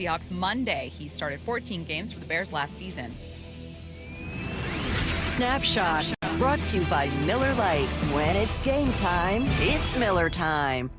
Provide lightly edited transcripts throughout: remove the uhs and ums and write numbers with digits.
Seahawks Monday. He started 14 games for the Bears last season. Snapshot brought to you by Miller Lite. When it's game time, it's Miller time.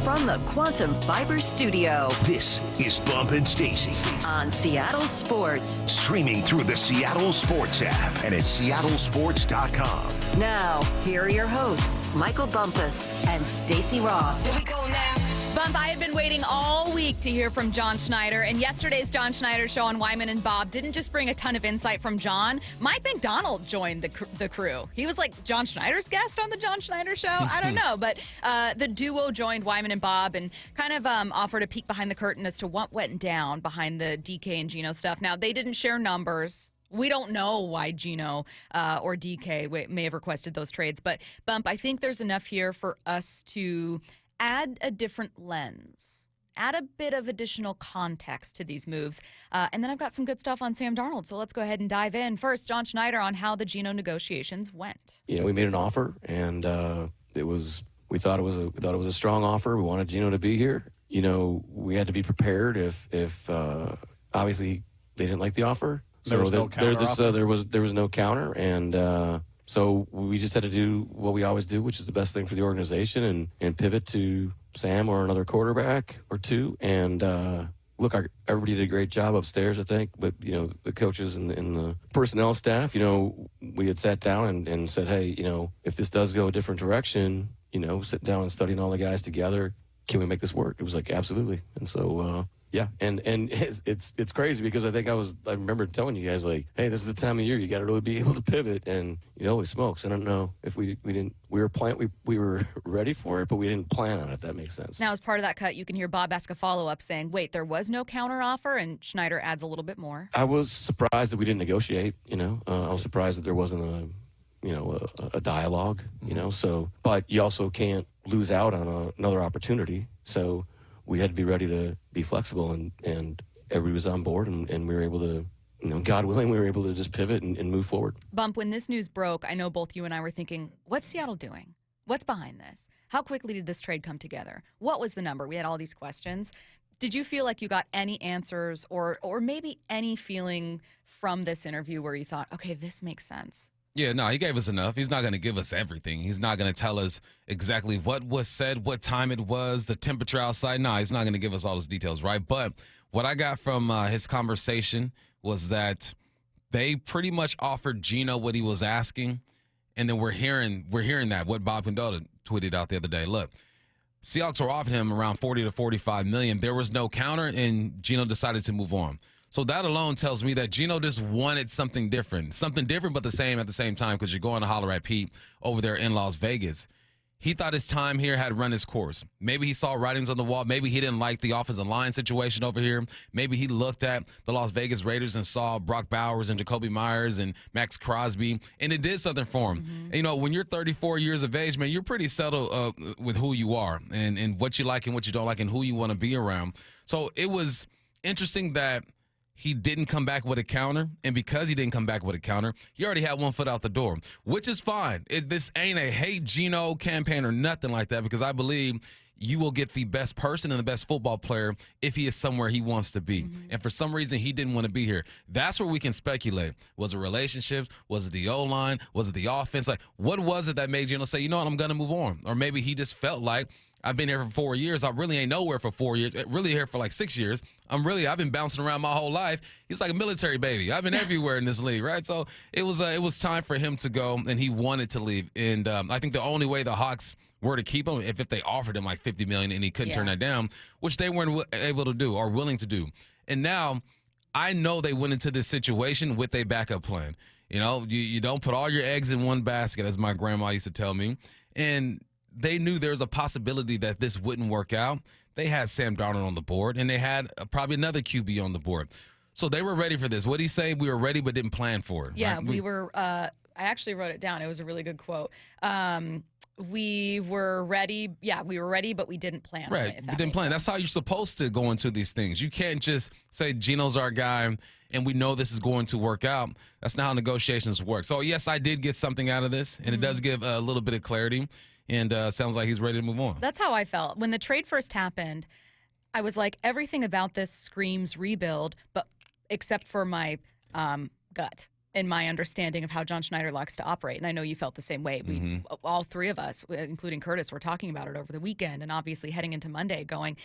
From the Quantum Fiber Studio. This is Bump and Stacy On Seattle Sports. Streaming through the Seattle Sports app and at seattlesports.com. Now, here are your hosts, Michael Bumpus and Stacy Ross. Here we go now. Bump, I have been waiting all week to hear from John Schneider, and yesterday's John Schneider show on Wyman and Bob didn't just bring a ton of insight from John. Mike Macdonald joined the crew. He was like John Schneider's guest on the John Schneider show. I don't know, but the duo joined Wyman and Bob and kind of offered a peek behind the curtain as to what went down behind the DK and Geno stuff. Now, they didn't share numbers. We don't know why Geno or DK may have requested those trades, but Bump, I think there's enough here for us to add a different lens, add a bit of additional context to these moves. And then I've got some good stuff on Sam Darnold. So let's go ahead and dive in. First, John Schneider on how the Geno negotiations went. We made an offer, and we thought it was a strong offer. We wanted Geno to be here. We had to be prepared if obviously they didn't like the offer. There was no counter. There was no counter, and so we just had to do what we always do, which is the best thing for the organization, and pivot to Sam or another quarterback or two. And look, everybody did a great job upstairs, I think. But, the coaches and the personnel staff, we had sat down and said, hey, if this does go a different direction, sitting down and studying all the guys together, can we make this work? It was like, absolutely. And so, yeah, and it's crazy because I remember telling you guys, like, hey, this is the time of year you got to really be able to pivot, and holy smokes, I don't know if we were ready for it, but we didn't plan on it, if that makes sense. Now, as part of that cut, you can hear Bob ask a follow-up saying, wait, there was no counter offer, and Schneider adds a little bit more. I was surprised that we didn't negotiate, I was surprised that there wasn't a dialogue, so, but you also can't lose out on another opportunity, so we had to be ready to be flexible, and everybody was on board, and we were able to, God willing, we were able to just pivot and move forward. Bump, when this news broke, I know both you and I were thinking, what's Seattle doing? What's behind this? How quickly did this trade come together? What was the number? We had all these questions. Did you feel like you got any answers or maybe any feeling from this interview where you thought, okay, this makes sense? Yeah, no, he gave us enough. He's not going to give us everything. He's not going to tell us exactly what was said, what time it was, the temperature outside. No, he's not going to give us all those details, right? But what I got from his conversation was that they pretty much offered Geno what he was asking, and then we're hearing that, what Bob Condotta tweeted out the other day. Look, Seahawks were offering him around $40 to $45 million. There was no counter, and Geno decided to move on. So that alone tells me that Geno just wanted something different but the same at the same time, because you're going to holler at Pete over there in Las Vegas. He thought his time here had run his course. Maybe he saw writings on the wall. Maybe he didn't like the offensive line situation over here. Maybe he looked at the Las Vegas Raiders and saw Brock Bowers and Jacoby Myers and Max Crosby, and it did something for him. Mm-hmm. And, when you're 34 years of age, man, you're pretty settled with who you are and what you like and what you don't like and who you want to be around. So it was interesting that he didn't come back with a counter, and because he didn't come back with a counter, he already had one foot out the door, which is fine. This ain't a hate Geno campaign or nothing like that, because I believe you will get the best person and the best football player if he is somewhere he wants to be. Mm-hmm. And for some reason, he didn't want to be here. That's where we can speculate. Was it relationships? Was it the O-line? Was it the offense? Like, what was it that made Geno say, I'm going to move on? Or maybe he just felt like, I've been here for 4 years. I really ain't nowhere for 4 years. Really here for like 6 years. I've been bouncing around my whole life. He's like a military baby. I've been everywhere in this league, right? So it was time for him to go, and he wanted to leave. And I think the only way the Hawks were to keep him if they offered him like $50 million and he couldn't turn that down, which they weren't able to do or willing to do. And now I know they went into this situation with a backup plan. You don't put all your eggs in one basket, as my grandma used to tell me. And they knew there was a possibility that this wouldn't work out. They had Sam Darnold on the board, and they had probably another QB on the board. So they were ready for this. What did he say? We were ready but didn't plan for it. Yeah, right? we were I actually wrote it down. It was a really good quote. We were ready. Yeah, we were ready, but we didn't plan. Right, on it, we didn't plan. That's how you're supposed to go into these things. You can't just say Geno's our guy and we know this is going to work out. That's not how negotiations work. So, yes, I did get something out of this, and it does give a little bit of clarity, and sounds like he's ready to move on. That's how I felt. When the trade first happened, I was like, everything about this screams rebuild, but except for my gut and my understanding of how John Schneider likes to operate. And I know you felt the same way. We, all three of us, including Curtis, were talking about it over the weekend and obviously heading into Monday going,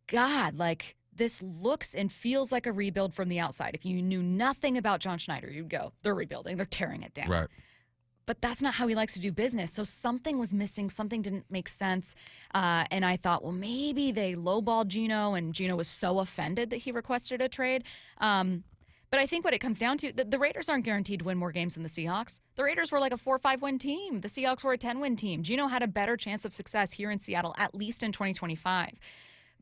God, like this looks and feels like a rebuild from the outside. If you knew nothing about John Schneider, you'd go, they're rebuilding, they're tearing it down. Right. But that's not how he likes to do business. So something was missing. Something didn't make sense. And I thought, well, maybe they lowballed Geno and Geno was so offended that he requested a trade. But I think what it comes down to, the Raiders aren't guaranteed to win more games than the Seahawks. The Raiders were like a 4-5 win team. The Seahawks were a 10-win team. Geno had a better chance of success here in Seattle, at least in 2025.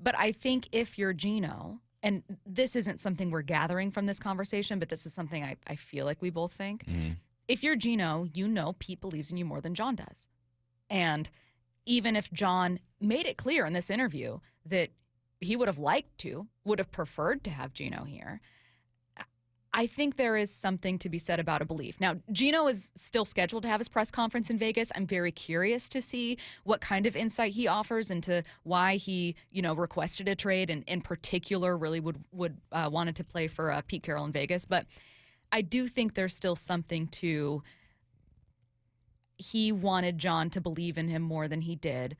But I think if you're Geno, and this isn't something we're gathering from this conversation, but this is something I feel like we both think. If you're Geno, you know Pete believes in you more than John does. And even if John made it clear in this interview that he would have liked to, would have preferred to have Geno here, I think there is something to be said about a belief. Now, Geno is still scheduled to have his press conference in Vegas. I'm very curious to see what kind of insight he offers into why he, requested a trade and in particular really would wanted to play for Pete Carroll in Vegas. But I do think there's still something to he wanted John to believe in him more than he did,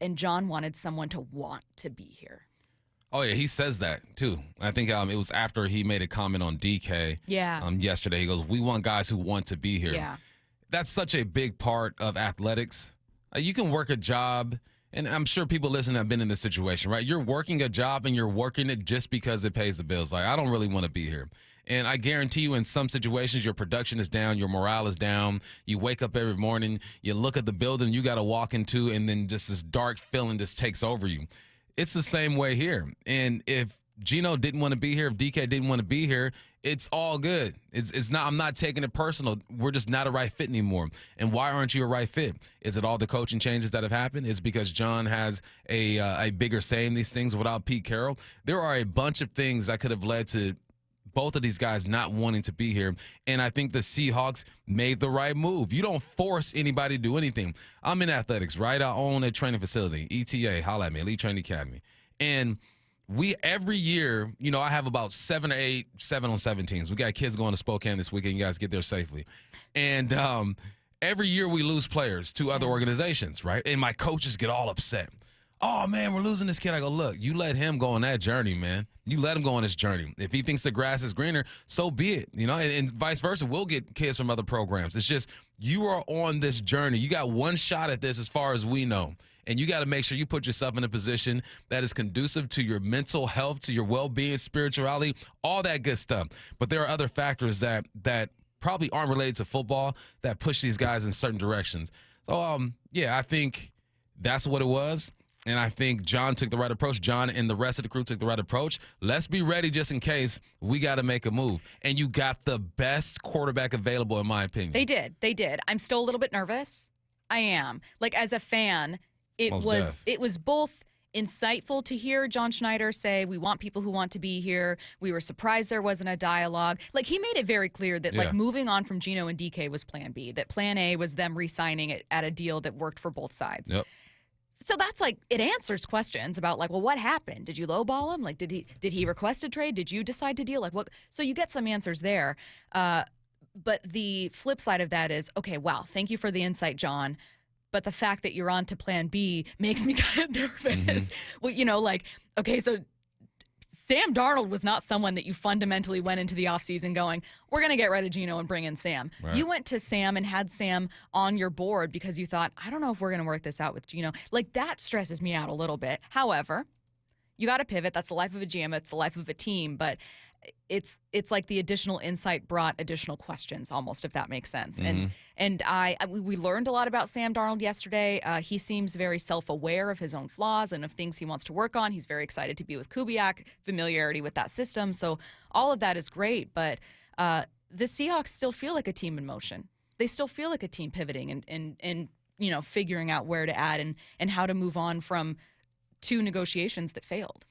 and John wanted someone to want to be here. Oh, yeah, he says that, too. I think it was after he made a comment on DK yesterday. He goes, we want guys who want to be here. Yeah. That's such a big part of athletics. You can work a job, and I'm sure people listening have been in this situation, right? You're working a job, and you're working it just because it pays the bills. Like, I don't really want to be here. And I guarantee you in some situations, your production is down, your morale is down. You wake up every morning, you look at the building you got to walk into, and then just this dark feeling just takes over you. It's the same way here. And if Geno didn't want to be here, if DK didn't want to be here, it's all good. It's not. I'm not taking it personal. We're just not a right fit anymore. And why aren't you a right fit? Is it all the coaching changes that have happened? Is it because John has a bigger say in these things without Pete Carroll? There are a bunch of things that could have led to both of these guys not wanting to be here. And I think the Seahawks made the right move. You don't force anybody to do anything. I'm in athletics, right? I own a training facility, ETA, holla at me, Elite Training Academy. And we, every year, I have about 7 or 8 7-on-7 teams. We got kids going to Spokane this weekend. You guys get there safely. And every year we lose players to other organizations, right? And my coaches get all upset. Oh, man, we're losing this kid. I go, look, you let him go on that journey, man. You let him go on his journey. If he thinks the grass is greener, so be it. And vice versa. We'll get kids from other programs. It's just you are on this journey. You got one shot at this as far as we know. And you got to make sure you put yourself in a position that is conducive to your mental health, to your well-being, spirituality, all that good stuff. But there are other factors that probably aren't related to football that push these guys in certain directions. So, I think that's what it was. And I think John took the right approach. John and the rest of the crew took the right approach. Let's be ready just in case we got to make a move. And you got the best quarterback available, in my opinion. They did. I'm still a little bit nervous. I am. Like, as a fan, it was both insightful to hear John Schneider say, we want people who want to be here. We were surprised there wasn't a dialogue. Like, he made it very clear that, like, moving on from Geno and DK was plan B, that plan A was them re-signing it at a deal that worked for both sides. Yep. So that's like, it answers questions about like, well, what happened? Did you lowball him? Like, did he request a trade? Did you decide to deal? Like, what? So you get some answers there. But the flip side of that is, okay, wow, thank you for the insight, John. But the fact that you're on to plan B makes me kind of nervous. Well, okay, so Sam Darnold was not someone that you fundamentally went into the offseason going, we're going to get rid of Geno and bring in Sam. Right. You went to Sam and had Sam on your board because you thought, I don't know if we're going to work this out with Geno. Like, that stresses me out a little bit. However, you got to pivot. That's the life of a GM. It's the life of a team. But it's like the additional insight brought additional questions almost, if that makes sense. And we learned a lot about Sam Darnold yesterday. He seems very self-aware of his own flaws and of things he wants to work on. He's very excited to be with Kubiak, familiarity with that system. So all of that is great. But the Seahawks still feel like a team in motion. They still feel like a team pivoting and figuring out where to add and how to move on from 2 negotiations that failed.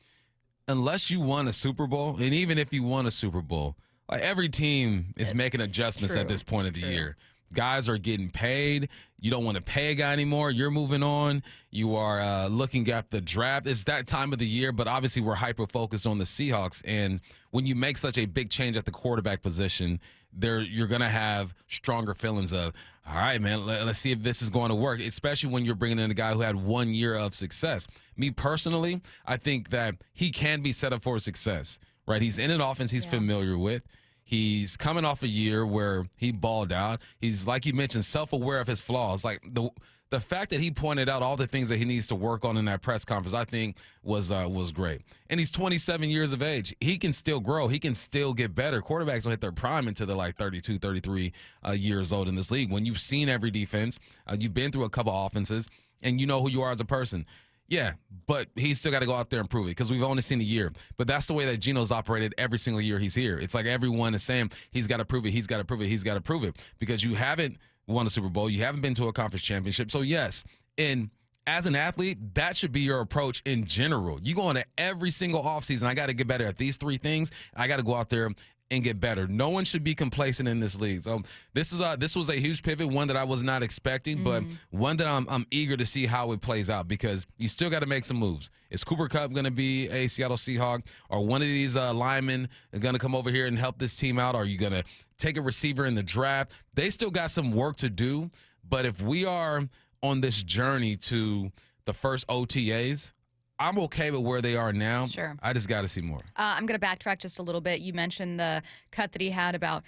Unless you won a Super Bowl, and even if you won a Super Bowl, like, every team is making adjustments at this point of the year. Guys are getting paid. You don't want to pay a guy anymore. You're moving on. You are looking at the draft. It's that time of the year, but obviously we're hyper-focused on the Seahawks. And when you make such a big change at the quarterback position, you're going to have stronger feelings of, all right, man, let's see if this is going to work, especially when you're bringing in a guy who had 1 year of success. Me personally, I think that he can be set up for success, right? He's in an offense he's familiar with. He's coming off a year where he balled out. He's, like you mentioned, self-aware of his flaws. Like the fact that he pointed out all the things that he needs to work on in that press conference, I think was great. And he's 27 years of age. He can still grow. He can still get better. Quarterbacks don't hit their prime until they're like 32, 33 years old in this league. When you've seen every defense, you've been through a couple offenses, and you know who you are as a person. Yeah, but he's still got to go out there and prove it because we've only seen a year. But that's the way that Geno's operated every single year he's here. It's like everyone is saying he's got to prove it, he's got to prove it, he's got to prove it because you haven't won a Super Bowl. You haven't been to a conference championship. So, yes, and as an athlete, that should be your approach in general. You go into every single offseason, I got to get better at these 3 things. I got to go out there and get better. No one should be complacent in this league. So this was a huge pivot, one that I was not expecting, but one that I'm eager to see how it plays out because you still got to make some moves. Is Cooper Kupp going to be a Seattle Seahawk? Or one of these linemen going to come over here and help this team out? Are you going to take a receiver in the draft? They still got some work to do, but if we are on this journey to the first OTAs, I'm okay with where they are now. Sure. I just got to see more. I'm going to backtrack just a little bit. You mentioned the cut that he had about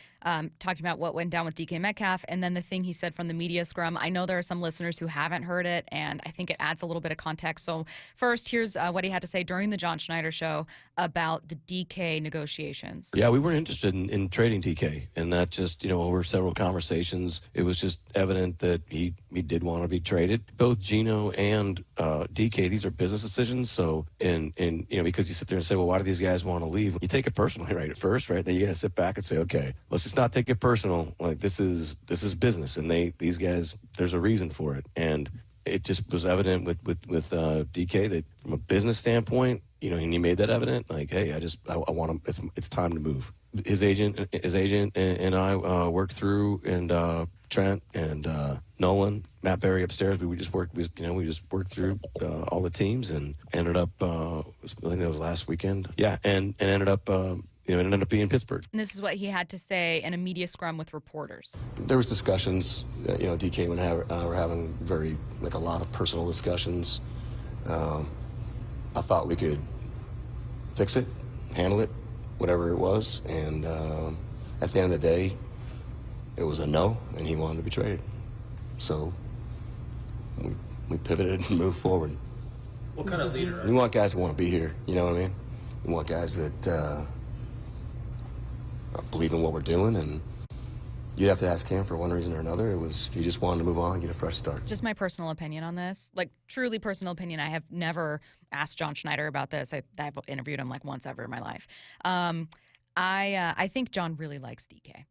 talking about what went down with DK Metcalf and then the thing he said from the media scrum. I know there are some listeners who haven't heard it, and I think it adds a little bit of context. So first, here's what he had to say during the John Schneider show about the DK negotiations. Yeah, we weren't interested in trading DK, and that just, over several conversations, it was just evident that he did want to be traded. Both Geno and DK, these are business decisions. So, and because you sit there and say, well, why do these guys want to leave? You take it personally, right, at first, right? Then you're going to sit back and say, okay, let's just not take it personal. Like, this is business, and these guys, there's a reason for it. And it just was evident with DK that from a business standpoint, and he made that evident, like, hey, I want him, it's time to move. His agent and I worked through, and Trent and Nolan, Matt Berry upstairs. We just worked through all the teams and ended up. I think that was last weekend. Yeah, and ended up. It ended up being Pittsburgh. And this is what he had to say in a media scrum with reporters. There was discussions. DK and I were having a lot of personal discussions. I thought we could fix it, handle it, whatever it was, and at the end of the day, it was a no, and he wanted to be traded. So we pivoted and moved forward. What kind of leader? We want guys who want to be here. You know what I mean? We want guys that believe in what we're doing, and you'd have to ask him for one reason or another. It was he just wanted to move on and get a fresh start. Just my personal opinion on this, like truly personal opinion. I have never asked John Schneider about this. I've interviewed him like once ever in my life. I think John really likes DK.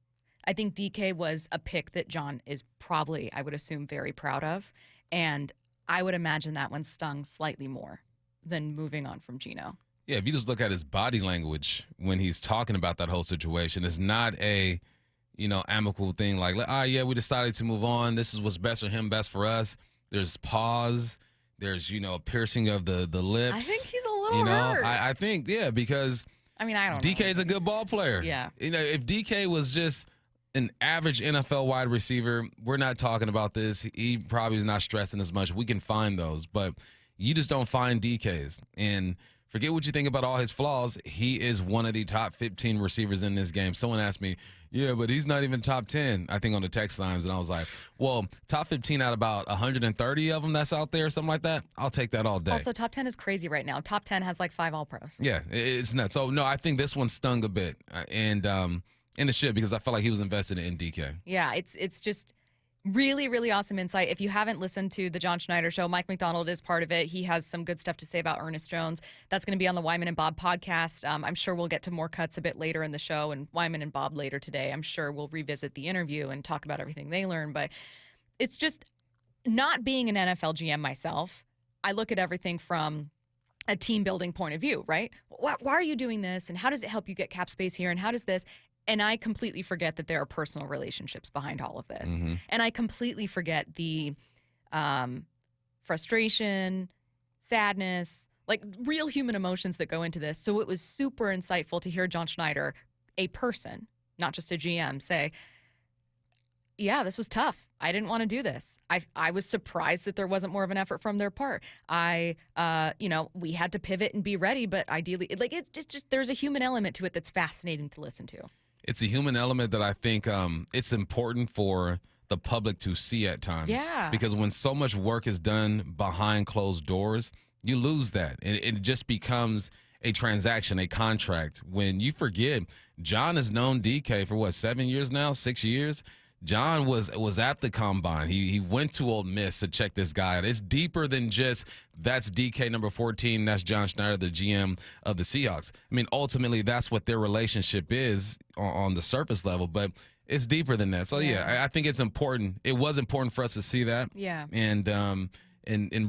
I think DK was a pick that John is probably, I would assume, very proud of. And I would imagine that one stung slightly more than moving on from Geno. Yeah, if you just look at his body language when he's talking about that whole situation, it's not a, amicable thing like, yeah, we decided to move on. This is what's best for him, best for us. There's pause. There's, piercing of the lips. I think he's a little hurt. I think, yeah, because I don't know. DK's a good ball player. Yeah. If DK was just an average NFL wide receiver, we're not talking about this. He probably is not stressing as much. We can find those, but you just don't find DKs. And forget what you think about all his flaws. He is one of the top 15 receivers in this game. Someone asked me, yeah, but he's not even top 10, I think, on the text lines. And I was like, well, top 15 out of about 130 of them that's out there, something like that. I'll take that all day. Also, top 10 is crazy right now. Top 10 has like 5 All-Pros. Yeah, it's nuts. So, no, I think this one stung a bit. And it should, because I felt like he was invested in DK. Yeah, it's just really, really awesome insight. If you haven't listened to the John Schneider show, Mike Macdonald is part of it. He has some good stuff to say about Ernest Jones. That's going to be on the Wyman and Bob podcast. I'm sure we'll get to more cuts a bit later in the show, and Wyman and Bob later today. I'm sure we'll revisit the interview and talk about everything they learned. But it's just, not being an NFL GM myself, I look at everything from a team building point of view, right? Why are you doing this? And how does it help you get cap space here? And how does this? And I completely forget that there are personal relationships behind all of this. And I completely forget the frustration, sadness, like real human emotions that go into this. So it was super insightful to hear John Schneider, a person, not just a GM, say, yeah, this was tough. I didn't want to do this. I was surprised that there wasn't more of an effort from their part. We had to pivot and be ready, but ideally, it's just there's a human element to it that's fascinating to listen to. It's a human element that I think it's important for the public to see at times. Yeah. Because when so much work is done behind closed doors, you lose that. It just becomes a transaction, a contract. When you forget, John has known DK for 7 years now, 6 years. John was at the combine. He went to Ole Miss to check this guy out. It's deeper than just that's DK number 14, that's John Schneider, the GM of the Seahawks. I mean, ultimately, that's what their relationship is on the surface level, but it's deeper than that. So, yeah, I think it's important. It was important for us to see that. Yeah. And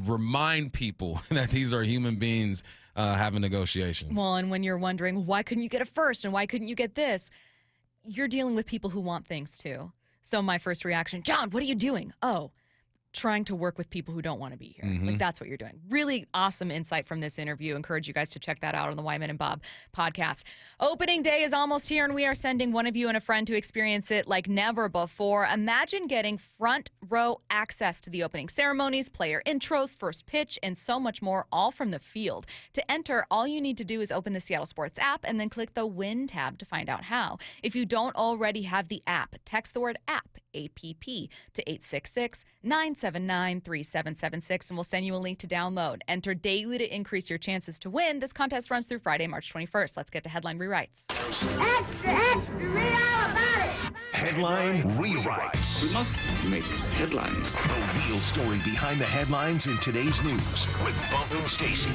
remind people that these are human beings having negotiations. Well, and when you're wondering, why couldn't you get it first and why couldn't you get this? You're dealing with people who want things too. So my first reaction, John, what are you doing? Oh, trying to work with people who don't want to be here. Like, that's what you're doing. Really awesome insight from this interview. Encourage you guys to check that out on the Wyman and Bob podcast. Opening day is almost here, and we are sending one of you and a friend to experience it like never before. Imagine getting front row access to the opening ceremonies, player intros, first pitch, and so much more, all from the field. To enter, all you need to do is open the Seattle Sports app and then click the Win tab to find out how. If you don't already have the app, text the word app, APP, to 866-979-3776, and we'll send you a link to download. Enter daily to increase your chances to win. This contest runs through Friday, March 21st. Let's get to headline rewrites. Extra, extra, read all about it. Headline rewrites. We must make headlines. The real story behind the headlines in today's news with Bump and Stacy.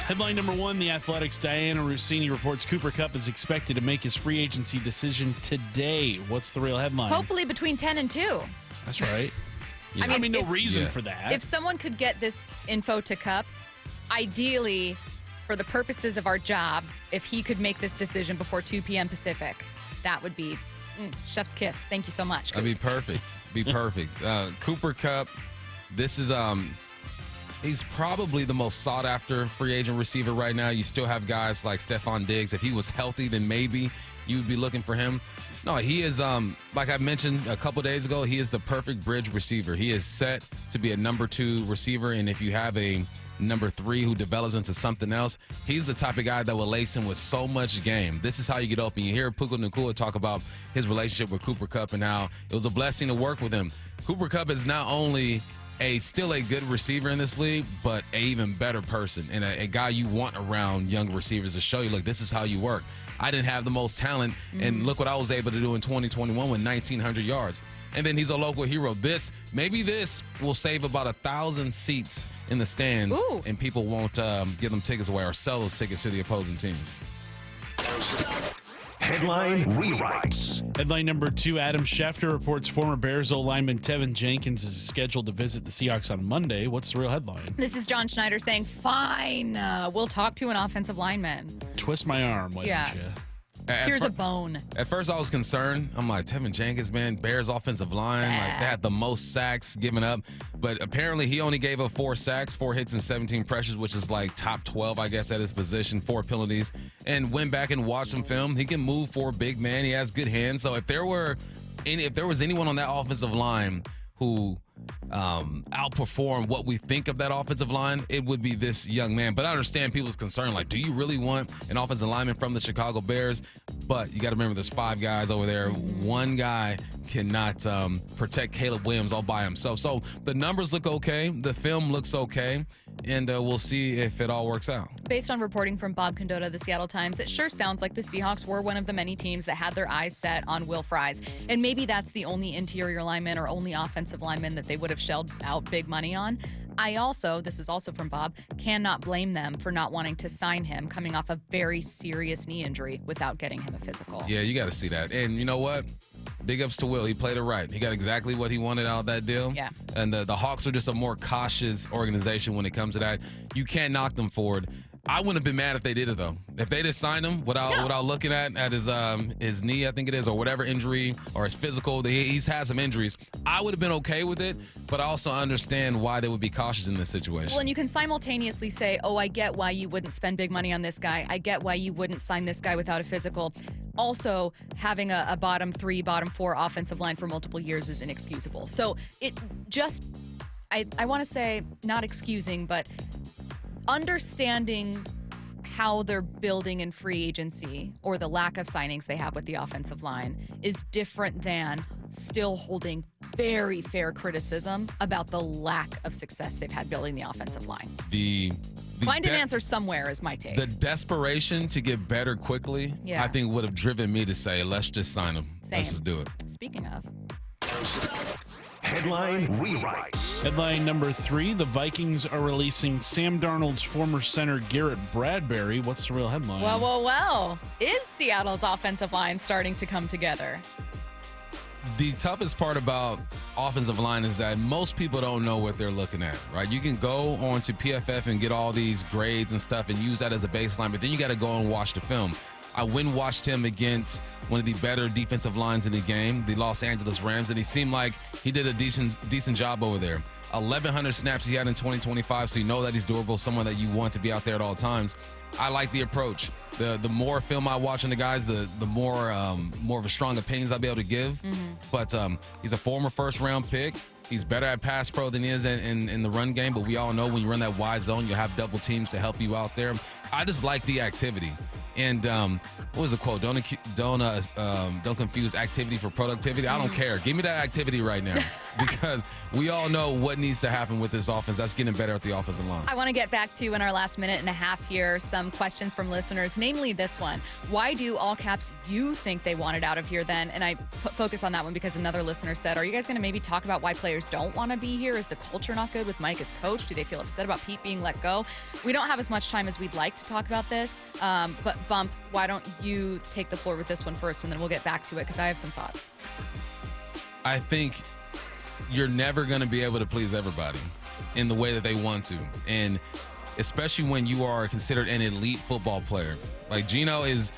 Headline number one, The Athletic's Diana Rossini reports Cooper Kupp is expected to make his free agency decision today. What's the real headline? Hopefully between 10 and 2. That's right. Yeah. I mean, no reason for that. If someone could get this info to Kupp, ideally, for the purposes of our job, if he could make this decision before 2 p.m. Pacific, that would be chef's kiss. Thank you so much. That'd be perfect. Cooper Kupp, this is he's probably the most sought-after free agent receiver right now. You still have guys like Stephon Diggs. If he was healthy, then maybe you'd be looking for him. No, he is, like I mentioned a couple days ago, he is the perfect bridge receiver. He is set to be a number 2 receiver, and if you have a number 3 who develops into something else, he's the type of guy that will lace him with so much game. This is how you get open. You hear Puka Nacua talk about his relationship with Cooper Kupp and how it was a blessing to work with him. Cooper Kupp is not only still a good receiver in this league, but an even better person and a guy you want around young receivers to show you, look, this is how you work. I didn't have the most talent, and look what I was able to do in 2021 with 1,900 yards. And then he's a local hero. Maybe this will save about 1,000 seats in the stands, and people won't give them tickets away or sell those tickets to the opposing teams. Headline rewrites. Headline number 2, Adam Schefter reports former Bears lineman Tevin Jenkins is scheduled to visit the Seahawks on Monday. What's the real headline? This is John Schneider saying, fine, we'll talk to an offensive lineman. Twist my arm, why don't you? Here's a bone. At first, I was concerned. I'm like, Tevin Jenkins, man, Bears offensive line. Like, they had the most sacks given up. But apparently, he only gave up 4 sacks, 4 hits, and 17 pressures, which is like top 12, I guess, at his position, 4 penalties. And went back and watched some film. He can move for a big man. He has good hands. So if there was anyone on that offensive line who outperform what we think of that offensive line, it would be this young man. But I understand people's concern, like, do you really want an offensive lineman from the Chicago Bears? But you got to remember there's 5 guys over there. One guy cannot protect Caleb Williams all by himself. So the numbers look okay. The film looks okay. And we'll see if it all works out. Based on reporting from Bob Condotta of the Seattle Times, it sure sounds like the Seahawks were one of the many teams that had their eyes set on Will Fries. And maybe that's the only interior lineman or only offensive lineman that they would have shelled out big money on. This is also from Bob, cannot blame them for not wanting to sign him coming off a very serious knee injury without getting him a physical. Yeah, you got to see that. And you know what? Big ups to Will. He played it right. He got exactly what he wanted out of that deal. Yeah. And the Hawks are just a more cautious organization when it comes to that. You can't knock them for it. I wouldn't have been mad if they did it, though. If they just signed him without looking at his knee, I think it is, or whatever injury, or his physical, he's had some injuries, I would have been okay with it, but I also understand why they would be cautious in this situation. Well, and you can simultaneously say, oh, I get why you wouldn't spend big money on this guy. I get why you wouldn't sign this guy without a physical. Also, having a bottom 3, bottom 4 offensive line for multiple years is inexcusable. So it just, I want to say, not excusing, but understanding how they're building in free agency or the lack of signings they have with the offensive line is different than still holding very fair criticism about the lack of success they've had building the offensive line. Find an answer somewhere is my take. The desperation to get better quickly, I think, would have driven me to say, let's just sign him. Same. Let's just do it. Speaking of. Headline rewrites. Headline number 3, the Vikings are releasing Sam Darnold's former center Garrett Bradbury. What's the real headline? Well. Is Seattle's offensive line starting to come together? The toughest part about offensive line is that most people don't know what they're looking at, right? You can go on to PFF and get all these grades and stuff and use that as a baseline, but then you got to go and watch the film. I went and watched him against one of the better defensive lines in the game, the Los Angeles Rams, and he seemed like he did a decent job over there. 1,100 snaps he had in 2025, so you know that he's durable, someone that you want to be out there at all times. I like the approach. The more film I watch on the guys, the more of a strong opinions I'll be able to give. But he's a former first-round pick. He's better at pass pro than he is in the run game, but we all know when you run that wide zone, you'll have double teams to help you out there. I just like the activity. And what was the quote? Don't confuse activity for productivity. I don't care. Give me that activity right now because we all know what needs to happen with this offense. That's getting better at the offensive line. I want to get back to, in our last minute and a half here, some questions from listeners, namely this one. Why do all caps you think they wanted out of here then? And I focus on that one because another listener said, are you guys going to maybe talk about why players don't want to be here? Is the culture not good with Mike as coach? Do they feel upset about Pete being let go? We don't have as much time as we'd like to talk about this, but Bump, why don't you take the floor with this one first, and then we'll get back to it because I have some thoughts. I think you're never going to be able to please everybody in the way that they want to, and especially when you are considered an elite football player. Like Geno is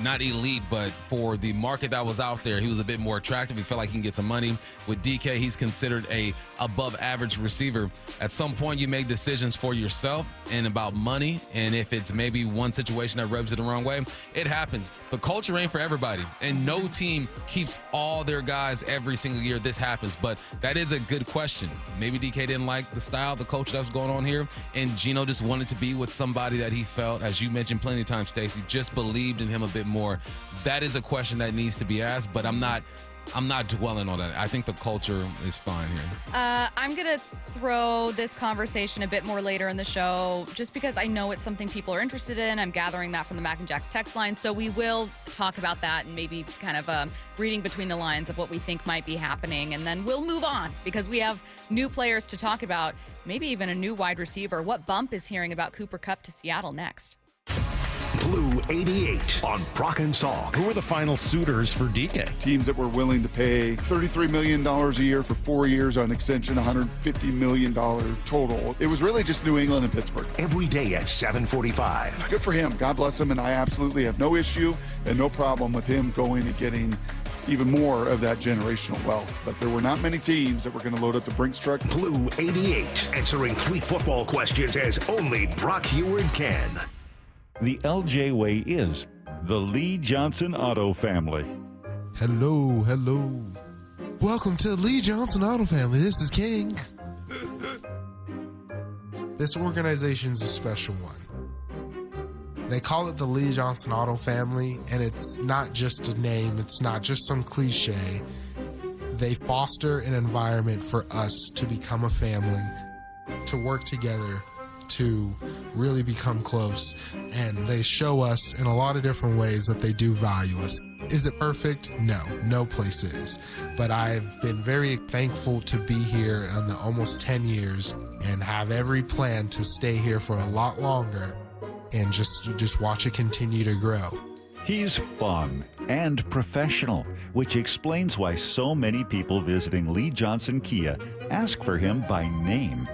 not elite, but for the market that was out there, he was a bit more attractive. He felt like he can get some money. With DK, he's considered a above average receiver. At some point, you make decisions for yourself and about money, and if it's maybe one situation that rubs it the wrong way, it happens. But culture ain't for everybody, and no team keeps all their guys every single year. This happens, but that is a good question. Maybe DK didn't like the style, the culture that was going on here, and Geno just wanted to be with somebody that he felt, as you mentioned plenty of times, Stacy, just believed in him a bit more. That is a question that needs to be asked, but I'm not dwelling on that. I think the culture is fine here. I'm going to throw this conversation a bit more later in the show just because I know it's something people are interested in. I'm gathering that from the Mac and Jack's text line. So we will talk about that and maybe kind of reading between the lines of what we think might be happening. And then we'll move on because we have new players to talk about, maybe even a new wide receiver. What Bump is hearing about Cooper Kupp to Seattle next. Blue 88 on Brock and Salk. Who were the final suitors for DK? Teams that were willing to pay $33 million a year for 4 years on extension, $150 million total. It was really just New England and Pittsburgh. Every day at 7:45. Good for him. God bless him, and I absolutely have no issue and no problem with him going and getting even more of that generational wealth. But there were not many teams that were going to load up the Brinks truck. Blue 88, answering 3 football questions as only Brock Heward can. The LJ way is the Lee Johnson Auto Family. Hello. Welcome to the Lee Johnson Auto Family. This is King. This organization's a special one. They call it the Lee Johnson Auto Family, and it's not just a name. It's not just some cliche. They foster an environment for us to become a family, to work together, to really become close, and they show us in a lot of different ways that they do value us. Is it perfect? No place is. But I've been very thankful to be here in the almost 10 years and have every plan to stay here for a lot longer and just watch it continue to grow. He's fun and professional, which explains why so many people visiting Lee Johnson Kia ask for him by name.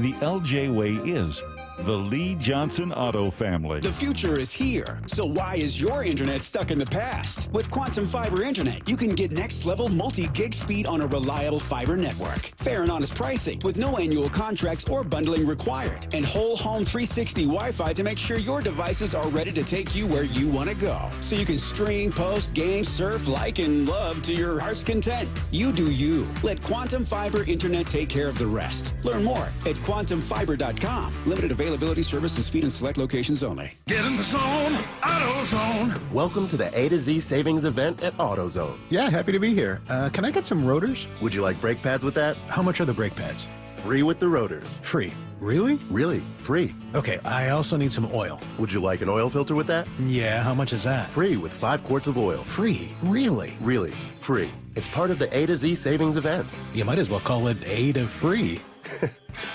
The LJ way is The Lee Johnson Auto family. The future is here, so why is your internet stuck in the past? With Quantum Fiber Internet, you can get next-level multi-gig speed on a reliable fiber network. Fair and honest pricing with no annual contracts or bundling required. And whole home 360 Wi-Fi to make sure your devices are ready to take you where you want to go. So you can stream, post, game, surf, like, and love to your heart's content. You do you. Let Quantum Fiber Internet take care of the rest. Learn more at quantumfiber.com. Limited availability, service, and speed in select locations only. Get in the zone, AutoZone. Welcome to the A to Z savings event at AutoZone. Yeah, happy to be here. Can I get some rotors? Would you like brake pads with that? How much are the brake pads? Free with the rotors. Free. Really? Really, free. Okay, I also need some oil. Would you like an oil filter with that? Yeah, how much is that? Free with 5 quarts of oil. Free? Really? Really, free. It's part of the A to Z savings event. You might as well call it A to free.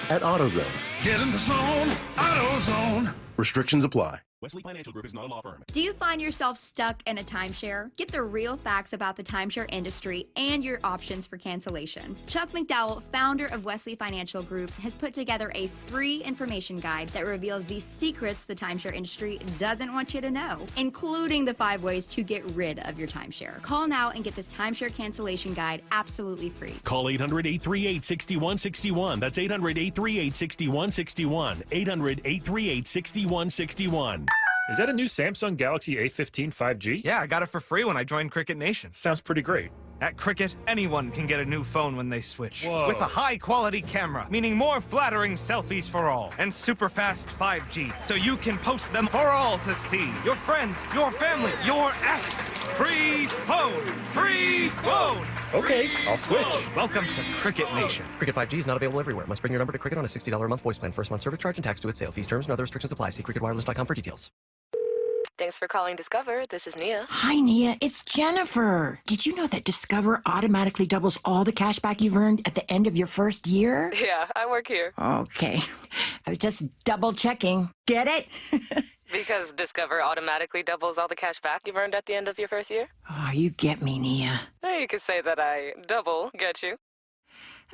At AutoZone. Get in the zone, AutoZone. Restrictions apply. Wesley Financial Group is not a law firm. Do you find yourself stuck in a timeshare? Get the real facts about the timeshare industry and your options for cancellation. Chuck McDowell, founder of Wesley Financial Group, has put together a free information guide that reveals the secrets the timeshare industry doesn't want you to know, including the 5 ways to get rid of your timeshare. Call now and get this timeshare cancellation guide absolutely free. Call 800-838-6161. That's 800-838-6161. 800-838-6161. Is that a new Samsung Galaxy A15 5G? Yeah, I got it for free when I joined Cricket Nation. Sounds pretty great. At Cricket, anyone can get a new phone when they switch. Whoa. With a high-quality camera, meaning more flattering selfies for all. And super fast 5G, so you can post them for all to see. Your friends, your family, your ex. Free phone! Free phone! Okay, I'll switch. Welcome to Cricket Nation. Cricket 5G is not available everywhere. Must bring your number to Cricket on a $60 a month voice plan. First month service charge and tax due at sale. Fees, terms, and other restrictions apply. See cricketwireless.com for details. Thanks for calling Discover. This is Nia. Hi, Nia. It's Jennifer. Did you know that Discover automatically doubles all the cash back you've earned at the end of your first year? Yeah, I work here. Okay. I was just double checking. Get it? Because Discover automatically doubles all the cash back you've earned at the end of your first year? Oh, you get me, Nia. You could say that I double get you.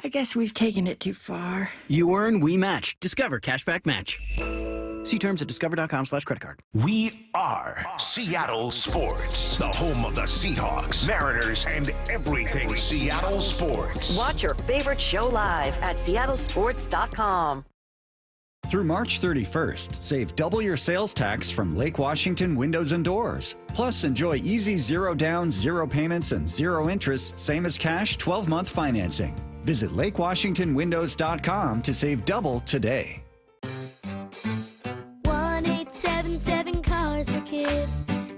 I guess we've taken it too far. You earn, we match. Discover Cashback Match. See terms at discover.com/creditcard. We are Seattle Sports, the home of the Seahawks, Mariners, and everything Seattle sports. Watch your favorite show live at seattlesports.com. Through March 31st, save double your sales tax from Lake Washington Windows and Doors. Plus, enjoy easy 0 down, 0 payments, and 0 interest, same as cash, 12-month financing. Visit lakewashingtonwindows.com to save double today. 1877 Cars for Kids.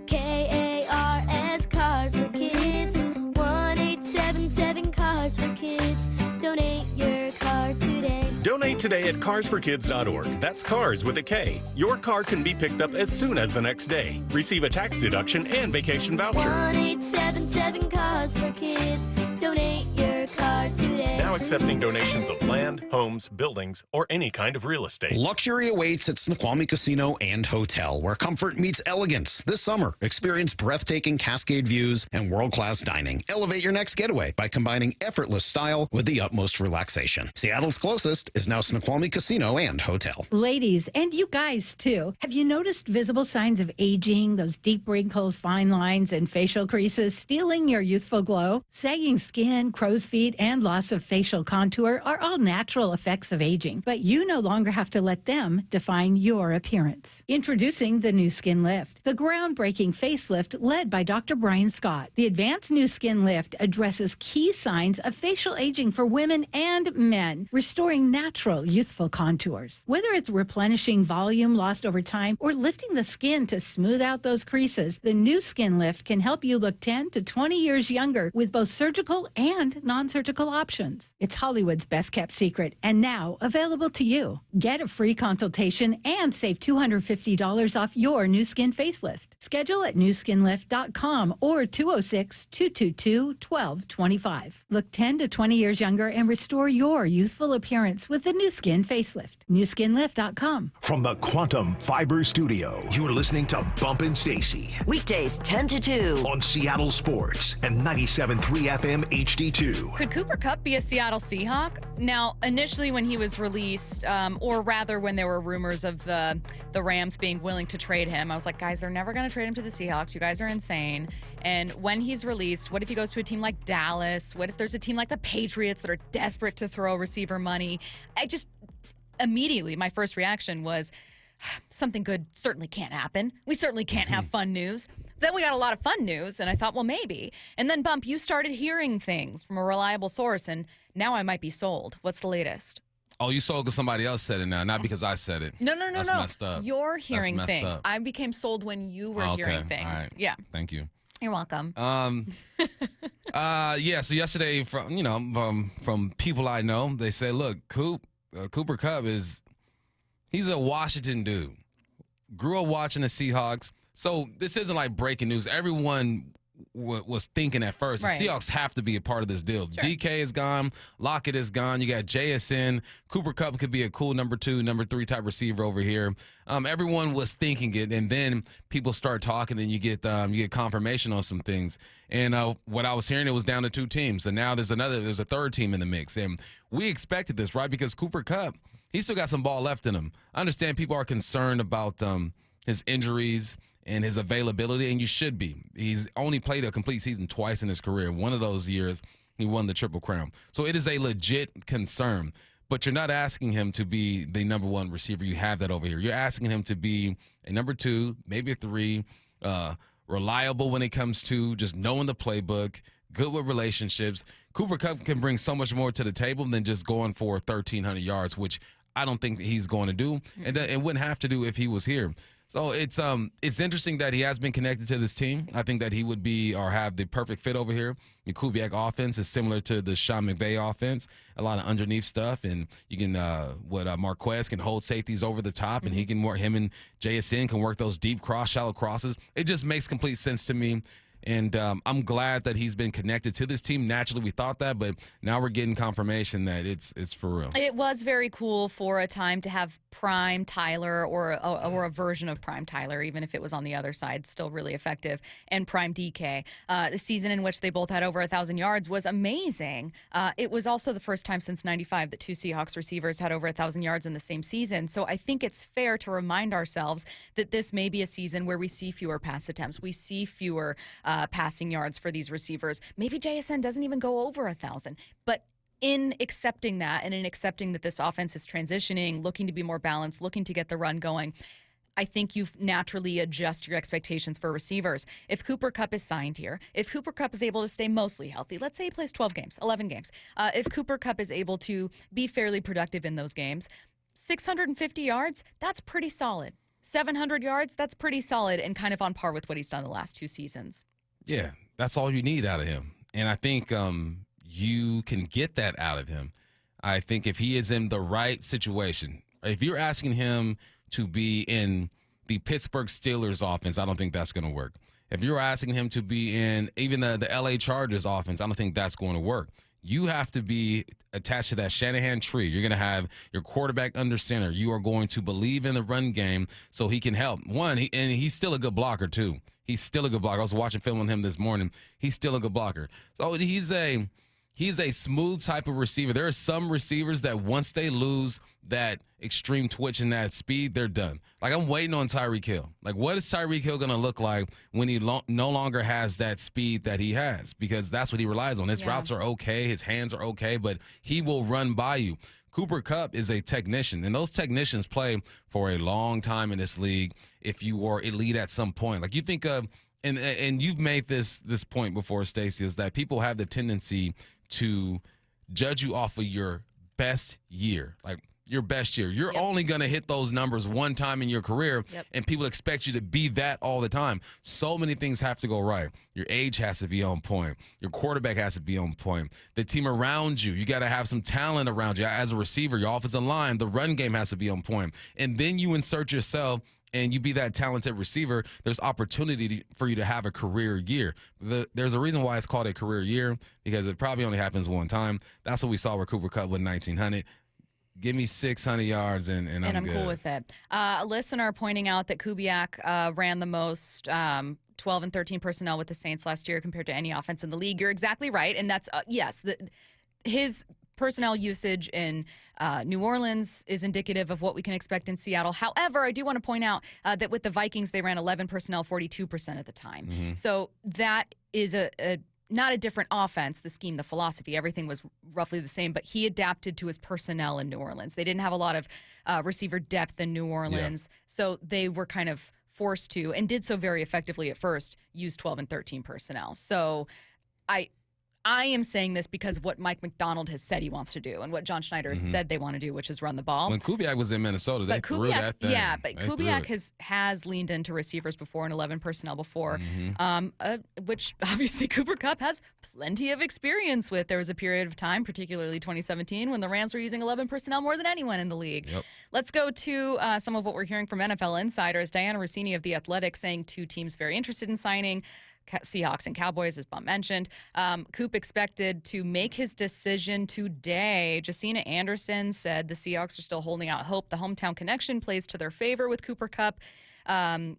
KARS Cars for Kids. 1877 Cars for Kids. Donate your car today. Donate today at carsforkids.org. That's cars with a K. Your car can be picked up as soon as the next day. Receive a tax deduction and vacation voucher. 1877 Cars for Kids. Donate your car today. Now accepting donations of land, homes, buildings, or any kind of real estate. Luxury awaits at Snoqualmie Casino and Hotel, where comfort meets elegance. This summer, experience breathtaking Cascade views and world-class dining. Elevate your next getaway by combining effortless style with the utmost relaxation. Seattle's closest is now Snoqualmie Casino and Hotel. Ladies, and you guys too, have you noticed visible signs of aging, those deep wrinkles, fine lines, and facial creases stealing your youthful glow? Sagging skin, crow's feet, and loss of facial contour are all natural effects of aging, but you no longer have to let them define your appearance. Introducing the new Skin Lift, the groundbreaking facelift led by Dr. Brian Scott. The advanced new Skin Lift addresses key signs of facial aging for women and men, restoring natural youthful contours. Whether it's replenishing volume lost over time or lifting the skin to smooth out those creases, the new Skin Lift can help you look 10 to 20 years younger with both surgical and non-surgical options. It's Hollywood's best-kept secret and now available to you. Get a free consultation and save $250 off your new skin facelift. Schedule at newskinlift.com or 206-222-1225. Look 10 to 20 years younger and restore your youthful appearance with the new skin facelift. newskinlift.com. From the Quantum Fiber Studio, you're listening to Bumpin' Stacy. Weekdays 10 to 2 on Seattle Sports and 97.3 FM HD2. Could Cooper Kupp be a Seattle Seahawk? Now, initially when he was released, or rather when there were rumors of the Rams being willing to trade him, I was like, guys, they're never going to trade him to the Seahawks. You guys are insane. And when he's released, what if he goes to a team like Dallas? What if there's a team like the Patriots that are desperate to throw receiver money? Immediately, my first reaction was, something good certainly can't happen. We certainly can't have fun news. Then we got a lot of fun news, and I thought, well, maybe. And then, Bump, you started hearing things from a reliable source, and now I might be sold. What's the latest? Oh, you sold because somebody else said it now, not because I said it. No. That's messed up. You're hearing That's messed things. up. I became sold when you were hearing things. All right. Yeah. Thank you. You're welcome. So yesterday from people I know, they said, look, Cooper Kupp he's a Washington dude. Grew up watching the Seahawks. So this isn't like breaking news. Everyone was thinking at first, right, the Seahawks have to be a part of this deal. Sure. DK is gone. Lockett is gone. You got JSN. Cooper Kupp could be a cool number 2, number 3 type receiver over here. Everyone was thinking it, and then people start talking, and you get confirmation on some things. And what I was hearing, it was down to 2 teams. And now there's a third team in the mix. And we expected this, right? Because Cooper Kupp, he still got some ball left in him. I understand people are concerned about his injuries and his availability, and you should be. He's only played a complete season twice in his career. One of those years, he won the Triple Crown. So it is a legit concern. But you're not asking him to be the number 1 receiver. You have that over here. You're asking him to be a number 2, maybe a 3, reliable when it comes to just knowing the playbook, good with relationships. Cooper Kupp can bring so much more to the table than just going for 1,300 yards, which I don't think that he's going to do, and it wouldn't have to do if he was here. So it's interesting that he has been connected to this team. I think that he would be or have the perfect fit over here. The Kubiak offense is similar to the Sean McVay offense. A lot of underneath stuff, and you can Marquez can hold safeties over the top, and he can work. Him and JSN can work those deep shallow crosses. It just makes complete sense to me. And I'm glad that he's been connected to this team. Naturally, we thought that, but now we're getting confirmation that it's for real. It was very cool for a time to have Prime Tyler or a version of Prime Tyler, even if it was on the other side, still really effective, and Prime DK. The season in which they both had over 1,000 yards was amazing. It was also the first time since '95 that 2 Seahawks receivers had over 1,000 yards in the same season. So I think it's fair to remind ourselves that this may be a season where we see fewer pass attempts. We see fewer passing yards for these receivers. Maybe JSN doesn't even go over 1,000, but in accepting that and in accepting that this offense is transitioning, looking to be more balanced, looking to get the run going, I think you naturally adjust your expectations for receivers. If Cooper Kupp is signed here, if Cooper Kupp is able to stay mostly healthy, let's say he plays 12 games, 11 games, if Cooper Kupp is able to be fairly productive in those games, 650 yards, that's pretty solid. 700 yards, that's pretty solid and kind of on par with what he's done the last 2 seasons. Yeah, that's all you need out of him. And I think you can get that out of him. I think if he is in the right situation, if you're asking him to be in the Pittsburgh Steelers offense, I don't think that's going to work. If you're asking him to be in even the LA Chargers offense, I don't think that's going to work. You have to be attached to that Shanahan tree. You're going to have your quarterback under center. You are going to believe in the run game so he can help. And he's still a good blocker, too. He's still a good blocker. I was watching film on him this morning. He's still a good blocker. So he's a smooth type of receiver. There are some receivers that once they lose that extreme twitch and that speed, they're done. Like, I'm waiting on Tyreek Hill. Like, what is Tyreek Hill going to look like when he no longer has that speed that he has? Because that's what he relies on. His routes are okay. His hands are okay, but he will run by you. Cooper Kupp is a technician, and those technicians play for a long time in this league if you were elite at some point. Like, you think of, and you've made this point before, Stacy, is that people have the tendency to judge you off of your best year, like your best year. You're only going to hit those numbers one time in your career, and people expect you to be that all the time. So many things have to go right. Your age has to be on point. Your quarterback has to be on point. The team around you, you got to have some talent around you. As a receiver, your offensive line, the run game has to be on point. And then you insert yourself and you be that talented receiver, there's opportunity for you to have a career year. There's a reason why it's called a career year, because it probably only happens one time. That's what we saw with Cooper Kupp with 1,900. Give me 600 yards and I'm good. Cool with it. A listener pointing out that Kubiak ran the most 12 and 13 personnel with the Saints last year compared to any offense in the league. You're exactly right. And that's, yes, his personnel usage in New Orleans is indicative of what we can expect in Seattle. However, I do want to point out that with the Vikings, they ran 11 personnel 42% of the time. Mm-hmm. So that is not a different offense, the scheme, the philosophy. Everything was roughly the same, but he adapted to his personnel in New Orleans. They didn't have a lot of receiver depth in New Orleans, so they were kind of forced to, and did so very effectively at first, use 12 and 13 personnel. So I am saying this because of what Mike Macdonald has said he wants to do and what John Schneider has said they want to do, which is run the ball. When Kubiak was in Minnesota, they threw that thing. Yeah, but Kubiak has leaned into receivers before and 11 personnel before, which obviously Cooper Kupp has plenty of experience with. There was a period of time, particularly 2017, when the Rams were using 11 personnel more than anyone in the league. Yep. Let's go to some of what we're hearing from NFL insiders. Diana Rossini of The Athletic saying two teams very interested in signing, Seahawks and Cowboys, as Bump mentioned. Coop expected to make his decision today. Jacina Anderson said the Seahawks are still holding out hope. The hometown connection plays to their favor with Cooper Kupp.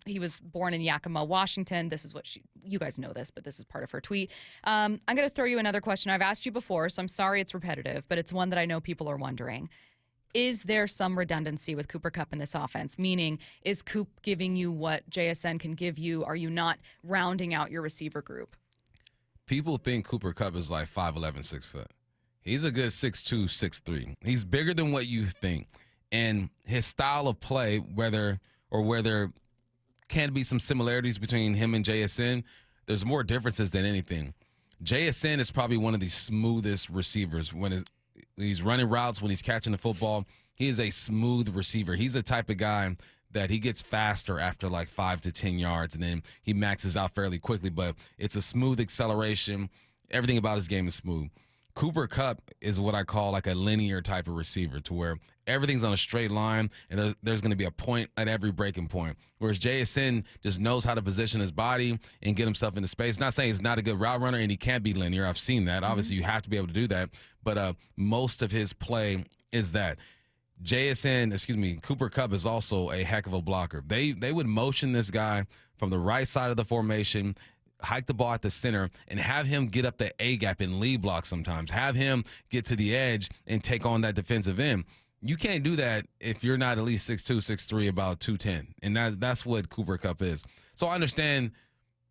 He was born in Yakima, Washington. This is what you guys know this, but this is part of her tweet. I'm going to throw you another question. I've asked you before, so I'm sorry it's repetitive, but it's one that I know people are wondering. Is there some redundancy with Cooper Kupp in this offense? Meaning, is Coop giving you what JSN can give you? Are you not rounding out your receiver group? People think Cooper Kupp is like 5'11", 6 foot. He's a good 6'2", 6'3". He's bigger than what you think. And his style of play, whether can be some similarities between him and JSN, there's more differences than anything. JSN is probably one of the smoothest receivers when he's running routes, when he's catching the football. He is a smooth receiver. He's the type of guy that he gets faster after like 5 to 10 yards, and then he maxes out fairly quickly. But it's a smooth acceleration. Everything about his game is smooth. Cooper Kupp is what I call like a linear type of receiver, to where everything's on a straight line, and there's going to be a point at every breaking point. Whereas JSN just knows how to position his body and get himself into space. Not saying he's not a good route runner and he can't be linear. I've seen that. Obviously, you have to be able to do that. But most of his play is that. Cooper Kupp is also a heck of a blocker. They would motion this guy from the right side of the formation, hike the ball at the center, and have him get up the A-gap and lead block sometimes. Have him get to the edge and take on that defensive end. You can't do that if you're not at least 6'2", 6'3", about 210. And that's what Cooper Kupp is. So I understand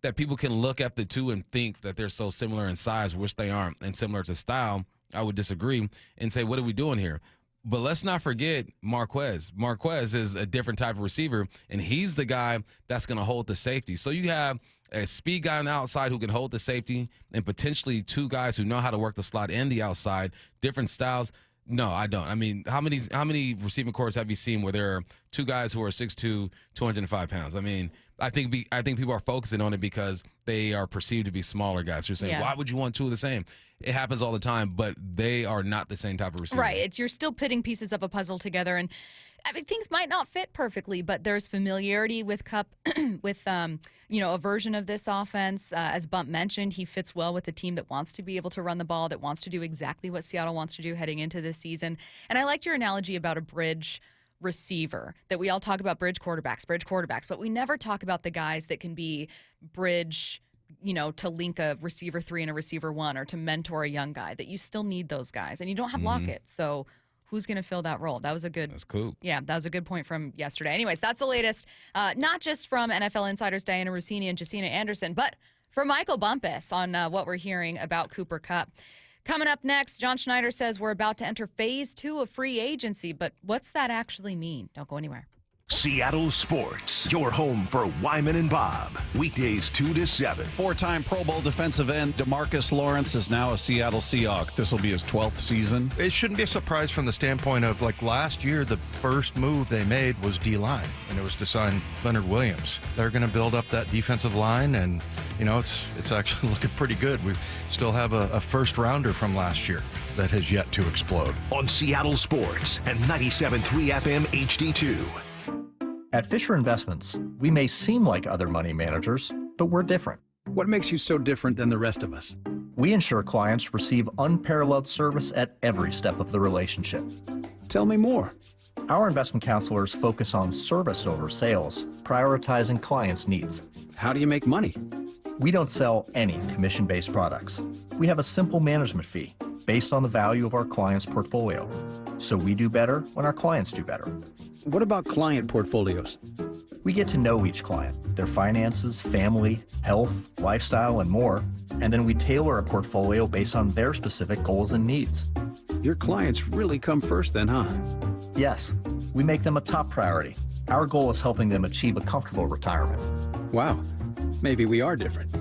that people can look at the two and think that they're so similar in size, which they aren't, and similar to style. I would disagree and say, what are we doing here? But let's not forget Marquez. Marquez is a different type of receiver, and he's the guy that's going to hold the safety. So you have a speed guy on the outside who can hold the safety, and potentially two guys who know how to work the slot and the outside, different styles. No, I don't. I mean, how many receiving corps have you seen where there are two guys who are 6'2", 205 pounds? I mean, I think people are focusing on it because they are perceived to be smaller guys. You're saying, why would you want two of the same? It happens all the time, but they are not the same type of receiver. Right. You're still putting pieces of a puzzle together, and I mean, things might not fit perfectly, but there's familiarity with Kupp, with a version of this offense. As Bump mentioned, he fits well with a team that wants to be able to run the ball, that wants to do exactly what Seattle wants to do heading into this season. And I liked your analogy about a bridge receiver, that we all talk about bridge quarterbacks, but we never talk about the guys that can be bridge, to link a receiver 3 and a receiver 1, or to mentor a young guy, that you still need those guys, and you don't have Lockett. So who's going to fill that role? That's cool. Yeah, that was a good point from yesterday. Anyways, that's the latest, not just from NFL insiders Diana Rossini and Jacina Anderson, but from Michael Bumpus on what we're hearing about Cooper Kupp. Coming up next, John Schneider says we're about to enter phase 2 of free agency, but what's that actually mean? Don't go anywhere. Seattle Sports, your home for Wyman and Bob. Weekdays 2 to 7. Four-time Pro Bowl defensive end DeMarcus Lawrence is now a Seattle Seahawk. This will be his 12th season. It shouldn't be a surprise from the standpoint of, like, last year, the first move they made was D-line, and it was to sign Leonard Williams. They're going to build up that defensive line, and, it's actually looking pretty good. We still have a first-rounder from last year that has yet to explode. On Seattle Sports and 97.3 FM HD2. At Fisher Investments, we may seem like other money managers, but we're different. What makes you so different than the rest of us? We ensure clients receive unparalleled service at every step of the relationship. Tell me more. Our investment counselors focus on service over sales, prioritizing clients' needs. How do you make money? We don't sell any commission-based products. We have a simple management fee based on the value of our client's portfolio. So we do better when our clients do better. What about client portfolios? We get to know each client, their finances, family, health, lifestyle, and more, and then we tailor a portfolio based on their specific goals and needs. Your clients really come first then, huh? Yes, we make them a top priority. Our goal is helping them achieve a comfortable retirement. Wow, maybe we are different.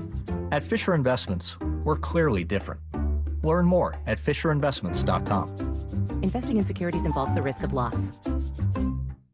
At Fisher Investments, we're clearly different. Learn more at FisherInvestments.com. Investing in securities involves the risk of loss.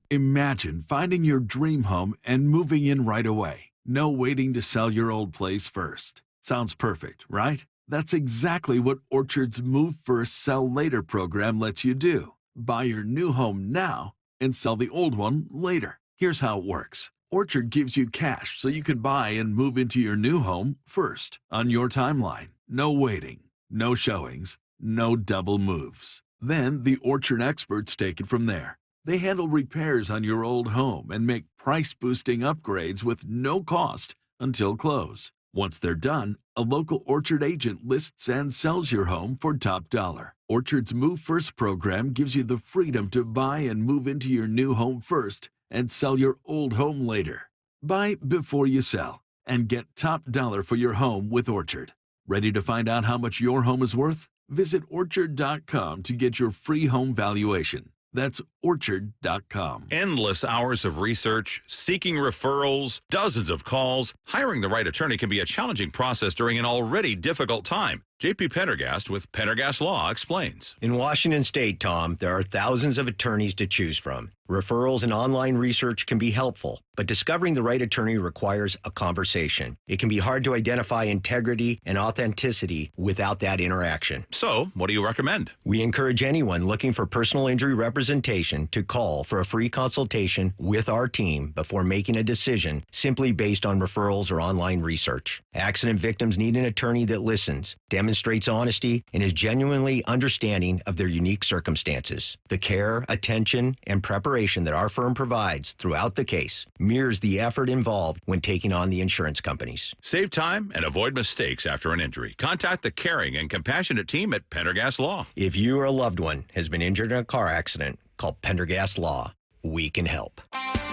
Imagine finding your dream home and moving in right away. No waiting to sell your old place first. Sounds perfect, right? That's exactly what Orchard's Move First, Sell Later program lets you do. Buy your new home now and sell the old one later. Here's how it works. Orchard gives you cash so you can buy and move into your new home first on your timeline. No waiting, no showings, no double moves. Then the Orchard experts take it from there. They handle repairs on your old home and make price-boosting upgrades with no cost until close. Once they're done, a local Orchard agent lists and sells your home for top dollar. Orchard's Move First program gives you the freedom to buy and move into your new home first and sell your old home later. Buy before you sell and get top dollar for your home with Orchard. Ready to find out how much your home is worth? Visit Orchard.com to get your free home valuation. That's Orchard.com. Endless hours of research, seeking referrals, dozens of calls. Hiring the right attorney can be a challenging process during an already difficult time. J.P. Pendergast with Pendergast Law explains. In Washington State, Tom, there are thousands of attorneys to choose from. Referrals and online research can be helpful, but discovering the right attorney requires a conversation. It can be hard to identify integrity and authenticity without that interaction. So, what do you recommend? We encourage anyone looking for personal injury representation to call for a free consultation with our team before making a decision simply based on referrals or online research. Accident victims need an attorney that listens, demonstrates honesty, and is genuinely understanding of their unique circumstances. The care, attention, and preparation that our firm provides throughout the case mirrors the effort involved when taking on the insurance companies. Save time and avoid mistakes after an injury. Contact the caring and compassionate team at Pendergast Law. If you or a loved one has been injured in a car accident, call Pendergast Law. We can help.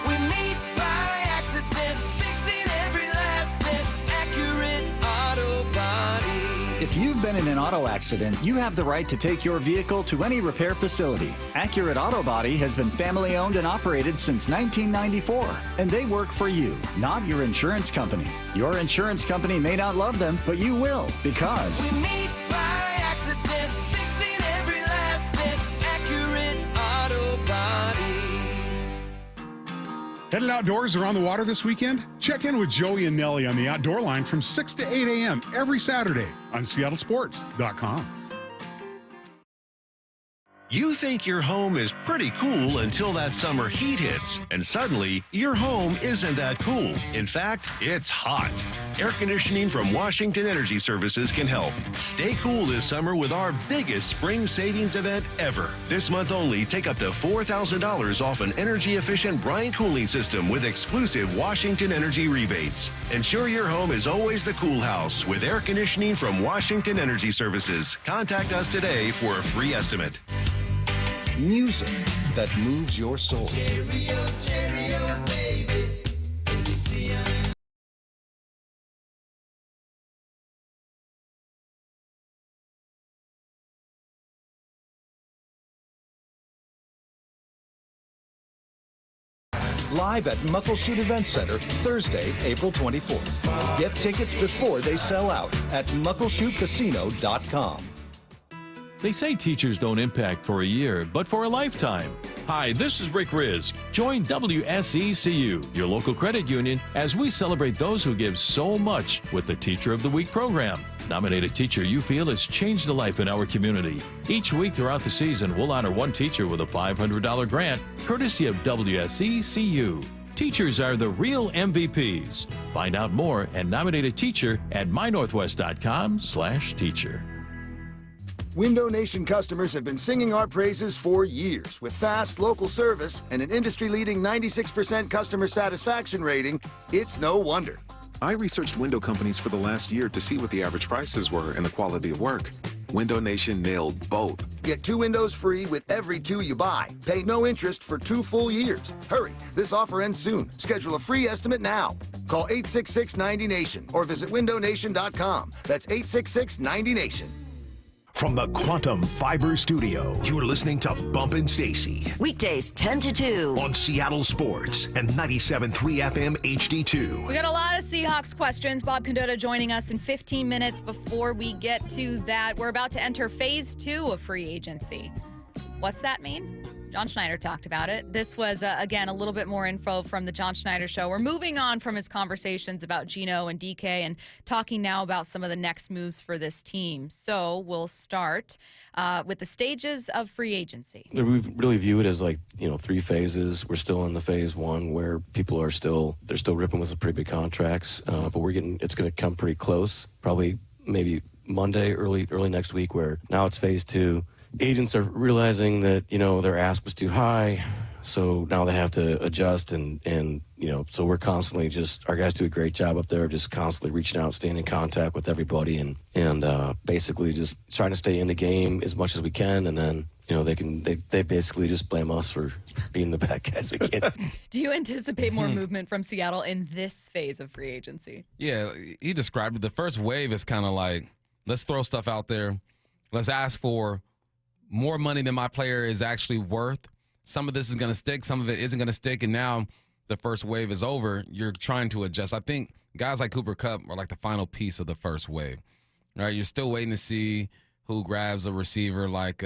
We meet by accident, fixing every last bit, accurate auto body. If you've been in an auto accident, you have the right to take your vehicle to any repair facility. Accurate Auto Body has been family owned and operated since 1994, and they work for you, not your insurance company. Your insurance company may not love them, but you will, because We meet by accident, fixing every last bit, accurate auto body. Headed outdoors or on the water this weekend? Check in with Joey and Nellie on the Outdoor Line from 6 to 8 a.m. every Saturday on SeattleSports.com. You think your home is pretty cool until that summer heat hits, and suddenly your home isn't that cool. In fact, it's hot. Air conditioning from Washington Energy Services can help. Stay cool this summer with our biggest spring savings event ever. This month only, take up to $4,000 off an energy-efficient Bryant cooling system with exclusive Washington Energy rebates. Ensure your home is always the cool house with air conditioning from Washington Energy Services. Contact us today for a free estimate. Music that moves your soul. Live at Muckleshoot Event Center, Thursday, April 24th. Get tickets before they sell out at muckleshootcasino.com. They say teachers don't impact for a year, but for a lifetime. Hi, this is Rick Rizk. Join WSECU, your local credit union, as we celebrate those who give so much with the Teacher of the Week program. Nominate a teacher you feel has changed a life in our community. Each week throughout the season, we'll honor one teacher with a $500 grant, courtesy of WSECU. Teachers are the real MVPs. Find out more and nominate a teacher at mynorthwest.com/teacher. Window Nation customers have been singing our praises for years. With fast, local service and an industry-leading 96% customer satisfaction rating, it's no wonder. I researched window companies for the last year to see what the average prices were and the quality of work. Window Nation nailed both. Get 2 windows free with every 2 you buy. Pay no interest for 2 full years. Hurry, this offer ends soon. Schedule a free estimate now. Call 866-90-NATION or visit windownation.com. That's 866-90-NATION. From the Quantum Fiber Studio, you're listening to Bumpin' Stacy. Weekdays 10 to 2. On Seattle Sports and 97.3 FM HD2. We got a lot of Seahawks questions. Bob Condotta joining us in 15 minutes. Before we get to that, we're about to enter phase 2 of free agency. What's that mean? John Schneider talked about it. This was, again, a little bit more info from the John Schneider Show. We're moving on from his conversations about Geno and DK and talking now about some of the next moves for this team. So we'll start with the stages of free agency. We really view it as 3 phases. We're still in the phase 1 where people are still ripping with some pretty big contracts, but it's going to come pretty close, probably maybe Monday, early next week, where now it's phase 2. Agents are realizing that, their ask was too high, so now they have to adjust and so we're constantly our guys do a great job up there, just constantly reaching out, staying in contact with everybody and basically just trying to stay in the game as much as we can, and then, they basically just blame us for being the bad guys we can't. Do you anticipate more movement from Seattle in this phase of free agency? Yeah, he described it. The first wave is kind of like, let's throw stuff out there. Let's ask for more money than my player is actually worth. Some of this is going to stick. Some of it isn't going to stick. And now the first wave is over. You're trying to adjust. I think guys like Cooper Kupp are like the final piece of the first wave, right? You're still waiting to see who grabs a receiver like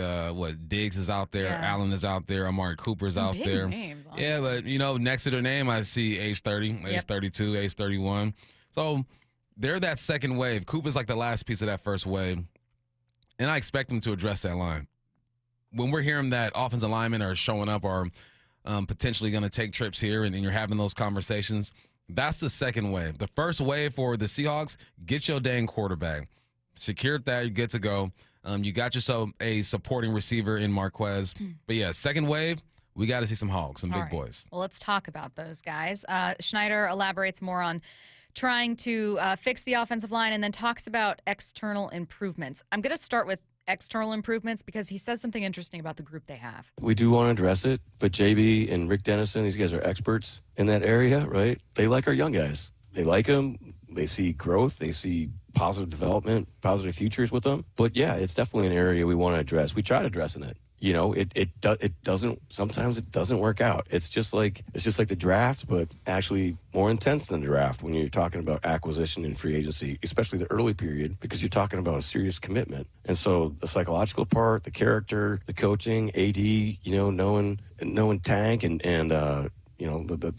Diggs is out there, Allen is out there, Amari Cooper's out there. Names, yeah, but, next to their name, I see age 30, age 32, age 31. So they're that second wave. Cooper's like the last piece of that first wave. And I expect them to address that line. When we're hearing that offensive linemen are showing up or potentially going to take trips here and you're having those conversations, that's the second wave. The first wave for the Seahawks, get your dang quarterback. Secured that, you're good to go. You got yourself a supporting receiver in Marquez. But, yeah, second wave, we got to see some hogs, some big boys. Well, let's talk about those guys. Schneider elaborates more on trying to fix the offensive line and then talks about external improvements. I'm going to start with external improvements because he says something interesting about the group they have. We do want to address it, but JB and Rick Dennison, these guys are experts in that area, right? They like our young guys. They like them. They see growth. They see positive development, positive futures with them. But, yeah, it's definitely an area we want to address. We tried addressing it. It doesn't, sometimes it doesn't work out. It's just like the draft, but actually more intense than the draft when you're talking about acquisition and free agency, especially the early period, because you're talking about a serious commitment. And so the psychological part, the character, the coaching, AD, knowing Tank and the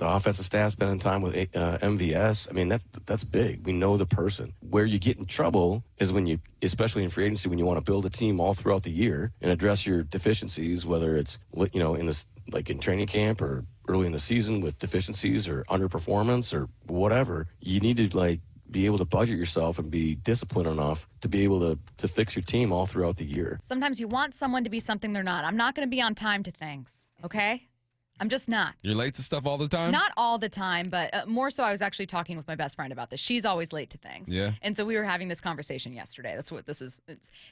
offensive staff spending time with MVS. I mean, that's big. We know the person. Where you get in trouble is when you, especially in free agency, when you want to build a team all throughout the year and address your deficiencies, whether it's, in this, like in training camp or early in the season with deficiencies or underperformance or whatever. You need to be able to budget yourself and be disciplined enough to be able to fix your team all throughout the year. Sometimes you want someone to be something they're not. I'm not going to be on time to things, okay? I'm just not. You're late to stuff all the time? Not all the time, but more so I was actually talking with my best friend about this. She's always late to things. Yeah. And so we were having this conversation yesterday. That's what this is.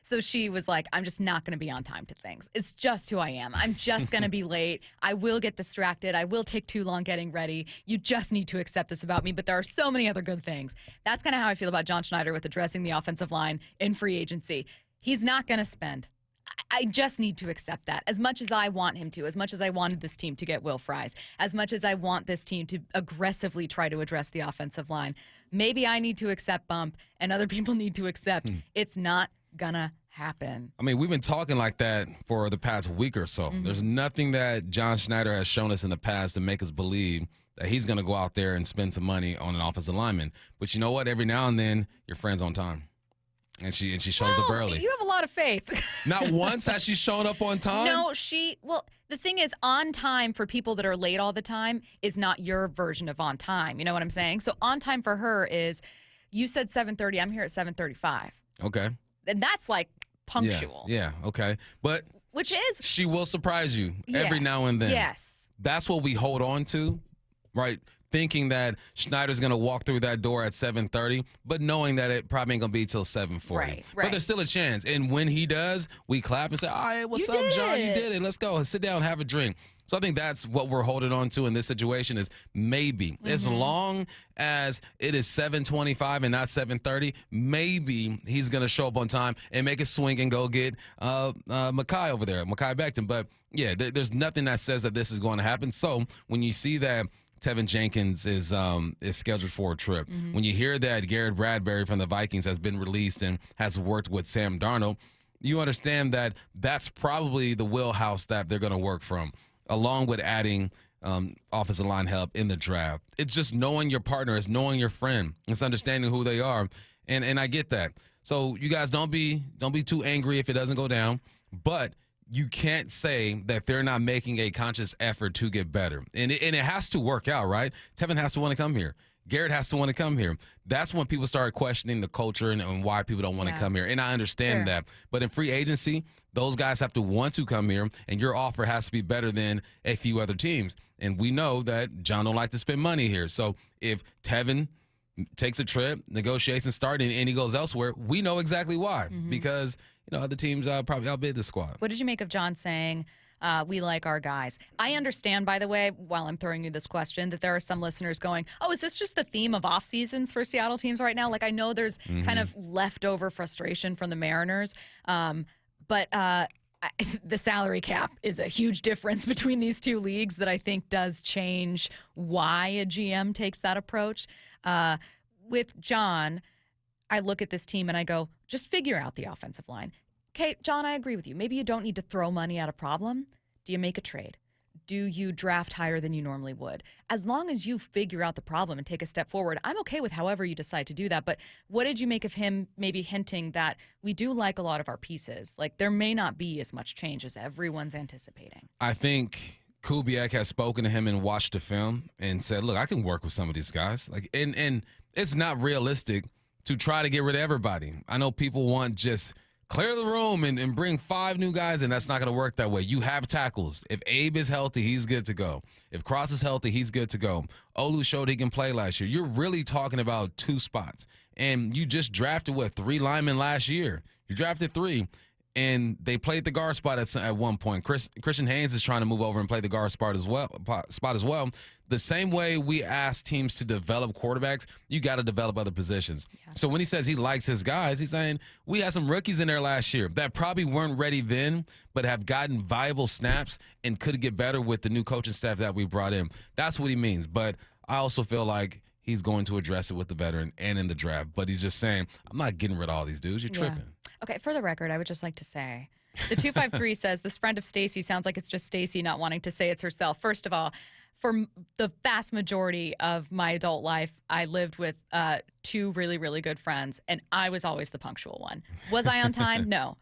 So she was like, I'm just not going to be on time to things. It's just who I am. I'm just going to be late. I will get distracted. I will take too long getting ready. You just need to accept this about me, but there are so many other good things. That's kind of how I feel about John Schneider with addressing the offensive line in free agency. He's not going to spend. I just need to accept that. As much as I want him to, as much as I wanted this team to get Will Fries, as much as I want this team to aggressively try to address the offensive line, maybe I need to accept bump and other people need to accept it's not gonna happen. I mean, we've been talking like that for the past week or so. There's nothing that John Schneider has shown us in the past to make us believe that he's going to go out there and spend some money on an offensive lineman. But you know what? Every now and then, your friend's on time. And she shows up early. You have a lot of faith. Not once has she shown up on time? No, the thing is, on time for people that are late all the time is not your version of on time. You know what I'm saying? So on time for her is, you said 7:30, I'm here at 7:35. Okay. And that's like punctual. Yeah, okay. But which is, she will surprise you every now and then. Yes. That's what we hold on to, right? Thinking that Schneider's going to walk through that door at 7:30, but knowing that it probably ain't going to be till 7:40. Right. But there's still a chance. And when he does, we clap and say, all right, what's up, John? You did it. Let's go. Sit down, have a drink. So I think that's what we're holding on to in this situation is maybe. As long as it is 7:25 and not 7:30, maybe he's going to show up on time and make a swing and go get Mekhi over there, Mekhi Becton. But, yeah, there's nothing that says that this is going to happen. So when you see that Tevin Jenkins is scheduled for a trip. When you hear that Garrett Bradbury from the Vikings has been released and has worked with Sam Darnold, you understand that that's probably the wheelhouse that they're going to work from, along with adding offensive line help in the draft. It's just knowing your partner. It's knowing your friend. It's understanding who they are, and I get that. So you guys don't be too angry if it doesn't go down, but you can't say that they're not making a conscious effort to get better. And it has to work out, right? Tevin has to want to come here. Garrett has to want to come here. That's when people start questioning the culture and why people don't want to come here. And I understand that. But in free agency, those guys have to want to come here, and your offer has to be better than a few other teams. And we know that John don't like to spend money here. So if Tevin takes a trip, negotiates and starts, and he goes elsewhere, we know exactly why. Because other teams probably outbid the squad. What did you make of John saying, we like our guys? I understand, by the way, while I'm throwing you this question, that there are some listeners going, oh, is this just the theme of off seasons for Seattle teams right now? Like, I know there's kind of leftover frustration from the Mariners, but the salary cap is a huge difference between these two leagues that I think does change why a GM takes that approach. With John, I look at this team and I go, just figure out the offensive line. Okay, John, I agree with you. Maybe you don't need to throw money at a problem. Do you make a trade? Do you draft higher than you normally would? As long as you figure out the problem and take a step forward, I'm okay with however you decide to do that. But what did you make of him maybe hinting that we do like a lot of our pieces? Like, there may not be as much change as everyone's anticipating. I think Kubiak has spoken to him and watched the film and said, look, I can work with some of these guys. Like, and it's not realistic to try to get rid of everybody. I know people want just clear the room and bring 5 new guys, and that's not going to work that way. You have tackles. If Abe is healthy, he's good to go. If Cross is healthy, he's good to go. Olu showed he can play last year. You're really talking about 2 spots. And you just drafted, 3 linemen last year? You drafted 3. And they played the guard spot at one point. Christian Haynes is trying to move over and play the guard spot as well. The same way we ask teams to develop quarterbacks, you got to develop other positions. Yeah. So when he says he likes his guys, he's saying we had some rookies in there last year that probably weren't ready then, but have gotten viable snaps and could get better with the new coaching staff that we brought in. That's what he means. But I also feel like he's going to address it with the veteran and in the draft. But he's just saying, I'm not getting rid of all these dudes. You're tripping. Okay, for the record, I would just like to say, the 253 says, this friend of Stacy sounds like it's just Stacy not wanting to say it's herself. First of all, for the vast majority of my adult life, I lived with 2 really, really good friends, and I was always the punctual one. Was I on time? No.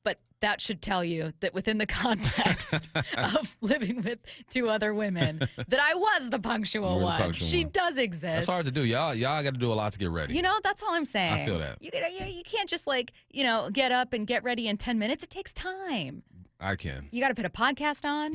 But that should tell you that within the context of living with 2 other women, that I was the punctual one. She does exist. That's hard to do. Y'all got to do a lot to get ready. That's all I'm saying. I feel that. You can't just get up and get ready in 10 minutes. It takes time. I can. You got to put a podcast on.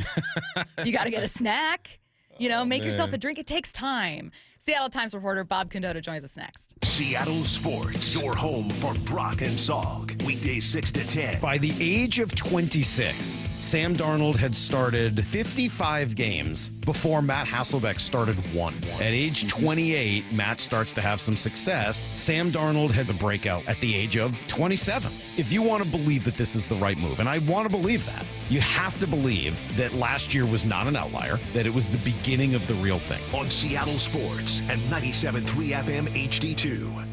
You got to get a snack. Make yourself a drink. It takes time. Seattle Times reporter Bob Condotta joins us next. Seattle Sports, your home for Brock and Salk. Weekdays 6 to 10. By the age of 26, Sam Darnold had started 55 games before Matt Hasselbeck started 1. At age 28, Matt starts to have some success. Sam Darnold had the breakout at the age of 27. If you want to believe that this is the right move, and I want to believe that, you have to believe that last year was not an outlier, that it was the beginning of the real thing. On Seattle Sports and 97.3 FM HD2.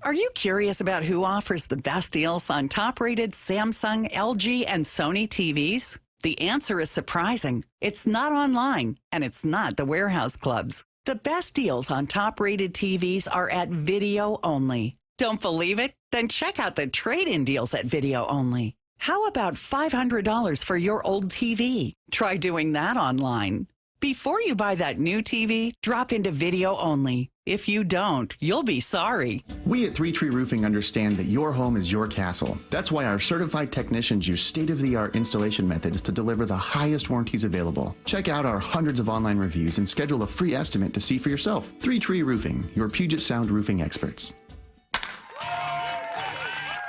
Are you curious about who offers the best deals on top-rated Samsung, LG, and Sony TVs? The answer is surprising. It's not online, and it's not the warehouse clubs. The best deals on top-rated TVs are at video only. Don't believe it? Then check out the trade-in deals at Video Only. How about $500 for your old TV? Try doing that online. Before you buy that new TV, drop into Video Only. If you don't, you'll be sorry. We at 3 Tree Roofing understand that your home is your castle. That's why our certified technicians use state-of-the-art installation methods to deliver the highest warranties available. Check out our hundreds of online reviews and schedule a free estimate to see for yourself. 3 Tree Roofing, your Puget Sound roofing experts.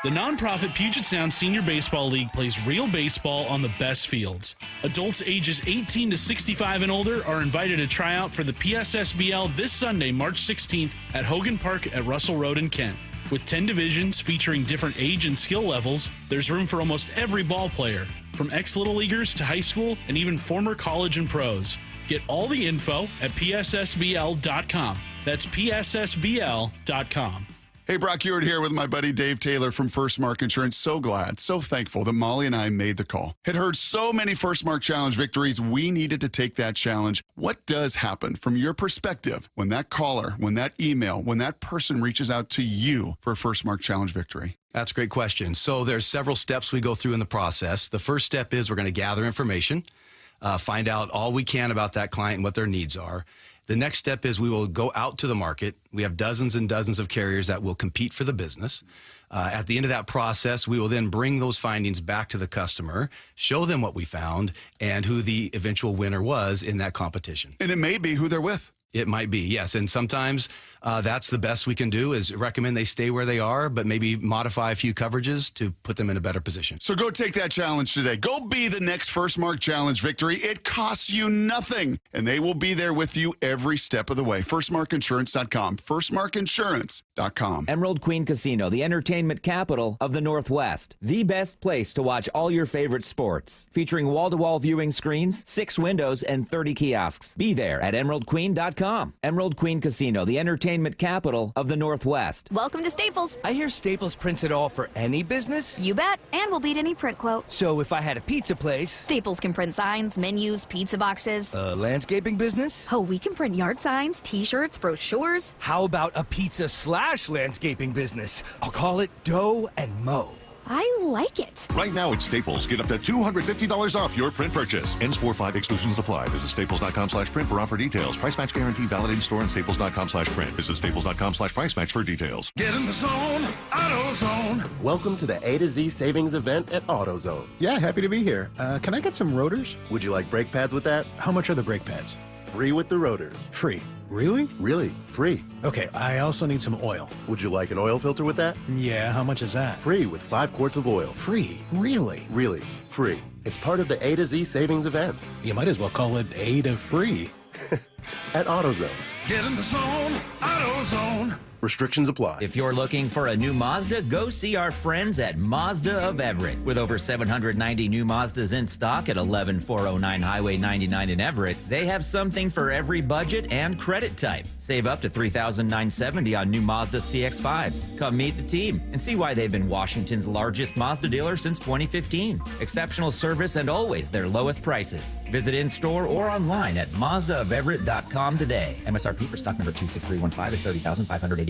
The nonprofit Puget Sound Senior Baseball League plays real baseball on the best fields. Adults ages 18 to 65 and older are invited to try out for the PSSBL this Sunday, March 16th at Hogan Park at Russell Road in Kent. With 10 divisions featuring different age and skill levels, there's room for almost every ball player, from ex-Little Leaguers to high school and even former college and pros. Get all the info at pssbl.com. That's pssbl.com. Hey, Brock Hewitt here with my buddy Dave Taylor from First Mark Insurance. So glad, so thankful that Molly and I made the call. Had heard so many First Mark Challenge victories, we needed to take that challenge. What does happen from your perspective when that caller, when that email, when that person reaches out to you for a First Mark Challenge victory? That's a great question. So there's several steps we go through in the process. The first step is we're going to gather information, find out all we can about that client and what their needs are. The next step is we will go out to the market. We have dozens and dozens of carriers that will compete for the business. At the end of that process, we will then bring those findings back to the customer, show them what we found, and who the eventual winner was in that competition. And it may be who they're with. It might be, yes. And sometimes that's the best we can do is recommend they stay where they are, but maybe modify a few coverages to put them in a better position. So go take that challenge today. Go be the next First Mark Challenge victory. It costs you nothing, and they will be there with you every step of the way. FirstMarkInsurance.com. FirstMarkInsurance.com. Emerald Queen Casino, the entertainment capital of the Northwest. The best place to watch all your favorite sports. Featuring wall-to-wall viewing screens, 6 windows, and 30 kiosks. Be there at EmeraldQueen.com. Emerald Queen Casino, the entertainment capital of the Northwest. Welcome to Staples. I hear Staples prints it all for any business? You bet, and we'll beat any print quote. So if I had a pizza place... Staples can print signs, menus, pizza boxes. A landscaping business? Oh, we can print yard signs, t-shirts, brochures. How about a pizza/landscaping business? I'll call it Dough and Mo. I like it. Right now at Staples, get up to $250 off your print purchase. Ends 4/5 exclusions apply. Visit staples.com/print for offer details. Price match guarantee valid in store and staples.com/print. Visit staples.com/price match for details. Get in the zone, AutoZone. Welcome to the A to Z savings event at AutoZone. Yeah, happy to be here. Can I get some rotors? Would you like brake pads with that? How much are the brake pads? Free with the rotors. Free. Really? Really, free. Okay, I also need some oil. Would you like an oil filter with that? Yeah, how much is that? Free with 5 quarts of oil. Free? Really? Really, free. It's part of the A to Z savings event. You might as well call it A to free. At AutoZone. Get in the zone, AutoZone. Restrictions apply. If you're looking for a new Mazda, go see our friends at Mazda of Everett. With over 790 new Mazdas in stock at 11409 Highway 99 in Everett, they have something for every budget and credit type. Save up to $3,970 on new Mazda CX-5s. Come meet the team and see why they've been Washington's largest Mazda dealer since 2015. Exceptional service and always their lowest prices. Visit in-store or online at MazdaofEverett.com today. MSRP for stock number 26315 is $30,585.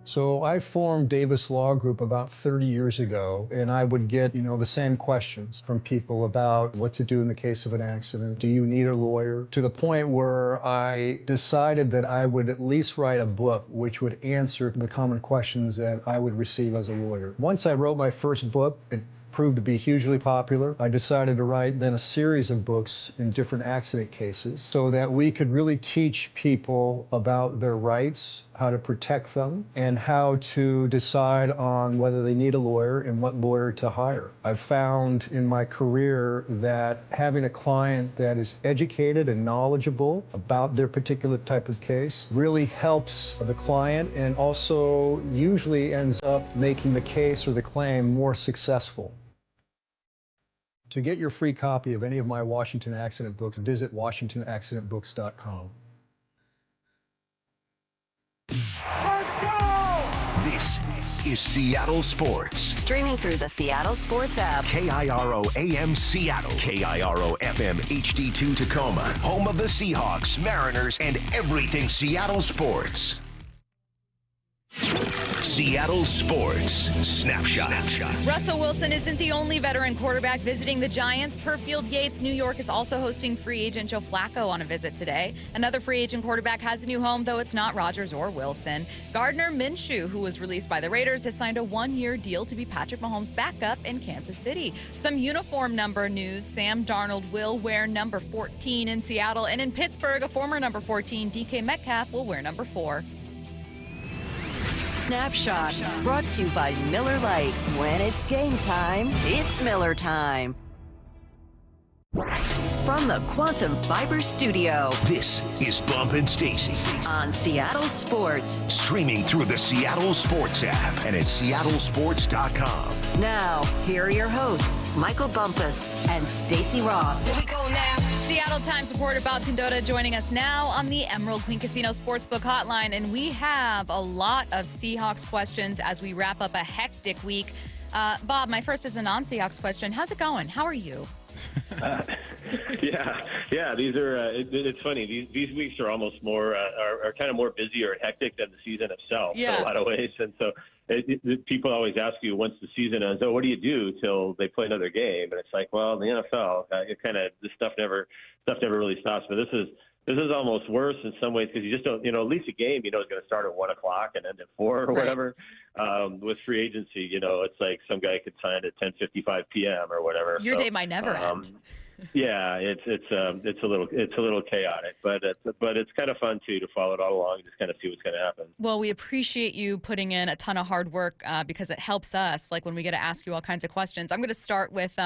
So I formed Davis Law Group about 30 years ago, and I would get, the same questions from people about what to do in the case of an accident. Do you need a lawyer? To the point where I decided that I would at least write a book which would answer the common questions that I would receive as a lawyer. Once I wrote my first book, it proved to be hugely popular. I decided to write then a series of books in different accident cases so that we could really teach people about their rights, how to protect them, and how to decide on whether they need a lawyer and what lawyer to hire. I've found in my career that having a client that is educated and knowledgeable about their particular type of case really helps the client and also usually ends up making the case or the claim more successful. To get your free copy of any of my Washington accident books, visit WashingtonAccidentBooks.com. This is Seattle Sports. Streaming through the Seattle Sports app. KIRO AM Seattle. KIRO FM HD2 Tacoma. Home of the Seahawks, Mariners, and everything Seattle sports. Seattle Sports Snapshot. Russell Wilson isn't the only veteran quarterback visiting the Giants. Per Field Yates, New York is also hosting free agent Joe Flacco on a visit today. Another free agent quarterback has a new home, though it's not Rodgers or Wilson. Gardner Minshew, who was released by the Raiders, has signed a one-year deal to be Patrick Mahomes' backup in Kansas City. Some uniform number news. Sam Darnold will wear number 14 in Seattle. And in Pittsburgh, a former number 14, DK Metcalf, will wear number 4. Snapshot, brought to you by Miller Lite. When it's game time, it's Miller time. From the Quantum Fiber Studio. This is Bump and Stacy on Seattle Sports. Streaming through the Seattle Sports app and at seattlesports.com. Now, here are your hosts, Michael Bumpus and Stacy Ross. Here we go now. Seattle Times reporter Bob Condotta joining us now on the Emerald Queen Casino Sportsbook Hotline. And we have a lot of Seahawks questions as we wrap up a hectic week. Bob, my first is a non-Seahawks question. How's it going? How are you? Yeah. These are. It's funny. These weeks are almost more are kind of more busy or hectic than the season itself in a lot of ways. And so people always ask you once the season ends, what do you do till they play another game? And it's like, well, in the NFL, this stuff never really stops. But this is almost worse in some ways because you just don't, at least a game, is going to start at 1:00 and end at 4 or whatever. With free agency, it's like some guy could sign at 10:55 p.m. or whatever. Your day might never end. Yeah, it's a little chaotic, but it's kind of fun too to follow it all along and just kind of see what's going to happen. Well, we appreciate you putting in a ton of hard work because it helps us, like when we get to ask you all kinds of questions. I'm going to start with.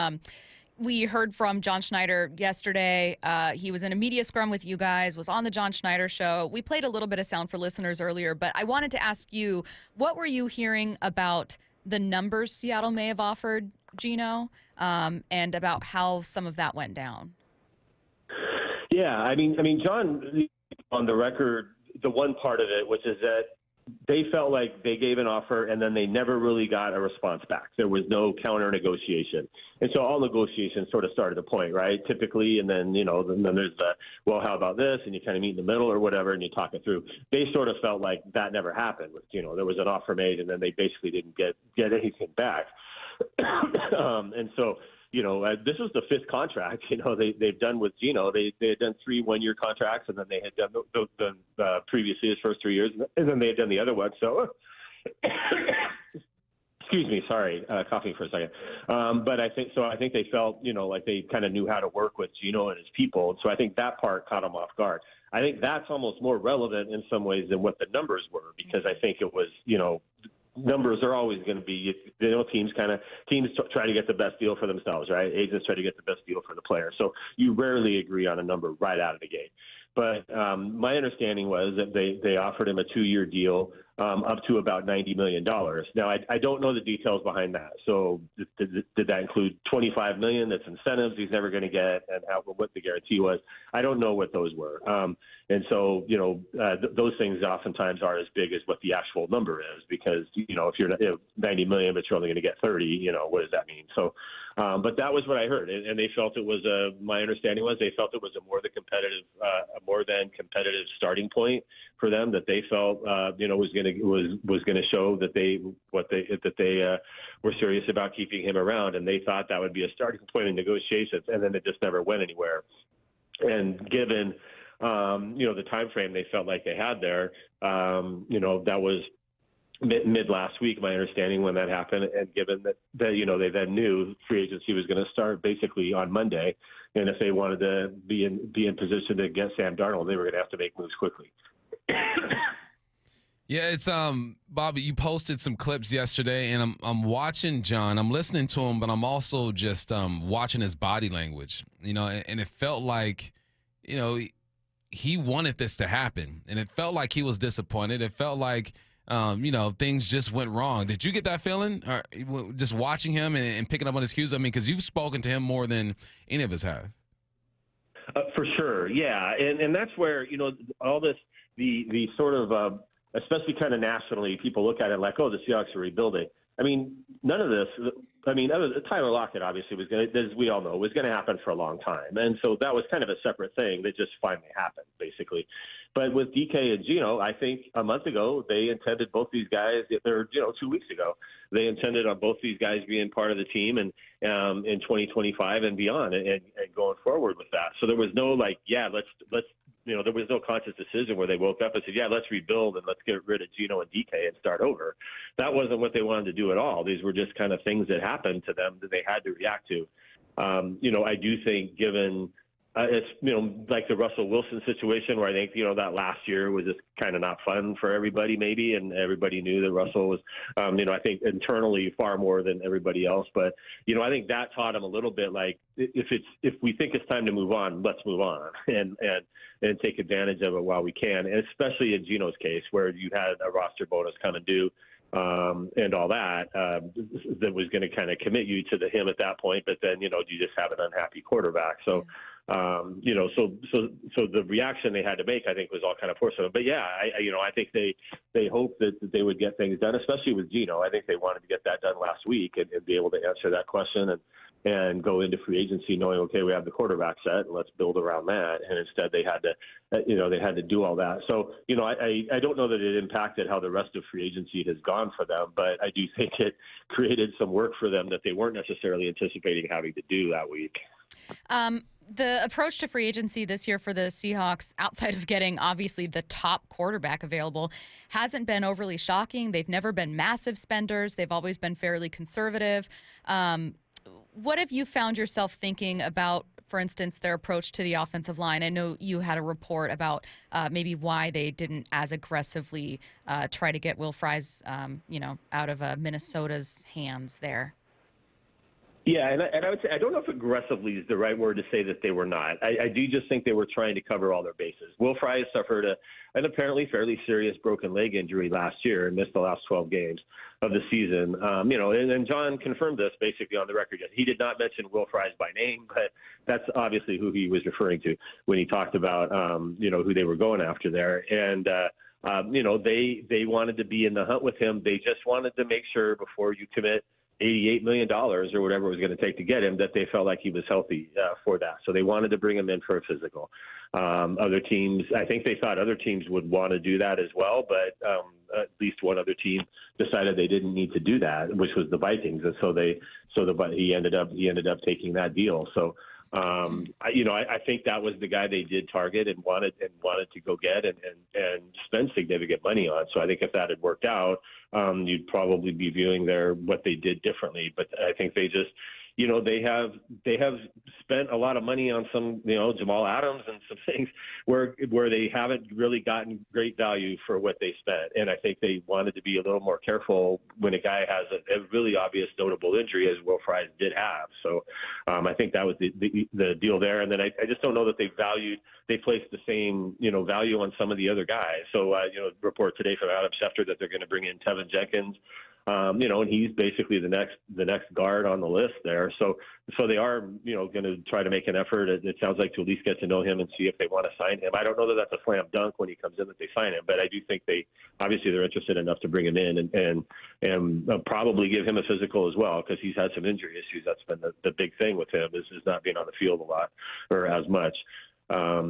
We heard from John Schneider yesterday. He was in a media scrum with you guys, was on the John Schneider show. We played a little bit of sound for listeners earlier, but I wanted to ask you, what were you hearing about the numbers Seattle may have offered Geno and about how some of that went down? Yeah, I mean, John, on the record, the one part of it, which is that they felt like they gave an offer and then they never really got a response back. There was no counter negotiation. And so all negotiations sort of start at a point, right? Typically. And then, then there's the, well, how about this? And you kind of meet in the middle or whatever, and you talk it through. They sort of felt like that never happened with Geno. There was an offer made and then they basically didn't get anything back. And so, this was the 5th contract, they've done with Geno. They had done 3 one-year contracts, and then they had done the previously his first 3 years, and then they had done the other one. So, excuse me, sorry, coughing for a second. But I think they felt, like they kind of knew how to work with Geno and his people. So I think that part caught them off guard. I think that's almost more relevant in some ways than what the numbers were, because I think it was, numbers are always going to be, teams try to get the best deal for themselves, right? Agents try to get the best deal for the player. So you rarely agree on a number right out of the gate. But my understanding was that they offered him a 2-year deal up to about $90 million. Now, I don't know the details behind that. So did that include $25 million that's incentives he's never going to get, and what the guarantee was? I don't know what those were. And so, those things oftentimes are as big as what the actual number is, because, if you're $90 million, but you're only going to get 30, what does that mean? So, but that was what I heard. And they felt it was my understanding was they felt it was a more than competitive starting point for them, that they felt, was going to show that they were serious about keeping him around. And they thought that would be a starting point in negotiations. And then it just never went anywhere. And given, the time frame they felt like they had there, that was mid last week, my understanding, when that happened. And given that they then knew free agency was going to start basically on Monday, and if they wanted to be in position to get Sam Darnold, they were going to have to make moves quickly. Yeah, it's Bobby, you posted some clips yesterday, and I'm watching John. I'm listening to him, but I'm also just watching his body language. And it felt like, he wanted this to happen, and it felt like he was disappointed. It felt like things just went wrong. Did you get that feeling, or just watching him and picking up on his cues? I mean, because you've spoken to him more than any of us have. For sure, yeah, and that's where all this the sort of especially kind of nationally, people look at it like, oh, the Seahawks are rebuilding. I mean, none of this, I mean, Tyler Lockett obviously was going to, as we all know, was going to happen for a long time. And so that was kind of a separate thing that just finally happened, basically. But with DK and Geno, I think a month ago, they intended both these guys, or 2 weeks ago, they intended on both these guys being part of the team and in 2025 and beyond and going forward with that. So there was no let's there was no conscious decision where they woke up and said, yeah, let's rebuild and let's get rid of Geno and DK and start over. That wasn't what they wanted to do at all. These were just kind of things that happened to them that they had to react to. I do think given it's, like the Russell Wilson situation where I think, that last year was just kind of not fun for everybody maybe. And everybody knew that Russell was, I think internally far more than everybody else. But, I think that taught him a little bit like if we think it's time to move on, let's move on and take advantage of it while we can. And especially in Geno's case where you had a roster bonus coming due. And all that was going to kind of commit you to him at that point. But then, you just have an unhappy quarterback. So, so the reaction they had to make, I think, was all kind of forced on them. But yeah, I think they hoped that they would get things done, especially with Geno. I think they wanted to get that done last week and be able to answer that question and go into free agency knowing, okay, we have the quarterback set and let's build around that. And instead they had to do all that. So, I don't know that it impacted how the rest of free agency has gone for them, but I do think it created some work for them that they weren't necessarily anticipating having to do that week. The approach to free agency this year for the Seahawks, outside of getting obviously the top quarterback available, hasn't been overly shocking. They've never been massive spenders. They've always been fairly conservative. What have you found yourself thinking about, for instance, their approach to the offensive line? I know you had a report about maybe why they didn't as aggressively try to get Will Fries, out of Minnesota's hands there. Yeah, and I would say I don't know if aggressively is the right word to say that they were not. I do just think they were trying to cover all their bases. Will Fries suffered an apparently fairly serious broken leg injury last year and missed the last 12 games of the season. And John confirmed this basically on the record. He did not mention Will Fries by name, but that's obviously who he was referring to when he talked about, who they were going after there. And, they wanted to be in the hunt with him. They just wanted to make sure before you commit $88 million or whatever it was going to take to get him, that they felt like he was healthy for that. So they wanted to bring him in for a physical. Other teams, I think they thought other teams would want to do that as well, but at least one other team decided they didn't need to do that, which was the Vikings. And so he ended up taking that deal. So, I think that was the guy they did target and wanted to go get and spend significant money on. So I think if that had worked out, you'd probably be viewing what they did differently. But I think they just, they have spent a lot of money on some, Jamal Adams and some things where they haven't really gotten great value for what they spent. And I think they wanted to be a little more careful when a guy has a really obvious notable injury, as Will Fries did have. So I think that was the deal there. And then I just don't know that they placed the same, value on some of the other guys. So, report today from Adam Schefter that they're going to bring in Tevin Jenkins. And he's basically the next guard on the list there. So they are, going to try to make an effort. It sounds like to at least get to know him and see if they want to sign him. I don't know that that's a slam dunk when he comes in that they sign him, but I do think they're interested enough to bring him in and probably give him a physical as well, because he's had some injury issues. That's been the big thing with him is not being on the field a lot or as much. I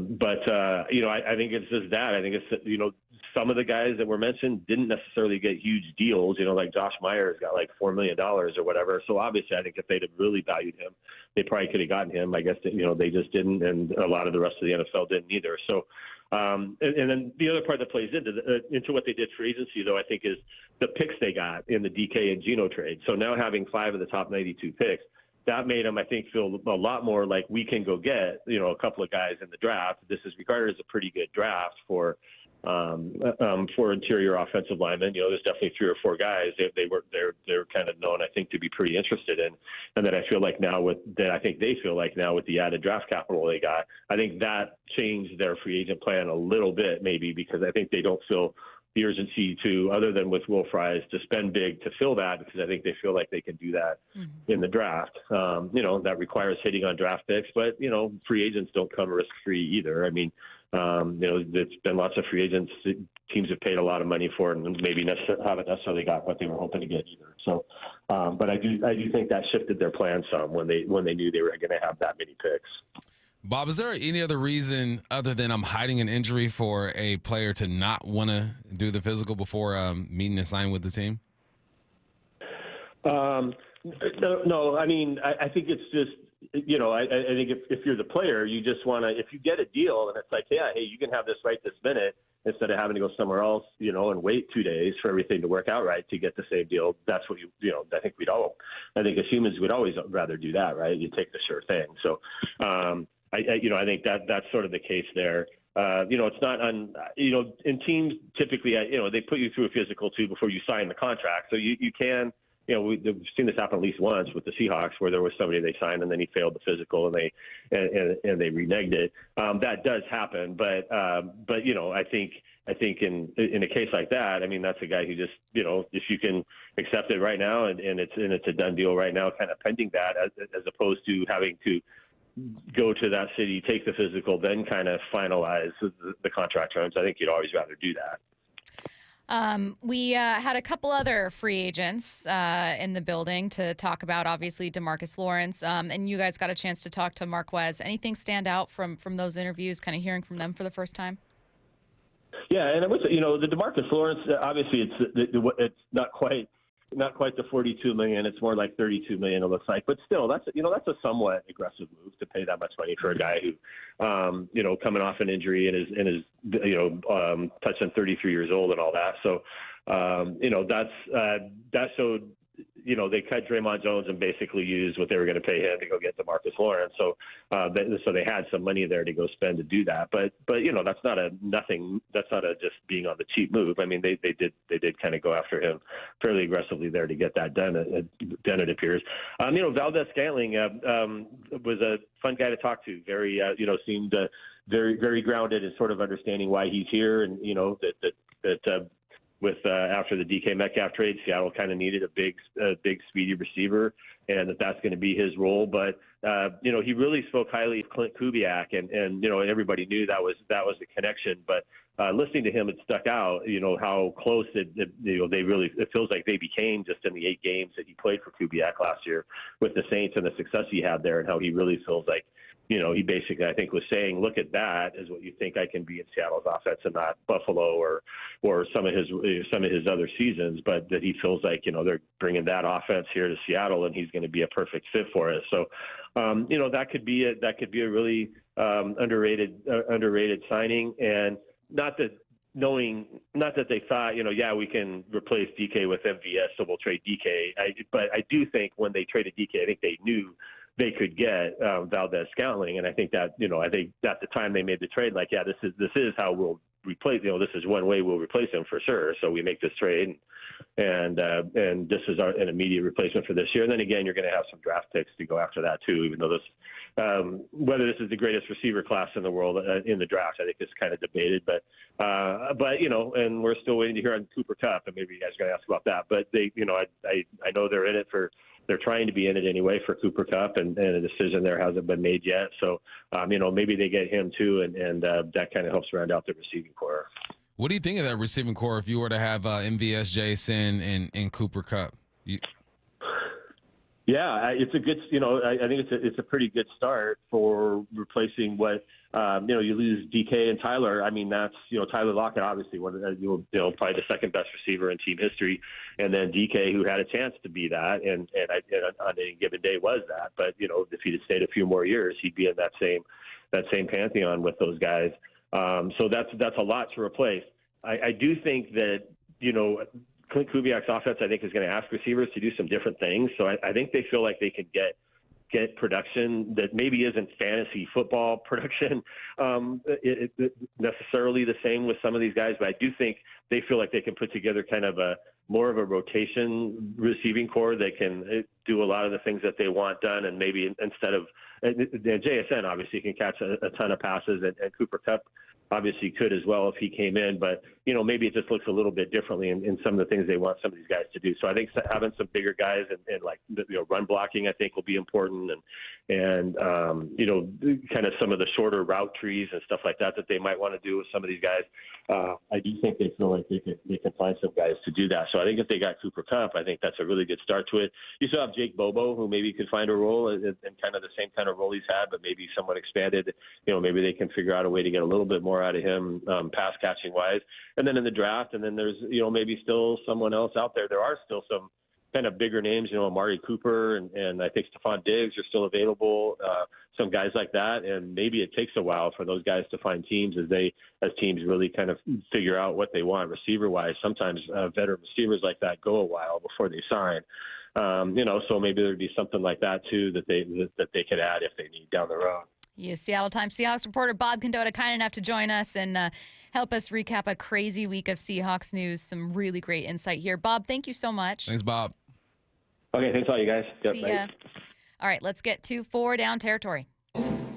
think it's just that. I think it's, some of the guys that were mentioned didn't necessarily get huge deals, like Josh Myers got like $4 million or whatever. So obviously I think if they'd have really valued him, they probably could have gotten him. I guess, they just didn't. And a lot of the rest of the NFL didn't either. So, and then the other part that plays into what they did for agency, though, I think is the picks they got in the DK and Geno trade. So now having 5 of the top 92 picks, that made them, I think, feel a lot more like we can go get, a couple of guys in the draft. This is regarded as a pretty good draft for interior offensive linemen. There's definitely 3 or 4 guys they're kind of known, I think, to be pretty interested in. And then I feel like now with the added draft capital they got, I think that changed their free agent plan a little bit, maybe, because I think they don't feel the urgency to, other than with Will Fries, to spend big to fill that, because I think they feel like they can do that in the draft. That requires hitting on draft picks, but, free agents don't come risk-free either. I mean, there's been lots of free agents teams have paid a lot of money for it and maybe haven't necessarily got what they were hoping to get either. So, but I do think that shifted their plan some when they knew they were going to have that many picks. Bob, is there any other reason other than I'm hiding an injury for a player to not want to do the physical before meeting and signing with the team? No. I mean, I think it's just, I think if you're the player, you just want to, if you get a deal and it's like, yeah, hey, you can have this right this minute instead of having to go somewhere else, and wait 2 days for everything to work out right to get the same deal. That's what I think I think as humans, we'd always rather do that, right? You take the sure thing. So, I think that's sort of the case there. It's not in teams typically, they put you through a physical too before you sign the contract. So you can, we've seen this happen at least once with the Seahawks where there was somebody they signed and then he failed the physical and they reneged it. That does happen. But I think in a case like that, I mean, that's a guy who just, if you can accept it right now and it's a done deal right now, kind of pending that as opposed to having to go to that city, take the physical, then kind of finalize the contract terms. I think you'd always rather do that. We had a couple other free agents in the building to talk about, obviously, DeMarcus Lawrence, and you guys got a chance to talk to Marquez. Anything stand out from those interviews, kind of hearing from them for the first time? Yeah, and the DeMarcus Lawrence, obviously it's not quite the $42 million. It's more like $32 million, it looks like. But still, that's a somewhat aggressive move to pay that much money for a guy who, coming off an injury and is touching 33 years old and all that. So, that showed. They cut Draymond Jones and basically used what they were going to pay him to go get DeMarcus Lawrence. So, so they had some money there to go spend to do that. But that's not a nothing. That's not a just being on the cheap move. I mean, they did kind of go after him fairly aggressively there to get that done. It appears. Valdes-Scantling was a fun guy to talk to. Very, seemed very, very grounded in sort of understanding why he's here, and that. With after the DK Metcalf trade, Seattle kind of needed a big, speedy receiver, and that's going to be his role. But he really spoke highly of Clint Kubiak, and everybody knew that was the connection. But listening to him, it stuck out. How close it feels like they became just in the 8 games that he played for Kubiak last year with the Saints and the success he had there, and how he really feels like. He basically, I think, was saying, look at that as what you think I can be in Seattle's offense and not Buffalo or some of his other seasons, but that he feels like, they're bringing that offense here to Seattle and he's going to be a perfect fit for it. So, that could be a really underrated signing, and not that they thought, we can replace DK with MVS, so we'll trade DK. But I do think when they traded DK, I think they knew they could get Valdes-Scantling, and I think that at the time they made the trade, like, yeah, this is how we'll replace. This is one way we'll replace him for sure. So we make this trade, and this is an immediate replacement for this year. And then again, you're going to have some draft picks to go after that too. Even though whether this is the greatest receiver class in the world in the draft, I think is kind of debated. But and we're still waiting to hear on Cooper Kupp, and maybe you guys are going to ask about that. But I know they're in it for. They're trying to be in it anyway for Cooper Kupp, and a decision there hasn't been made yet. So, maybe they get him too, and that kind of helps round out the receiving core. What do you think of that receiving core if you were to have MVS, Jason, and Cooper Kupp? Yeah, it's a good. I think it's a pretty good start for replacing what. You lose DK and Tyler. I mean, that's Tyler Lockett, obviously one of probably the second best receiver in team history, and then DK, who had a chance to be that, and on any given day was that. But if he'd have stayed a few more years, he'd be in that same pantheon with those guys. So that's a lot to replace. I do think that Clint Kubiak's offense, I think, is going to ask receivers to do some different things. So I think they feel like they can get production that maybe isn't fantasy football production necessarily the same with some of these guys, but I do think they feel like they can put together kind of more of a rotation receiving core that can do a lot of the things that they want done, and maybe instead of JSN obviously can catch a ton of passes, and Cooper Kupp obviously could as well if he came in, but maybe it just looks a little bit differently in some of the things they want some of these guys to do. So I think having some bigger guys and like run blocking, I think will be important, and kind of some of the shorter route trees and stuff like that they might want to do with some of these guys. I do think they feel like they can find some guys to do that. So I think if they got Cooper Kupp, I think that's a really good start to it. You still have Jake Bobo, who maybe could find a role in kind of the same kind of role he's had, but maybe somewhat expanded. Maybe they can figure out a way to get a little bit more out of him, pass catching wise. And then in the draft, and then there's maybe still someone else out there. There are still some kind of bigger names, Amari Cooper and I think Stephon Diggs are still available, some guys like that. And maybe it takes a while for those guys to find teams as teams really kind of figure out what they want receiver-wise. Sometimes veteran receivers like that go a while before they sign. So maybe there'd be something like that too that they could add if they need down the road. Yes, Seattle Times Seahawks reporter Bob Condotta, kind enough to join us and help us recap a crazy week of Seahawks news. Some really great insight here. Bob, thank you so much. Thanks, Bob. Okay, thanks all you guys. See ya. All right, let's get to 4 down territory.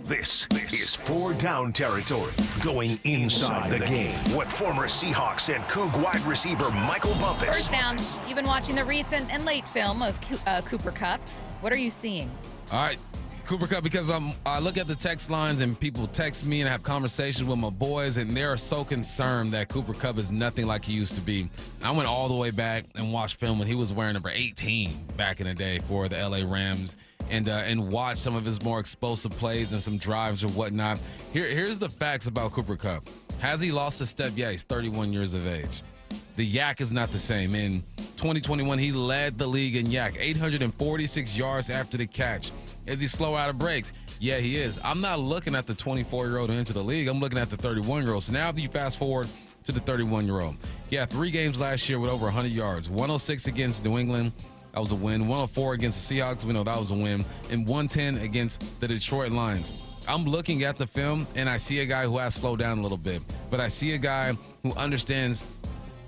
This is 4 down territory, going inside the game with former Seahawks and Coug wide receiver Michael Bumpus. First down, you've been watching the recent and late film of Cooper Kupp. What are you seeing? All right, Cooper Kupp, because I look at the text lines and people text me and have conversations with my boys, and they're so concerned that Cooper Kupp is nothing like he used to be. I went all the way back and watched film when he was wearing number 18 back in the day for the LA Rams, and watched some of his more explosive plays and some drives or whatnot. Here's the facts about Cooper Kupp. Has he lost a step? Yeah, he's 31 years of age. The yak is not the same. In 2021, he led the league in yak, 846 yards after the catch. Is he slow out of breaks? Yeah, he is. I'm not looking at the 24-year-old who entered the league. I'm looking at the 31-year-old. So now if you fast forward to the 31-year-old. He had 3 games last year with over 100 yards. 106 against New England. That was a win. 104 against the Seahawks. We know that was a win. And 110 against the Detroit Lions. I'm looking at the film, and I see a guy who has slowed down a little bit. But I see a guy who understands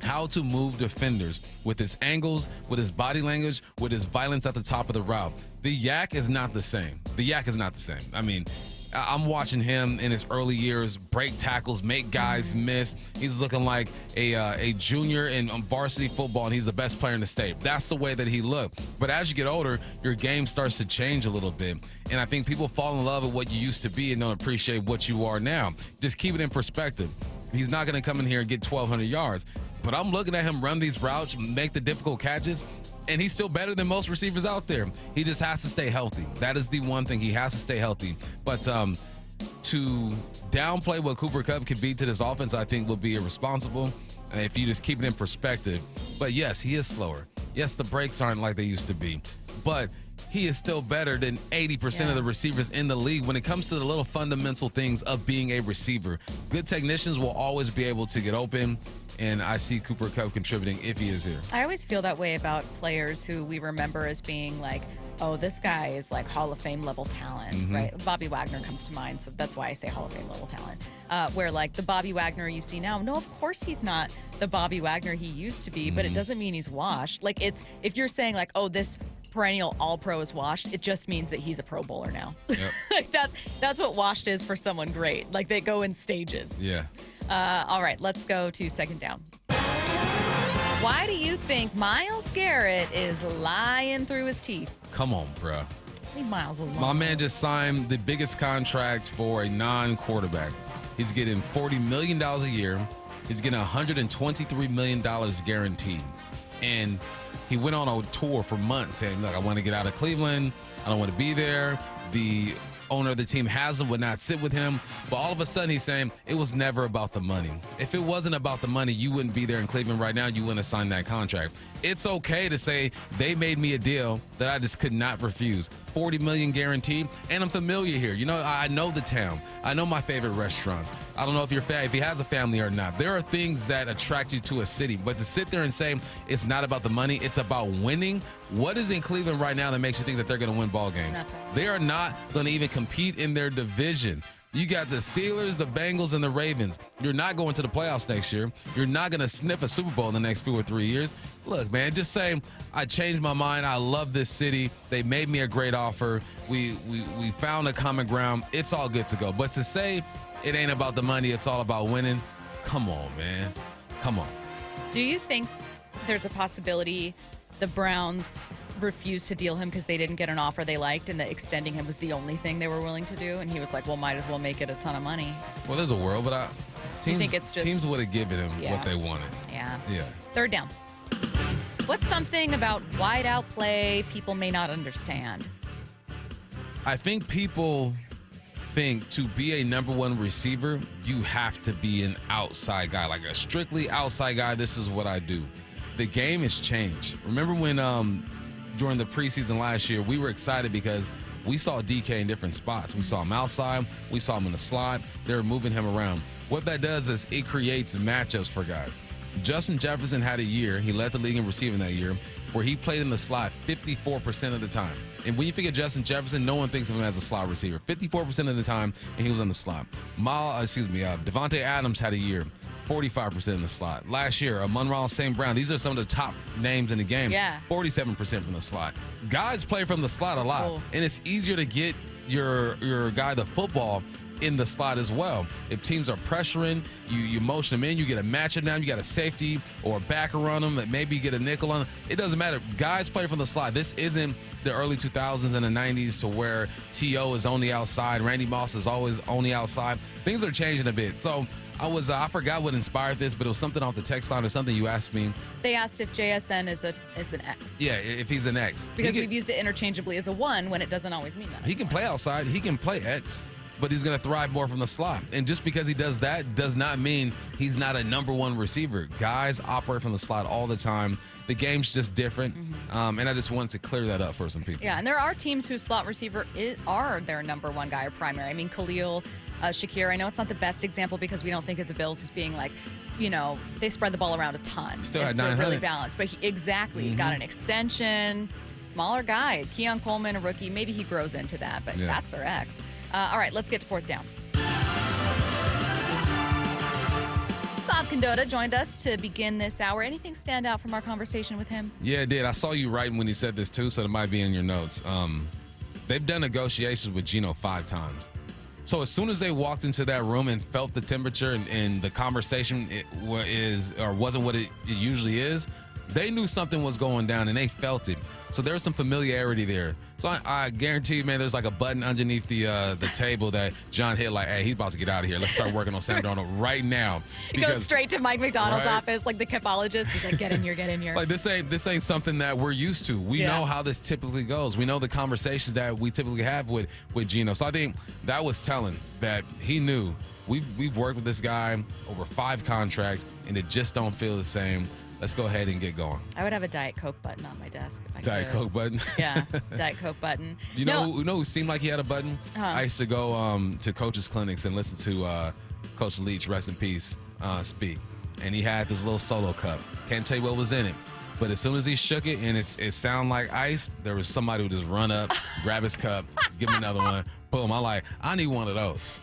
how to move defenders with his angles, with his body language, with his violence at the top of the route. The yak is not the same. The yak is not the same. I mean, I'm watching him in his early years break tackles, make guys miss. He's looking like a junior in varsity football, and he's the best player in the state. That's the way that he looked. But as you get older, your game starts to change a little bit. And I think people fall in love with what you used to be and don't appreciate what you are now. Just keep it in perspective. He's not going to come in here and get 1,200 yards. But I'm looking at him run these routes, make the difficult catches, and he's still better than most receivers out there. He just has to stay healthy. That is the one thing. He has to stay healthy. But to downplay what Cooper Kupp could be to this offense, I think would be irresponsible if you just keep it in perspective. But yes, he is slower. Yes, the breaks aren't like they used to be. But he is still better than 80% of the receivers in the league when it comes to the little fundamental things of being a receiver. Good technicians will always be able to get open. And I see Cooper Kupp contributing if he is here. I always feel that way about players who we remember as being like, oh, this guy is like Hall of Fame level talent, right? Bobby Wagner comes to mind, so that's why I say Hall of Fame level talent. Where like the Bobby Wagner you see now, no, of course he's not the Bobby Wagner he used to be, but it doesn't mean he's washed. Like if you're saying like, oh, this perennial all-pro is washed, it just means that he's a Pro Bowler now. Yep. Like that's what washed is for someone great. Like they go in stages. Yeah. All right, let's go to second down. Why do you think Myles Garrett is lying through his teeth? Come on, bro. Leave Myles alone. My man just signed the biggest contract for a non-quarterback. He's getting $40 million a year. He's getting $123 million guaranteed. And he went on a tour for months saying, look, I want to get out of Cleveland. I don't want to be there. The owner of the team would not sit with him. But all of a sudden he's saying it was never about the money. If it wasn't about the money, you wouldn't be there in Cleveland right now. You wouldn't have signed that contract. It's okay to say they made me a deal that I just could not refuse. $40 million guaranteed, and I'm familiar here. You know, I know the town. I know my favorite restaurants. I don't know if if he has a family or not. There are things that attract you to a city, but to sit there and say it's not about the money, it's about winning. What is in Cleveland right now that makes you think that they're going to win ball games? Nothing. They are not going to even compete in their division. You got the Steelers, the Bengals, and the Ravens. You're not going to the playoffs next year. You're not going to sniff a Super Bowl in the next 2 or 3 years. Look, man, just say, I changed my mind. I love this city. They made me a great offer. We found a common ground. It's all good to go. But to say it ain't about the money, it's all about winning. Come on, man. Come on. Do you think there's a possibility the Browns refused to deal him because they didn't get an offer they liked and that extending him was the only thing they were willing to do? And he was like, well, might as well make it a ton of money. Well, there's a world, but teams would have given him what they wanted. Yeah. Yeah. Third down. What's something about wide out play people may not understand? I think people think to be a number one receiver, you have to be an outside guy, like a strictly outside guy. This is what I do. The game has changed. Remember when during the preseason last year, we were excited because we saw DK in different spots. We saw him outside. We saw him in the slot. They were moving him around. What that does is it creates matchups for guys. Justin Jefferson had a year, he led the league in receiving that year, where he played in the slot 54% of the time. And when you think of Justin Jefferson, no one thinks of him as a slot receiver. 54% of the time, and he was on the slot. Devontae Adams had a year, 45% in the slot. Last year, Amon-Ra St. Brown, these are some of the top names in the game. Yeah. 47% from the slot. Guys play from the slot a lot, and it's easier to get your guy the football in the slot as well. If teams are pressuring, you motion them in, you get a matchup down, you got a safety or a backer on them, maybe you get a nickel on them. It doesn't matter. Guys play from the slot. This isn't the early 2000s and the 90s to where T.O. is only outside, Randy Moss is always only outside. Things are changing a bit. So I forgot what inspired this, but it was something off the text line or something you asked me. They asked if JSN is an X. Yeah, if he's an X. Because we've used it interchangeably as a 1 when it doesn't always mean that. He can play outside. He can play X. But he's going to thrive more from the slot. And just because he does that does not mean he's not a number one receiver. Guys operate from the slot all the time. The game's just different. And I just wanted to clear that up for some people. Yeah, and there are teams whose slot receiver are their number one guy or primary. I mean, Khalil Shakir, I know it's not the best example because we don't think of the Bills as being like, they spread the ball around a ton. Still had 900. They're really balanced. But he got an extension, smaller guy. Keon Coleman, a rookie. Maybe he grows into that, but that's their X. All right, let's get to fourth down. Bob Condotta joined us to begin this hour. Anything stand out from our conversation with him? Yeah, it did. I saw you writing when he said this too, so it might be in your notes. They've done negotiations with Geno 5 times. So as soon as they walked into that room and felt the temperature and the conversation wasn't what it usually is, they knew something was going down and they felt it. So there was some familiarity there. So I guarantee you, man, there's like a button underneath the table that John hit like, hey, he's about to get out of here. Let's start working on Sam Darnold right now. It goes straight to Mike Macdonald's office, like the capologist. He's like, get in here, get in here. Like this ain't something that we're used to. We know how this typically goes. We know the conversations that we typically have with Geno. So I think that was telling that he knew we've worked with this guy over 5 contracts and it just don't feel the same. Let's go ahead and get going. I would have a Diet Coke button on my desk if I could. Diet Coke button? Yeah, Diet Coke button. You know who seemed like he had a button? I used to go to coaches' clinics and listen to Coach Leach, rest in peace, speak. And he had this little solo cup. Can't tell you what was in it. But as soon as he shook it and it sounded like ice, there was somebody who just run up, grab his cup, give him another one. Boom. I need one of those.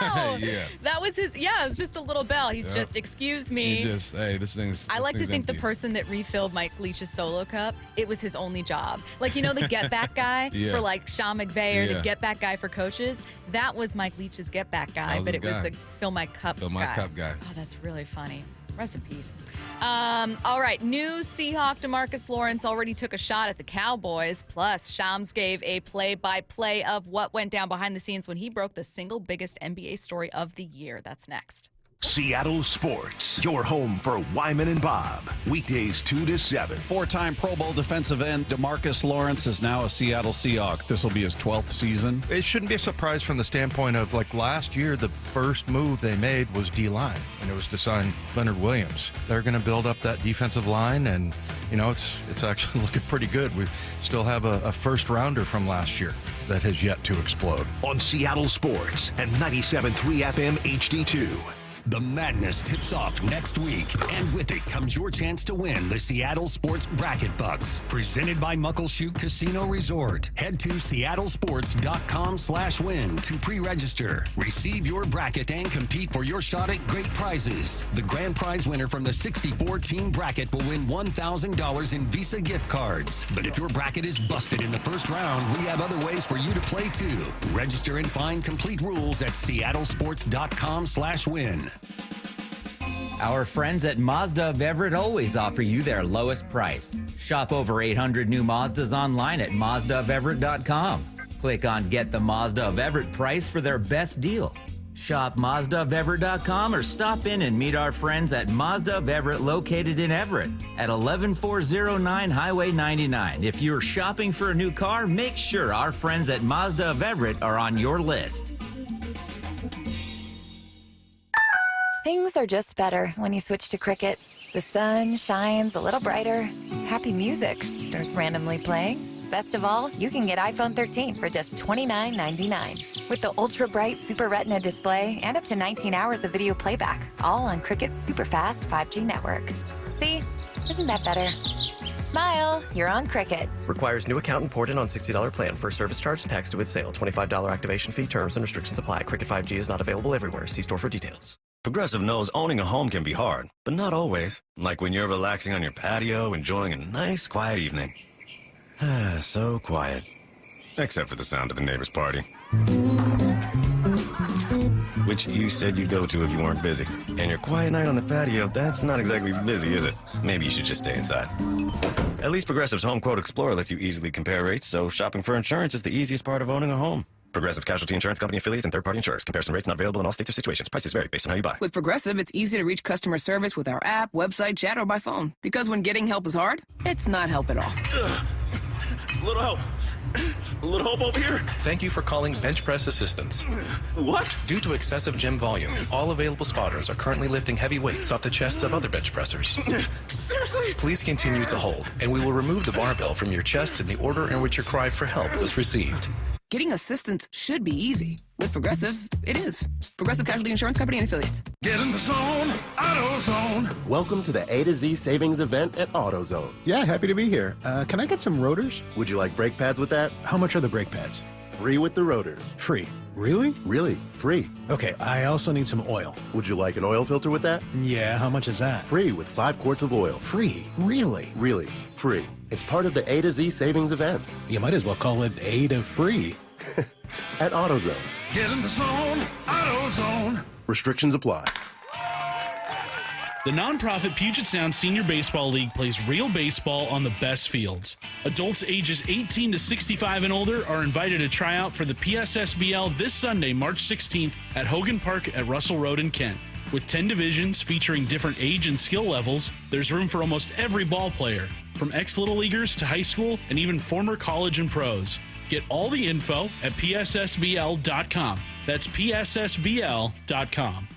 No. Yeah. That was his, it was just a little bell. He's just, excuse me. I like to think the person that refilled Mike Leach's solo cup, it was his only job. Like, the get back guy for like Sean McVay or the get back guy for coaches. That was Mike Leach's get back guy, but it was the fill my cup guy. Oh, that's really funny. Rest in peace. All right, new Seahawk DeMarcus Lawrence already took a shot at the Cowboys. Plus, Shams gave a play-by-play of what went down behind the scenes when he broke the single biggest NBA story of the year. That's next. Seattle Sports, your home for Wyman and Bob. Weekdays 2 to 7. 4-time Pro Bowl defensive end DeMarcus Lawrence is now a Seattle Seahawk. This will be his 12th season. It shouldn't be a surprise from the standpoint of, like, last year, the first move they made was D-line, and it was to sign Leonard Williams. They're going to build up that defensive line, and, it's actually looking pretty good. We still have a first-rounder from last year that has yet to explode. On Seattle Sports and 97.3 FM HD2. The madness tips off next week, and with it comes your chance to win the Seattle Sports Bracket Bucks, presented by Muckleshoot Casino Resort. Head to seattlesports.com/win to pre-register. Receive your bracket and compete for your shot at great prizes. The grand prize winner from the 64-team bracket will win $1,000 in Visa gift cards. But if your bracket is busted in the first round, we have other ways for you to play too. Register and find complete rules at seattlesports.com/win. Our friends at Mazda of Everett always offer you their lowest price. Shop over 800 new Mazdas online at mazdaofeverett.com. Click on Get the Mazda of Everett price for their best deal. Shop mazdaofeverett.com or stop in and meet our friends at Mazda of Everett, located in Everett at 11409 Highway 99. If you're shopping for a new car, make sure our friends at Mazda of Everett are on your list. Things are just better when you switch to Cricket. The sun shines a little brighter. Happy music starts randomly playing. Best of all, you can get iPhone 13 for just $29.99. With the ultra-bright Super Retina display and up to 19 hours of video playback, all on Cricket's super-fast 5G network. See? Isn't that better? Smile, you're on Cricket. Requires new account and port in on $60 plan. First service charge and tax to with sale. $25 activation fee. Terms and restrictions apply. Cricket 5G is not available everywhere. See store for details. Progressive knows owning a home can be hard, but not always. Like when you're relaxing on your patio, enjoying a nice, quiet evening. So quiet. Except for the sound of the neighbor's party. Which you said you'd go to if you weren't busy. And your quiet night on the patio, that's not exactly busy, is it? Maybe you should just stay inside. At least Progressive's Home Quote Explorer lets you easily compare rates, so shopping for insurance is the easiest part of owning a home. Progressive Casualty Insurance Company affiliates and third-party insurers. Comparison rates not available in all states or situations. Prices vary based on how you buy. With Progressive, it's easy to reach customer service with our app, website, chat, or by phone. Because when getting help is hard, it's not help at all. Little help. A little help over here. Thank you for calling Bench Press Assistance. What? Due to excessive gym volume, all available spotters are currently lifting heavy weights off the chests of other bench pressers. Seriously? Please continue to hold, and we will remove the barbell from your chest in the order in which your cry for help was received. Getting assistance should be easy. With Progressive, it is. Progressive Casualty Insurance Company and affiliates. Get in the zone, AutoZone. Welcome to the A to Z savings event at AutoZone. Yeah, happy to be here. Can I get some rotors? Would you like brake pads with that? How much are the brake pads? Free with the rotors. Free. Really? Really, free. Okay, I also need some oil. Would you like an oil filter with that? Yeah, how much is that? Free with 5 quarts of oil. Free? Really? Really, free. It's part of the A to Z savings event. You might as well call it A to free. At AutoZone. Get in the zone, AutoZone. Restrictions apply. The nonprofit Puget Sound Senior Baseball League plays real baseball on the best fields. Adults ages 18 to 65 and older are invited to try out for the PSSBL this Sunday, March 16th at Hogan Park at Russell Road in Kent. With 10 divisions featuring different age and skill levels, there's room for almost every ball player, from ex-Little Leaguers to high school and even former college and pros. Get all the info at pssbl.com. That's pssbl.com.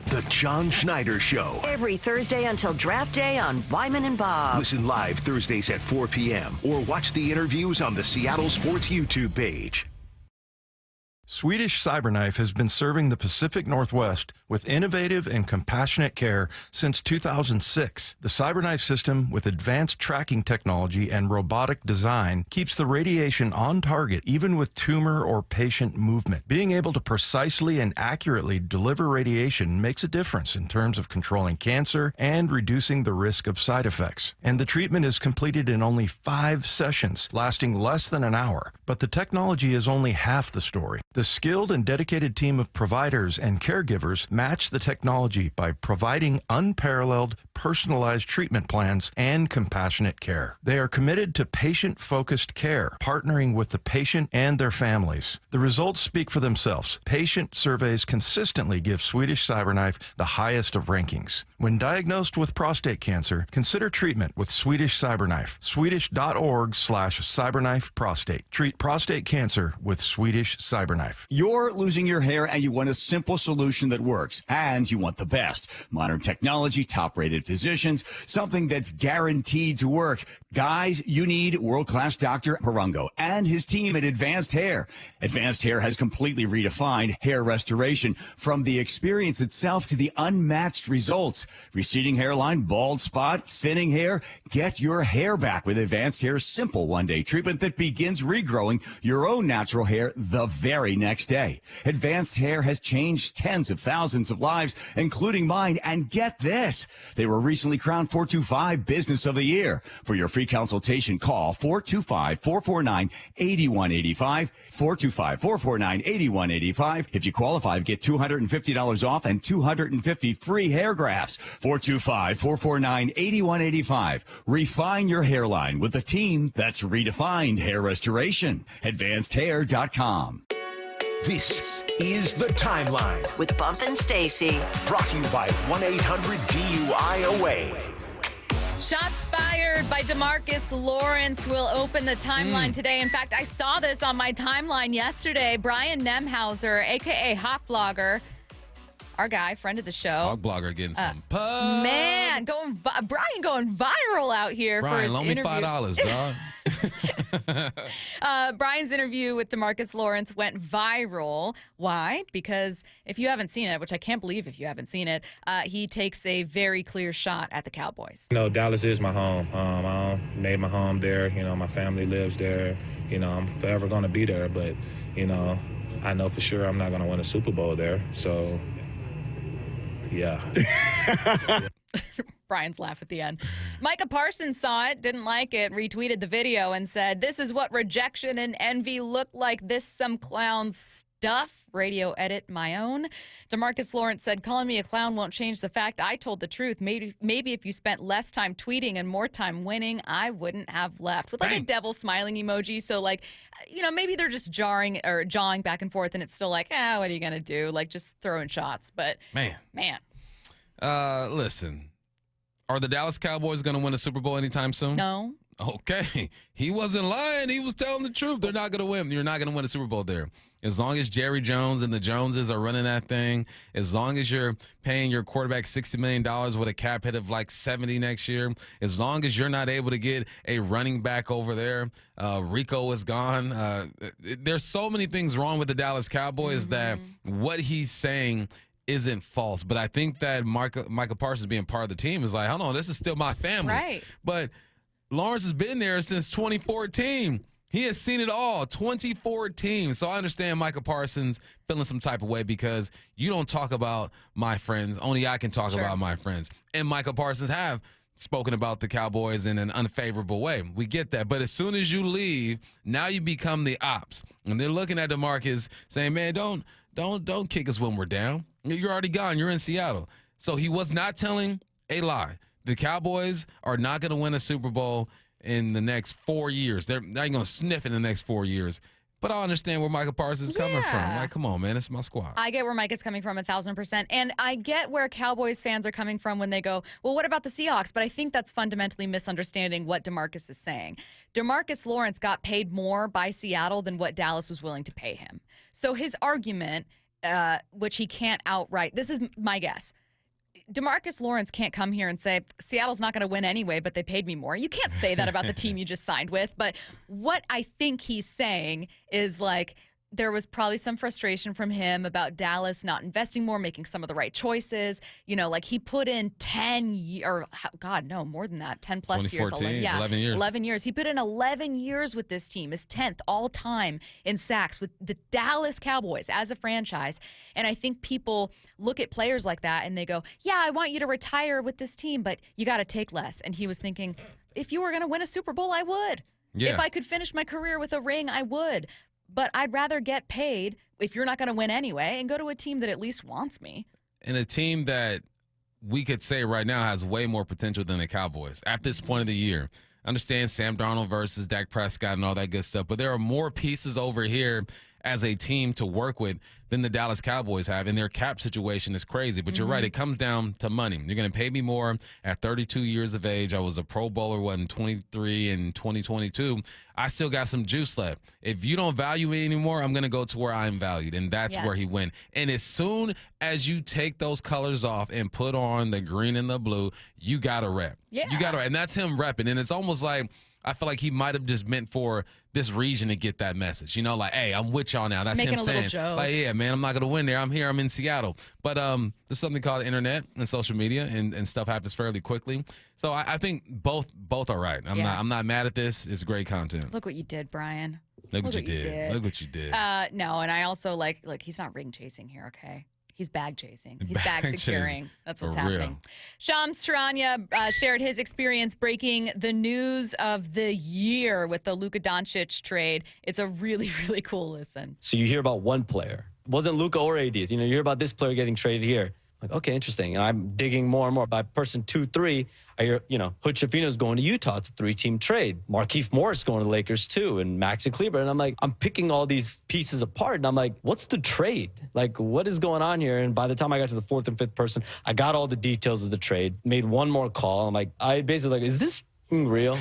The John Schneider Show. Every Thursday until draft day on Wyman and Bob. Listen live Thursdays at 4 p.m. or watch the interviews on the Seattle Sports YouTube page. Swedish Cyberknife has been serving the Pacific Northwest with innovative and compassionate care since 2006. The Cyberknife system, with advanced tracking technology and robotic design, keeps the radiation on target even with tumor or patient movement. Being able to precisely and accurately deliver radiation makes a difference in terms of controlling cancer and reducing the risk of side effects. And the treatment is completed in only 5 sessions, lasting less than an hour. But the technology is only half the story. The skilled and dedicated team of providers and caregivers match the technology by providing unparalleled, personalized treatment plans and compassionate care. They are committed to patient-focused care, partnering with the patient and their families. The results speak for themselves. Patient surveys consistently give Swedish Cyberknife the highest of rankings. When diagnosed with prostate cancer, consider treatment with Swedish Cyberknife. Swedish.org/cyberknifeprostate. Treat prostate cancer with Swedish Cyberknife. life. You're losing your hair and you want a simple solution that works, and you want the best. Modern technology, top-rated physicians, something that's guaranteed to work. Guys, you need world-class Dr. Perungo and his team at Advanced Hair. Advanced Hair has completely redefined hair restoration, from the experience itself to the unmatched results. Receding hairline, bald spot, thinning hair. Get your hair back with Advanced Hair's simple one-day treatment that begins regrowing your own natural hair the very next day. Advanced Hair has changed tens of thousands of lives, including mine. And get this, they were recently crowned 425 Business of the Year. For your free consultation, call 425-449-8185. 425-449-8185. If you qualify, get $250 off and 250 free hair grafts. 425-449-8185. Refine your hairline with a team that's redefined hair restoration. AdvancedHair.com. This is The Timeline with Bump and Stacy. Brought to you by 1-800-DUI-AWAY. Shots fired by DeMarcus Lawrence will open the timeline today. In fact, I saw this on my timeline yesterday. Brian Nemhauser, a.k.a. Hot Blogger, our guy, friend of the show. Hog Blogger getting some pub. Man, Brian going viral out here Brian, for his loan interview. me $5, dog. Brian's interview with DeMarcus Lawrence went viral. Why? Because if you haven't seen it, which I can't believe if you haven't seen it, he takes a very clear shot at the Cowboys. You know, Dallas is my home. I made my home there. You know, my family lives there. You know, I'm forever going to be there. But, you know, I know for sure I'm not going to win a Super Bowl there. So, yeah. Brian's laugh at the end. Micah Parsons saw it, didn't like it, retweeted the video and said, "This is what rejection and envy look like. This some clown stuff." Radio edit my own. DeMarcus Lawrence said, "Calling me a clown won't change the fact I told the truth. Maybe if you spent less time tweeting and more time winning, I wouldn't have left." With like a devil smiling emoji. So like, you know, maybe they're just jawing back and forth and it's still like, what are you going to do? Like just throwing shots. But man. Listen. Are the Dallas Cowboys going to win a Super Bowl anytime soon? No. Okay. He wasn't lying. He was telling the truth. They're not going to win. You're not going to win a Super Bowl there. As long as Jerry Jones and the Joneses are running that thing, as long as you're paying your quarterback $60 million with a cap hit of like 70 next year, as long as you're not able to get a running back over there, Rico is gone. There's so many things wrong with the Dallas Cowboys that what he's saying isn't false. But I think that Micah Parsons being part of the team is like, hold on, this is still my family. Right. But Lawrence has been there since 2014. He has seen it all, 2014. So I understand Micah Parsons feeling some type of way because you don't talk about my friends. Only I can talk about my friends. And Micah Parsons have spoken about the Cowboys in an unfavorable way. We get that. But as soon as you leave, now you become the ops. And they're looking at DeMarcus saying, man, don't kick us when we're down. You're already gone. You're in Seattle. So he was not telling a lie. The Cowboys are not going to win a Super Bowl in the next 4 years. They're not going to sniff in the next 4 years. But I understand where Micah Parsons is coming from. Like, come on, man. It's my squad. I get where Mike is coming from 1,000%. And I get where Cowboys fans are coming from when they go, well, what about the Seahawks? But I think that's fundamentally misunderstanding what DeMarcus is saying. DeMarcus Lawrence got paid more by Seattle than what Dallas was willing to pay him. So his argument, which he can't outright, this is my guess. DeMarcus Lawrence can't come here and say, Seattle's not going to win anyway, but they paid me more. You can't say that about the team you just signed with. But what I think he's saying is like, there was probably some frustration from him about Dallas not investing more, making some of the right choices. You know, like he put in 10 years, or God, no, more than that, 10 plus years. 11 years. 11 years. He put in 11 years with this team, his 10th all time in sacks with the Dallas Cowboys as a franchise. And I think people look at players like that and they go, yeah, I want you to retire with this team, but you got to take less. And he was thinking, if you were going to win a Super Bowl, I would. Yeah. If I could finish my career with a ring, I would. But I'd rather get paid if you're not going to win anyway and go to a team that at least wants me. And a team that we could say right now has way more potential than the Cowboys at this point of the year. I understand Sam Darnold versus Dak Prescott and all that good stuff, but there are more pieces over here as a team to work with than the Dallas Cowboys have, and their cap situation is crazy. But you're right, it comes down to money. You're going to pay me more at 32 years of age. I was a Pro Bowler, in 23 and 2022. I still got some juice left. If you don't value me anymore, I'm going to go to where I'm valued, and that's where he went. And as soon as you take those colors off and put on the green and the blue, you got to rep. Yeah. You got to, and that's him repping. And it's almost like, I feel like he might have just meant for this region to get that message. You know, like, hey, I'm with y'all now. That's Making him a little saying, joke. like, yeah, man, I'm not going to win there. I'm here. I'm in Seattle. But there's something called the internet and social media, and stuff happens fairly quickly. So I think both are right. I'm not mad at this. It's great content. Look what you did, Brian. Look what you did. Look what you did. No, and I also like he's not ring chasing here, okay? He's bag chasing. He's bag securing. That's what's happening. Shams Charania shared his experience breaking the news of the year with the Luka Doncic trade. It's a really, really cool listen. So you hear about one player. It wasn't Luka or AD. You know, you hear about this player getting traded here. Like, okay, interesting. And I'm digging more and more. By person 2, 3, I hear, Hood Schifino's going to Utah. It's a 3-team trade. Markieff Morris going to the Lakers too, and Maxi Kleber. And I'm like, I'm picking all these pieces apart, and I'm like, what's the trade? Like, what is going on here? And by the time I got to the 4th and 5th person, I got all the details of the trade, made one more call. I'm like, I basically is this real?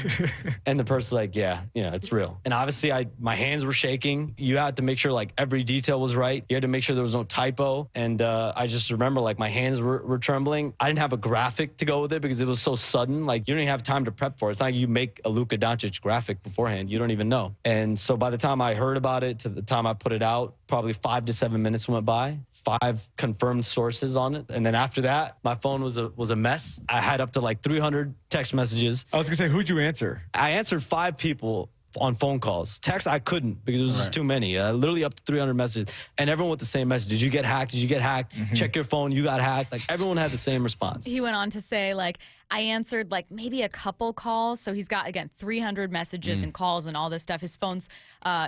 And the person's like, yeah, it's real. And obviously my hands were shaking. You had to make sure like every detail was right. You had to make sure there was no typo. And I just remember like my hands were trembling. I didn't have a graphic to go with it because it was so sudden. Like you don't even have time to prep for it. It's not like you make a Luka Doncic graphic beforehand. You don't even know. And so by the time I heard about it to the time I put it out, probably 5 to 7 minutes went by. 5 confirmed sources on it. And then after that, my phone was a mess. I had up to like 300 text messages. I was going to say, who'd you answer? I answered 5 people on phone calls. Text, I couldn't because it was just too many. Literally up to 300 messages. And everyone with the same message. Did you get hacked? Did you get hacked? Check your phone. You got hacked. Like everyone had the same response. He went on to say, like, I answered like maybe a couple calls. So he's got, again, 300 messages and calls and all this stuff. His phone's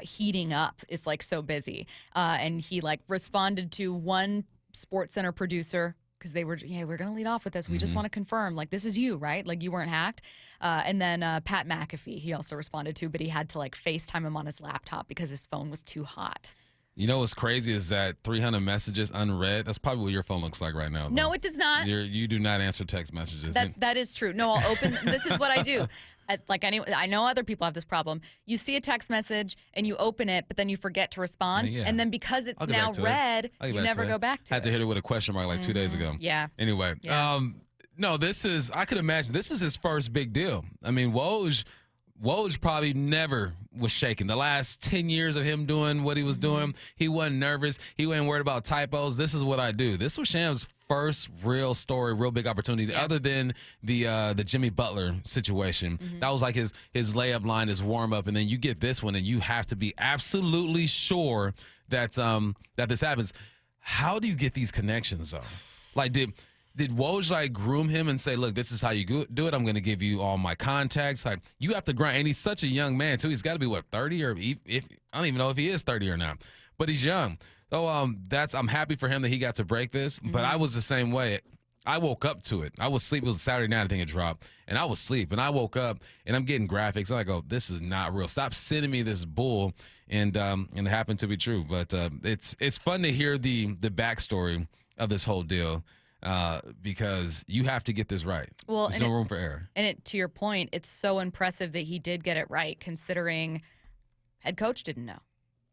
heating up. It's like so busy. And he like responded to one SportsCenter producer because they were, we're going to lead off with this. We just want to confirm, like, this is you, right? Like, you weren't hacked. And then Pat McAfee, he also responded to, but he had to, like, FaceTime him on his laptop because his phone was too hot. You know what's crazy is that 300 messages unread. That's probably what your phone looks like right now. Though. No, it does not. You do not answer text messages. That is true. No, I'll open. This is what I do. I know other people have this problem. You see a text message and you open it, but then you forget to respond. Yeah. And then because it's now read, you never go back to it. I had to hit it with a question mark like 2 days ago. Yeah. Anyway, no, I could imagine this is his first big deal. I mean, Woj probably never was shaken. The last 10 years of him doing what he was doing, he wasn't nervous. He wasn't worried about typos. This is what I do. This was Sham's first real story, real big opportunity, other than the Jimmy Butler situation. That was like his layup line, his warm up, and then you get this one, and you have to be absolutely sure that that this happens. How do you get these connections though? Like Did Woj like groom him and say, look, this is how you do it. I'm going to give you all my contacts. Like you have to grind. And he's such a young man too. He's got to be 30 or if I don't even know if he is 30 or not, but he's young. So I'm happy for him that he got to break this, but I was the same way. I woke up to it. I was asleep. It was a Saturday night, I think it dropped. And I was asleep. And I woke up and I'm getting graphics. And I go, this is not real. Stop sending me this bull. And it happened to be true. But it's fun to hear the backstory of this whole deal. Because you have to get this right. Well, there's no room for error. And to your point, it's so impressive that he did get it right, considering head coach didn't know,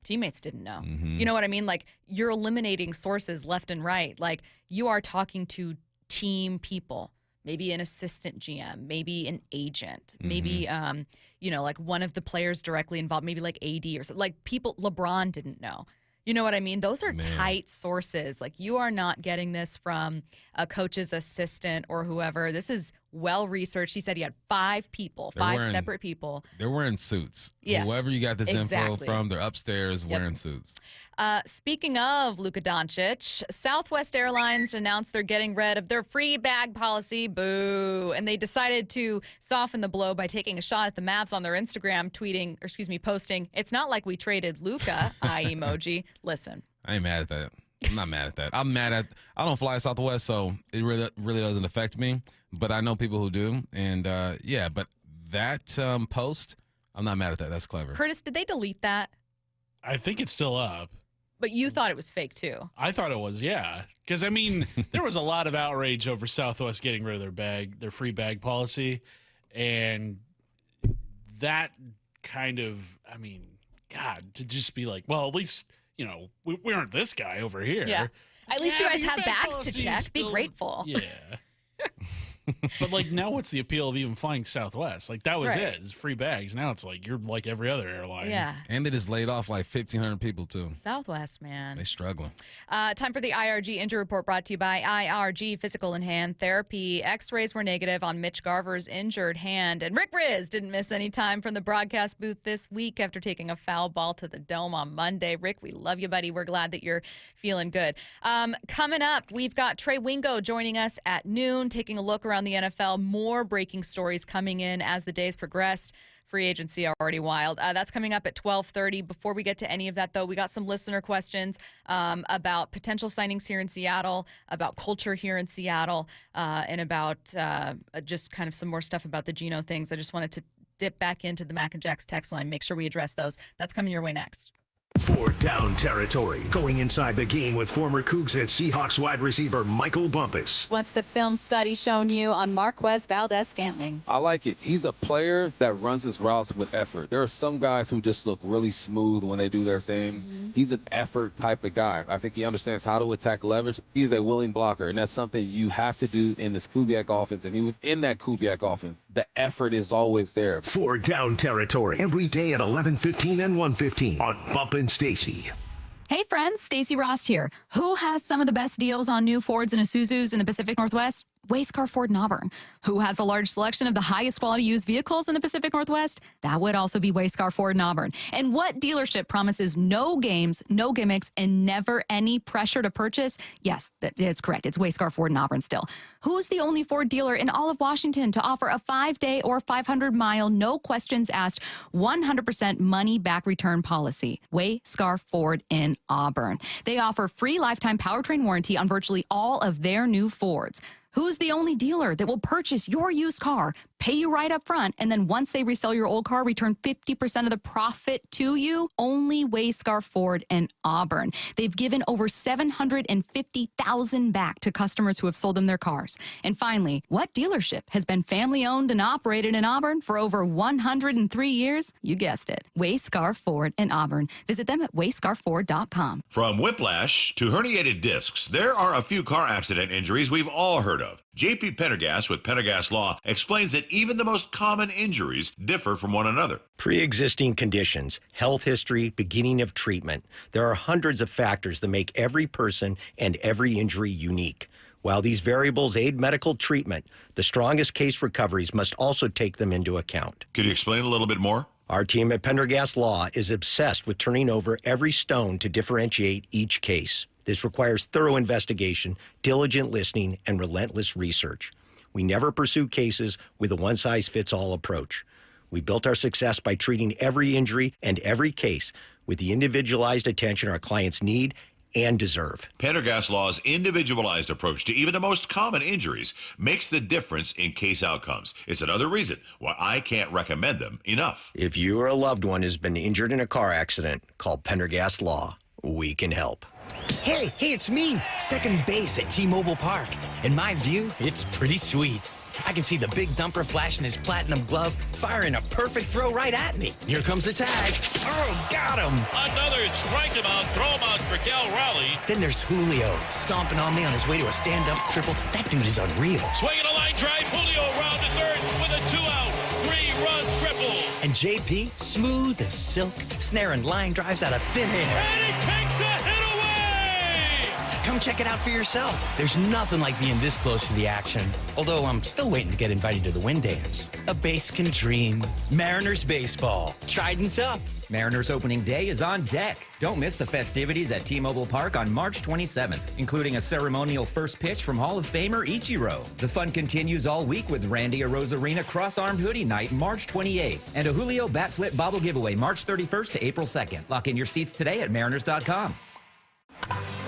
teammates didn't know. You know what I mean? Like you're eliminating sources left and right. Like you are talking to team people, maybe an assistant GM, maybe an agent, maybe like one of the players directly involved, maybe like AD or something. Like people LeBron didn't know. You know what I mean? Those are tight sources. Like you are not getting this from a coach's assistant or whoever. This is well-researched. He said he had 5 people, separate people. They're wearing suits. Yes, whoever you got this info from, they're upstairs wearing suits. Speaking of Luka Doncic, Southwest Airlines announced they're getting rid of their free bag policy. Boo. And they decided to soften the blow by taking a shot at the Mavs on their Instagram, posting, "It's not like we traded Luka," eye emoji. Listen. I ain't mad at that. I'm not mad at that. I don't fly Southwest, so it really doesn't affect me. But I know people who do. And, but that post, I'm not mad at that. That's clever. Curtis, did they delete that? I think it's still up. But you thought it was fake, too. I thought it was, yeah. Because, I mean, there was a lot of outrage over Southwest getting rid of their free bag policy. And that kind of, I mean, God, to just be like, well, at least, we aren't this guy over here. Yeah. At least you guys have bags to policy check. is Be still- grateful. Yeah. But, like, now what's the appeal of even flying Southwest? Like, that was Right. it. It's free bags. Now it's like you're like every other airline. Yeah. And they just laid off like 1,500 people, too. Southwest, man. They're struggling. Time for the IRG injury report brought to you by IRG Physical and Hand Therapy. X-rays were negative on Mitch Garver's injured hand. And Rick Riz didn't miss any time from the broadcast booth this week after taking a foul ball to the dome on Monday. Rick, we love you, buddy. We're glad that you're feeling good. Coming up, we've got Trey Wingo joining us at noon, taking a look around the NFL. More breaking stories coming in as the days progressed. Free agency already wild. That's coming up at 12:30. Before we get to any of that, though, we got some listener questions about potential signings here in Seattle, about culture here in Seattle, and about just kind of some more stuff about the Geno things. I just wanted to dip back into the Mac and Jack's text line, make sure we address those. That's coming your way next. 4th down territory. Going inside the game with former Cougs and Seahawks wide receiver Michael Bumpus. What's the film study shown you on Marquez Valdes-Scantling? I like it. He's a player that runs his routes with effort. There are some guys who just look really smooth when they do their thing. He's an effort type of guy. I think he understands how to attack leverage. He's a willing blocker, and that's something you have to do in this Kubiak offense. And even in that Kubiak offense, the effort is always there. 4th down territory. Every day at 11:15 and 1:15 on Bump and Stacy. Hey friends, Stacy Ross here. Who has some of the best deals on new Fords and Isuzus in the Pacific Northwest? Wayscar Ford in Auburn. Who has a large selection of the highest quality used vehicles in the Pacific Northwest? That would also be Wayscar Ford in Auburn. And what dealership promises no games, no gimmicks, and never any pressure to purchase? Yes, that is correct. It's Wayscar Ford in Auburn still. Who's the only Ford dealer in all of Washington to offer a 5-day or 500-mile, no questions asked, 100% money-back return policy? Wayscar Ford in Auburn. They offer free lifetime powertrain warranty on virtually all of their new Fords. Who's the only dealer that will purchase your used car, pay you right up front, and then once they resell your old car, return 50% of the profit to you? Only Wayscar Ford in Auburn. They've given over $750,000 back to customers who have sold them their cars. And finally, what dealership has been family-owned and operated in Auburn for over 103 years? You guessed it. Wayscar Ford in Auburn. Visit them at wayscarford.com. From whiplash to herniated discs, there are a few car accident injuries we've all heard of. JP Pendergast with Pendergast Law explains that even the most common injuries differ from one another. Pre-existing conditions, health history, beginning of treatment. There are hundreds of factors that make every person and every injury unique. While these variables aid medical treatment, the strongest case recoveries must also take them into account. Could you explain a little bit more? Our team at Pendergast Law is obsessed with turning over every stone to differentiate each case. This requires thorough investigation, diligent listening, and relentless research. We never pursue cases with a one-size-fits-all approach. We built our success by treating every injury and every case with the individualized attention our clients need and deserve. Pendergast Law's individualized approach to even the most common injuries makes the difference in case outcomes. It's another reason why I can't recommend them enough. If you or a loved one has been injured in a car accident, call Pendergast Law. We can help. Hey, it's me, second base at T-Mobile Park. In my view, it's pretty sweet. I can see the big dumper flashing his platinum glove, firing a perfect throw right at me. Here comes the tag. Oh, got him. Another strike him out, throw him out for Cal Raleigh. Then there's Julio, stomping on me on his way to a stand-up triple. That dude is unreal. Swinging a line drive, Julio round to third with a 2-out, 3-run triple. And JP, smooth as silk, snaring line drives out of thin air. And he takes a hit away! Come check it out for yourself. There's nothing like being this close to the action. Although I'm still waiting to get invited to the wind dance. A base can dream. Mariners baseball. Trident's up. Mariners opening day is on deck. Don't miss the festivities at T-Mobile Park on March 27th, including a ceremonial first pitch from Hall of Famer Ichiro. The fun continues all week with Randy Arozarena Cross-Armed Hoodie Night March 28th and a Julio Bat Flip Bobble Giveaway March 31st to April 2nd. Lock in your seats today at mariners.com.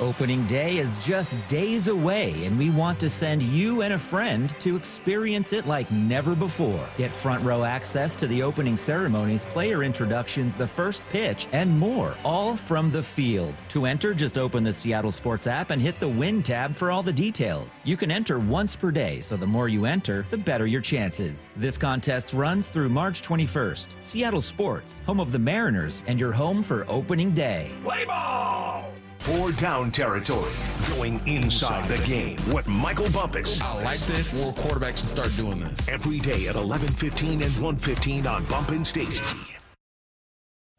Opening day is just days away, and we want to send you and a friend to experience it like never before. Get front row access to the opening ceremonies, player introductions, the first pitch, and more, all from the field. To enter, just open the Seattle Sports app and hit the Win tab for all the details. You can enter once per day, so the more you enter, the better your chances. This contest runs through March 21st. Seattle Sports, home of the Mariners, and your home for opening day. Play ball! 4 down territory, going inside the game with Michael Bumpus. I like this. More quarterbacks should start doing this. Every day at 11:15 and 1:15 on Bumpin' Stacy.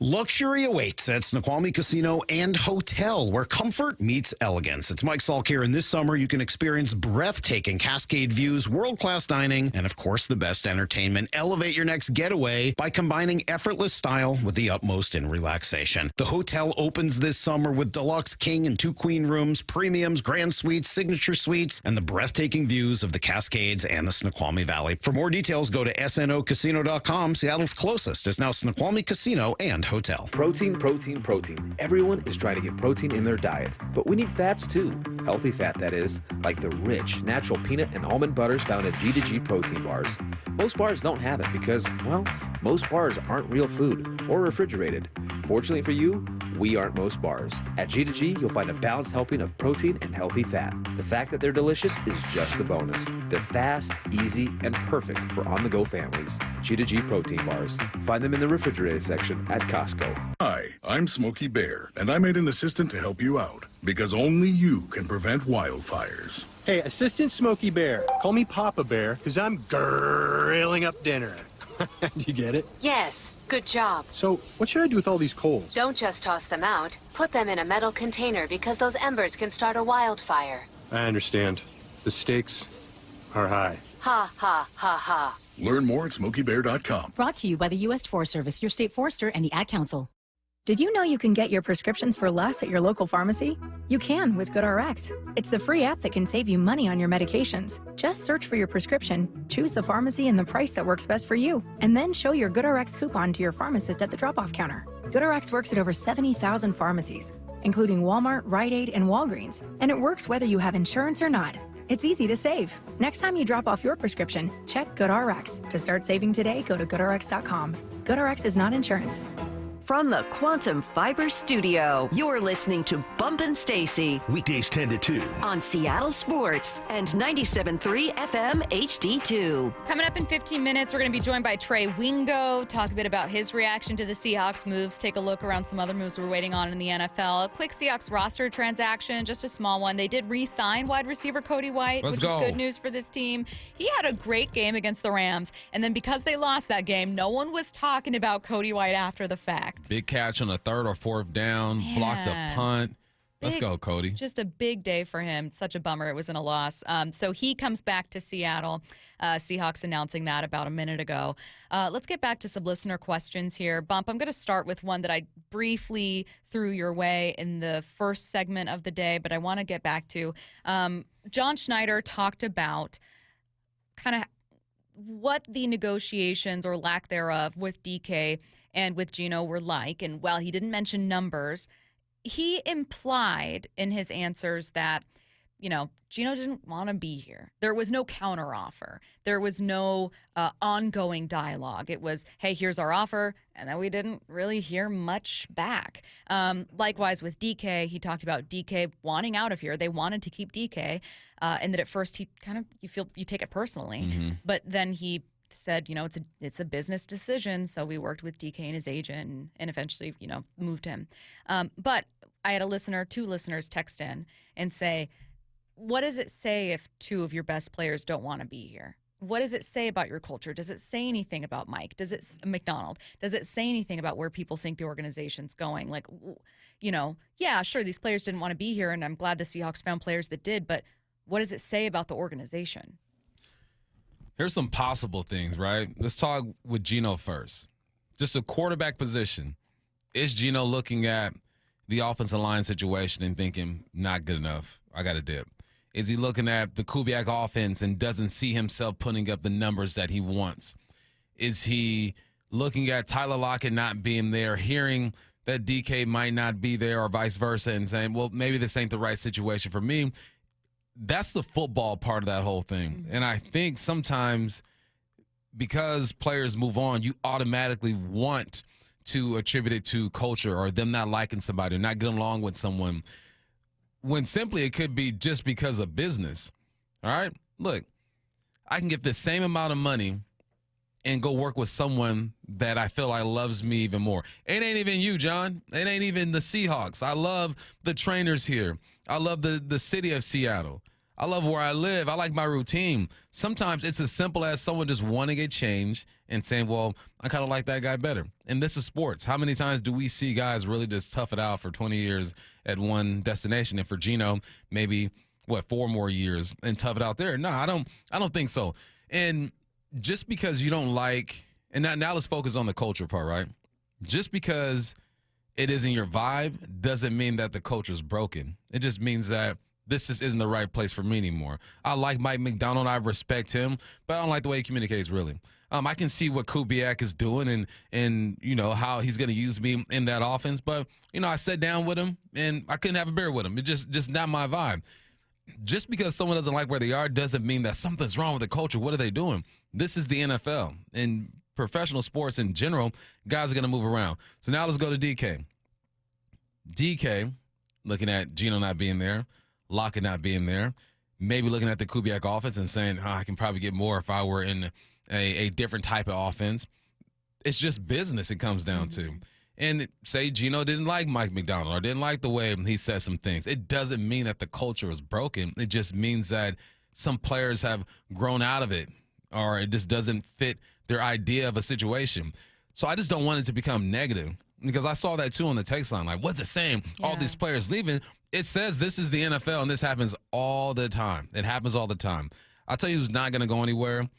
Luxury awaits at Snoqualmie Casino and Hotel, where comfort meets elegance. It's Mike Salk here, and this summer you can experience breathtaking Cascade views, world-class dining, and of course the best entertainment. Elevate your next getaway by combining effortless style with the utmost in relaxation. The hotel opens this summer with deluxe king and 2 queen rooms, premiums, grand suites, signature suites, and the breathtaking views of the Cascades and the Snoqualmie Valley. For more details, go to snocasino.com. Seattle's closest is now Snoqualmie Casino and Hotel. Protein, protein, protein. Everyone is trying to get protein in their diet, but we need fats too. Healthy fat, that is, like the rich, natural peanut and almond butters found in G2G protein bars. Most bars don't have it because, well, most bars aren't real food or refrigerated. Fortunately for you, we aren't most bars. At G2G, you'll find a balanced helping of protein and healthy fat. The fact that they're delicious is just the bonus. They're fast, easy, and perfect for on-the-go families. G2G protein bars. Find them in the refrigerated section at Costco. Hi, I'm Smokey Bear, and I made an assistant to help you out, because only you can prevent wildfires. Hey, Assistant Smokey Bear. Call me Papa Bear, because I'm grilling up dinner. Do you get it? Yes, good job. So, what should I do with all these coals? Don't just toss them out. Put them in a metal container because those embers can start a wildfire. I understand. The stakes are high. Ha, ha, ha, ha. Learn more at SmokeyBear.com. Brought to you by the U.S. Forest Service, your state forester, and the Ad Council. Did you know you can get your prescriptions for less at your local pharmacy? You can with GoodRx. It's the free app that can save you money on your medications. Just search for your prescription, choose the pharmacy and the price that works best for you, and then show your GoodRx coupon to your pharmacist at the drop-off counter. GoodRx works at over 70,000 pharmacies, including Walmart, Rite Aid, and Walgreens, and it works whether you have insurance or not. It's easy to save. Next time you drop off your prescription, check GoodRx. To start saving today, go to GoodRx.com. GoodRx is not insurance. From the Quantum Fiber Studio, you're listening to Bumpin' Stacy. Weekdays 10 to 2. On Seattle Sports and 97.3 FM HD2. Coming up in 15 minutes, we're going to be joined by Trey Wingo, talk a bit about his reaction to the Seahawks moves, take a look around some other moves we're waiting on in the NFL. A quick Seahawks roster transaction, just a small one. They did re-sign wide receiver Cody White, which is good news for this team. He had a great game against the Rams, and then because they lost that game, no one was talking about Cody White after the fact. Big catch on a 3rd or 4th down, blocked a punt. Let's go, Cody. Just a big day for him. Such a bummer it wasn't a loss. So he comes back to Seattle. Seahawks announcing that about a minute ago. Let's get back to some listener questions here. Bump, I'm going to start with one that I briefly threw your way in the first segment of the day, but I want to get back to. John Schneider talked about kind of what the negotiations or lack thereof with DK and with Geno were like. And while he didn't mention numbers, he implied in his answers that, you know, Geno didn't want to be here. There was no counteroffer. There was no ongoing dialogue. It was, hey, here's our offer. And then we didn't really hear much back. Likewise with DK, he talked about DK wanting out of here. They wanted to keep DK. And that at first he kind of, you take it personally. Mm-hmm. But then he said, you know, it's a business decision. So we worked with DK and his agent and eventually, you know, moved him. But I had two listeners text in and say, what does it say if 2 of your best players don't want to be here? What does it say about your culture? Does it say anything about Mike? Does it Macdonald? Does it say anything about where people think the organization's going? Like, you know, yeah, sure, these players didn't want to be here, and I'm glad the Seahawks found players that did, but what does it say about the organization? Here's some possible things, right? Let's talk with Geno first. Just a quarterback position. Is Geno looking at the offensive line situation and thinking, not good enough, I got to dip? Is he looking at the Kubiak offense and doesn't see himself putting up the numbers that he wants? Is he looking at Tyler Lockett not being there, hearing that DK might not be there or vice versa and saying, well, maybe this ain't the right situation for me. That's the football part of that whole thing. And I think sometimes because players move on, you automatically want to attribute it to culture or them not liking somebody or not getting along with someone, when simply it could be just because of business. All right? Look, I can get the same amount of money and go work with someone that I feel like loves me even more. It ain't even you, John. It ain't even the Seahawks. I love the trainers here. I love the city of Seattle. I love where I live. I like my routine. Sometimes it's as simple as someone just wanting a change and saying, well, I kind of like that guy better. And this is sports. How many times do we see guys really just tough it out for 20 years at one destination? And for Geno, maybe, 4 more years and tough it out there? No, I don't think so. And just because you don't like, and now let's focus on the culture part, right? Just because it isn't your vibe doesn't mean that the culture is broken. It just means that this just isn't the right place for me anymore. I like Mike Macdonald. I respect him, but I don't like the way he communicates, really. I can see what Kubiak is doing and you know, how he's going to use me in that offense. But, you know, I sat down with him, and I couldn't have a beer with him. It's just not my vibe. Just because someone doesn't like where they are doesn't mean that something's wrong with the culture. What are they doing? This is the NFL. In professional sports in general, guys are going to move around. So now let's go to DK. DK, looking at Geno not being there, Lockett not being there, maybe looking at the Kubiak offense and saying, I can probably get more if I were in a different type of offense. It's just business it comes down to. And say Geno didn't like Mike Macdonald or didn't like the way he said some things. It doesn't mean that the culture is broken. It just means that some players have grown out of it, or it just doesn't fit their idea of a situation. So I just don't want it to become negative, because I saw that too on the text line. Like, what's it saying? Yeah. All these players leaving. It says this is the NFL, and this happens all the time. It happens all the time. I'll tell you who's not going to go anywhere.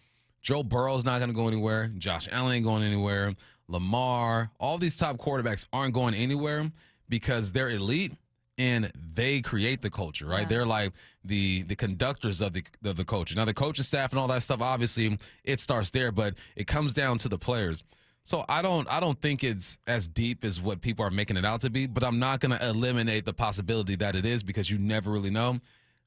Joe Burrow's not going to go anywhere. Josh Allen ain't going anywhere. Lamar, all these top quarterbacks aren't going anywhere because they're elite and they create the culture, right? Yeah. They're like the conductors of the culture. Now, the coaching staff and all that stuff, obviously, it starts there, but it comes down to the players. So I don't think it's as deep as what people are making it out to be, but I'm not going to eliminate the possibility that it is, because you never really know.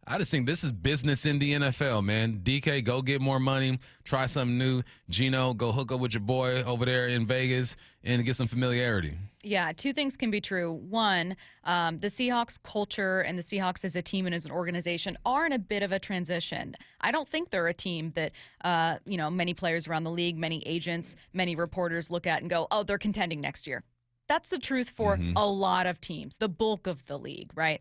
I just think this is business in the NFL, man. DK, go get more money, try something new. Geno, go hook up with your boy over there in Vegas and get some familiarity. Yeah, 2 things can be true. One, the Seahawks culture and the Seahawks as a team and as an organization are in a bit of a transition. I don't think they're a team that, many players around the league, many agents, many reporters look at and go, oh, they're contending next year. That's the truth for a lot of teams, the bulk of the league, right?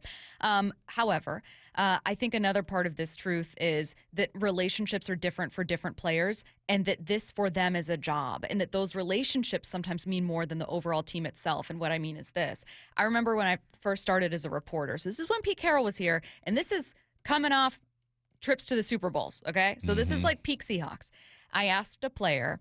However, I think another part of this truth is that relationships are different for different players, and that this for them is a job, and that those relationships sometimes mean more than the overall team itself. And what I mean is this. I remember when I first started as a reporter. So this is when Pete Carroll was here, and this is coming off trips to the Super Bowls, okay? So this is like peak Seahawks. I asked a player,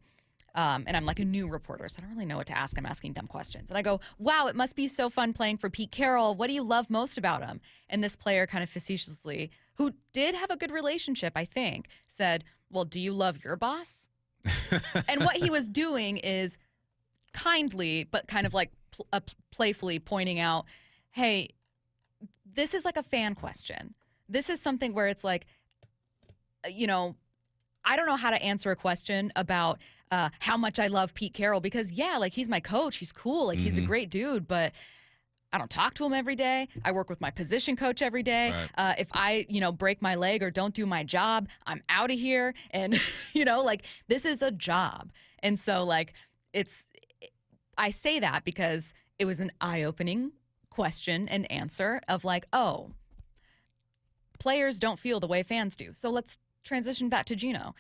and I'm like a new reporter, so I don't really know what to ask. I'm asking dumb questions. And I go, wow, it must be so fun playing for Pete Carroll. What do you love most about him? And this player kind of facetiously, who did have a good relationship, I think, said, well, do you love your boss? And what he was doing is kindly, but kind of like playfully pointing out, hey, this is like a fan question. This is something where it's like, I don't know how to answer a question about how much I love Pete Carroll, because, yeah, like, he's my coach. He's cool. Like, he's a great dude, but I don't talk to him every day. I work with my position coach every day. Right. If I, break my leg or don't do my job, I'm out of here. And, this is a job. And so, like, I say that because it was an eye-opening question and answer of like, oh, players don't feel the way fans do. So let's transition back to Geno.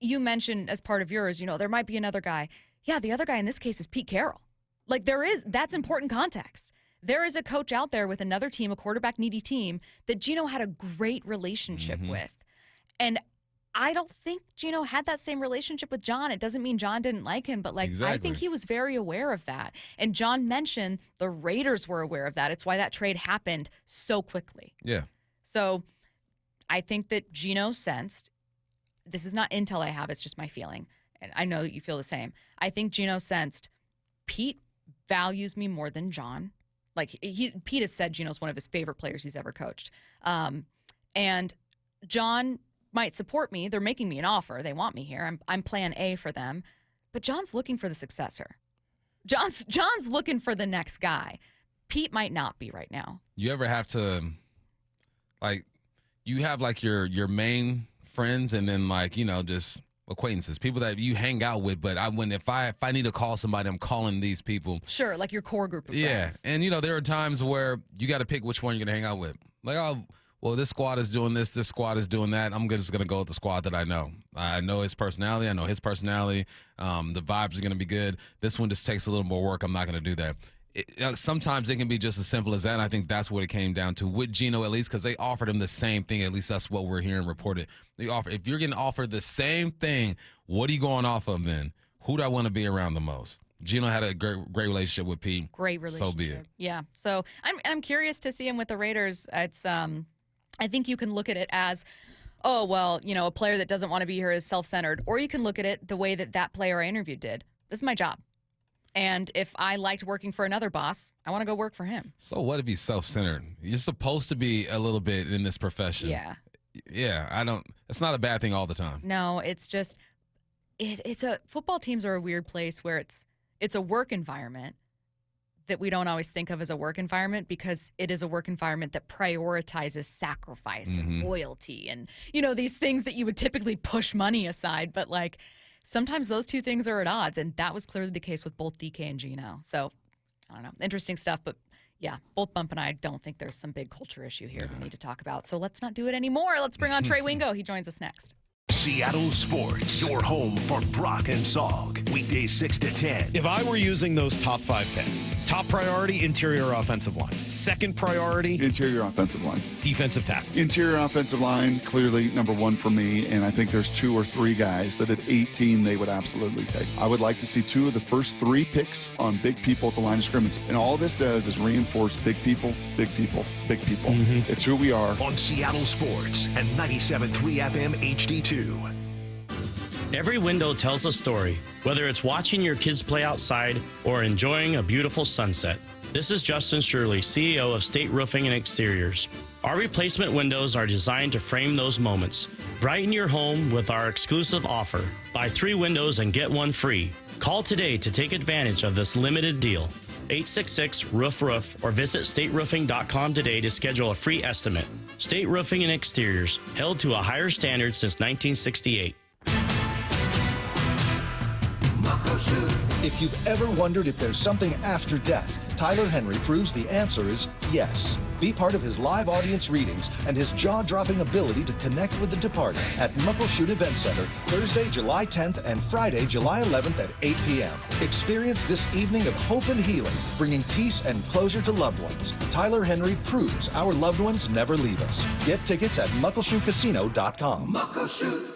You mentioned as part of yours, there might be another guy. Yeah, the other guy in this case is Pete Carroll. Like, that's important context. There is a coach out there with another team, a quarterback-needy team, that Geno had a great relationship with. And I don't think Geno had that same relationship with John. It doesn't mean John didn't like him, but, like, exactly. I think he was very aware of that. And John mentioned the Raiders were aware of that. It's why that trade happened so quickly. Yeah. So I think that Geno sensed, this is not intel I have, it's just my feeling, and I know that you feel the same. I think Geno sensed Pete values me more than John. Like, Pete has said Geno's one of his favorite players he's ever coached. And John might support me. They're making me an offer. They want me here. I'm plan A for them. But John's looking for the successor. John's looking for the next guy. Pete might not be right now. You ever have to, like, you have like your main friends and then like, just acquaintances, people that you hang out with. But if I need to call somebody, I'm calling these people. Sure, like your core group of friends. And there are times where you got to pick which one you're gonna hang out with. Like, oh, well, this squad is doing this squad is doing that. I'm just gonna go with the squad that I know. I know his personality. I know his personality. The vibes are gonna be good. This one just takes a little more work. I'm not gonna do that. Sometimes it can be just as simple as that. And I think that's what it came down to with Geno, at least, because they offered him the same thing. At least that's what we're hearing reported. If you're getting offered the same thing, what are you going off of then? Who do I want to be around the most? Geno had a great relationship with Pete. Great relationship. So be it. Yeah. So I'm curious to see him with the Raiders. It's I think you can look at it as, oh, well, a player that doesn't want to be here is self-centered. Or you can look at it the way that player I interviewed did. This is my job. And if I liked working for another boss, I want to go work for him. So what if he's self-centered? You're supposed to be a little bit in this profession. Yeah. Yeah, it's not a bad thing all the time. No, it's just, football teams are a weird place where it's a work environment that we don't always think of as a work environment because it is a work environment that prioritizes sacrifice and loyalty and, these things that you would typically push money aside. But like, sometimes those two things are at odds, and that was clearly the case with both DK and Geno. So, I don't know. Interesting stuff, but yeah, both Bump and I don't think there's some big culture issue here we need to talk about. So let's not do it anymore. Let's bring on Trey Wingo. He joins us next. Seattle Sports, your home for Brock and Salk. Weekdays 6 to 10. If I were using those top 5 picks, top priority, interior offensive line. Second priority, interior offensive line. Defensive tackle. Interior offensive line, clearly number 1 for me, and I think there's 2 or 3 guys that at 18 they would absolutely take. I would like to see 2 of the first 3 picks on big people at the line of scrimmage. And all this does is reinforce big people, big people, big people. It's who we are. On Seattle Sports and 97.3 FM HD2. Every window tells a story, whether it's watching your kids play outside or enjoying a beautiful sunset. This is Justin Shirley, CEO of State Roofing and Exteriors. Our replacement windows are designed to frame those moments. Brighten your home with our exclusive offer. Buy 3 windows and get 1 free. Call today to take advantage of this limited deal. 866-ROOF-ROOF or visit stateroofing.com today to schedule a free estimate. State Roofing and Exteriors, held to a higher standard since 1968. If you've ever wondered if there's something after death, Tyler Henry proves the answer is yes. Be part of his live audience readings and his jaw-dropping ability to connect with the departed at Muckleshoot Event Center, Thursday, July 10th and Friday, July 11th at 8 p.m. Experience this evening of hope and healing, bringing peace and closure to loved ones. Tyler Henry proves our loved ones never leave us. Get tickets at muckleshootcasino.com. Muckleshoot.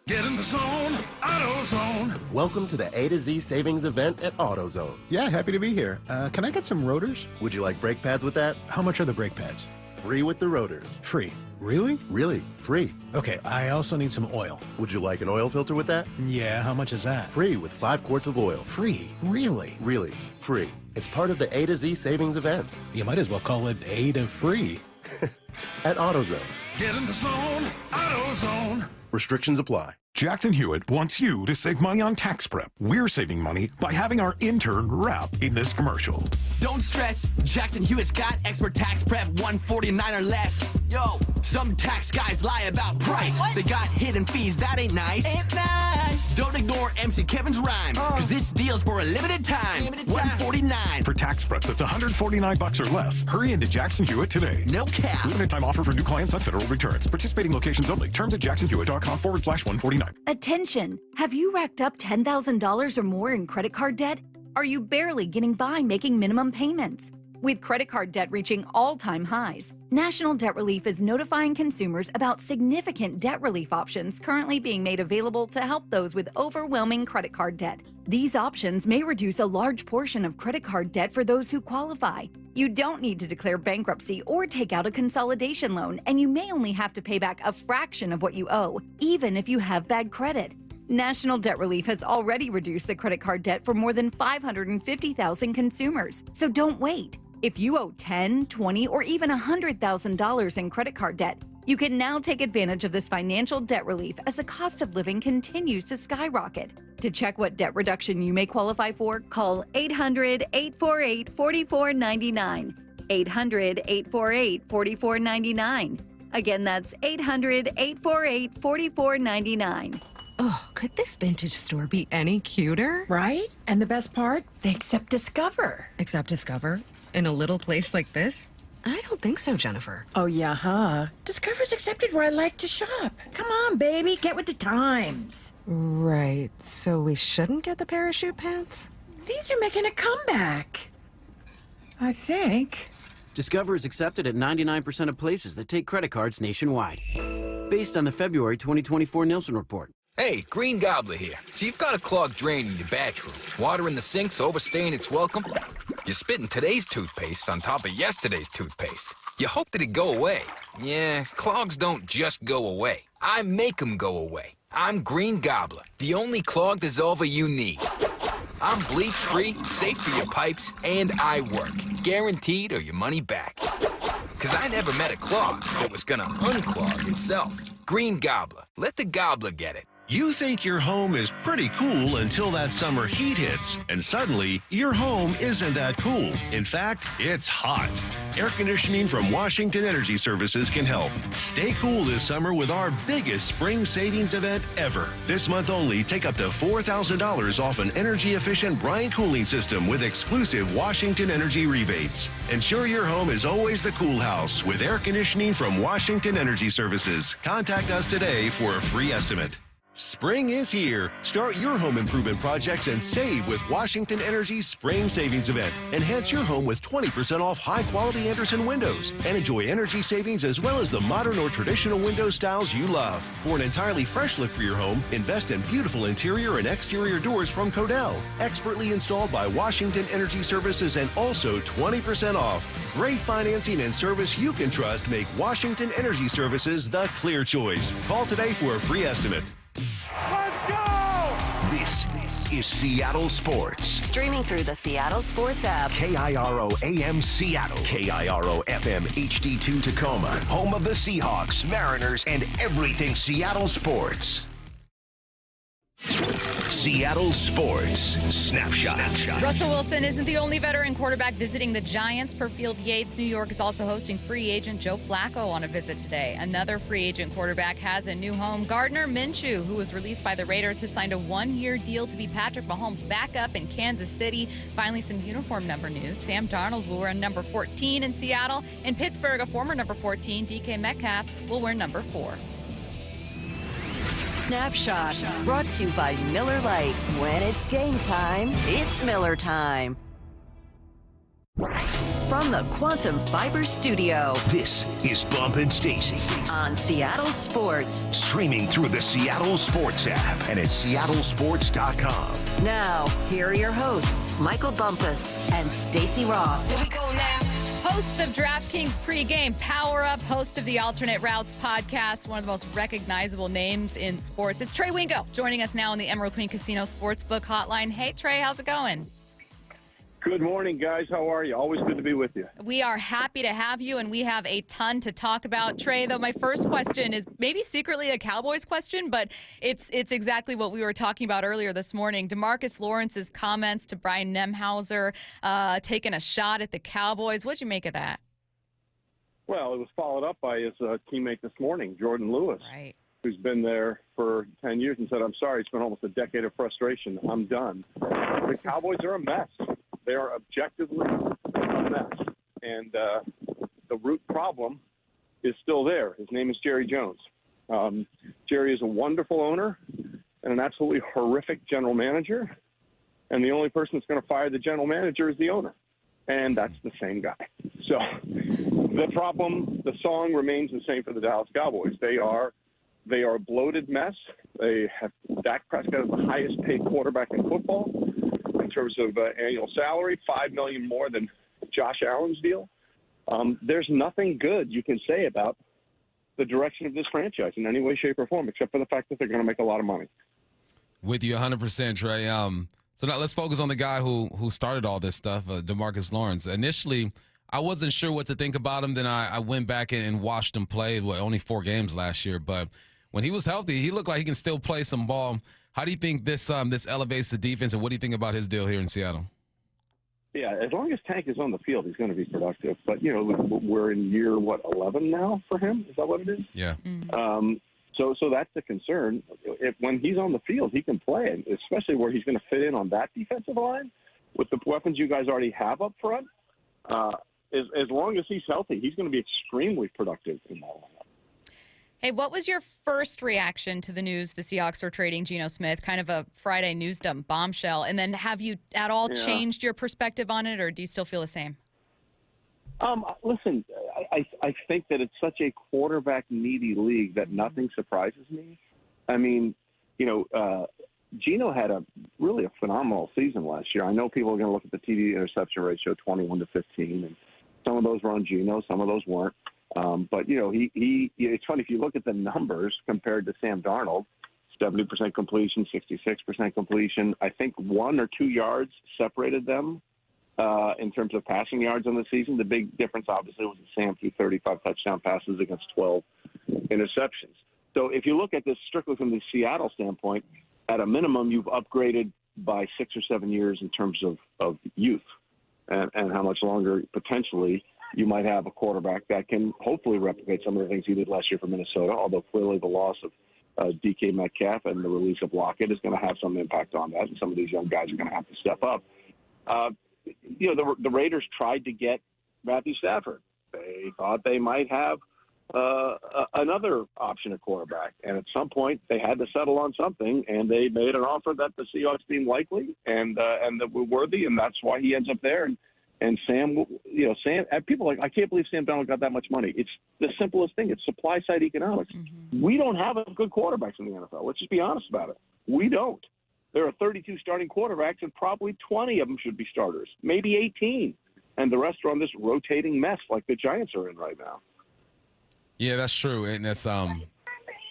Get in the zone, AutoZone. Welcome to the A to Z savings event at AutoZone. Yeah, happy to be here. Can I get some rotors? Would you like brake pads with that? How much are the brake pads? Free with the rotors. Free. Really? Really, free. Okay, I also need some oil. Would you like an oil filter with that? Yeah, how much is that? Free with 5 quarts of oil. Free? Really? Really, free. It's part of the A to Z savings event. You might as well call it A to free. At AutoZone. Get in the zone, AutoZone. Restrictions apply. Jackson Hewitt wants you to save money on tax prep. We're saving money by having our intern rap in this commercial. Don't stress, Jackson Hewitt's got expert tax prep, $149 or less. Yo, some tax guys lie about price. What? They got hidden fees, that ain't nice. Ain't nice. Don't ignore MC Kevin's rhyme, cause this deal's for a limited time. $149. For tax prep that's $149 or less, hurry into Jackson Hewitt today. No cap. Limited time offer for new clients on federal returns. Participating locations only. Terms at jacksonhewitt.com/149. Attention! Have you racked up $10,000 or more in credit card debt? Are you barely getting by making minimum payments? With credit card debt reaching all-time highs, National Debt Relief is notifying consumers about significant debt relief options currently being made available to help those with overwhelming credit card debt. These options may reduce a large portion of credit card debt for those who qualify. You don't need to declare bankruptcy or take out a consolidation loan, and you may only have to pay back a fraction of what you owe, even if you have bad credit. National Debt Relief has already reduced the credit card debt for more than 550,000 consumers. So don't wait. If you owe $10,000, $20,000, or even $100,000 in credit card debt, you can now take advantage of this financial debt relief as the cost of living continues to skyrocket. To check what debt reduction you may qualify for, call 800-848-4499. 800-848-4499. Again, that's 800-848-4499. Oh, could this vintage store be any cuter? Right? And the best part? They accept Discover. Accept Discover? In a little place like this? I don't think so, Jennifer. Oh, yeah, huh? Discover's accepted where I like to shop. Come on, baby, get with the times. Right, so we shouldn't get the parachute pants? These are making a comeback. I think. Discover is accepted at 99% of places that take credit cards nationwide. Based on the February 2024 Nielsen report. Hey, Green Gobbler here. So you've got a clogged drain in your bathroom. Water in the sink's overstaying its welcome. You're spitting today's toothpaste on top of yesterday's toothpaste. You hope that it go away. Yeah, clogs don't just go away. I make them go away. I'm Green Gobbler, the only clog dissolver you need. I'm bleach-free, safe for your pipes, and I work. Guaranteed or your money back. Because I never met a clog that was gonna unclog itself. Green Gobbler. Let the gobbler get it. You think your home is pretty cool until that summer heat hits, and suddenly your home isn't that cool. In fact, it's hot. Air conditioning from Washington Energy Services can help. Stay cool this summer with our biggest spring savings event ever. This month only, take up to $4,000 off an energy-efficient Bryant cooling system with exclusive Washington Energy rebates. Ensure your home is always the cool house with air conditioning from Washington Energy Services. Contact us today for a free estimate. Spring is here. Start your home improvement projects and save with Washington Energy's Spring Savings Event. Enhance your home with 20% off high-quality Anderson windows and enjoy energy savings as well as the modern or traditional window styles you love. For an entirely fresh look for your home, invest in beautiful interior and exterior doors from Codell. Expertly installed by Washington Energy Services and also 20% off. Great financing and service you can trust make Washington Energy Services the clear choice. Call today for a free estimate. Let's go! This is Seattle Sports. Streaming through the Seattle Sports app. KIRO AM Seattle. KIRO FM HD2 Tacoma. Home of the Seahawks, Mariners, and everything Seattle sports. Seattle Sports Snapshot. Russell Wilson isn't the only veteran quarterback visiting the Giants. Per Field Yates, New York is also hosting free agent Joe Flacco on a visit today. Another free agent quarterback has a new home. Gardner Minshew, who was released by the Raiders, has signed a one-year deal to be Patrick Mahomes' backup in Kansas City. Finally, some uniform number news. Sam Darnold will wear number 14 in Seattle. In Pittsburgh, a former number 14, DK Metcalf, will wear number 4. Snapshot, brought to you by Miller Lite. When it's game time, it's Miller time. From the Quantum Fiber Studio, this is Bump and Stacy on Seattle Sports. Streaming through the Seattle Sports app and at seattlesports.com. Now, here are your hosts, Michael Bumpus and Stacy Ross. Here we go now. Host of DraftKings pregame, Power Up, host of the Alternate Routes podcast, one of the most recognizable names in sports. It's Trey Wingo joining us now on the Emerald Queen Casino Sportsbook Hotline. Hey, Trey, how's it going? Good morning, guys. How are you? Always good to be with you. We are happy to have you, and we have a ton to talk about. Trey, though, my first question is maybe secretly a Cowboys question, but it's exactly what we were talking about earlier this morning. DeMarcus Lawrence's comments to Brian Nemhauser, taking a shot at the Cowboys. What'd you make of that? Well, it was followed up by his teammate this morning, Jordan Lewis, who's been there for 10 years and said, I'm sorry, it's been almost a decade of frustration. I'm done. The Cowboys are a mess. They are objectively a mess. And the root problem is still there. His name is Jerry Jones. Jerry is a wonderful owner and an absolutely horrific general manager. And the only person that's going to fire the general manager is the owner. And that's the same guy. So the problem, the song remains the same for the Dallas Cowboys. They are a bloated mess. They have Dak Prescott is the highest paid quarterback in football in terms of annual salary, $5 million more than Josh Allen's deal. There's nothing good you can say about the direction of this franchise in any way, shape, or form, except for the fact that they're going to make a lot of money. With you 100%, Trey. So now let's focus on the guy who started all this stuff, DeMarcus Lawrence. Initially, I wasn't sure what to think about him. Then I went back and watched him play. Only 4 games last year, but when he was healthy, he looked like he can still play some ball. How do you think this elevates the defense, and what do you think about his deal here in Seattle? Yeah, as long as Tank is on the field, he's going to be productive. But, we're in year, 11 now for him? Is that what it is? Yeah. So that's the concern. When he's on the field, he can play, especially where he's going to fit in on that defensive line with the weapons you guys already have up front. As long as he's healthy, he's going to be extremely productive in that line. Hey, what was your first reaction to the news the Seahawks were trading Geno Smith, kind of a Friday news dump bombshell? And then have you at all changed your perspective on it, or do you still feel the same? Listen, I think that it's such a quarterback-needy league that nothing surprises me. I mean, Geno had really a phenomenal season last year. I know people are going to look at the TD interception ratio, 21-15, and some of those were on Geno, some of those weren't. But it's funny if you look at the numbers compared to Sam Darnold, 70% completion, 66% completion. I think 1 or 2 yards separated them in terms of passing yards on the season. The big difference, obviously, was that Sam threw 35 touchdown passes against 12 interceptions. So if you look at this strictly from the Seattle standpoint, at a minimum, you've upgraded by 6 or 7 years in terms of youth and how much longer potentially you might have a quarterback that can hopefully replicate some of the things he did last year for Minnesota, although clearly the loss of DK Metcalf and the release of Lockett is going to have some impact on that, and some of these young guys are going to have to step up. The Raiders tried to get Matthew Stafford. They thought they might have another option at quarterback, and at some point they had to settle on something, and they made an offer that the Seahawks deemed likely and that were worthy, and that's why he ends up there. And Sam, people are like, I can't believe Sam Darnold got that much money. It's the simplest thing. It's supply side economics. Mm-hmm. We don't have good quarterbacks in the NFL. Let's just be honest about it. We don't. There are 32 starting quarterbacks, and probably 20 of them should be starters, maybe 18. And the rest are on this rotating mess like the Giants are in right now. Yeah, that's true. And that's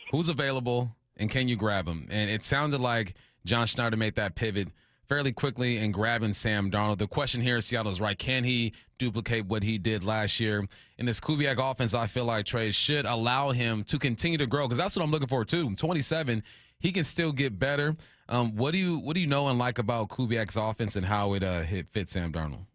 who's available and can you grab him? And it sounded like John Schneider made that pivot fairly quickly and grabbing Sam Darnold. The question here in Seattle is, right, can he duplicate what he did last year? In this Kubiak offense, I feel like Trey should allow him to continue to grow, because that's what I'm looking for too. 27, he can still get better. What do you know and like about Kubiak's offense and how it fits Sam Darnold?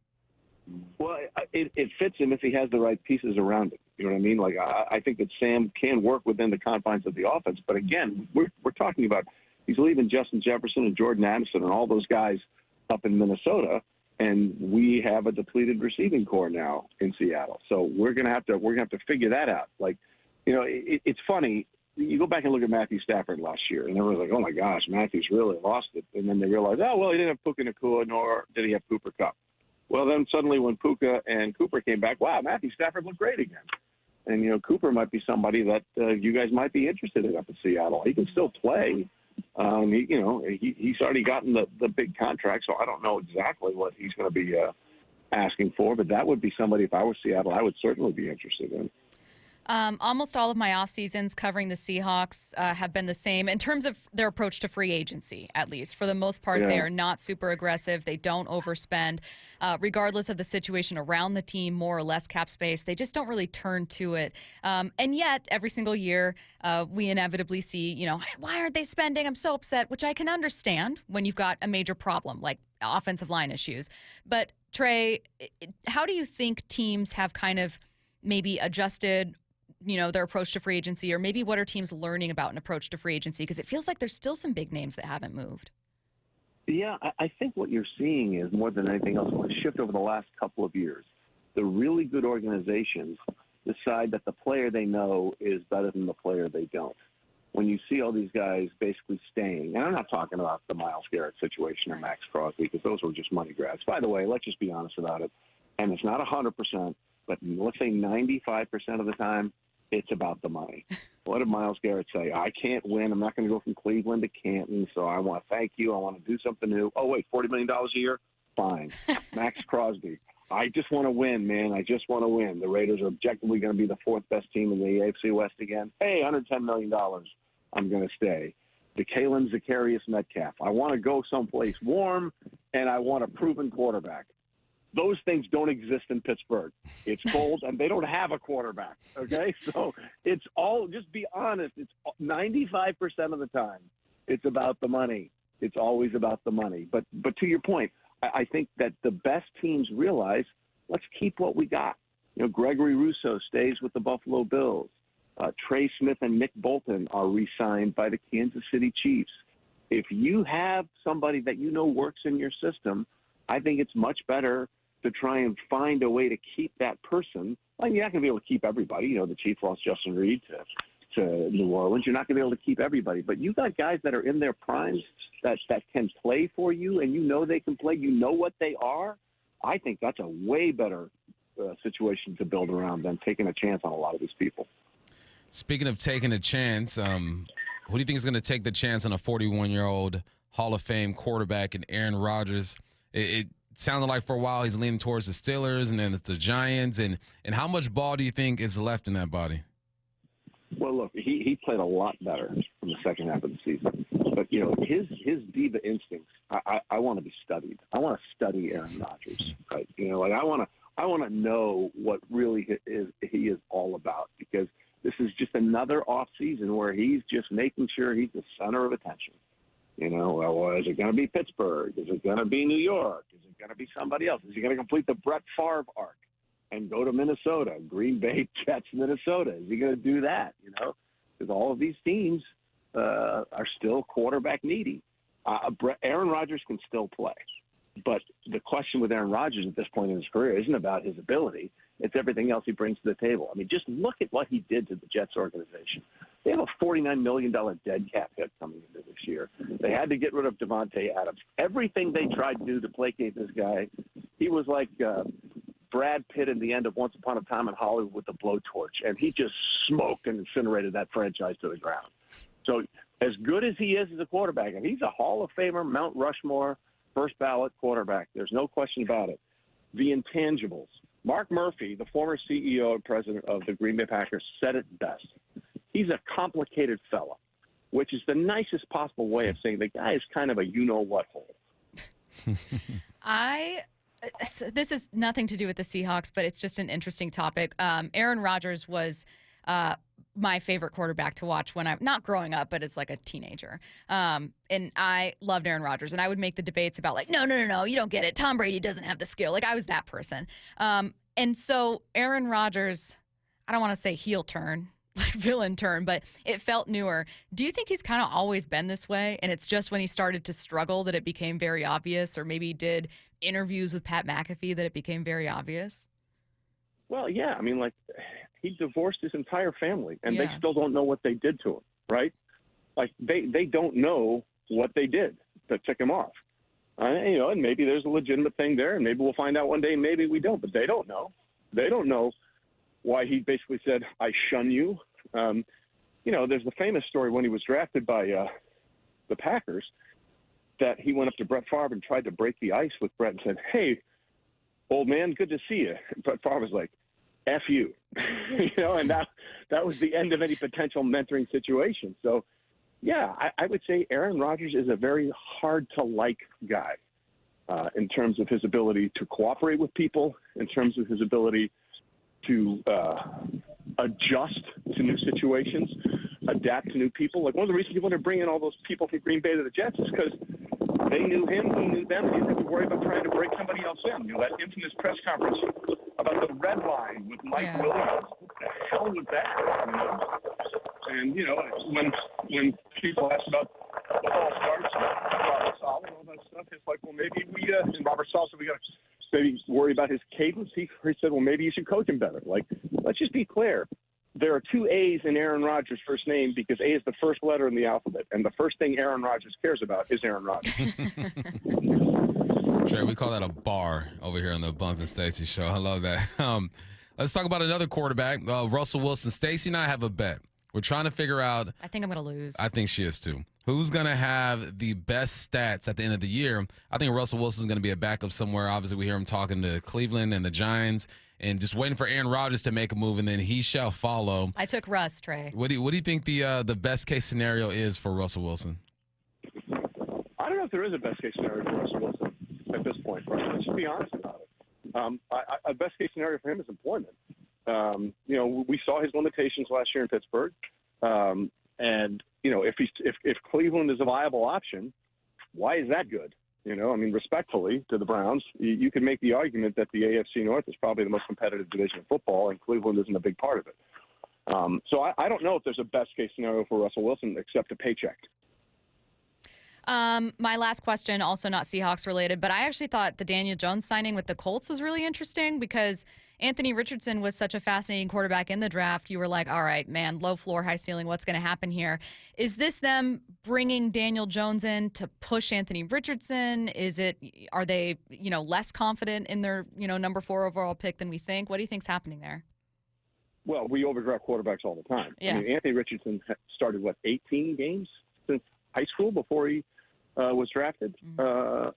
Well, it fits him if he has the right pieces around him. You know what I mean? Like, I think that Sam can work within the confines of the offense. But again, we're talking about he's leaving Justin Jefferson and Jordan Addison and all those guys up in Minnesota, and we have a depleted receiving core now in Seattle. So we're gonna have to figure that out. Like, it's funny. You go back and look at Matthew Stafford last year, and everyone's like, "Oh my gosh, Matthew's really lost it." And then they realize, "Oh well, he didn't have Puka Nacua, nor did he have Cooper Kupp." Well, then suddenly when Puka and Cooper came back, wow, Matthew Stafford looked great again. And Cooper might be somebody that you guys might be interested in up in Seattle. He can still play. He's already gotten the big contract, so I don't know exactly what he's going to be asking for. But that would be somebody, if I were Seattle, I would certainly be interested in. Almost all of my off seasons covering the Seahawks have been the same in terms of their approach to free agency, at least. For the most part, they are not super aggressive. They don't overspend. Regardless of the situation around the team, more or less cap space, they just don't really turn to it. And yet, every single year, we inevitably see, why aren't they spending? I'm so upset, which I can understand when you've got a major problem like offensive line issues. But, Trey, how do you think teams have kind of maybe adjusted their approach to free agency, or maybe what are teams learning about an approach to free agency? Because it feels like there's still some big names that haven't moved. Yeah, I think what you're seeing is, more than anything else, a shift over the last couple of years. The really good organizations decide that the player they know is better than the player they don't. When you see all these guys basically staying, and I'm not talking about the Myles Garrett situation or Max Crosby, because those were just money grabs. By the way, let's just be honest about it. And it's not 100%, but let's say 95% of the time, it's about the money. What did Myles Garrett say? I can't win. I'm not going to go from Cleveland to Canton, so I want to thank you. I want to do something new. Oh, wait, $40 million a year? Fine. Max Crosby. I just want to win, man. I just want to win. The Raiders are objectively going to be the 4th best team in the AFC West again. Hey, $110 million. I'm going to stay. DeKalin Zacharias Metcalf. I want to go someplace warm, and I want a proven quarterback. Those things don't exist in Pittsburgh. It's cold, and they don't have a quarterback, okay? So it's all, just be honest, it's 95% of the time, it's about the money. It's always about the money. But to your point, I think that the best teams realize, let's keep what we got. You know, Gregory Rousseau stays with the Buffalo Bills. Trey Smith and Nick Bolton are re-signed by the Kansas City Chiefs. If you have somebody that you know works in your system, I think it's much better to try and find a way to keep that person. Well, you're not going to be able to keep everybody. You know, the Chiefs lost Justin Reed to New Orleans. You're not going to be able to keep everybody. But you got guys that are in their primes that can play for you, and you know they can play. You know what they are. I think that's a way better situation to build around than taking a chance on a lot of these people. Speaking of taking a chance, who do you think is going to take the chance on a 41-year-old Hall of Fame quarterback in Aaron Rodgers? It sounded like for a while he's leaning towards the Steelers and then it's the Giants. And how much ball do you think is left in that body? Well, look, he played a lot better in the second half of the season. But, you know, his diva instincts, I want to be studied. I want to study Aaron Rodgers. Right? You know, like I want to know what really he is all about, because this is just another offseason where he's just making sure he's the center of attention. You know, well, is it going to be Pittsburgh? Is it going to be New York? Is it going to be somebody else? Is he going to complete the Brett Favre arc and go to Minnesota, Green Bay, Jets, Minnesota? Is he going to do that? You know, because all of these teams are still quarterback needy. Aaron Rodgers can still play. But the question with Aaron Rodgers at this point in his career isn't about his ability. It's everything else he brings to the table. I mean, just look at what he did to the Jets organization. They have a $49 million dead cap hit coming into this year. They had to get rid of Devontae Adams. Everything they tried to do to placate this guy, he was like Brad Pitt in the end of Once Upon a Time in Hollywood with the blowtorch, and he just smoked and incinerated that franchise to the ground. So as good as he is as a quarterback, and he's a Hall of Famer, Mount Rushmore, first ballot quarterback, there's no question about it. The intangibles. Mark Murphy, the former CEO and president of the Green Bay Packers, said it best. He's a complicated fella, which is the nicest possible way of saying the guy is kind of a you-know-what hole. This is nothing to do with the Seahawks, but it's just an interesting topic. Aaron Rodgers was my favorite quarterback to watch when I'm not growing up, but as like a teenager. And I loved Aaron Rodgers, and I would make the debates about like, no, you don't get it. Tom Brady doesn't have the skill. Like I was that person. And so Aaron Rodgers, I don't want to say heel turn, like villain turn, but it felt newer. Do you think he's kind of always been this way, and it's just when he started to struggle that it became very obvious, or maybe did interviews with Pat McAfee that it became very obvious? Well, yeah. I mean, like, he divorced his entire family, and they still don't know what they did to him, right? Like, they don't know what they did that took him off. You know, and maybe there's a legitimate thing there, and maybe we'll find out one day, maybe we don't, but they don't know. They don't know why he basically said, I shun you. You know, there's the famous story when he was drafted by the Packers that he went up to Brett Favre and tried to break the ice with Brett and said, hey, old man, good to see you. Brett Favre was like, F you. You know, and that was the end of any potential mentoring situation. So, yeah, I would say Aaron Rodgers is a very hard-to-like guy in terms of his ability to cooperate with people, in terms of his ability to adjust to new situations, adapt to new people. Like, one of the reasons he wanted to bring in all those people from Green Bay to the Jets is because they knew him, he knew them, and he didn't have to worry about trying to break somebody else in. You know, that infamous press conference about the red line with Mike Williams. What the hell was that? You know? And, you know, when people ask about what all starts, Robert Saleh and all that stuff, it's like, well, maybe and Robert Saleh said we got to maybe worry about his cadence. He said, well, maybe you should coach him better. Like, let's just be clear. There are two A's in Aaron Rodgers' first name because A is the first letter in the alphabet, and the first thing Aaron Rodgers cares about is Aaron Rodgers. Trey, we call that a bar over here on the Bump and Stacy show. I love that. Let's talk about another quarterback, Russell Wilson. Stacy and I have a bet. We're trying to figure out. I think I'm going to lose. I think she is too. Who's going to have the best stats at the end of the year? I think Russell Wilson's going to be a backup somewhere. Obviously, we hear him talking to Cleveland and the Giants, and just waiting for Aaron Rodgers to make a move, and then he shall follow. I took Russ, Trey. What do you think the best case scenario is for Russell Wilson? if there is a best-case scenario for Russell Wilson at this point, right? Let's just be honest about it. A best-case scenario for him is employment. We saw his limitations last year in Pittsburgh. And, if Cleveland is a viable option, why is that good? Respectfully to the Browns, you can make the argument that the AFC North is probably the most competitive division of football, and Cleveland isn't a big part of it. So I don't know if there's a best-case scenario for Russell Wilson except a paycheck. My last question, also not Seahawks related, but I actually thought the Daniel Jones signing with the Colts was really interesting because Anthony Richardson was such a fascinating quarterback in the draft. You were like, all right, man, low floor, high ceiling, what's going to happen here? Is this them bringing Daniel Jones in to push Anthony Richardson? Are they, less confident in their, number 4 overall pick than we think? What do you think's happening there? Well, we overdraft quarterbacks all the time. Yeah. Anthony Richardson started, 18 games since high school before he was drafted? Or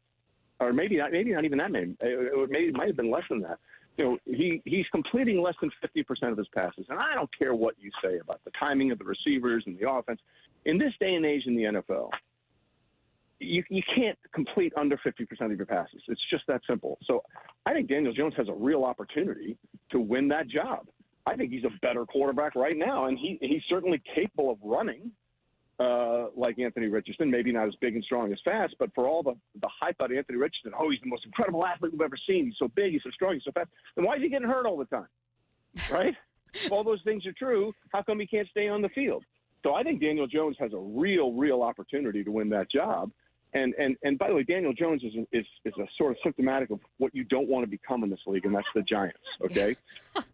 maybe not even that many. It might have been less than that. He's completing less than 50% of his passes. And I don't care what you say about the timing of the receivers and the offense. In this day and age in the NFL, you can't complete under 50% of your passes. It's just that simple. So I think Daniel Jones has a real opportunity to win that job. I think he's a better quarterback right now, and he's certainly capable of running like Anthony Richardson, maybe not as big and strong as fast, but for all the hype about Anthony Richardson, he's the most incredible athlete we've ever seen. He's so big, he's so strong, he's so fast. Then why is he getting hurt all the time? Right? If all those things are true, how come he can't stay on the field? So I think Daniel Jones has a real opportunity to win that job. And by the way, Daniel Jones is a sort of symptomatic of what you don't want to become in this league, and that's the Giants, okay?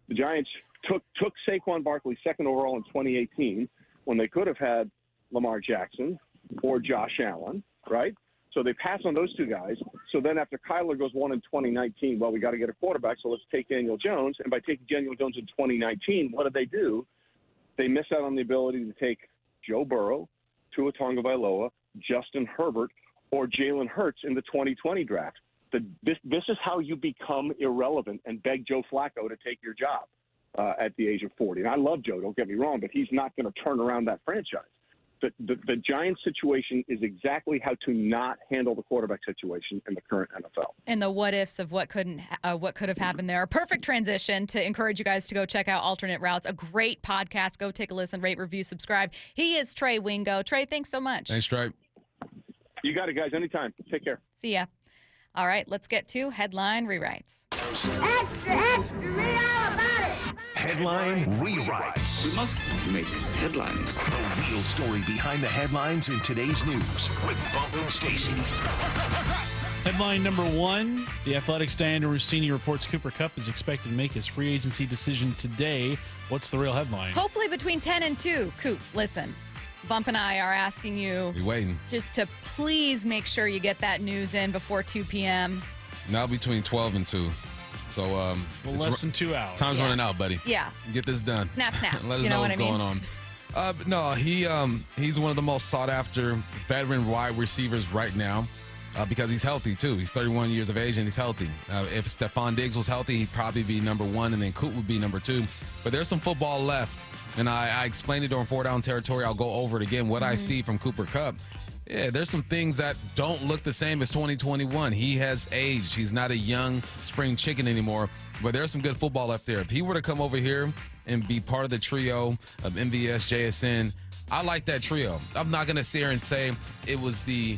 The Giants took Saquon Barkley 2nd overall in 2018 when they could have had Lamar Jackson or Josh Allen, right? So they pass on those 2 guys. So then after Kyler goes 1 in 2019, we got to get a quarterback, so let's take Daniel Jones. And by taking Daniel Jones in 2019, what do? They miss out on the ability to take Joe Burrow, Tua Tagovailoa, Justin Herbert, or Jalen Hurts in the 2020 draft. This is how you become irrelevant and beg Joe Flacco to take your job at the age of 40. And I love Joe, don't get me wrong, but he's not going to turn around that franchise. The Giants situation is exactly how to not handle the quarterback situation in the current NFL. And the what ifs of what could have happened there. A perfect transition to encourage you guys to go check out Alternate Routes, a great podcast. Go take a listen, rate, review, subscribe. He is Trey Wingo. Trey, thanks so much. Thanks, Trey. You got it, guys. Anytime. Take care. See ya. All right, let's get to headline rewrites. Extra, extra, read all about it. Headline rewrites. We must make headlines. The real story behind the headlines in today's news with Bump and Stacy. Headline number 1, The Athletics' Diana Rossini reports Cooper Kupp is expected to make his free agency decision today. What's the real headline? Hopefully between 10 and 2. Coop, listen. Bump and I are asking you just to please make sure you get that news in before 2 p.m. Now between 12 and 2. So less than 2 hours. Time's running out, buddy. Yeah. Get this done. Snap. Let us know what's going on. No, he's one of the most sought after veteran wide receivers right now because he's healthy too. He's 31 years of age and he's healthy. If Stephon Diggs was healthy, he'd probably be number 1 and then Coop would be number 2. But there's some football left. And I explained it during 4 Down Territory. I'll go over it again. What I see from Cooper Kupp, there's some things that don't look the same as 2021. He has aged. He's not a young spring chicken anymore. But there's some good football left there. If he were to come over here and be part of the trio of MVS, JSN, I like that trio. I'm not going to sit here and say it was the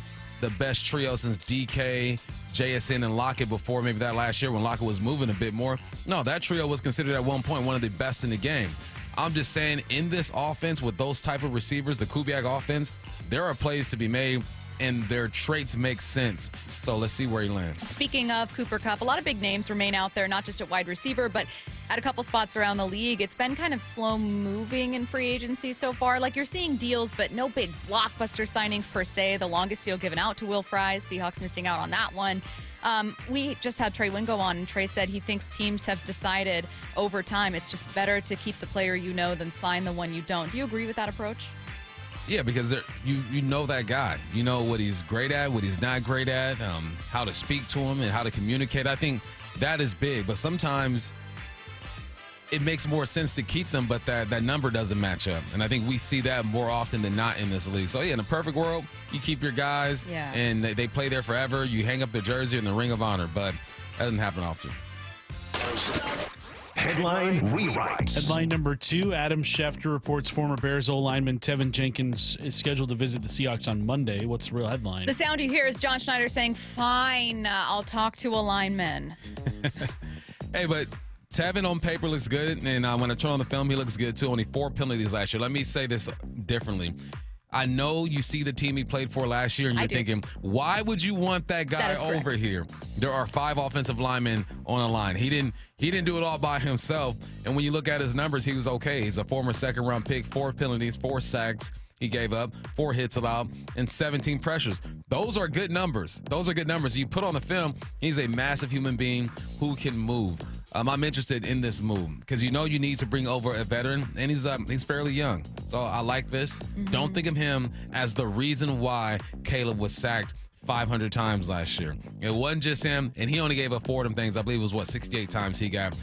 best trio since DK, JSN, and Lockett before maybe that last year when Lockett was moving a bit more. No, that trio was considered at one point one of the best in the game. I'm just saying, in this offense with those type of receivers, the Kubiak offense, there are plays to be made, and their traits make sense. So let's see where he lands. Speaking of Cooper Kupp, a lot of big names remain out there, not just at wide receiver, but at a couple spots around the league. It's been kind of slow moving in free agency so far. Like, you're seeing deals, but no big blockbuster signings per se. The longest deal given out to Will Fries. Seahawks missing out on that one. We just had Trey Wingo on, and Trey said he thinks teams have decided over time it's just better to keep the player you know than sign the one you don't. Do you agree with that approach? Yeah, because you know that guy. You know what he's great at, what he's not great at, how to speak to him and how to communicate. I think that is big. But sometimes it makes more sense to keep them, but that number doesn't match up. And I think we see that more often than not in this league. So, yeah, in a perfect world, you keep your guys, and they play there forever. You hang up the jersey in the Ring of Honor, but that doesn't happen often. Headline rewrites. Headline number 2, Adam Schefter reports former Bears O-lineman Tevin Jenkins is scheduled to visit the Seahawks on Monday. What's the real headline? The sound you hear is John Schneider saying, fine, I'll talk to a lineman. Hey, but Tevin on paper looks good, and when I turn on the film, he looks good too. Only 4 penalties last year. Let me say this differently. I know you see the team he played for last year, and you're thinking, why would you want that guy over here? There are 5 offensive linemen on the line. He didn't do it all by himself. And when you look at his numbers, he was okay. He's a former second-round pick, 4 penalties, 4 sacks he gave up, 4 hits allowed, and 17 pressures. Those are good numbers. Those are good numbers. You put on the film, he's a massive human being who can move. I'm interested in this move because you need to bring over a veteran, and he's fairly young. So I like this. Mm-hmm. Don't think of him as the reason why Caleb was sacked 500 times last year. It wasn't just him, and he only gave up 4 of them things. I believe it was 68 times he got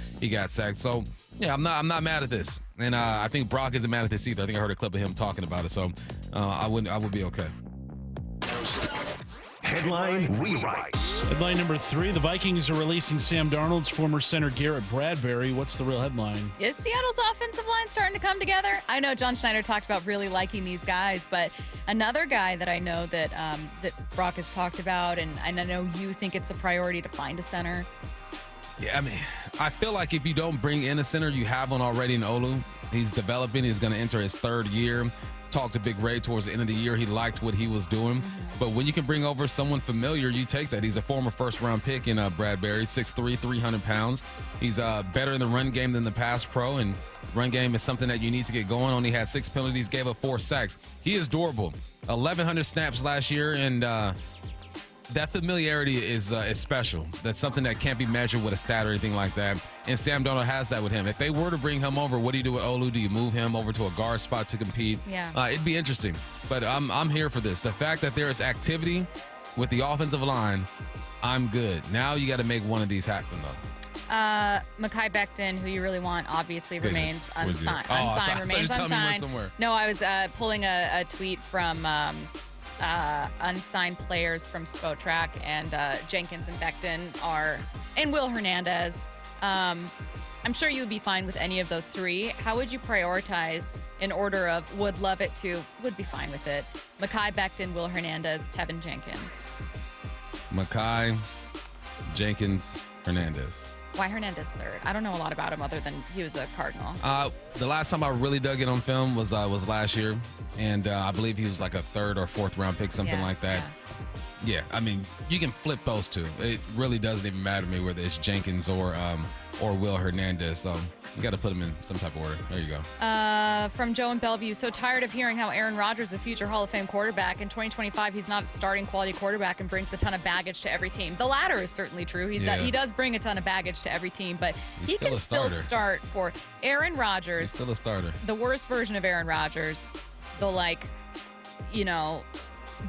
sacked. So yeah, I'm not mad at this, and I think Brock isn't mad at this either. I think I heard a clip of him talking about it, so I would be okay. Headline rewrites. Headline number 3, the Vikings are releasing Sam Darnold's former center Garrett Bradbury. What's the real headline? Is Seattle's offensive line starting to come together? I know John Schneider talked about really liking these guys, but another guy that I know that Brock has talked about, and I know you think it's a priority to find a center. Yeah, I mean, I feel like if you don't bring in a center, you have one already in Olu. He's developing. He's going to enter his 3rd year. Talked to Big Ray towards the end of the year. He liked what he was doing. But when you can bring over someone familiar, you take that. He's a former first-round pick in Bradbury, 6'3", 300 pounds. He's better in the run game than the pass pro, and run game is something that you need to get going on. He had 6 penalties, gave up 4 sacks. He is durable. 1,100 snaps last year, and that familiarity is special. That's something that can't be measured with a stat or anything like that. And Sam Darnold has that with him. If they were to bring him over, what do you do with Olu? Do you move him over to a guard spot to compete? Yeah. It'd be interesting. But I'm here for this. The fact that there is activity with the offensive line, I'm good. Now you got to make one of these happen, though. Mekhi Becton, who you really want, obviously remains unsigned. Remains unsigned. No, I was pulling a tweet from unsigned players from Spotrac, and Jenkins and Becton and Will Hernandez. I'm sure you would be fine with any of those 3. How would you prioritize in order of would love it to would be fine with it? Mekhi Becton, Will Hernandez, Tevin Jenkins. Mekhi, Jenkins, Hernandez. Why Hernandez 3rd? I don't know a lot about him other than he was a Cardinal. The last time I really dug in on film was last year, and I believe he was like a 3rd or 4th round pick, something like that. Yeah, I mean, you can flip those 2. It really doesn't even matter to me whether it's Jenkins or Will Hernandez. So you got to put them in some type of order. There you go. From Joe in Bellevue, so tired of hearing how Aaron Rodgers is a future Hall of Fame quarterback. In 2025, he's not a starting quality quarterback and brings a ton of baggage to every team. The latter is certainly true. He does bring a ton of baggage to every team, but he can still start for Aaron Rodgers. He's still a starter. The worst version of Aaron Rodgers, the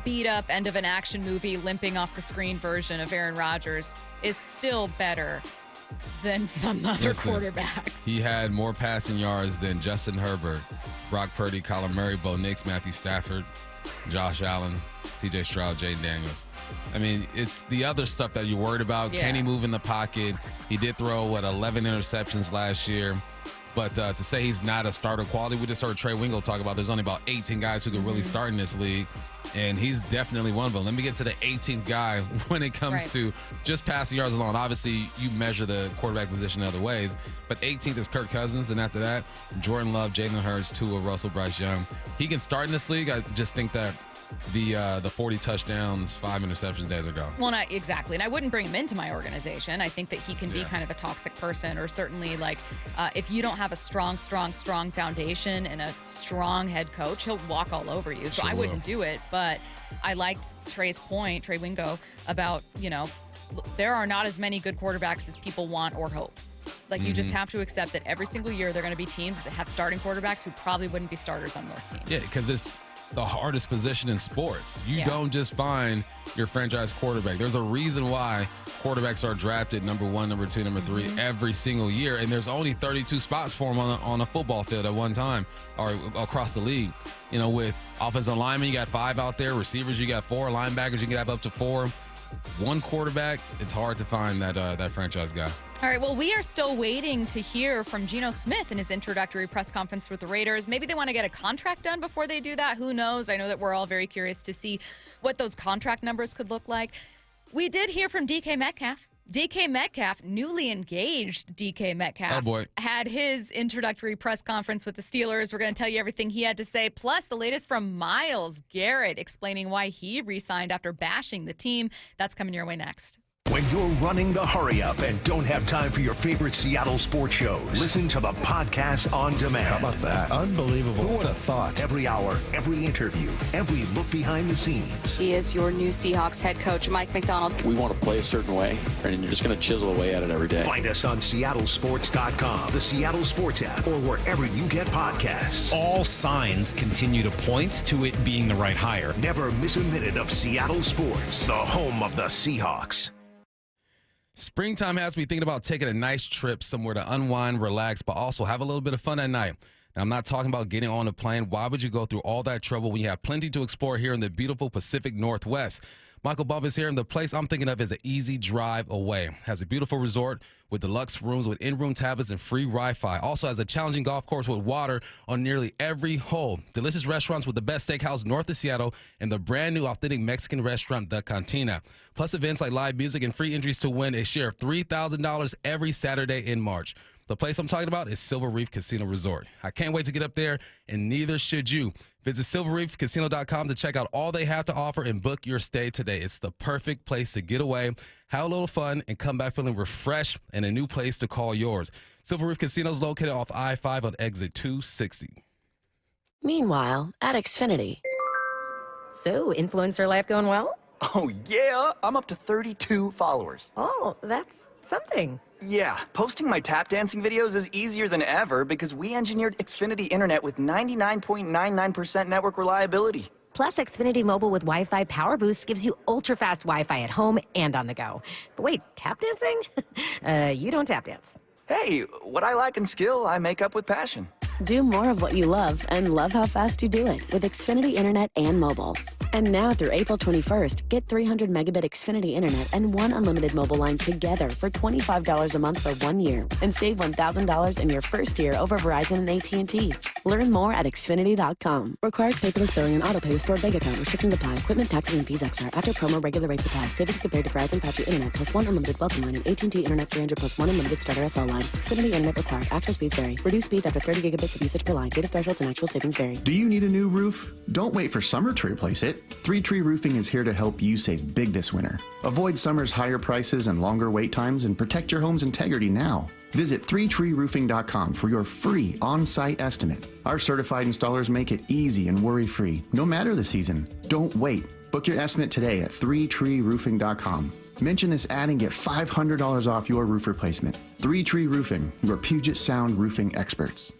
beat up end of an action movie limping off the screen version of Aaron Rodgers is still better than some other quarterbacks. He had more passing yards than Justin Herbert, Brock Purdy, Kyler Murray, Bo Nix, Matthew Stafford, Josh Allen, C.J. Stroud, Jaden Daniels. I mean, it's the other stuff that you're worried about. Can he move in the pocket? He did throw, 11 interceptions last year. But to say he's not a starter quality, we just heard Trey Wingo talk about there's only about 18 guys who can really start in this league, and he's definitely one of them. Let me get to the 18th guy when it comes to just passing yards alone. Obviously, you measure the quarterback position other ways, but 18th is Kirk Cousins, and after that, Jordan Love, Jalen Hurts, Tua, Russell, Bryce Young. He can start in this league. I just think that the 40 touchdowns, 5 interceptions days are gone. Well, not exactly. And I wouldn't bring him into my organization. I think that he can be kind of a toxic person, or certainly if you don't have a strong foundation and a strong head coach, he'll walk all over you. So I wouldn't do it. But I liked Trey's point, Trey Wingo, about, there are not as many good quarterbacks as people want or hope. You just have to accept that every single year there are going to be teams that have starting quarterbacks who probably wouldn't be starters on most teams. Yeah, because the hardest position in sports. You don't just find your franchise quarterback. There's a reason why quarterbacks are drafted number 1, number 2, number 3 every single year, and there's only 32 spots for them on a football field at one time or across the league. You know, with offensive linemen, you got 5 out there. Receivers, you got 4. Linebackers, you can have up to 4. One quarterback, it's hard to find that franchise guy. All right, well, we are still waiting to hear from Geno Smith in his introductory press conference with the Raiders. Maybe they want to get a contract done before they do that. Who knows? I know that we're all very curious to see what those contract numbers could look like. We did hear from DK Metcalf. DK Metcalf, newly engaged DK Metcalf, had his introductory press conference with the Steelers. We're going to tell you everything he had to say, plus the latest from Myles Garrett explaining why he re-signed after bashing the team. That's coming your way next. When you're running the hurry up and don't have time for your favorite Seattle sports shows, listen to the podcast on demand. How about that? Unbelievable. Who would have thought? Every hour, every interview, every look behind the scenes. He is your new Seahawks head coach, Mike Macdonald. We want to play a certain way, and you're just going to chisel away at it every day. Find us on seattlesports.com, the Seattle Sports app, or wherever you get podcasts. All signs continue to point to it being the right hire. Never miss a minute of Seattle sports, the home of the Seahawks. Springtime has me thinking about taking a nice trip somewhere to unwind, relax, but also have a little bit of fun at night. Now, I'm not talking about getting on a plane. Why would you go through all that trouble when you have plenty to explore here in the beautiful Pacific Northwest? Michael Buff is here, and the place I'm thinking of is an easy drive away. Has a beautiful resort with deluxe rooms with in-room tablets and free Wi-Fi. Also has a challenging golf course with water on nearly every hole. Delicious restaurants with the best steakhouse north of Seattle and the brand new authentic Mexican restaurant, The Cantina. Plus events like live music and free entries to win a share of $3,000 every Saturday in March. The place I'm talking about is Silver Reef Casino Resort. I can't wait to get up there, and neither should you. Visit silverreefcasino.com to check out all they have to offer and book your stay today. It's the perfect place to get away, have a little fun, and come back feeling refreshed and a new place to call yours. Silver Reef Casino is located off I-5 on exit 260. Meanwhile, at Xfinity. So, influencer life going well? Oh, yeah. I'm up to 32 followers. Oh, that's something. Yeah, posting my tap dancing videos is easier than ever because we engineered Xfinity Internet with 99.99% network reliability. Plus, Xfinity Mobile with Wi-Fi Power Boost gives you ultra-fast Wi-Fi at home and on the go. But wait, tap dancing? You don't tap dance. Hey, what I lack in skill, I make up with passion. Do more of what you love and love how fast you do it with Xfinity Internet and mobile. And now through April 21st, get 300 megabit Xfinity Internet and 1 unlimited mobile line together for $25 a month for 1 year and save $1,000 in your first year over Verizon and AT&T. Learn more at Xfinity.com. Requires paperless billing and autopay with stored bank account. Restrictions apply. Equipment, taxes, and fees extra. After promo, regular rates apply. Savings compared to Verizon 5G Internet plus 1 unlimited welcome line and AT&T Internet 300 plus 1 unlimited starter SL line. Xfinity Internet required. Actual speeds vary. Reduced speeds after 30 gigabits of usage per line. Data thresholds and actual savings vary. Do you need a new roof? Don't wait for summer to replace it. 3 Tree Roofing is here to help you save big this winter. Avoid summer's higher prices and longer wait times and protect your home's integrity now. Visit 3treeroofing.com for your free on-site estimate. Our certified installers make it easy and worry-free, no matter the season. Don't wait. Book your estimate today at 3treeroofing.com. Mention this ad and get $500 off your roof replacement. 3 Tree Roofing, your Puget Sound roofing experts.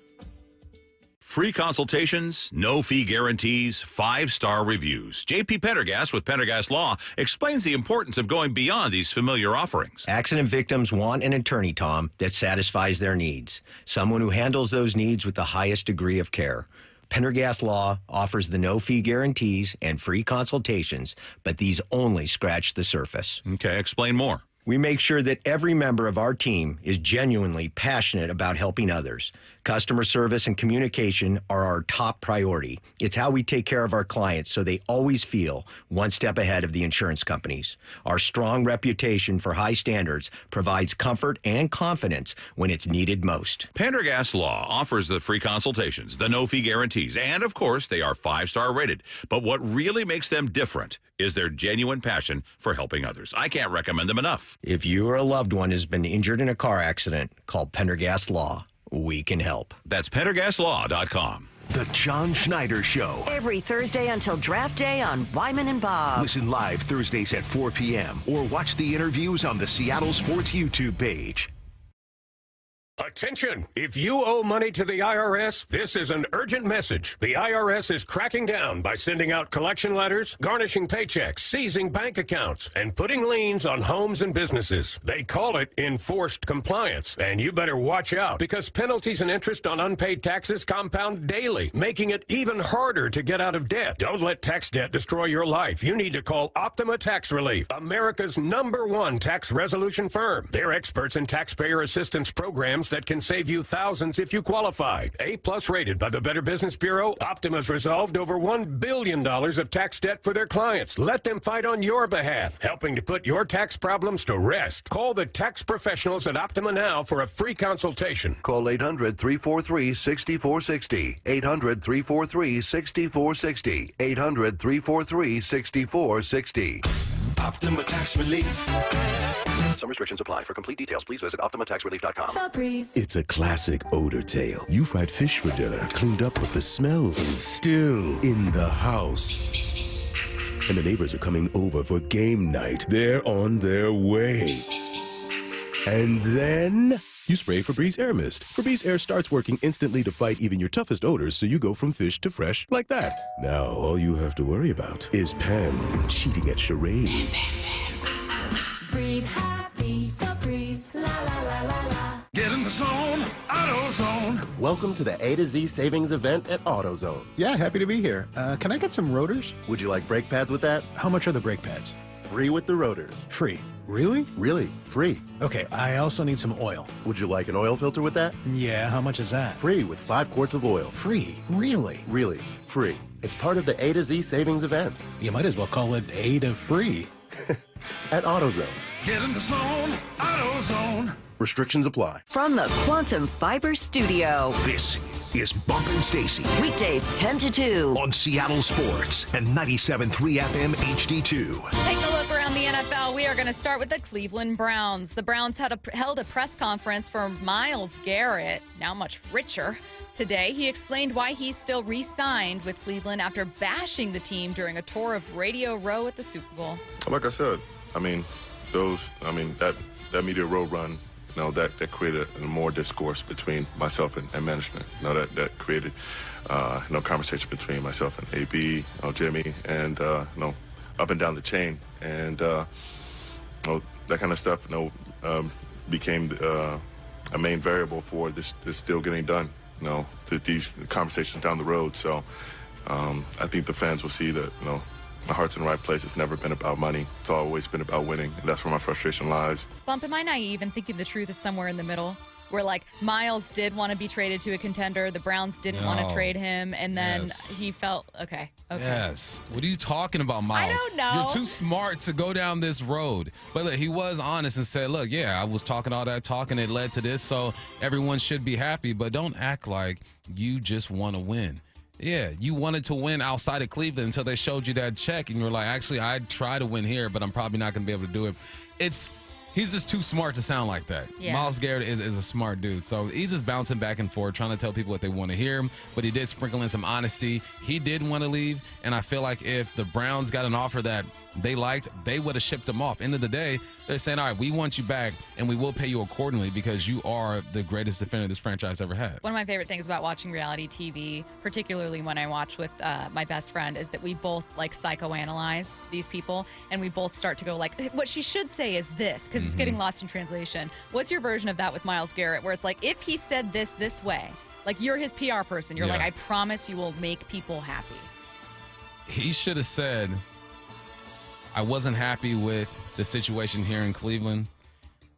Free consultations, no fee guarantees, 5-star reviews. JP Pendergast with Pendergast Law explains the importance of going beyond these familiar offerings. Accident victims want an attorney, Tom, that satisfies their needs. Someone who handles those needs with the highest degree of care. Pendergast Law offers the no-fee guarantees and free consultations, but these only scratch the surface. Okay, explain more. We make sure that every member of our team is genuinely passionate about helping others. Customer service and communication are our top priority. It's how we take care of our clients so they always feel one step ahead of the insurance companies. Our strong reputation for high standards provides comfort and confidence when it's needed most. Pendergast Law offers the free consultations, the no-fee guarantees, and, of course, they are 5-star rated. But what really makes them different is their genuine passion for helping others. I can't recommend them enough. If you or a loved one has been injured in a car accident, call Pendergast Law. We can help. That's PendergastLaw.com. The John Schneider Show. Every Thursday until draft day on Wyman and Bob. Listen live Thursdays at 4 p.m. or watch the interviews on the Seattle Sports YouTube page. Attention! If you owe money to the IRS, this is an urgent message. The IRS is cracking down by sending out collection letters, garnishing paychecks, seizing bank accounts, and putting liens on homes and businesses. They call it enforced compliance, and you better watch out because penalties and interest on unpaid taxes compound daily, making it even harder to get out of debt. Don't let tax debt destroy your life. You need to call Optima Tax Relief, America's #1 tax resolution firm. They're experts in taxpayer assistance programs that can save you thousands if you qualify. A+ rated by the Better Business Bureau, Optima's resolved over $1 billion of tax debt for their clients. Let them fight on your behalf, helping to put your tax problems to rest. Call the tax professionals at Optima now for a free consultation. Call 800-343-6460. 800-343-6460. 800-343-6460. Optima Tax Relief. Some restrictions apply. For complete details, please visit OptimaTaxRelief.com. It's a classic odor tale. You fried fish for dinner, cleaned up, but the smell is still in the house. And the neighbors are coming over for game night. They're on their way. And then you spray Febreze Air Mist. Febreze Air starts working instantly to fight even your toughest odors, so you go from fish to fresh like that. Now all you have to worry about is Pam cheating at charades. Breathe happy, Febreze, la la la la la. Get in the zone, AutoZone. Welcome to the A to Z savings event at AutoZone. Yeah, happy to be here. Can I get some rotors? Would you like brake pads with that? How much are the brake pads? Free with the rotors. Free. Really? Really, free. Okay, I also need some oil. Would you like an oil filter with that? Yeah, how much is that? Free with 5 quarts of oil. Free? Really? Really, free. It's part of the A to Z savings event. You might as well call it A to free. At AutoZone. Get in the zone, AutoZone. Restrictions apply. From the Quantum Fiber Studio. This is Bumpin' Stacy. Weekdays 10 to 2. On Seattle Sports and 97.3 FM HD2. Taking a look around the NFL, we are going to start with the Cleveland Browns. The Browns held a press conference for Myles Garrett, now much richer. Today, he explained why he's still re-signed with Cleveland after bashing the team during a tour of Radio Row at the Super Bowl. Like I said, that Media Row run, that created more discourse between myself and management. That created conversation between myself and AB, Jimmy, and up and down the chain, and that kind of stuff became a main variable for this deal getting done. These conversations down the road. So I think the fans will see that my heart's in the right place. It's never been about money. It's always been about winning, and that's where my frustration lies. Bump, am I naive in thinking the truth is somewhere in the middle? Where, Myles did want to be traded to a contender. The Browns didn't want to trade him, and then he felt, okay. Yes. What are you talking about, Myles? I don't know. You're too smart to go down this road. But look, he was honest and said, look, I was talking all that talk, and it led to this, so everyone should be happy. But don't act like you just want to win. Yeah, you wanted to win outside of Cleveland until they showed you that check, and you were like, actually, I'd try to win here, but I'm probably not going to be able to do it. He's just too smart to sound like that. Yeah. Myles Garrett is a smart dude. So he's just bouncing back and forth, trying to tell people what they want to hear. But he did sprinkle in some honesty. He did want to leave. And I feel like if the Browns got an offer that they liked, they would have shipped him off. End of the day, they're saying, all right, we want you back, and we will pay you accordingly because you are the greatest defender this franchise ever had. One of my favorite things about watching reality TV, particularly when I watch with my best friend, is that we both psychoanalyze these people, and we both start to go what she should say is this, because it's getting lost in translation. What's your version of that with Myles Garrett, where it's if he said this way, you're his PR person, you're I promise you will make people happy. He should have said, I wasn't happy with the situation here in Cleveland.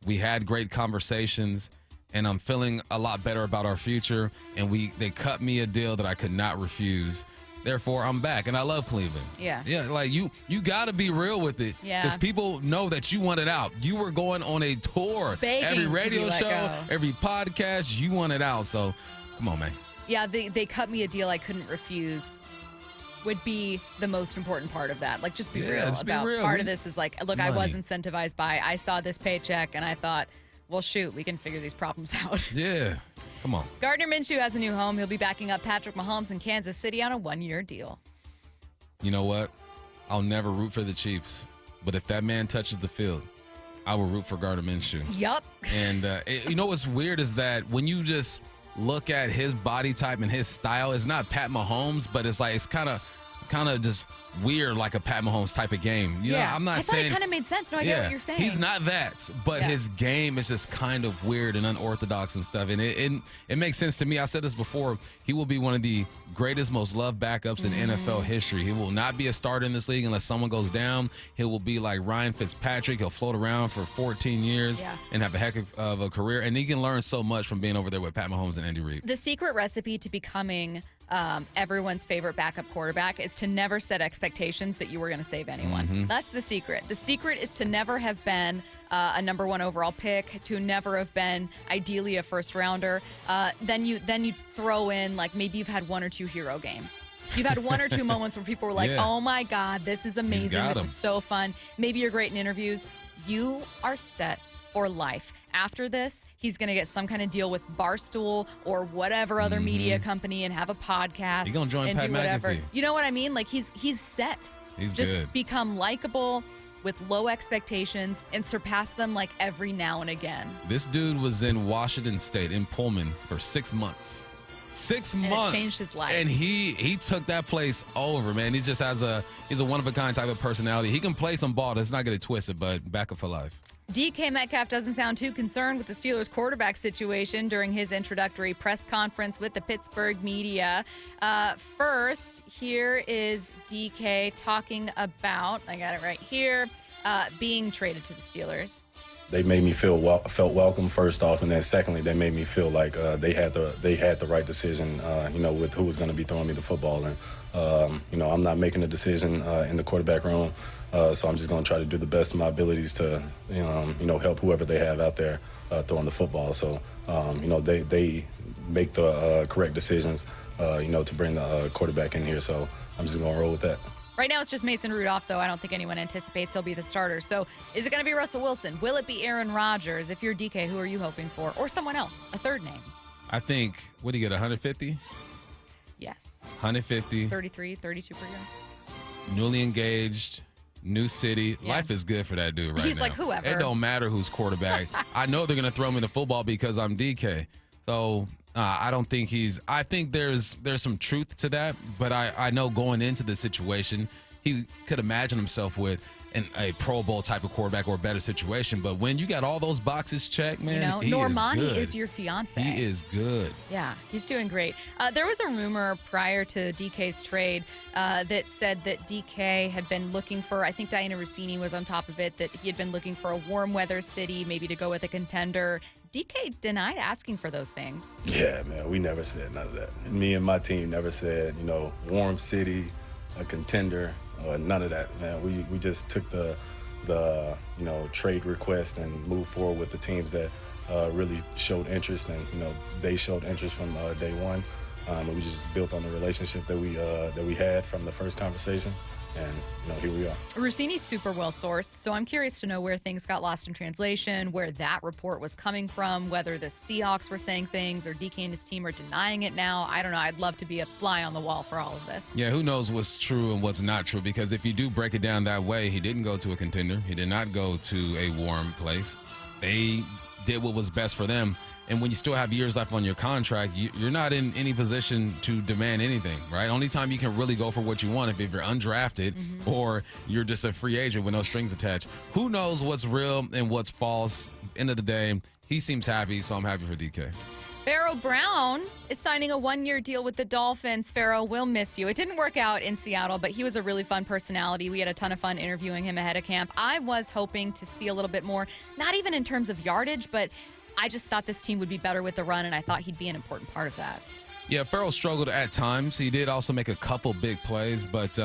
We had great conversations, and I'm feeling a lot better about our future, and they cut me a deal that I could not refuse. Therefore, I'm back, and I love Cleveland. Yeah. Yeah, you got to be real with it. Yeah. Because people know that you want it out. You were going on a tour. Begging every radio to be let show, go. every podcast, you want it out. So, come on, man. Yeah, they cut me a deal I couldn't refuse. Would be the most important part of that. Just be real about real. Part of this is look, money. I was incentivized by, I saw this paycheck and I thought, well, shoot, we can figure these problems out. Yeah, come on. Gardner Minshew has a new home. He'll be backing up Patrick Mahomes in Kansas City on a 1-year deal. You know what? I'll never root for the Chiefs, but if that man touches the field, I would root for Gardner Minshew. Yup. And you know what's weird is that when you just look at his body type and his style, it's not Pat Mahomes, but it's kind of just weird, like a Pat Mahomes type of game. You know, I'm not saying it kind of made sense. No, I get what you're saying. He's not that, but his game is just kind of weird and unorthodox and stuff. And it makes sense to me. I said this before. He will be one of the greatest, most loved backups in NFL history. He will not be a starter in this league unless someone goes down. He will be like Ryan Fitzpatrick. He'll float around for 14 years and have a heck of a career. And he can learn so much from being over there with Pat Mahomes and Andy Reid. The secret recipe to becoming everyone's favorite backup quarterback is to never set expectations that you were going to save anyone. That's the secret. The secret is to never have been a number 1 overall pick, to never have been ideally a first rounder. Then you throw in, like, maybe you've had 1 or 2 hero games. You've had 1 or 2 moments where people were like, oh my God, this is amazing. This is so fun. Maybe you're great in interviews. You are set for life. After this, he's going to get some kind of deal with Barstool or whatever other media company and have a podcast. He's going to join and Pat do whatever. McAfee. You know what I mean? Like, he's set. He's just good. Become likable with low expectations and surpass them like every now and again. This dude was in Washington State in Pullman for 6 months. 6 months. And it changed his life. And he took that place over, man. He just he's a one-of-a-kind type of personality. He can play some ball. Let's not get it twisted, but backup for life. DK Metcalf doesn't sound too concerned with the Steelers quarterback situation during his introductory press conference with the Pittsburgh media. First, here is DK talking about, I got it right here, being traded to the Steelers. They made me felt welcome first off, and then secondly, they made me feel like they had the right decision, with who was going to be throwing me the football. And I'm not making a decision in the quarterback room, so I'm just going to try to do the best of my abilities to, help whoever they have out there throwing the football. So, they make the correct decisions, to bring the quarterback in here. So I'm just going to roll with that. Right now, it's just Mason Rudolph, though. I don't think anyone anticipates he'll be the starter. So is it going to be Russell Wilson? Will it be Aaron Rodgers? If you're DK, who are you hoping for? Or someone else, a third name? I think, what do you get, 150? Yes. 150. 33, 32 per year. Newly engaged, new city. Yeah. Is good for that dude right now. He's like, whoever. It don't matter who's quarterback. I know they're going to throw me the football because I'm DK. So I don't think I think there's some truth to that, but I know going into the situation, he could imagine himself with a Pro Bowl type of quarterback or a better situation. But when you got all those boxes checked, man, Normani is your fiance. He is good. Yeah, he's doing great. There was a rumor prior to DK's trade that said that DK had been looking for, I think Diana Rossini was on top of it, that he had been looking for a warm weather city, maybe to go with a contender. DK denied asking for those things. Yeah, man, we never said none of that. Me and my team never said, warm city, a contender, none of that, man. We just took the trade request and moved forward with the teams that really showed interest, and they showed interest from day one. And we just built on the relationship that we had from the first conversation. And here we are. Rossini's super well sourced, so I'm curious to know where things got lost in translation, where that report was coming from, whether the Seahawks were saying things or DK and his team are denying it now. I don't know. I'd love to be a fly on the wall for all of this. Yeah, who knows what's true and what's not true, because if you do break it down that way, he didn't go to a contender. He did not go to a warm place. They did what was best for them. And when you still have years left on your contract, you're not in any position to demand anything, right? Only time you can really go for what you want if you're undrafted or you're just a free agent with no strings attached. Who knows what's real and what's false? End of the day, he seems happy, so I'm happy for DK. Pharaoh Brown is signing a one-year deal with the Dolphins. Pharaoh, we'll miss you. It didn't work out in Seattle, but he was a really fun personality. We had a ton of fun interviewing him ahead of camp. I was hoping to see a little bit more, not even in terms of yardage, but I just thought this team would be better with the run, and I thought he'd be an important part of that. Yeah, Pharaoh struggled at times. He did also make a couple big plays, but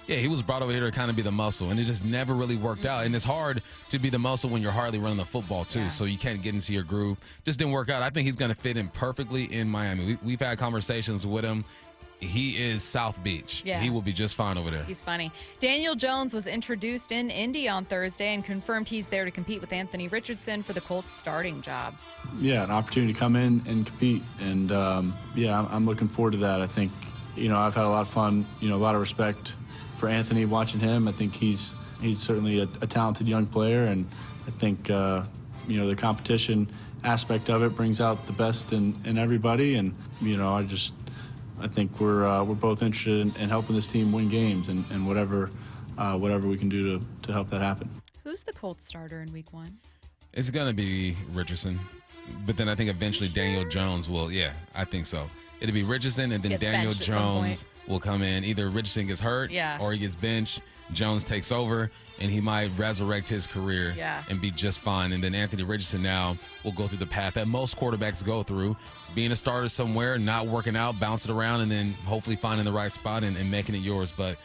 he was brought over here to kind of be the muscle, and it just never really worked out. And it's hard to be the muscle when you're hardly running the football, too, so you can't get into your groove. Just didn't work out. I think he's going to fit in perfectly in Miami. We've had conversations with him. He is South Beach. Yeah. He will be just fine over there. He's funny. Daniel Jones was introduced in Indy on Thursday and confirmed he's there to compete with Anthony Richardson for the Colts starting job. Yeah, an opportunity to come in and compete. And, I'm looking forward to that. I think, I've had a lot of fun, a lot of respect for Anthony watching him. I think he's He's certainly a talented young player, and I think the competition aspect of it brings out the best in everybody. And I think we're both interested in helping this team win games and whatever we can do to help that happen. Who's the Colts starter in Week 1? It's going to be Richardson. But then I think eventually Daniel Jones will, I think so. It'll be Richardson, and then Gets Daniel benched at some Jones will come in. Either Richardson gets hurt or he gets benched. Jones takes over, and he might resurrect his career and be just fine. And then Anthony Richardson now will go through the path that most quarterbacks go through, being a starter somewhere, not working out, bouncing around, and then hopefully finding the right spot and making it yours. But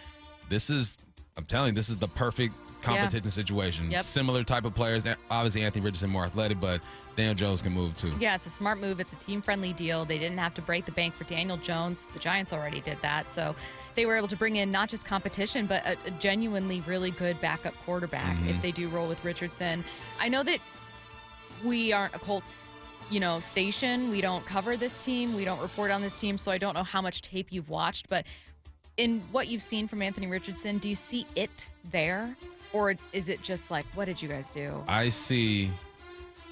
I'm telling you, this is the perfect competition situation. Yep. Similar type of players. Obviously, Anthony Richardson more athletic, but Daniel Jones can move too. Yeah, it's a smart move. It's a team-friendly deal. They didn't have to break the bank for Daniel Jones. The Giants already did that. So they were able to bring in not just competition, but a genuinely really good backup quarterback if they do roll with Richardson. I know that we aren't a Colts station. We don't cover this team. We don't report on this team. So I don't know how much tape you've watched. But in what you've seen from Anthony Richardson, do you see it there? Or is it just like, what did you guys do? I see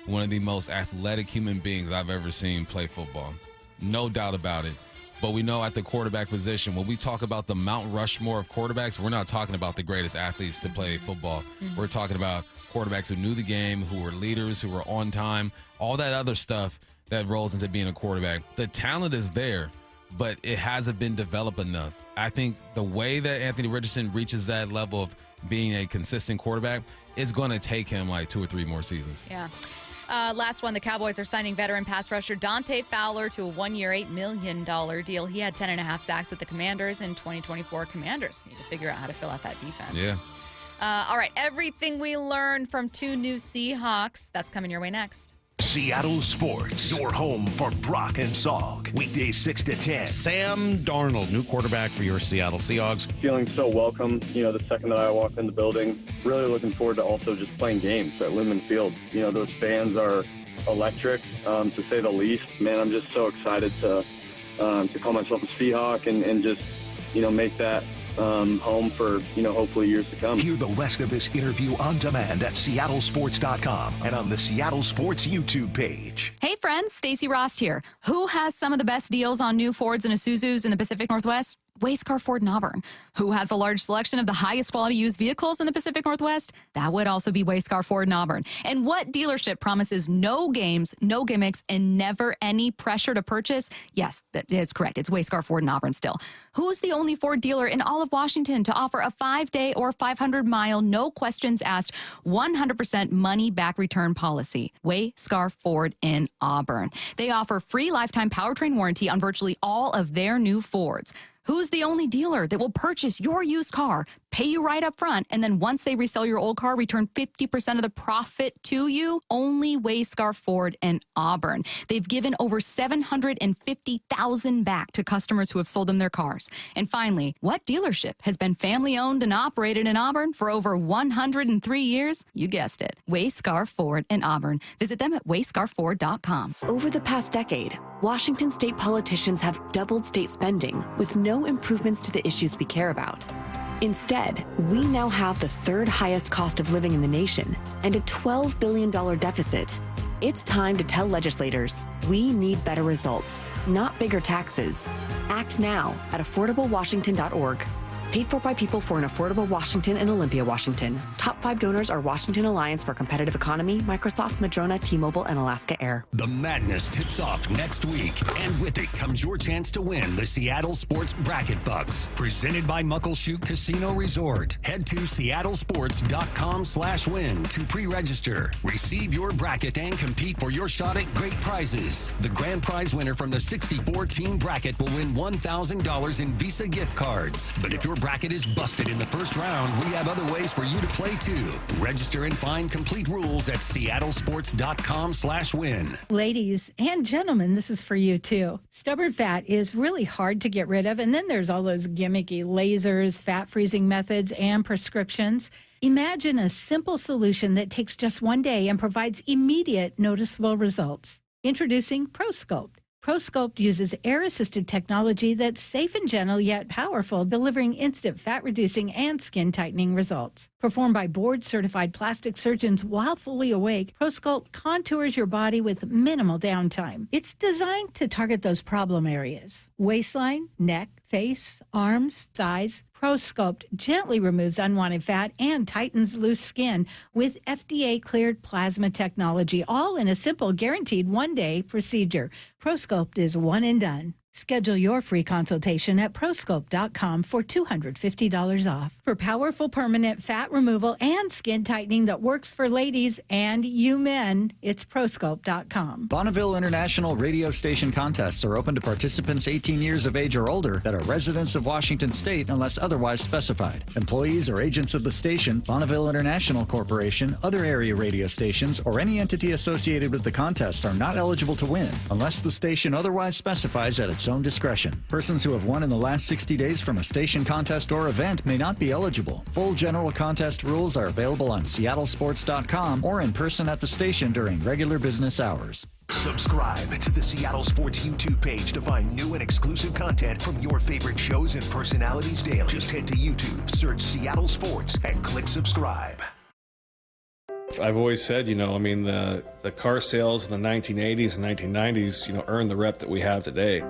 one of the most athletic human beings I've ever seen play football. No doubt about it. But we know at the quarterback position, when we talk about the Mount Rushmore of quarterbacks, we're not talking about the greatest athletes to play football. We're talking about quarterbacks who knew the game, who were leaders, who were on time, all that other stuff that rolls into being a quarterback. The talent is there, but it hasn't been developed enough. I think the way that Anthony Richardson reaches that level of being a consistent quarterback, it's going to take him like 2 or 3 more seasons. Yeah. Last one, the Cowboys are signing veteran pass rusher Dante Fowler to a 1-year, $8 million deal. He had 10.5 sacks with the Commanders in 2024. Commanders need to figure out how to fill out that defense. Yeah. All right, everything we learned from 2 new Seahawks, that's coming your way next. Seattle Sports, your home for Brock and Salk. Weekdays 6 to 10. Sam Darnold, new quarterback for your Seattle Seahawks. Feeling so welcome, the second that I walked in the building. Really looking forward to also just playing games at Lumen Field. Those fans are electric, to say the least. Man, I'm just so excited to call myself a Seahawk and just, make that home for, hopefully years to come. Hear the rest of this interview on demand at seattlesports.com and on the Seattle Sports YouTube page. Hey friends, Stacy Rost here. Who has some of the best deals on new Fords and Isuzus in the Pacific Northwest? Wayscar Ford in Auburn. Who has a large selection of the highest quality used vehicles in the Pacific Northwest? That would also be Wayscar Ford in Auburn. And what dealership promises no games, no gimmicks, and never any pressure to purchase? Yes, that is correct. It's Wayscar Ford in Auburn still. Who's the only Ford dealer in all of Washington to offer a 5-day or 500-mile, no questions asked, 100% money-back return policy? Wayscar Ford in Auburn. They offer free lifetime powertrain warranty on virtually all of their new Fords. Who's the only dealer that will purchase your used car, pay you right up front, and then once they resell your old car, return 50% of the profit to you? Only Wayscar Ford in Auburn. They've given over $750,000 back to customers who have sold them their cars. And finally, what dealership has been family-owned and operated in Auburn for over 103 years? You guessed it, Wayscar Ford in Auburn. Visit them at wayscarford.com. Over the past decade, Washington state politicians have doubled state spending with no improvements to the issues we care about. Instead, we now have the 3rd highest cost of living in the nation and a $12 billion deficit. It's time to tell legislators we need better results, not bigger taxes. Act now at affordablewashington.org. Paid for by people for an affordable Washington and Olympia, Washington. Top 5 donors are Washington Alliance for Competitive Economy, Microsoft, Madrona, T-Mobile, and Alaska Air. The madness tips off next week, and with it comes your chance to win the Seattle Sports Bracket Bucks, presented by Muckleshoot Casino Resort. Head to seattlesports.com/win to pre-register. Receive your bracket and compete for your shot at great prizes. The grand prize winner from the 64-team bracket will win $1,000 in Visa gift cards. But if your bracket is busted in the first round, we have other ways for you to play too. Register and find complete rules at seattlesports.com/win. Ladies and gentlemen, this is for you too. Stubborn fat is really hard to get rid of, and then there's all those gimmicky lasers, fat freezing methods, and prescriptions. Imagine a simple solution that takes just one day and provides immediate noticeable results. Introducing ProSculpt. ProSculpt uses air-assisted technology that's safe and gentle yet powerful, delivering instant fat-reducing and skin-tightening results. Performed by board-certified plastic surgeons while fully awake, ProSculpt contours your body with minimal downtime. It's designed to target those problem areas: waistline, neck, face, arms, thighs. ProSculpt gently removes unwanted fat and tightens loose skin with FDA-cleared plasma technology, all in a simple, guaranteed one-day procedure. ProSculpt is one and done. Schedule your free consultation at prosculpt.com for $250 off. For powerful permanent fat removal and skin tightening that works for ladies and you men, it's prosculpt.com. Bonneville International radio station contests are open to participants 18 years of age or older that are residents of Washington State unless otherwise specified. Employees or agents of the station, Bonneville International Corporation, other area radio stations, or any entity associated with the contests are not eligible to win unless the station otherwise specifies at its own discretion. Persons who have won in the last 60 days from a station contest or event may not be eligible. Full general contest rules are available on seattlesports.com or in person at the station during regular business hours. Subscribe to the Seattle Sports YouTube page to find new and exclusive content from your favorite shows and personalities daily. Just head to YouTube, search Seattle Sports, and click subscribe. I've always said, the car sales in the 1980s and 1990s, earned the rep that we have today.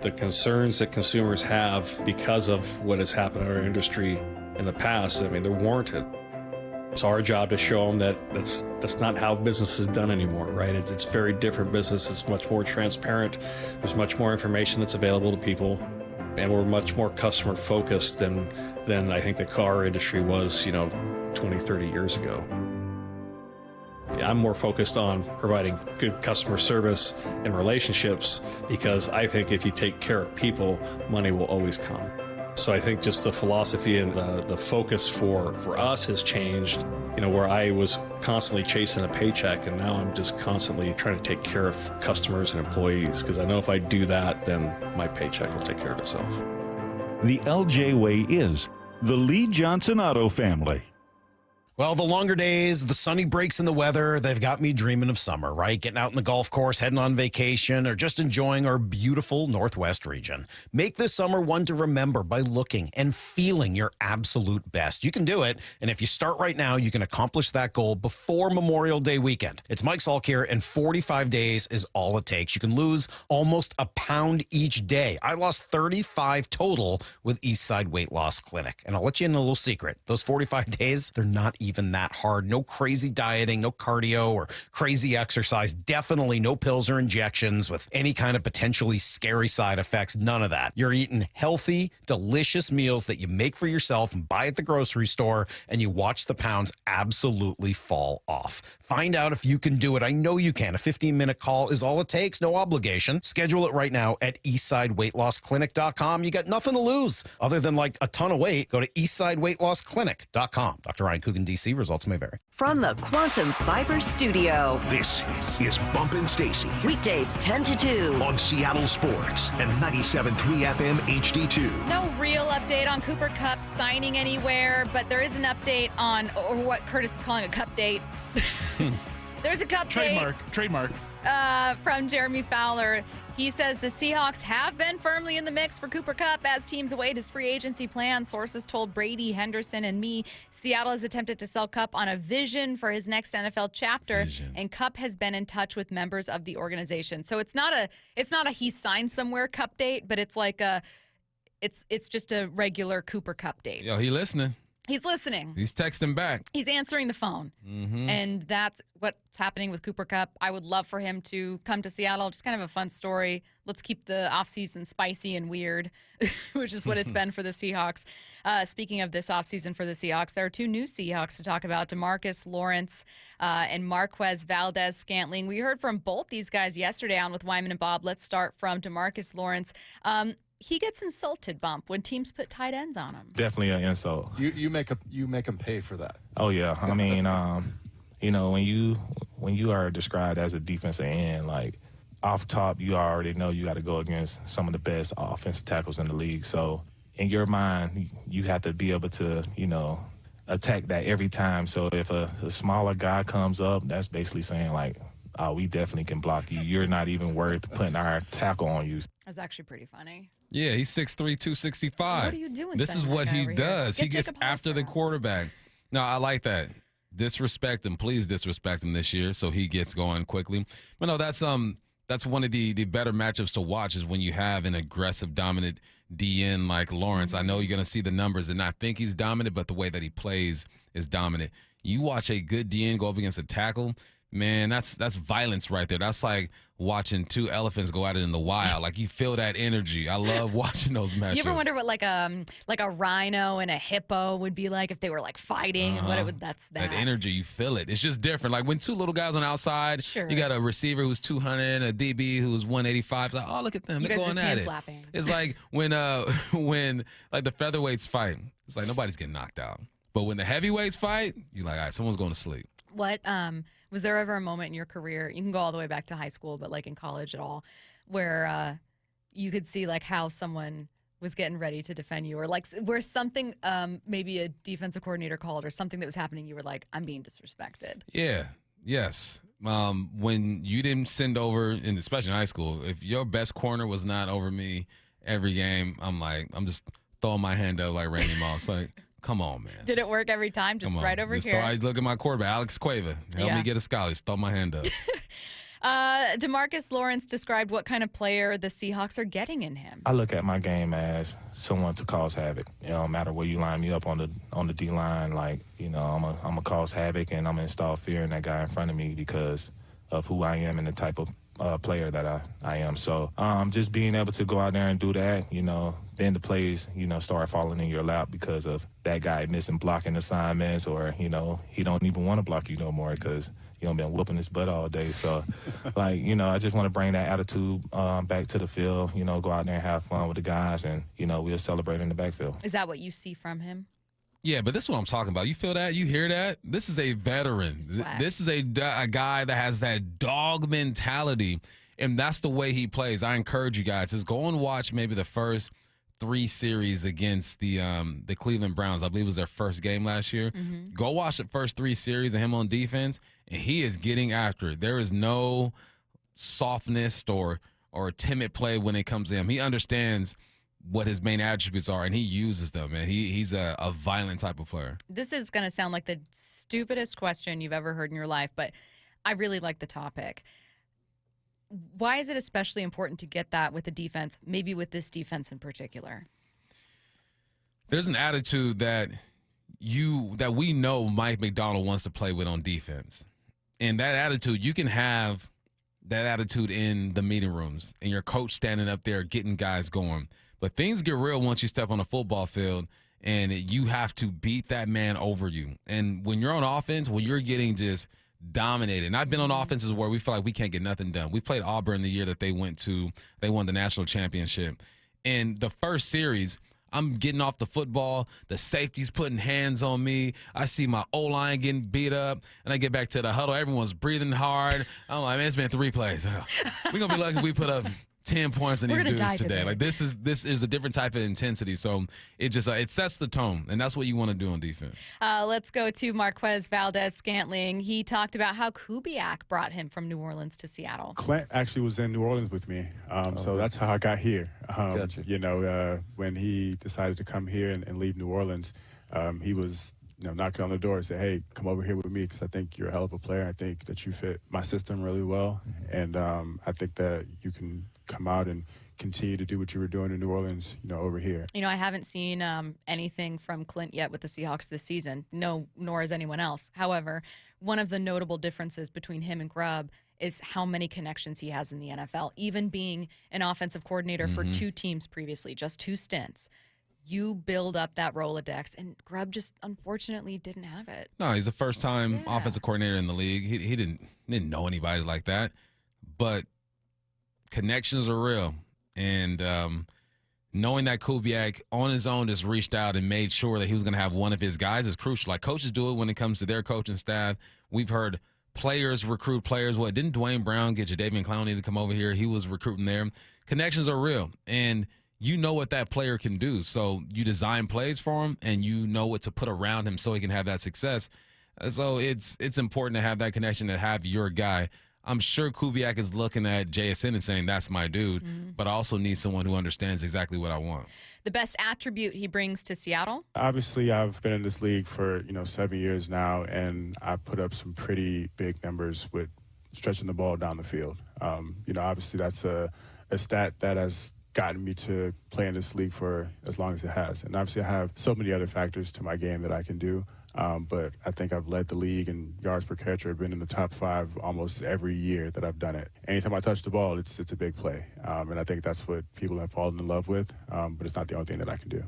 The concerns that consumers have because of what has happened in our industry in the past, they're warranted. It's our job to show them that that's not how business is done anymore, right? It's very different business. It's much more transparent. There's much more information that's available to people. And we're much more customer focused than I think the car industry was, 20, 30 years ago. I'm more focused on providing good customer service and relationships because I think if you take care of people, money will always come. So I think just the philosophy and the focus for us has changed, where I was constantly chasing a paycheck and now I'm just constantly trying to take care of customers and employees because I know if I do that, then my paycheck will take care of itself. The LJ way is the Lee Johnson Auto family. Well, the longer days, the sunny breaks in the weather, they've got me dreaming of summer, right? Getting out in the golf course, heading on vacation, or just enjoying our beautiful Northwest region. Make this summer one to remember by looking and feeling your absolute best. You can do it, and if you start right now, you can accomplish that goal before Memorial Day weekend. It's Mike Salk here, and 45 days is all it takes. You can lose almost a pound each day. I lost 35 total with Eastside Weight Loss Clinic, and I'll let you in a little secret. Those 45 days, they're not even that hard. No crazy dieting, no cardio or crazy exercise. Definitely no pills or injections with any kind of potentially scary side effects. None of that. You're eating healthy, delicious meals that you make for yourself and buy at the grocery store, and you watch the pounds absolutely fall off. Find out if you can do it. I know you can. A 15-minute call is all it takes. No obligation. Schedule it right now at eastsideweightlossklinic.com. You got nothing to lose other than like a ton of weight. Go to eastsideweightlossklinic.com. Dr. Ryan Coogan, D.C. Results may vary. From the Quantum Fiber Studio. This is Bumpin' Stacy. Weekdays 10 to 2. On Seattle Sports and 97.3 FM HD2. No real update on Cooper Kupp signing anywhere, but there is an update on, or what Curtis is calling a Kupp date. There's a Kupp date. Trademark. From Jeremy Fowler. He says the Seahawks have been firmly in the mix for Cooper Kupp as teams await his free agency plan. Sources told Brady, Henderson, and me Seattle has attempted to sell Kupp on a vision for his next NFL chapter, and Kupp has been in touch with members of the organization. So it's not a he signed somewhere Kupp date, but it's like it's just a regular Cooper Kupp date. Yo, he listening. He's listening. He's texting back. He's answering the phone. Mm-hmm. And that's what's happening with Cooper Kupp. I would love for him to come to Seattle. Just kind of a fun story. Let's keep the offseason spicy and weird, which is what it's been for the Seahawks. Speaking of this offseason for the Seahawks, there are two new Seahawks to talk about, DeMarcus Lawrence and Marquez Valdes-Scantling. We heard from both these guys yesterday on with Wyman and Bob. Let's start from DeMarcus Lawrence. He gets insulted, Bump, when teams put tight ends on him. Definitely an insult. You make him pay for that. Oh yeah, I mean, when you are described as a defensive end, like off top, you already know you got to go against some of the best offensive tackles in the league. So in your mind, you have to be able to, attack that every time. So if a smaller guy comes up, that's basically saying like, we definitely can block you. You're not even worth putting our tackle on you. That's actually pretty funny. Yeah, he's 6'3", 265. What are you doing? This is what he does. He gets after the quarterback. No, I like that. Disrespect him. Please disrespect him this year so he gets going quickly. But no, that's one of the better matchups to watch is when you have an aggressive, dominant DN like Lawrence. I know you're going to see the numbers and not think he's dominant, but the way that he plays is dominant. You watch a good DN go up against a tackle, man, that's violence right there. That's like watching two elephants go at it in the wild. Like, you feel that energy. I love watching those matchups. You ever wonder what like a rhino and a hippo would be like if they were like fighting and what it would? That's that. That energy, you feel it. It's just different. Like when two little guys on the outside, Sure. you got a receiver who's 200, a DB who's 185. It's like, oh, look at them. You They're guys going just at hand it. slapping. It's like when like the featherweights fight. It's like nobody's getting knocked out. But when the heavyweights fight, you're like, all right, someone's going to sleep. What was there ever a moment in your career? You can go all the way back to high school, but like in college at all, where you could see like how someone was getting ready to defend you, or like where something maybe a defensive coordinator called or something that was happening, you were like, I'm being disrespected. Yeah. Yes. When you didn't send over, and especially in high school, if your best corner was not over me every game, I'm just throwing my hand up like Randy Moss. Like, come on, man. Did it work every time? Just right over just here. I look at my quarterback, Alex Cueva. Help me get a scholar. Just throw my hand up. DeMarcus Lawrence described what kind of player the Seahawks are getting in him. I look at my game as someone to cause havoc. No matter where you line me up on the D line, like, I'm a cause havoc, and I'm gonna install fear in that guy in front of me because of who I am and the type of player that I am. So just being able to go out there and do that, then the plays, start falling in your lap because of that guy missing blocking assignments, or, he don't even want to block you no more because you been whooping his butt all day. So, I just want to bring that attitude back to the field, go out there and have fun with the guys, and, we'll celebrate in the backfield. Is that what you see from him? Yeah, but this is what I'm talking about. You feel that? You hear that? This is a veteran. This is a guy that has that dog mentality, and that's the way he plays. I encourage you guys, just go and watch maybe the first 3 series against the Cleveland Browns. I believe it was their first game last year. Mm-hmm. Go watch the first 3 series of him on defense, and he is getting after it. There is no softness or timid play when it comes to him. He understands what his main attributes are, and he uses them, man. He's a violent type of player. This is going to sound like the stupidest question you've ever heard in your life, but I really like the topic. Why is it especially important to get that with the defense, maybe with this defense in particular? There's an attitude that we know Mike Macdonald wants to play with on defense. And that attitude, you can have that attitude in the meeting rooms and your coach standing up there getting guys going. But things get real once you step on a football field, and you have to beat that man over you. And when you're on offense, when you're getting just dominated, and I've been on offenses where we feel like we can't get nothing done. We played Auburn the year that they won the national championship. And the first series, I'm getting off the football. The safety's putting hands on me. I see my O-line getting beat up, and I get back to the huddle. Everyone's breathing hard. I'm like, man, it's been 3 plays. We're going to be lucky if we put up 10 points in these dudes today. Like, this is a different type of intensity. So it just it sets the tone, and that's what you want to do on defense. Let's go to Marquez Valdes-Scantling. He talked about how Kubiak brought him from New Orleans to Seattle. Clint actually was in New Orleans with me, so that's how I got here. Gotcha. When he decided to come here and leave New Orleans, he was knocking on the door and said, hey, come over here with me because I think you're a hell of a player. I think that you fit my system really well, and I think that you can come out and continue to do what you were doing in New Orleans, over here. I haven't seen anything from Clint yet with the Seahawks this season. No, nor has anyone else. However, one of the notable differences between him and Grubb is how many connections he has in the NFL. Even being an offensive coordinator for 2 teams previously, just 2 stints, you build up that Rolodex, and Grubb just unfortunately didn't have it. No, he's a first-time offensive coordinator in the league. He didn't know anybody like that, but connections are real, and knowing that Kubiak on his own just reached out and made sure that he was going to have one of his guys is crucial. Like coaches do it when it comes to their coaching staff. We've heard players recruit players. What, didn't Dwayne Brown get Jadeveon Clowney to come over here? He was recruiting there. Connections are real, and you know what that player can do. So you design plays for him, and you know what to put around him so he can have that success. So it's important to have that connection, to have your guy. I'm sure Kubiak is looking at JSN and saying, that's my dude, but I also need someone who understands exactly what I want. The best attribute he brings to Seattle? Obviously, I've been in this league for, 7 years now, and I put up some pretty big numbers with stretching the ball down the field. Obviously that's a stat that has gotten me to play in this league for as long as it has. And obviously I have so many other factors to my game that I can do. But I think I've led the league in yards per catch, or been in the top 5 almost every year that I've done it. Anytime I touch the ball, it's a big play. And I think that's what people have fallen in love with, but it's not the only thing that I can do.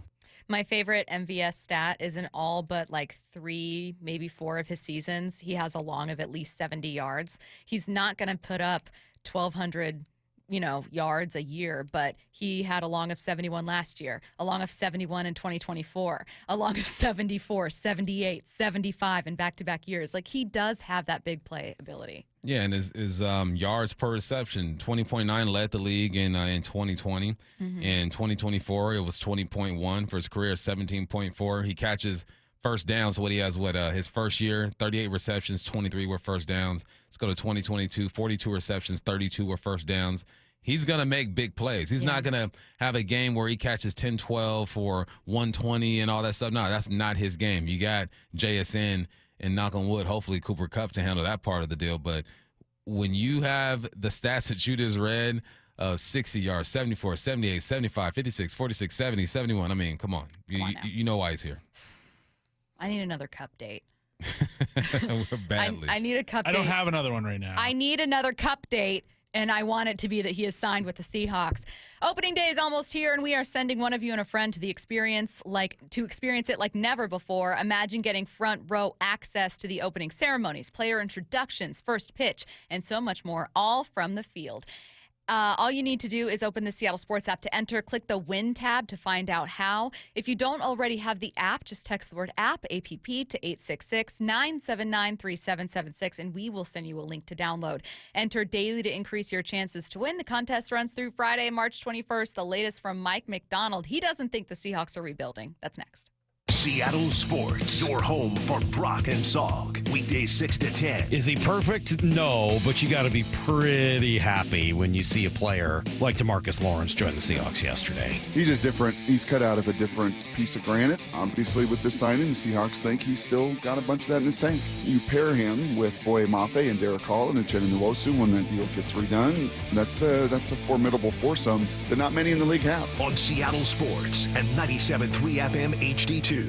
My favorite MVS stat is in all but like 3, maybe 4 of his seasons, he has a long of at least 70 yards. He's not going to put up 1,200 yards a year, but he had a long of 71 last year, a long of 71 in 2024, a long of 74, 78, 75 in back-to-back years. Like, he does have that big play ability. Yeah, and his yards per reception, 20.9 led the league in 2020. In 2024, it was 20.1 for his career, 17.4. He catches first downs. What he has, his first year, 38 receptions, 23 were first downs. Let's go to 2022, 42 receptions, 32 were first downs. He's going to make big plays. He's not going to have a game where he catches 10, 12 for 120 and all that stuff. No, that's not his game. You got JSN and, knock on wood, hopefully Cooper Kupp to handle that part of the deal. But when you have the stats that you just read of 60 yards, 74, 78, 75, 56, 46, 70, 71, I mean, come on. You know why he's here. I need another Cup date. Badly. I need a Cup date. I don't have another one right now. I need another Cup date, and I want it to be that he is signed with the Seahawks. Opening day is almost here, and we are sending one of you and a friend to experience it like never before. Imagine getting front row access to the opening ceremonies, player introductions, first pitch, and so much more, all from the field. All you need to do is open the Seattle Sports app to enter. Click the Win tab to find out how. If you don't already have the app, just text the word app, APP, to 866-979-3776, and we will send you a link to download. Enter daily to increase your chances to win. The contest runs through Friday, March 21st. The latest from Mike Macdonald. He doesn't think the Seahawks are rebuilding. That's next. Seattle Sports, your home for Brock and Salk. Weekdays 6 to 10. Is he perfect? No, but you got to be pretty happy when you see a player like DeMarcus Lawrence join the Seahawks yesterday. He's just different. He's cut out of a different piece of granite. Obviously, with this signing, the Seahawks think he's still got a bunch of that in his tank. You pair him with Boye Mafe and Derek Hall and Uchenna Nwosu when that deal gets redone. That's a formidable foursome that not many in the league have. On Seattle Sports and 97.3 FM HD2.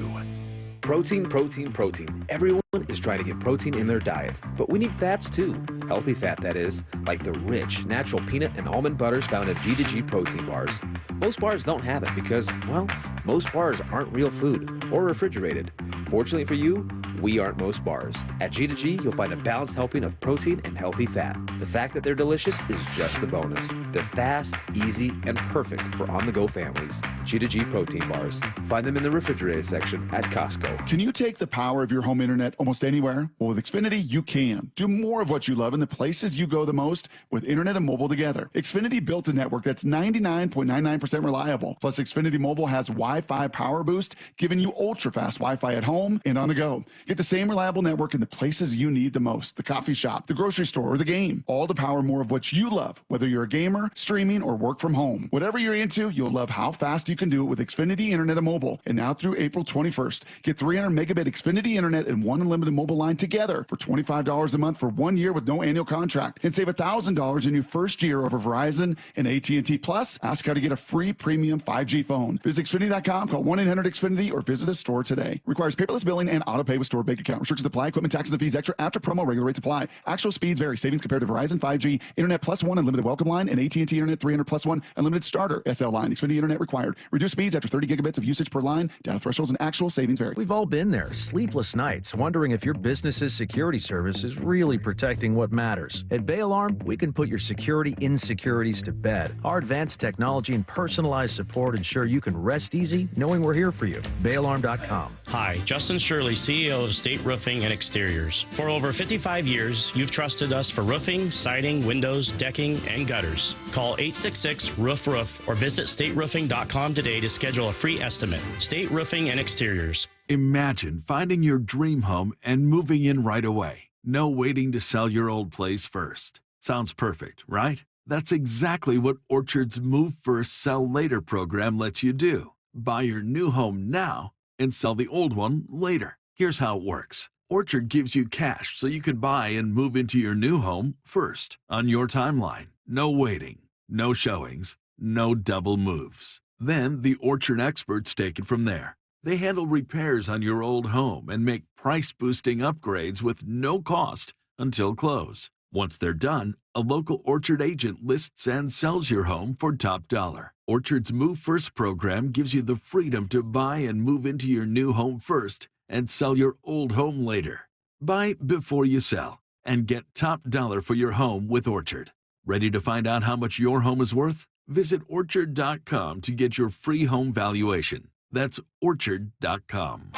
Protein, protein, protein. Everyone is trying to get protein in their diet, but we need fats too. Healthy fat, that is, like the rich, natural peanut and almond butters found at G2G protein bars. Most bars don't have it because, well, most bars aren't real food or refrigerated. Fortunately for you, we aren't most bars. At G2G, you'll find a balanced helping of protein and healthy fat. The fact that they're delicious is just the bonus. They're fast, easy, and perfect for on-the-go families. G2G protein bars. Find them in the refrigerated section at Costco. Can you take the power of your home internet almost anywhere? Well, with Xfinity, you can. Do more of what you love in the places you go the most with internet and mobile together. Xfinity built a network that's 99.99% reliable. Plus, Xfinity Mobile has Wi-Fi Power Boost, giving you ultra-fast Wi-Fi at home and on the go. Get the same reliable network in the places you need the most. The coffee shop, the grocery store, or the game. All to power more of what you love, whether you're a gamer, streaming, or work from home. Whatever you're into, you'll love how fast you can do it with Xfinity Internet and Mobile. And now through April 21st, get 300 megabit Xfinity Internet and one unlimited mobile line together for $25 a month for 1 year with no annual contract. And save $1,000 in your first year over Verizon and AT&T. Plus, ask how to get a free premium 5G phone. Visit Xfinity.com, call 1-800-XFINITY, or visit a store today. Requires paperless billing and auto pay with store bank account. Restrictions apply. Equipment, taxes, and fees extra after promo. Regular rates apply. Actual speeds vary. Savings compared to Verizon 5G, Internet plus one unlimited welcome line, and AT&T Internet 300 plus one unlimited starter SL line. Xfinity Internet required. Reduced speeds after 30 gigabits of usage per line. Data thresholds and actual savings vary. We've all been there. Sleepless nights, wondering if your business's security service is really protecting what matters. At Bay Alarm, we can put your security insecurities to bed. Our advanced technology and personalized support ensure you can rest easy knowing we're here for you. BayAlarm.com. Hi, Justin Shirley, CEO of State Roofing and Exteriors. For over 55 years, you've trusted us for roofing, siding, windows, decking, and gutters. Call 866-ROOF-ROOF or visit stateroofing.com today to schedule a free estimate. State Roofing and Exteriors. Imagine finding your dream home and moving in right away. No waiting to sell your old place first. Sounds perfect, right? That's exactly what Orchard's Move First, Sell Later program lets you do. Buy your new home now and sell the old one later. Here's how it works. Orchard gives you cash so you can buy and move into your new home first on your timeline. No waiting, no showings, no double moves. Then the Orchard experts take it from there. They handle repairs on your old home and make price-boosting upgrades with no cost until close. Once they're done, a local Orchard agent lists and sells your home for top dollar. Orchard's Move First program gives you the freedom to buy and move into your new home first and sell your old home later. Buy before you sell and get top dollar for your home with Orchard. Ready to find out how much your home is worth? Visit Orchard.com to get your free home valuation. That's Orchard.com.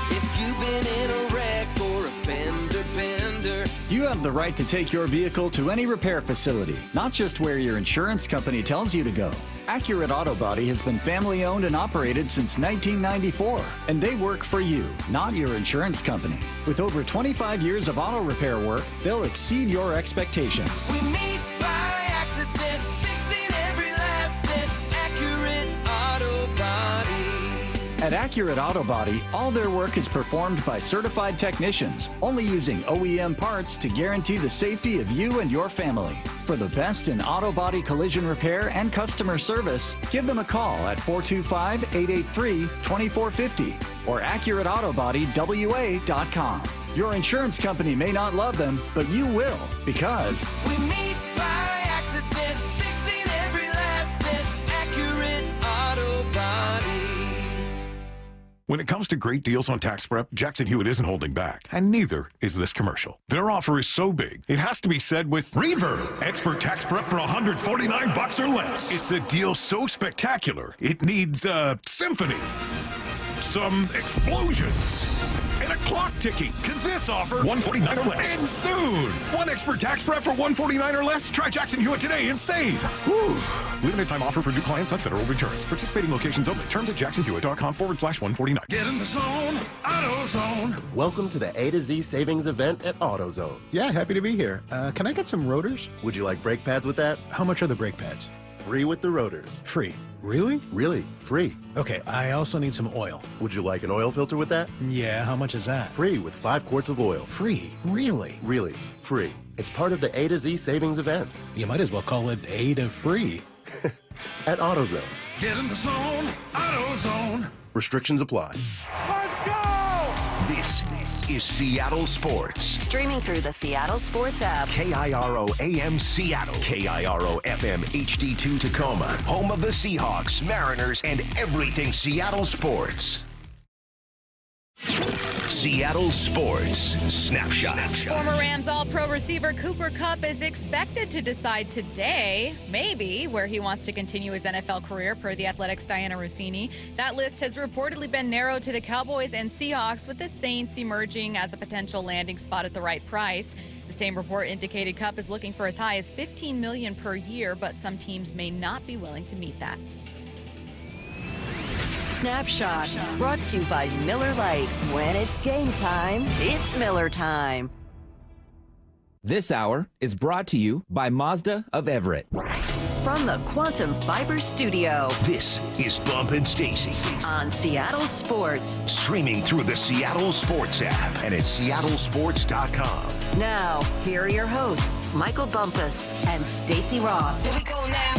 If you've been in a wreck or a fender bender, You have the right to take your vehicle to any repair facility, not just where your insurance company tells you to go. Accurate Auto Body has been family owned and operated since 1994, and they work for you, not your insurance company. With over 25 years of auto repair work, they'll exceed your expectations. we meet by accident, fixing every last bit. Accurate Auto Body. At Accurate Auto Body, all their work is performed by certified technicians, only using OEM parts to guarantee the safety of you and your family. For the best in auto body collision repair and customer service, give them a call at 425-883-2450 or AccurateAutoBodyWA.com. Your insurance company may not love them, but you will, because We meet by accident, fixing every last bit. Accurate Auto Body. When it comes to great deals on tax prep, Jackson Hewitt isn't holding back, and neither is this commercial. Their offer is so big, it has to be said with Reverb. Expert tax prep for $149 or less. It's a deal so spectacular, it needs a symphony, some explosions, and a clock ticking, because this offer, $149 or less. And soon, one expert tax prep for $149 or less. Try Jackson Hewitt today and save. Whew. Limited time offer for new clients on federal returns. Participating locations only. Terms at jacksonhewitt.com/149. Get in the zone, AutoZone. Welcome to the A to Z savings event at AutoZone. Yeah, happy to be here. Can I get some rotors? Would you like brake pads with that? How much are the brake pads? Free with the rotors. Free. Really? Really, free. Okay, I also need some oil. Would you like an oil filter with that? Yeah, how much is that? Free with 5 quarts of oil. Free? Really? Really, free. It's part of the A to Z savings event. You might as well call it A to free. At AutoZone. Get in the zone, AutoZone. Restrictions apply. This is Seattle Sports. Streaming through the Seattle Sports app. KIRO AM Seattle. KIRO FM HD2 Tacoma. Home of the Seahawks, Mariners, and everything Seattle sports. Seattle Sports Snapshot. Former Rams All-Pro receiver Cooper Kupp is expected to decide today, maybe, where he wants to continue his NFL career, per The Athletic's Diana Rossini. That list has reportedly been narrowed to the Cowboys and Seahawks, with the Saints emerging as a potential landing spot at the right price. The same report indicated Kupp is looking for as high as $15 million per year, but some teams may not be willing to meet that. Snapshot, brought to you by Miller Lite. When it's game time, it's Miller time. This hour is brought to you by Mazda of Everett. From the Quantum Fiber Studio. This is Bump and Stacy. On Seattle Sports. Streaming through the Seattle Sports app and at seattlesports.com. Now, here are your hosts, Michael Bumpus and Stacy Ross. Here we go now.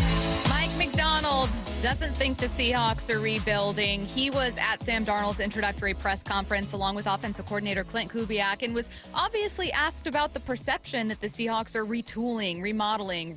Mike Macdonald doesn't think the Seahawks are rebuilding. He was at Sam Darnold's introductory press conference along with offensive coordinator Clint Kubiak and was obviously asked about the perception that the Seahawks are retooling, remodeling,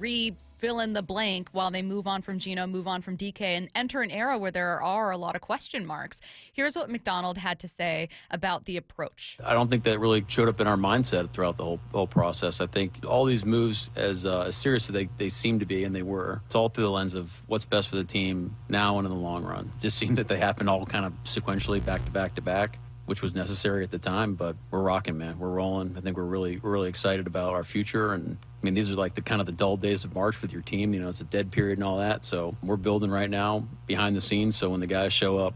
fill in the blank while they move on from Geno, move on from DK, and enter an era where there are a lot of question marks. Here's what Macdonald had to say about the approach. I don't think that really showed up in our mindset throughout the whole process. I think all these moves, as serious as they seem to be, and they were, it's all through the lens of what's best for the team now and in the long run. Just seemed that they happened all kind of sequentially back to back to back, which was necessary at the time, but we're rocking, man. We're rolling. I think we're really excited about our future. And I mean, these are like the kind of the dull days of March with your team. You know, it's a dead period and all that. So we're building right now behind the scenes. So when the guys show up,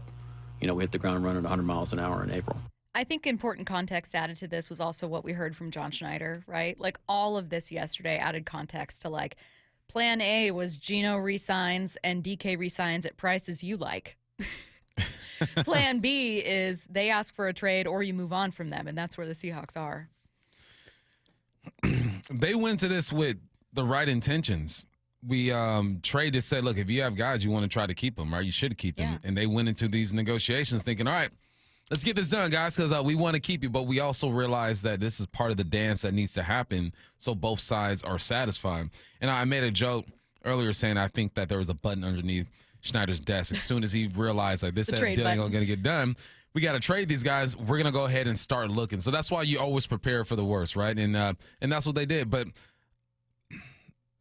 you know, we hit the ground running at 100 miles an hour in April. I think important context added to this was also what we heard from John Schneider, right? Like all of this yesterday added context to like plan A was Geno resigns and DK resigns at prices you like. Plan B is they ask for a trade or you move on from them, and that's where the Seahawks are. They went to this with the right intentions. We Trey just said, look, if you have guys, you want to try to keep them, right? You should keep them. And they went into these negotiations thinking, all right, let's get this done, guys, because we want to keep you. But we also realize that this is part of the dance that needs to happen so both sides are satisfied. And I made a joke earlier saying I think that there was a button underneath Schneider's desk. As soon as he realized like this deal ain't going to get done, we got to trade these guys. We're going to go ahead and start looking. So that's why you always prepare for the worst, right? And that's what they did. But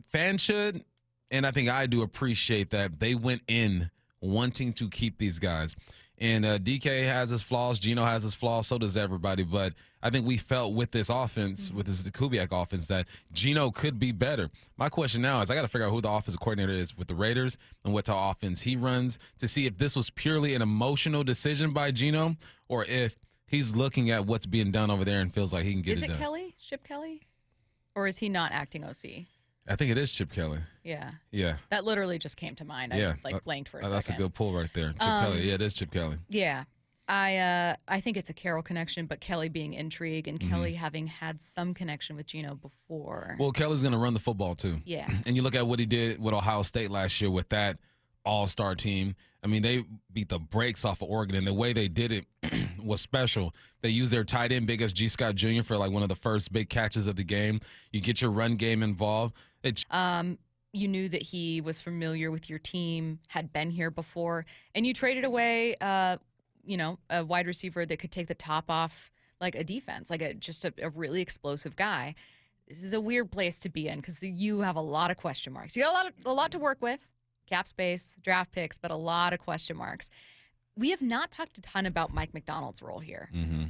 fans should, and I think I do appreciate that they went in wanting to keep these guys. And DK has his flaws. Geno has his flaws. So does everybody. But I think we felt with this offense, with this Kubiak offense, that Geno could be better. My question now is I got to figure out who the offensive coordinator is with the Raiders and what type of offense he runs to see if this was purely an emotional decision by Geno or if he's looking at what's being done over there and feels like he can get it done. Is it Kelly? Chip Kelly? Or is he not acting OC? I think it is Chip Kelly. Yeah. Yeah. That literally just came to mind. Yeah. I blanked for a second. That's a good pull right there. Chip Kelly. Yeah, it is Chip Kelly. Yeah. I think it's a Carroll connection, but Kelly being intrigued and Kelly having had some connection with Geno before. Well, Kelly's going to run the football too. Yeah. And you look at what he did with Ohio State last year with that all-star team. I mean, they beat the brakes off of Oregon, and the way they did it was special. They used their tight end, Big F. G. Scott Jr., for like one of the first big catches of the game. You get your run game involved. You knew that he was familiar with your team, had been here before, and you traded away, a wide receiver that could take the top off like a defense, like just a really explosive guy. This is a weird place to be in because you have a lot of question marks. You got a lot to work with, cap space, draft picks, but a lot of question marks. We have not talked a ton about Mike Macdonald's role here.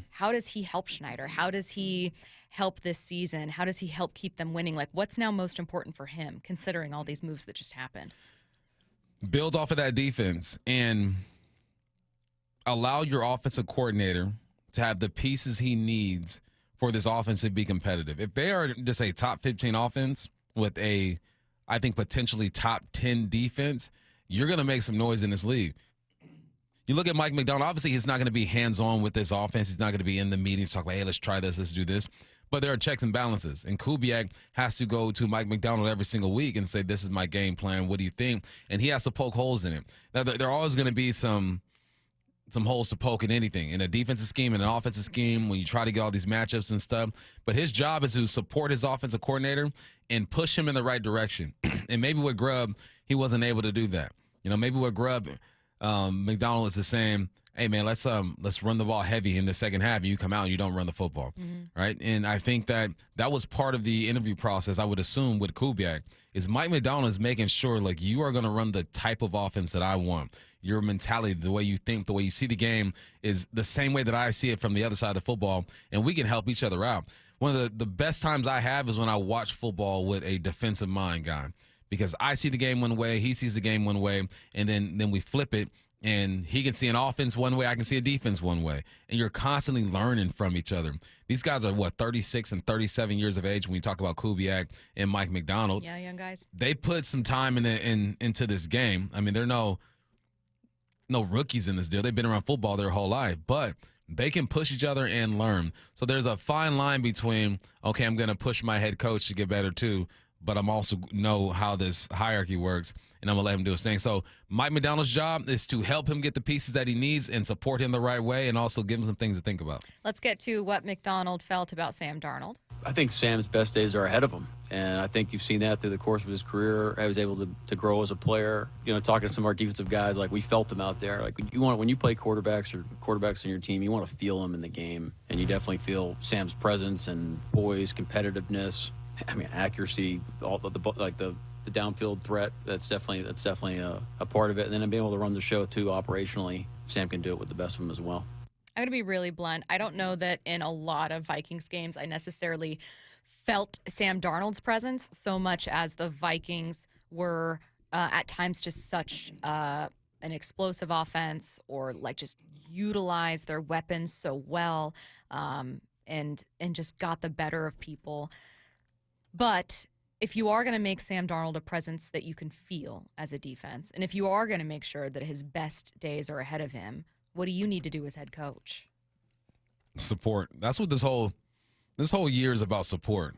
How does he help Schneider? How does he help this season? How does he help keep them winning? Like, what's now most important for him, considering all these moves that just happened? Build off of that defense and allow your offensive coordinator to have the pieces he needs for this offense to be competitive. If they are just a top 15 offense with I think, potentially top 10 defense, you're going to make some noise in this league. You look at Mike Macdonald, obviously he's not going to be hands-on with this offense. He's not going to be in the meetings talking about, hey, let's try this, let's do this. But there are checks and balances. And Kubiak has to go to Mike Macdonald every single week and say, this is my game plan. What do you think? And he has to poke holes in it. Now, there are always going to be some holes to poke in anything, in a defensive scheme and an offensive scheme when you try to get all these matchups and stuff. But his job is to support his offensive coordinator and push him in the right direction. And maybe with Grubb, he wasn't able to do that. Maybe with Grubb, Macdonald is just saying, hey, man, let's run the ball heavy in the second half. And you come out and you don't run the football, right? And I think that was part of the interview process, I would assume, with Kubiak, is Mike Macdonald is making sure, like, you are going to run the type of offense that I want. Your mentality, the way you think, the way you see the game is the same way that I see it from the other side of the football, and we can help each other out. One of the best times I have is when I watch football with a defensive mind guy, because I see the game one way, he sees the game one way, and then we flip it, and he can see an offense one way, I can see a defense one way, and you're constantly learning from each other. These guys are, 36 and 37 years of age when you talk about Kubiak and Mike Macdonald. Yeah, young guys. They put some time into this game. I mean, they're no rookies in this deal. They've been around football their whole life, but they can push each other and learn. So there's a fine line between, okay, I'm going to push my head coach to get better too, but I'm also know how this hierarchy works, and I'm going to let him do his thing. So Mike Macdonald's job is to help him get the pieces that he needs and support him the right way and also give him some things to think about. Let's get to what Macdonald felt about Sam Darnold. I think Sam's best days are ahead of him, and I think you've seen that through the course of his career. I was able to grow as a player. Talking to some of our defensive guys, like, we felt them out there. Like, when you play quarterbacks or quarterbacks on your team, you want to feel them in the game, and you definitely feel Sam's presence and poise, competitiveness. I mean, accuracy, all the downfield threat. That's definitely a part of it. And then being able to run the show too operationally, Sam can do it with the best of them as well. I'm going to be really blunt. I don't know that in a lot of Vikings games I necessarily felt Sam Darnold's presence so much as the Vikings were at times just such an explosive offense or like just utilize their weapons so well, and just got the better of people. But if you are going to make Sam Darnold a presence that you can feel as a defense, and if you are going to make sure that his best days are ahead of him, what do you need to do as head coach? Support. That's what this whole year is about. Support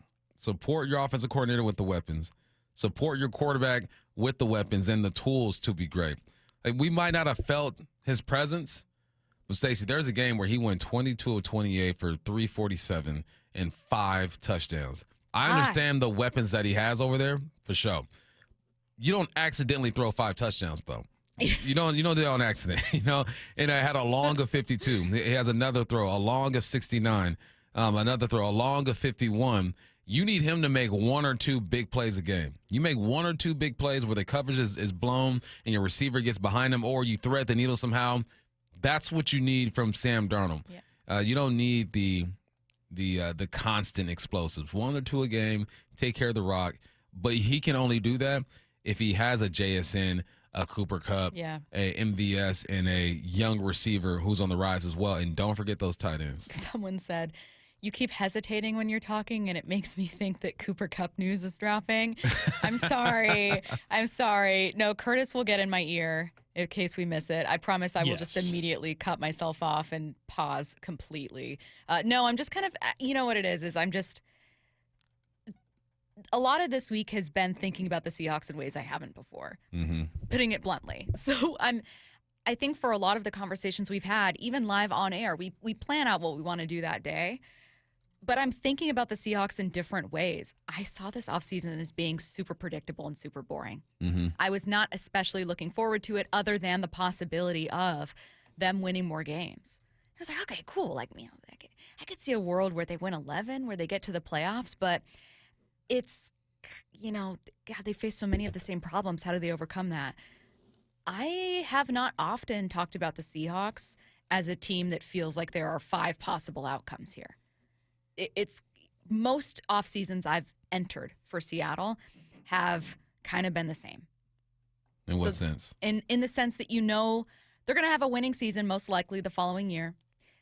your offensive coordinator with the weapons, support your quarterback with the weapons and the tools to be great. Like, we might not have felt his presence, but Stacy, there's a game where he went 22 of 28 for 347 and 5 touchdowns. I understand the weapons that he has over there for sure. You don't accidentally throw 5 touchdowns though. You don't do that on accident, And I had a long of 52. He has another throw, a long of 69, another throw, a long of 51. You need him to make 1 or 2 big plays a game. You make 1 or 2 big plays where the coverage is blown and your receiver gets behind him, or you thread the needle somehow. That's what you need from Sam Darnold. Yeah. You don't need the constant explosives. 1 or 2 a game, take care of the rock. But he can only do that if he has a JSN, a Cooper Kupp, a MVS, and a young receiver who's on the rise as well. And don't forget those tight ends. Someone said, you keep hesitating when you're talking, and it makes me think that Cooper Kupp news is dropping. I'm sorry. No, Curtis will get in my ear in case we miss it. I promise I will just immediately cut myself off and pause completely. No, I'm just kind of, you know what it is I'm just, a lot of this week has been thinking about the Seahawks in ways I haven't before, putting it bluntly. So I think for a lot of the conversations we've had, even live on air, we plan out what we want to do that day. But I'm thinking about the Seahawks in different ways. I saw this offseason as being super predictable and super boring. I was not especially looking forward to it other than the possibility of them winning more games. I was like, okay, cool. Like, I could see a world where they win 11, where they get to the playoffs, but it's, God, they face so many of the same problems. How do they overcome that? I have not often talked about the Seahawks as a team that feels like there are 5 possible outcomes here. It's most off seasons I've entered for Seattle have kind of been the same. In what sense? In the sense that they're going to have a winning season most likely the following year.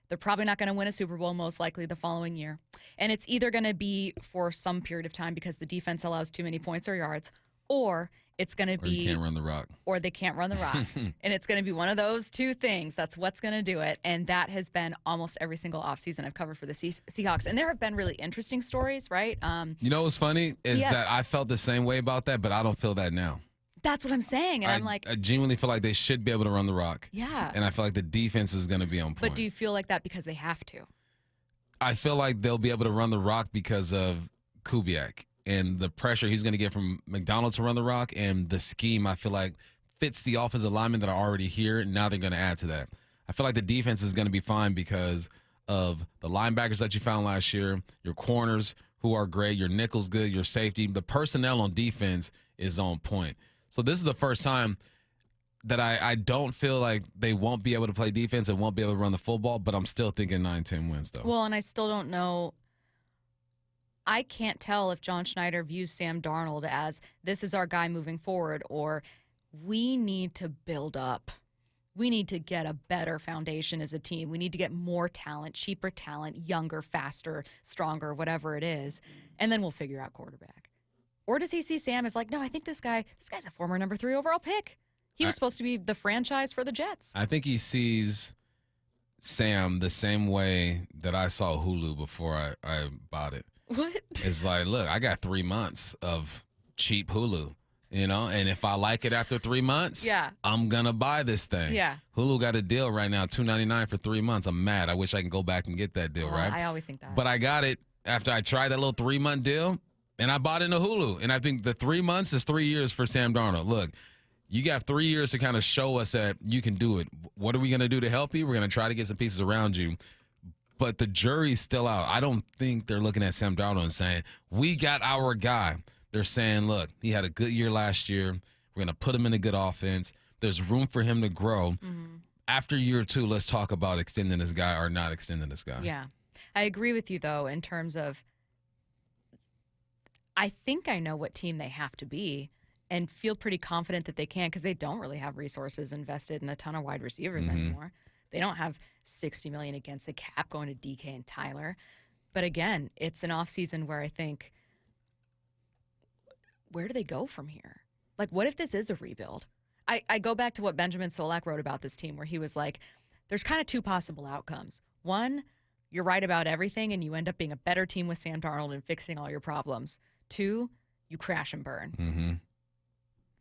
They're probably not going to win a Super Bowl most likely the following year. And it's either going to be for some period of time because the defense allows too many points or yards, or it's going to be... you can't run the rock. Or they can't run the rock. And it's going to be one of those 2 things. That's what's going to do it. And that has been almost every single offseason I've covered for the Seahawks. And there have been really interesting stories, right? You know what's funny is that I felt the same way about that, but I don't feel that now. That's what I'm saying. And I genuinely feel like they should be able to run the rock. Yeah. And I feel like the defense is going to be on point. But do you feel like that because they have to? I feel like they'll be able to run the rock because of Kubiak and the pressure he's going to get from Macdonald to run the rock, and the scheme I feel like fits the offensive linemen that are already here, and now they're going to add to that. I feel like the defense is going to be fine because of the linebackers that you found last year, your corners who are great, your nickel's good, your safety. The personnel on defense is on point. So this is the first time that I don't feel like they won't be able to play defense and won't be able to run the football, but I'm still thinking 9-10 wins, though. Well, and I still don't know. I can't tell if John Schneider views Sam Darnold as this is our guy moving forward, or we need to build up. We need to get a better foundation as a team. We need to get more talent, cheaper talent, younger, faster, stronger, whatever it is, and then we'll figure out quarterback. Or does he see Sam as like, no, I think this guy's a former number 3 overall pick. He was supposed to be the franchise for the Jets. I think he sees Sam the same way that I saw Hulu before I bought it. What? It's like, look, I got 3 months of cheap Hulu, and if I like it after 3 months, I'm going to buy this thing. Yeah. Hulu got a deal right now, $2.99 for 3 months. I'm mad. I wish I can go back and get that deal, right? I always think that. But I got it after I tried that little 3-month deal, and I bought into Hulu. And I think the 3 months is 3 years for Sam Darnold. Look, you got 3 years to kind of show us that you can do it. What are we going to do to help you? We're going to try to get some pieces around you. But the jury's still out. I don't think they're looking at Sam Darnold and saying, we got our guy. They're saying, look, he had a good year last year. We're going to put him in a good offense. There's room for him to grow. After year 2, let's talk about extending this guy or not extending this guy. Yeah. I agree with you, though, in terms of I think I know what team they have to be. and feel pretty confident that they can, because they don't really have resources invested in a ton of wide receivers anymore. They don't have $60 million against the cap going to DK and Tyler. But again, it's an offseason where I think, where do they go from here? Like, what if this is a rebuild? I go back to what Benjamin Solak wrote about this team, where he was like, there's kind of two possible outcomes. One, you're right about everything and you end up being a better team with Sam Darnold and fixing all your problems. Two, you crash and burn.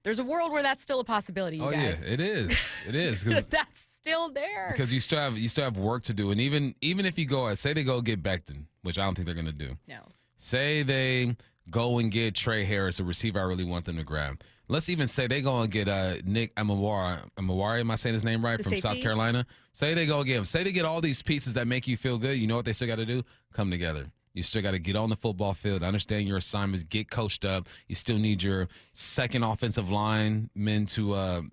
There's a world where that's still a possibility, you guys. Yeah, it is. It is. 'Cause that's still there. Because you still have work to do. And even if you go, say they go get Becton, which I don't think they're going to do. No. Say they go and get Trey Harris, a receiver I really want them to grab. Let's even say they go and get Nick Amawari. Am I saying his name right? The From safety? South Carolina. Say they go get him. Say they get all these pieces that make you feel good. You know what they still got to do? Come together. You still got to get on the football field, understand your assignments, get coached up. You still need your second offensive linemen to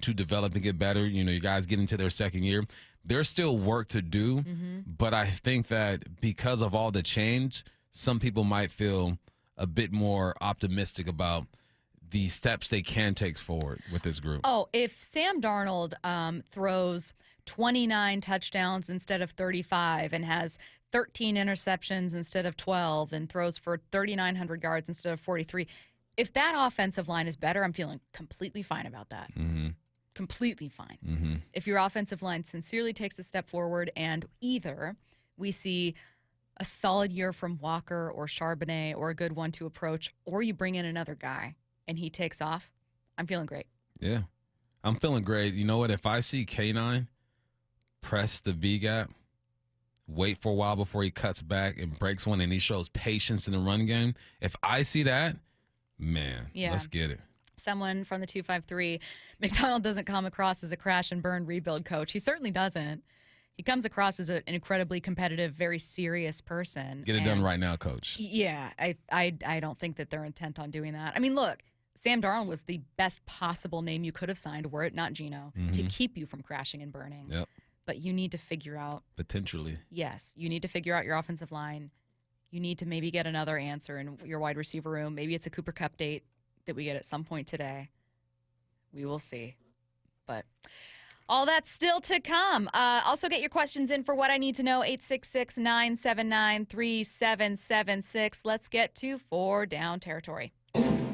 develop and get better. You know, you guys get into their second year. There's still work to do, but I think that because of all the change, some people might feel a bit more optimistic about the steps they can take forward with this group. Oh, if Sam Darnold throws 29 touchdowns instead of 35 and has 13 interceptions instead of 12 and throws for 3,900 yards instead of 43, if that offensive line is better, I'm feeling completely fine about that. Completely fine. If your offensive line sincerely takes a step forward and either we see a solid year from Walker or Charbonnet or a good 1-2 approach, or you bring in another guy and he takes off, I'm feeling great. Yeah, I'm feeling great. You know what? If I see K9 press the B gap, wait for a while before he cuts back and breaks one, and he shows patience in the run game, if I see that, man, let's get it. Someone from the 253, Macdonald doesn't come across as a crash and burn rebuild coach. He certainly doesn't. He comes across as an incredibly competitive, very serious person. Get it done right now, coach. Yeah, I don't think that they're intent on doing that. I mean, look, Sam Darnold was the best possible name you could have signed, were it not Geno, to keep you from crashing and burning. Yep. But you need to figure out. Potentially. Yes, you need to figure out your offensive line. You need to maybe get another answer in your wide receiver room. Maybe it's a Cooper Kupp date that we get at some point today. We will see. But all that's still to come. Also get your questions in for What I Need to Know, 866-979-3776. Let's get to 4 Down territory.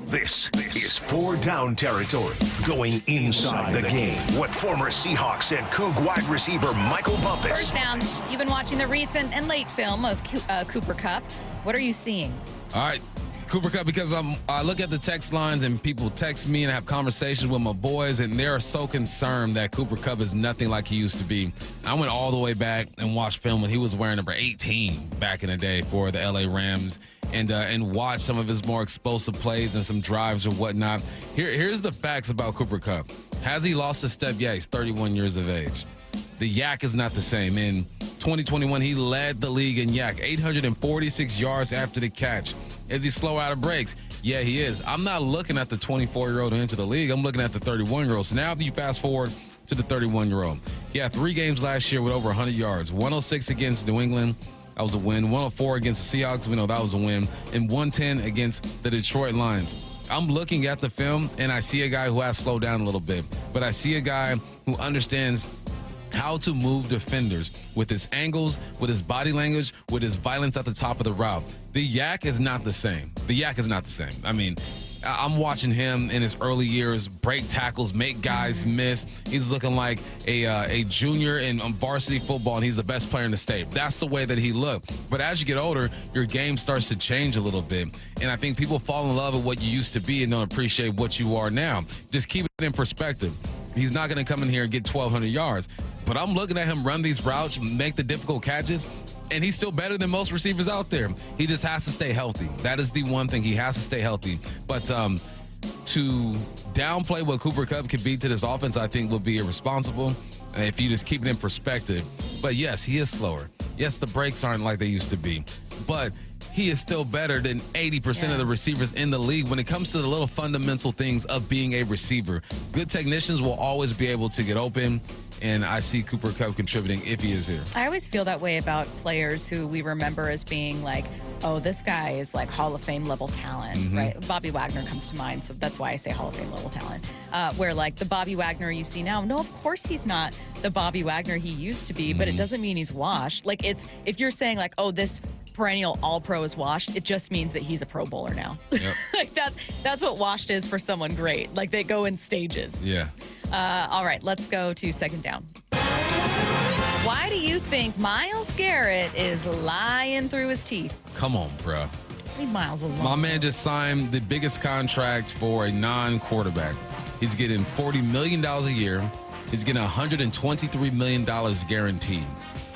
This is 4 Down territory, going inside the game. What former Seahawks and Coug wide receiver Michael Bumpus. First down, you've been watching the recent and late film of Cooper Kupp. What are you seeing? All right, Cooper Kupp, because I look at the text lines and people text me and I have conversations with my boys, and they're so concerned that Cooper Kupp is nothing like he used to be. I went all the way back and watched film when he was wearing number 18 back in the day for the LA Rams, and watch some of his more explosive plays and some drives or whatnot. Here's the facts about Cooper Kupp. Has he lost a step? Yeah, he's 31 years of age. The yak is not the same. In 2021, he led the league in yak, 846 yards after the catch. Is he slow out of breaks? Yeah, he is. I'm not looking at the 24-year-old who entered the league. I'm looking at the 31-year-old. So now if you fast forward to the 31-year-old, he had 3 games last year with over 100 yards. 106 against New England. That was a win. 104 against the Seahawks. We know that was a win. And 110 against the Detroit Lions. I'm looking at the film, and I see a guy who has slowed down a little bit. But I see a guy who understands how to move defenders with his angles, with his body language, with his violence at the top of the route. The yak is not the same. The yak is not the same. I mean, I'm watching him in his early years break tackles, make guys miss. He's looking like a junior in varsity football, and he's the best player in the state. That's the way that he looked. But as you get older, your game starts to change a little bit. And I think people fall in love with what you used to be and don't appreciate what you are now. Just keep it in perspective. He's not going to come in here and get 1,200 yards. But I'm looking at him run these routes, make the difficult catches, and he's still better than most receivers out there. He just has to stay healthy. That is the one thing. He has to stay healthy. But to downplay what Cooper Kupp could be to this offense, I think would be irresponsible if you just keep it in perspective. But yes, he is slower. Yes, the breaks aren't like they used to be. But he is still better than 80% of the receivers in the league when it comes to the little fundamental things of being a receiver. Good technicians will always be able to get open. and I see Cooper Kupp contributing if he is here. I always feel that way about players who we remember as being like, oh, this guy is like Hall of Fame level talent, right? Bobby Wagner comes to mind, so that's why I say Hall of Fame level talent. Where like the Bobby Wagner you see now, no, of course he's not the Bobby Wagner he used to be, but it doesn't mean he's washed. Like if you're saying like, oh, this perennial All-Pro is washed, it just means that he's a Pro Bowler now. Yep. Like that's what washed is for someone great. Like they go in stages. Yeah. All right, let's go to second down. Why do you think Myles Garrett is lying through his teeth? Come on, bro. Leave Myles alone. My man just signed the biggest contract for a non-quarterback. He's getting $40 million a year. He's getting $123 million guaranteed.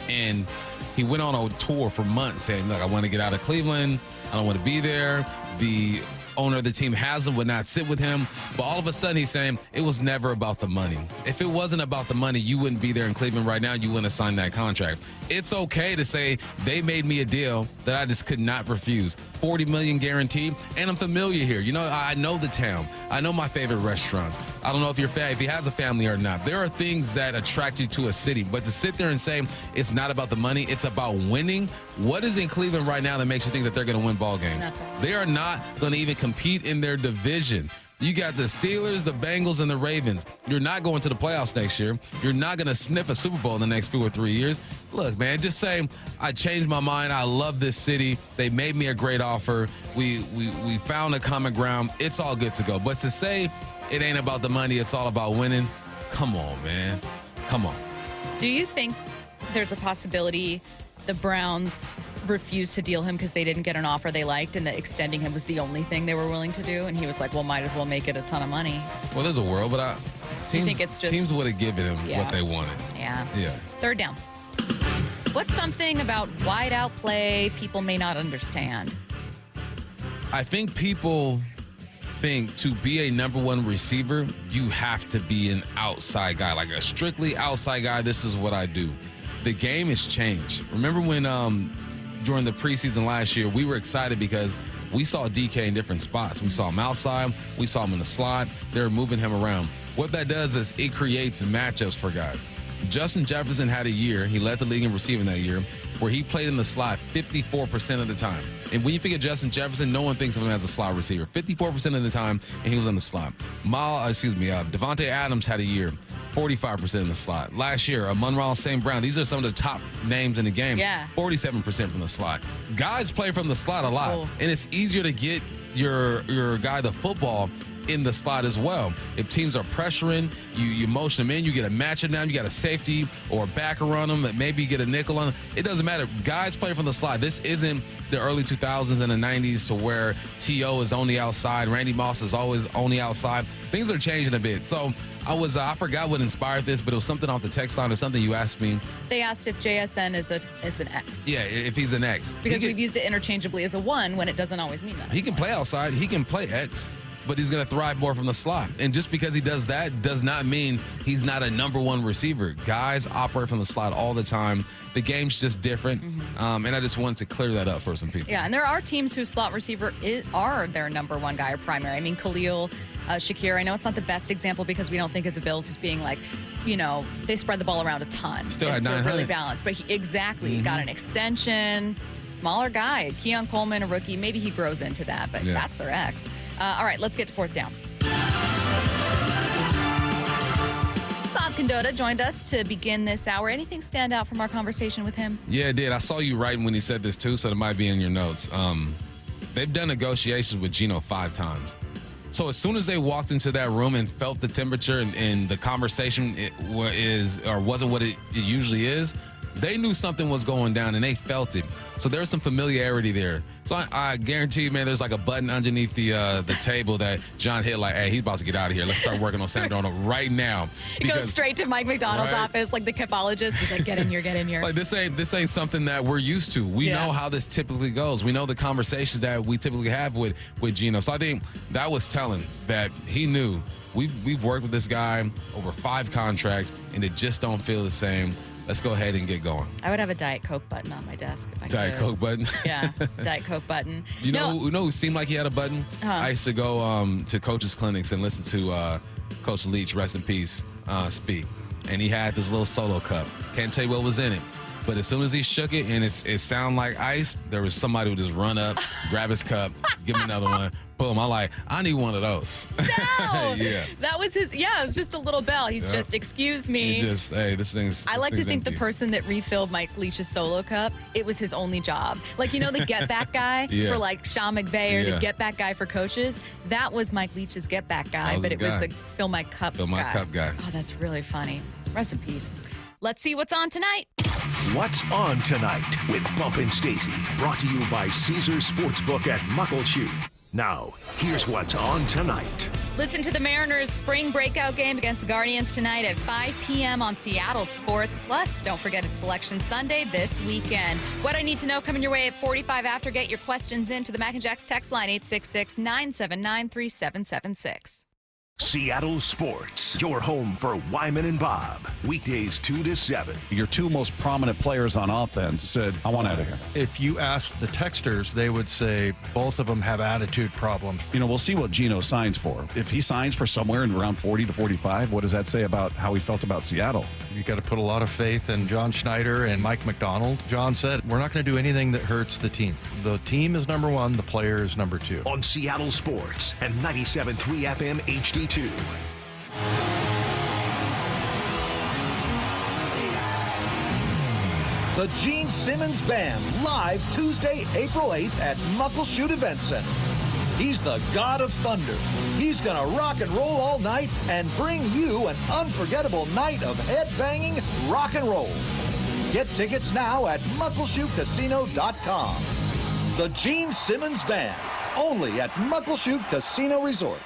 And he went on a tour for months saying, look, I want to get out of Cleveland. I don't want to be there. The owner of the team would not sit with him. But all of a sudden he's saying it was never about the money. If it wasn't about the money, you wouldn't be there in Cleveland right now. You wouldn't have signed that contract. It's okay to say they made me a deal that I just could not refuse. $40 million guaranteed, and I'm familiar here. You know, I know the town. I know my favorite restaurants. I don't know if he has a family or not. There are things that attract you to a city, but to sit there and say it's not about the money, it's about winning. What is in Cleveland right now that makes you think that they're going to win ball games? Nothing. They are not going to even compete in their division. You got the Steelers, the Bengals, and the Ravens. You're not going to the playoffs next year. You're not going to sniff a Super Bowl in the next 2 or 3 years. Look, man, just say, I changed my mind. I love this city. They made me a great offer. We found a common ground. It's all good to go. But to say it ain't about the money, it's all about winning, come on, man. Come on. Do you think there's a possibility the Browns refused to deal him because they didn't get an offer they liked and that extending him was the only thing they were willing to do? And he was like, well, might as well make it a ton of money. Well, there's a world, but teams would have given him what they wanted. Yeah. Yeah. Third down. What's something about wide out play people may not understand? I think people think to be a number one receiver, you have to be an outside guy, like a strictly outside guy. This is what I do. The game has changed. Remember when during the preseason last year, we were excited because we saw DK in different spots. We saw him outside. We saw him in the slot. They were moving him around. What that does is it creates matchups for guys. Justin Jefferson had a year, he led the league in receiving that year, where he played in the slot 54% of the time. And when you think of Justin Jefferson, no one thinks of him as a slot receiver. 54% of the time, and he was in the slot. Devontae Adams had a year, 45% in the slot. Last year, Amon-Ra St. Brown, these are some of the top names in the game. Yeah. 47% from the slot. Guys play from the slot a lot, and it's easier to get your guy the football in the slot as well. If teams are pressuring, you motion them in, you get a matchup down, you got a safety or a backer on them, maybe you get a nickel on them. It doesn't matter. Guys play from the slot. This isn't the early 2000s and the 90s to where T.O. is only outside, Randy Moss is always only outside. Things are changing a bit. So I forgot what inspired this, but it was something off the text line or something you asked me. They asked if JSN is an X. Yeah, if he's an X. Because we've used it interchangeably as a 1 when it doesn't always mean that. He can play outside. He can play X. But he's going to thrive more from the slot. And just because he does that does not mean he's not a number one receiver. Guys operate from the slot all the time. The game's just different. And I just wanted to clear that up for some people. Yeah, and there are teams whose slot receiver are their number one guy or primary. I mean, Khalil Shakir, I know it's not the best example because we don't think of the Bills as being like, they spread the ball around a ton. Still had 900. They're really balanced. But he got an extension, smaller guy. Keon Coleman, a rookie. Maybe he grows into that, but that's their X. All right, let's get to fourth down. Bob Condotta joined us to begin this hour. Anything stand out from our conversation with him? Yeah, it did. I saw you writing when he said this, too, so it might be in your notes. They've done negotiations with Geno 5 times. So as soon as they walked into that room and felt the temperature and the conversation wasn't what it usually is, they knew something was going down and they felt it. So there's some familiarity there. So I guarantee you, man, there's like a button underneath the table that John hit like, hey, he's about to get out of here. Let's start working on Sam Darnold right now. He goes straight to Mike Macdonald's office, like the capologist. He's like, get in here. Like this ain't something that we're used to. We know how this typically goes. We know the conversations that we typically have with Geno. So I think that was telling that he knew we've worked with this guy over 5 contracts and it just don't feel the same. Let's go ahead and get going. I would have a Diet Coke button on my desk if I could. Diet Coke button? Yeah, Diet Coke button. You know who seemed like he had a button? I used to go to coaches' clinics and listen to Coach Leach, rest in peace, speak. and he had this little solo cup. Can't tell you what was in it. But as soon as he shook it and it sounded like ice, there was somebody who just run up, grab his cup, give him another one. Boom. I need one of those. No. Yeah. That was his, it was just a little bell. He's just, excuse me. I like to think the person that refilled Mike Leach's solo cup, it was his only job. Like, the get back guy for like Sean McVay or the get back guy for coaches. That was Mike Leach's get back guy, but it was the fill my cup guy. Oh, that's really funny. Rest in peace. Let's see what's on tonight. What's on tonight with Bump and Stacy, brought to you by Caesars Sportsbook at Muckleshoot. Now, here's what's on tonight. Listen to the Mariners' spring breakout game against the Guardians tonight at 5 p.m. on Seattle Sports. Plus, don't forget it's Selection Sunday this weekend. What I Need to Know coming your way at 45 after. Get your questions into the Mac and Jack's text line, 866-979-3776. Seattle Sports, your home for Wyman and Bob. Weekdays 2 to 7. Your two most prominent players on offense said, I want out of here. If you ask the texters, they would say both of them have attitude problems. We'll see what Geno signs for. If he signs for somewhere in around 40 to 45, what does that say about how he felt about Seattle? You got to put a lot of faith in John Schneider and Mike Macdonald. John said, we're not going to do anything that hurts the team. The team is number one, the player is number two. On Seattle Sports and 97.3 FM HD2. The Gene Simmons Band, live Tuesday, April 8th at Muckleshoot Event Center. He's the God of Thunder. He's going to rock and roll all night and bring you an unforgettable night of head-banging rock and roll. Get tickets now at muckleshootcasino.com. The Gene Simmons Band, only at Muckleshoot Casino Resort.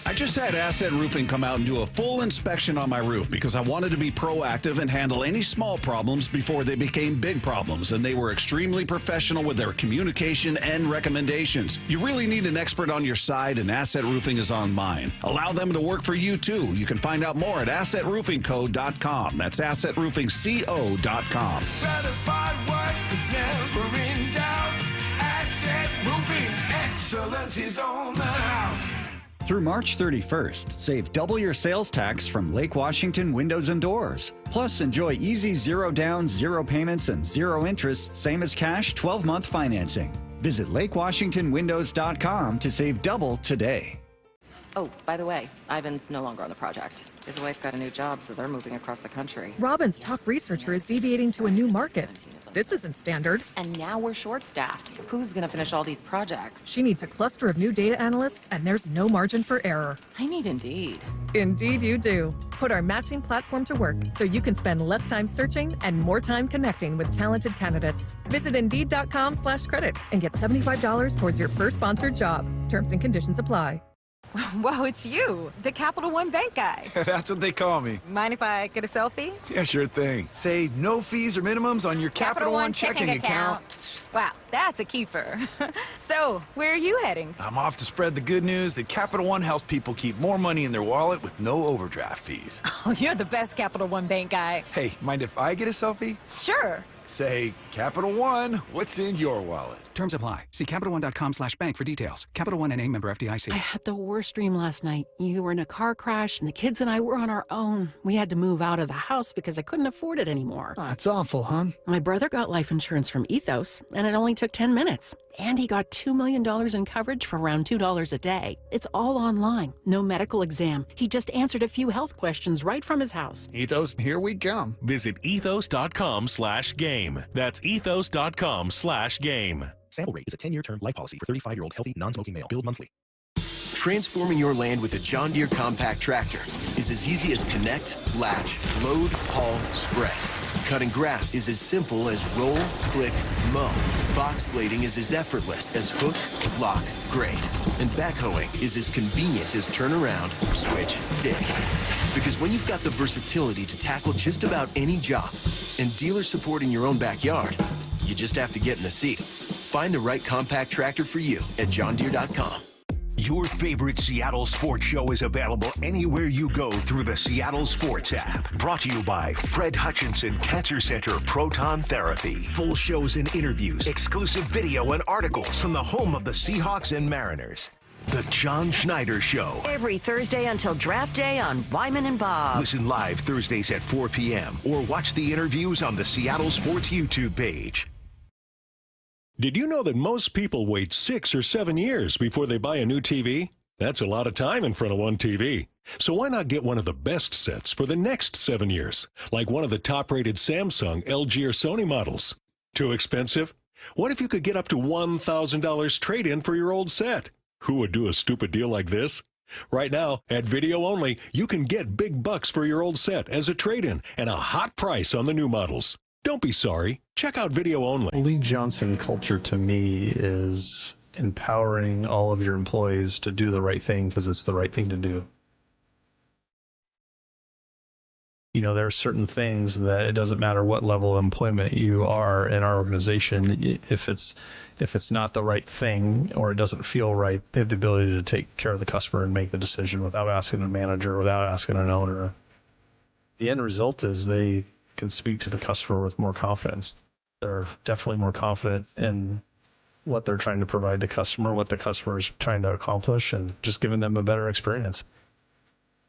I just had Asset Roofing come out and do a full inspection on my roof because I wanted to be proactive and handle any small problems before they became big problems, and they were extremely professional with their communication and recommendations. You really need an expert on your side, and Asset Roofing is on mine. Allow them to work for you, too. You can find out more at AssetRoofingCo.com. That's AssetRoofingCo.com. Certified work that's never in doubt. Asset Roofing, excellence is on the house. Through March 31st, save double your sales tax from Lake Washington Windows and Doors. Plus, enjoy easy zero down, zero payments, and zero interest, same as cash 12-month financing. Visit LakeWashingtonWindows.com to save double today. Oh, by the way, Ivan's no longer on the project. His wife got a new job, so they're moving across the country. Robin's top researcher is deviating to a new market. This isn't standard. And now we're short-staffed. Who's going to finish all these projects? She needs a cluster of new data analysts, and there's no margin for error. I need Indeed. Indeed you do. Put our matching platform to work so you can spend less time searching and more time connecting with talented candidates. Visit Indeed.com/credit and get $75 towards your first sponsored job. Terms and conditions apply. Whoa, it's you, the Capital One Bank guy. That's what they call me. Mind if I get a selfie? Yeah, sure thing. Say no fees or minimums on your Capital One checking account. Wow, that's a keeper. So, where are you heading? I'm off to spread the good news that Capital One helps people keep more money in their wallet with no overdraft fees. Oh, you're the best Capital One Bank guy. Hey, mind if I get a selfie? Sure. Say, Capital One, what's in your wallet? Terms apply. See CapitalOne.com/bank for details. Capital One NA, member FDIC. I had the worst dream last night. You were in a car crash, and the kids and I were on our own. We had to move out of the house because I couldn't afford it anymore. That's awful, hon. My brother got life insurance from Ethos, and it only took 10 minutes. And he got $2 million in coverage for around $2 a day. It's all online. No medical exam. He just answered a few health questions right from his house. Ethos, here we come. Visit ethos.com/game. That's ethos.com/game. Sample rate is a 10-year term life policy for 35-year-old healthy, non-smoking male. Billed monthly. Transforming your land with a John Deere compact tractor is as easy as connect, latch, load, haul, spread. Cutting grass is as simple as roll, click, mow. Box blading is as effortless as hook, lock, grade. And backhoeing is as convenient as turn around, switch, dig. Because when you've got the versatility to tackle just about any job and dealer support in your own backyard, you just have to get in the seat. Find the right compact tractor for you at johndeere.com. Your favorite Seattle sports show is available anywhere you go through the Seattle Sports app. Brought to you by Fred Hutchinson Cancer Center Proton Therapy. Full shows and interviews, exclusive video and articles from the home of the Seahawks and Mariners. The John Schneider Show. Every Thursday until draft day on Wyman and Bob. Listen live Thursdays at 4 p.m. or watch the interviews on the Seattle Sports YouTube page. Did you know that most people wait 6 or 7 years before they buy a new TV? That's a lot of time in front of one TV. So why not get one of the best sets for the next 7 years, like one of the top-rated Samsung, LG, or Sony models? Too expensive? What if you could get up to $1,000 trade-in for your old set? Who would do a stupid deal like this? Right now, at Video Only, you can get big bucks for your old set as a trade-in and a hot price on the new models. Don't be sorry. Check out Video Only. Lee Johnson culture to me is empowering all of your employees to do the right thing because it's the right thing to do. You know, there are certain things that it doesn't matter what level of employment you are in our organization. If it's not the right thing or it doesn't feel right, they have the ability to take care of the customer and make the decision without asking a manager, without asking an owner. The end result is they can speak to the customer with more confidence. They're definitely more confident in what they're trying to provide the customer, what the customer is trying to accomplish, and just giving them a better experience.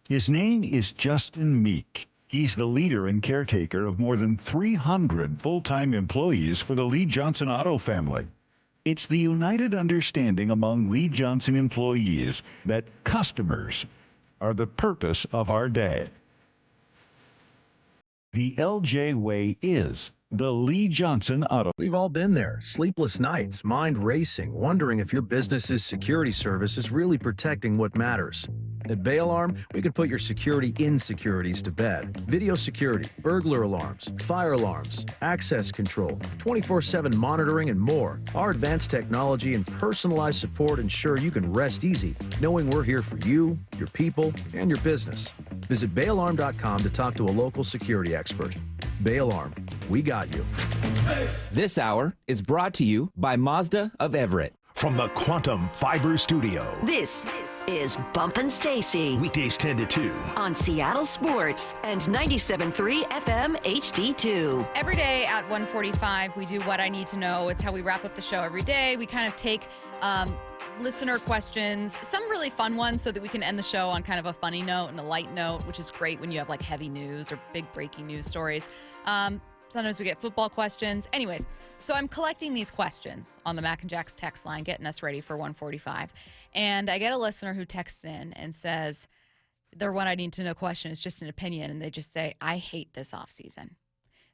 His name is Justin Meek. He's the leader and caretaker of more than 300 full-time employees for the Lee Johnson Auto family. It's the united understanding among Lee Johnson employees that customers are the purpose of our day. The LJ way is the Lee Johnson Auto. We've all been there. Sleepless nights, mind racing, wondering if your business's security service is really protecting what matters. At Bay Alarm, we can put your security insecurities to bed. Video security, burglar alarms, fire alarms, access control, 24/7 monitoring, and more. Our advanced technology and personalized support ensure you can rest easy, knowing we're here for you, your people, and your business. Visit bayalarm.com to talk to a local security expert. Bay Alarm, we got you. This hour is brought to you by Mazda of Everett. From the Quantum Fiber Studio. This is Bumpin' Stacy. Weekdays 10 to 2. On Seattle Sports and 97.3 FM HD2. Every day at 1:45, we do What I Need to Know. It's how we wrap up the show every day. We kind of take listener questions, some really fun ones, so that we can end the show on kind of a funny note and a light note, which is great when you have like heavy news or big breaking news stories. Sometimes we get football questions. Anyways, so I'm collecting these questions on the Mac and Jack's text line, getting us ready for 1:45. And I get a listener who texts in and says, their What I Need to Know question is just an opinion. And they just say, I hate this offseason.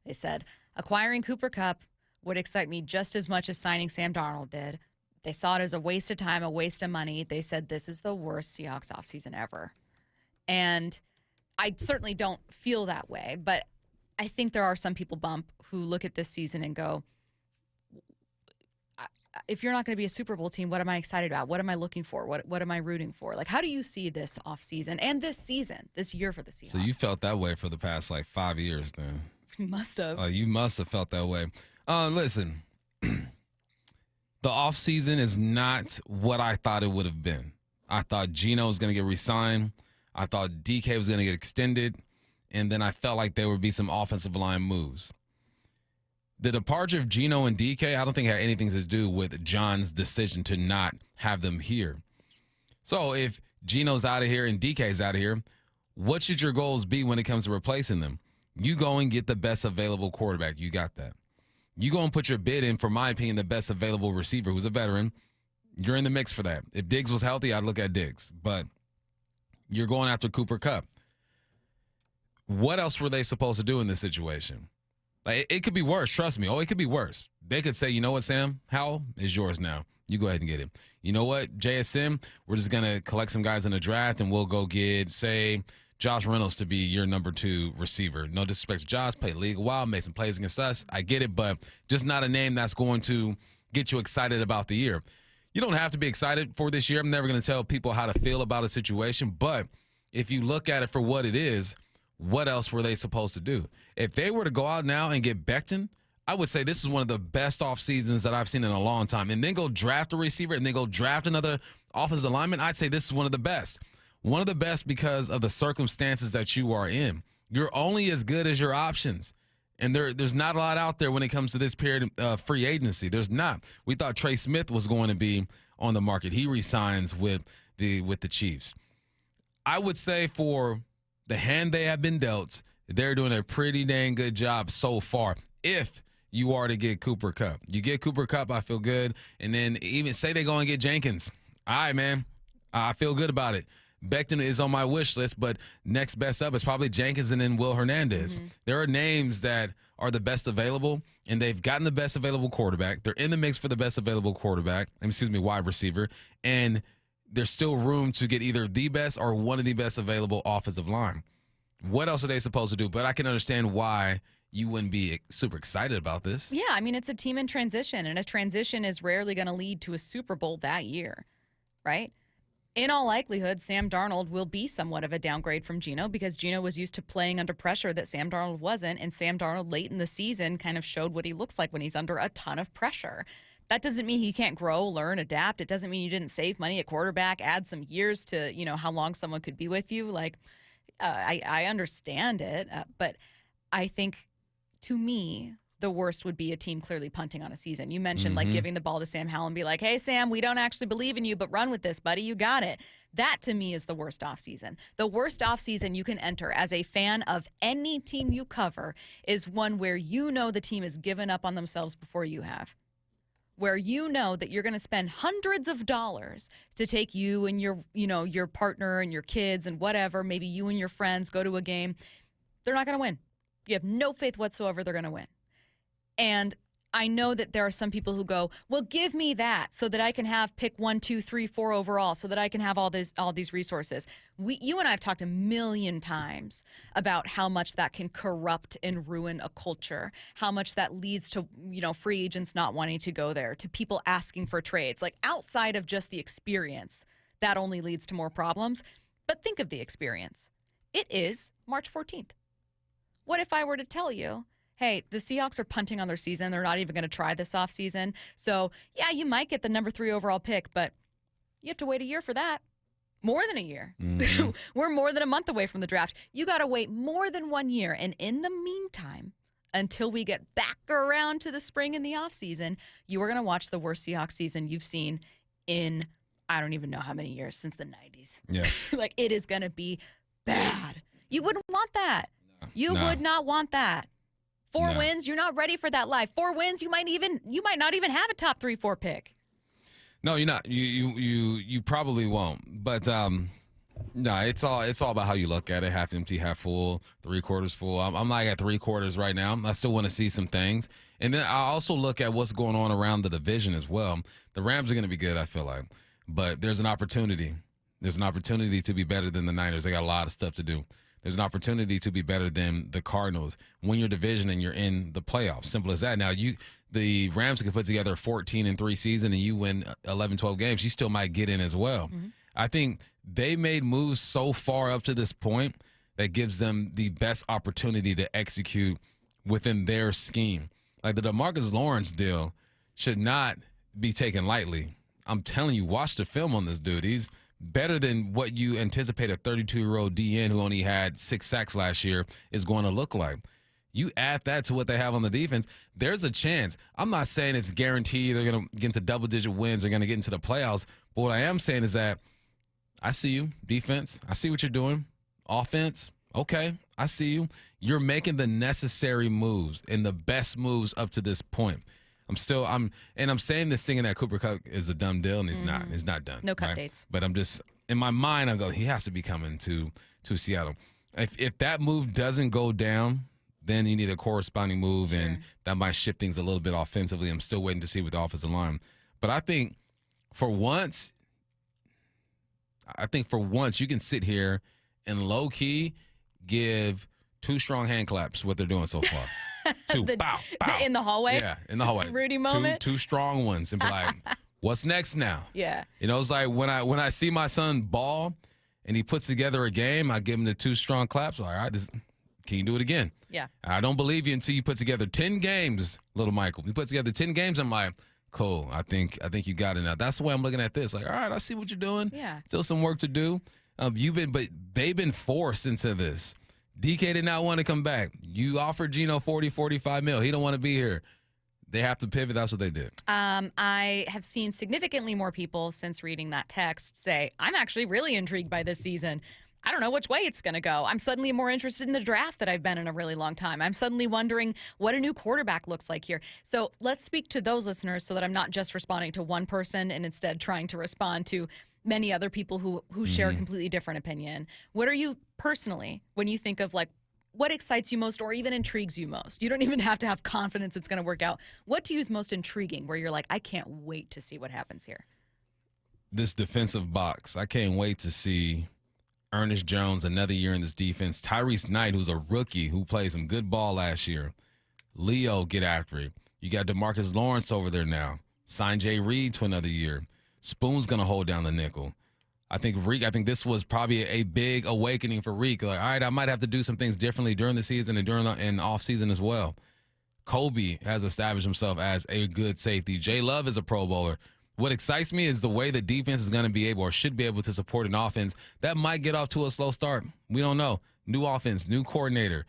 They said, acquiring Cooper Kupp would excite me just as much as signing Sam Darnold did. They saw it as a waste of time, a waste of money. They said this is the worst Seahawks offseason ever. And I certainly don't feel that way, but I think there are some people, Bump, who look at this season and go, if you're not going to be a Super Bowl team, what am I excited about? What am I looking for? What am I rooting for? Like, how do you see this offseason and this season, this year for the Seahawks? So you felt that way for the past, 5 years then. You must have. You must have felt that way. Listen, the offseason is not what I thought it would have been. I thought Geno was going to get re-signed. I thought DK was going to get extended. And then I felt like there would be some offensive line moves. The departure of Geno and DK, I don't think had anything to do with John's decision to not have them here. So if Geno's out of here and DK's out of here, what should your goals be when it comes to replacing them? You go and get the best available quarterback. You got that. You go and put your bid in, for my opinion, the best available receiver who's a veteran. You're in the mix for that. If Diggs was healthy, I'd look at Diggs. But you're going after Cooper Kupp. What else were they supposed to do in this situation? Like, it could be worse. Trust me. Oh, it could be worse. They could say, you know what, Sam Howell is yours now. You go ahead and get him. You know what, JSM, we're just going to collect some guys in the draft, and we'll go get, say, Josh Reynolds to be your number 2 receiver. No disrespect to Josh. Played the league a while, made some plays against us. I get it, but just not a name that's going to get you excited about the year. You don't have to be excited for this year. I'm never going to tell people how to feel about a situation, but if you look at it for what it is, what else were they supposed to do? If they were to go out now and get Becton, I would say this is one of the best off seasons that I've seen in a long time. And then go draft a receiver and then go draft another offensive lineman, I'd say this is one of the best. One of the best because of the circumstances that you are in. You're only as good as your options. And there's not a lot out there when it comes to this period of free agency. There's not. We thought Trey Smith was going to be on the market. He resigns with the Chiefs. I would say for the hand they have been dealt, they're doing a pretty dang good job so far. If you are to get Cooper Kupp. You get Cooper Kupp, I feel good. And then even say they go and get Jenkins. All right, man. I feel good about it. Becton is on my wish list, but next best up is probably Jenkins and then Will Hernandez. There are names that are the best available, and they've gotten the best available quarterback. They're in the mix for the best available wide receiver, and there's still room to get either the best or one of the best available offensive line. What else are they supposed to do? But I can understand why you wouldn't be super excited about this. Yeah, I mean, it's a team in transition, and a transition is rarely going to lead to a Super Bowl that year, right? In all likelihood, Sam Darnold will be somewhat of a downgrade from Geno because Geno was used to playing under pressure that Sam Darnold wasn't, and Sam Darnold late in the season kind of showed what he looks like when he's under a ton of pressure. That doesn't mean he can't grow, learn, adapt. It doesn't mean you didn't save money at quarterback, add some years to, how long someone could be with you. I understand it, but I think, to me, the worst would be a team clearly punting on a season. You mentioned giving the ball to Sam Howell and be like, hey, Sam, we don't actually believe in you, but run with this, buddy. You got it. That, to me, is the worst offseason. The worst offseason you can enter as a fan of any team you cover is one where you know the team has given up on themselves before you have, where you know that you're going to spend hundreds of dollars to take you and your partner and your kids and whatever, maybe you and your friends go to a game. They're not going to win. You have no faith whatsoever they're going to win. And I know that there are some people who go, well, give me that so that I can have pick 1, 2, 3, 4 overall, so that I can have all these resources. You and I have talked a million times about how much that can corrupt and ruin a culture, how much that leads to, free agents not wanting to go there, to people asking for trades. Like, outside of just the experience, that only leads to more problems. But think of the experience. It is March 14th. What if I were to tell you, hey, the Seahawks are punting on their season. They're not even going to try this offseason. So, yeah, you might get the number 3 overall pick, but you have to wait a year for that. More than a year. We're more than a month away from the draft. You got to wait more than 1 year. And in the meantime, until we get back around to the spring and the offseason, you are going to watch the worst Seahawks season you've seen in, I don't even know how many years, since the 90s. Yeah. It is going to be bad. You wouldn't want that. You would not want that. 4 wins, you're not ready for that life. 4 wins, you might not even have a top 3, 4 pick. No, you're not. You probably won't. But no, it's all about how you look at it. Half empty, half full, 3/4 full. I'm like at 3/4 right now. I still want to see some things. And then I also look at what's going on around the division as well. The Rams are going to be good, I feel like. But there's an opportunity. There's an opportunity to be better than the Niners. They got a lot of stuff to do. There's an opportunity to be better than the Cardinals. Win your division and you're in the playoffs. Simple as that. Now, the Rams can put together a 14-3 season and you win 11, 12 games. You still might get in as well. I think they made moves so far up to this point that gives them the best opportunity to execute within their scheme. Like the DeMarcus Lawrence deal should not be taken lightly. I'm telling you, watch the film on this dude. He's better than what you anticipate a 32-year-old DN who only had 6 sacks last year is going to look like. You add that to what they have on the defense, there's a chance. I'm not saying it's guaranteed they're going to get into double-digit wins, they're going to get into the playoffs, but what I am saying is that I see you, defense. I see what you're doing. Offense, okay, I see you. You're making the necessary moves and the best moves up to this point. I'm saying this thinking that Cooper Kupp is a dumb deal, and he's not. He's not done. No cut dates. But I'm just, in my mind, I go, he has to be coming to Seattle. If that move doesn't go down, then you need a corresponding move, and that might shift things a little bit offensively. I'm still waiting to see with the offensive line. But I think for once, you can sit here and low-key give 2 strong hand claps what they're doing so far. 2, bow, bow. In the hallway? Yeah, in the hallway. Rudy moment? Two strong ones and be like, what's next now? Yeah. It's like when I see my son ball and he puts together a game, I give him the 2 strong claps. All right, can you do it again? Yeah. I don't believe you until you put together 10 games, little Michael. You put together 10 games, I'm like, cool. I think you got it now. That's the way I'm looking at this. Like, all right, I see what you're doing. Yeah. Still some work to do. But they've been forced into this. DK did not want to come back. You offered Geno 40, 45 mil. He don't want to be here. They have to pivot. That's what they did. I have seen significantly more people since reading that text say, I'm actually really intrigued by this season. I don't know which way it's going to go. I'm suddenly more interested in the draft that I've been in a really long time. I'm suddenly wondering what a new quarterback looks like here. So let's speak to those listeners so that I'm not just responding to one person and instead trying to respond to many other people who share a completely different opinion. What are you personally, when you think of like, what excites you most or even intrigues you most? You don't even have to have confidence it's going to work out. What to you is most intriguing where you're like, I can't wait to see what happens here? This defensive box. I can't wait to see Ernest Jones another year in this defense. Tyrese Knight, who's a rookie who played some good ball last year. Leo, get after it. You got DeMarcus Lawrence over there now. Sign Jay Reed to another year. Spoon's going to hold down the nickel. I think this was probably a big awakening for Reek. Like, all right, I might have to do some things differently during the season and during and off season as well. Kobe has established himself as a good safety. Jay Love is a Pro Bowler. What excites me is the way the defense is going to be able or should be able to support an offense that might get off to a slow start. We don't know. New offense, new coordinator,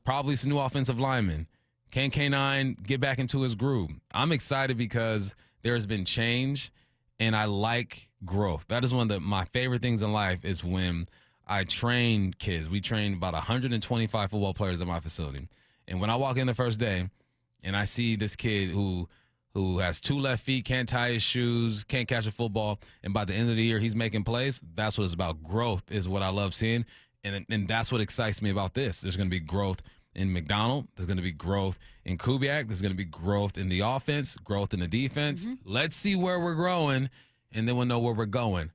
probably some new offensive linemen. Can K9 get back into his groove? I'm excited because there has been change. And I like growth. That is one of my favorite things in life is when I train kids. We train about 125 football players at my facility. And when I walk in the first day and I see this kid who has 2 left feet, can't tie his shoes, can't catch a football, and by the end of the year he's making plays, that's what it's about. Growth is what I love seeing. And that's what excites me about this. There's going to be growth in Macdonald. There's going to be growth in Kubiak. There's going to be growth in the offense, growth in the defense. Let's see where we're growing, and then we'll know where we're going.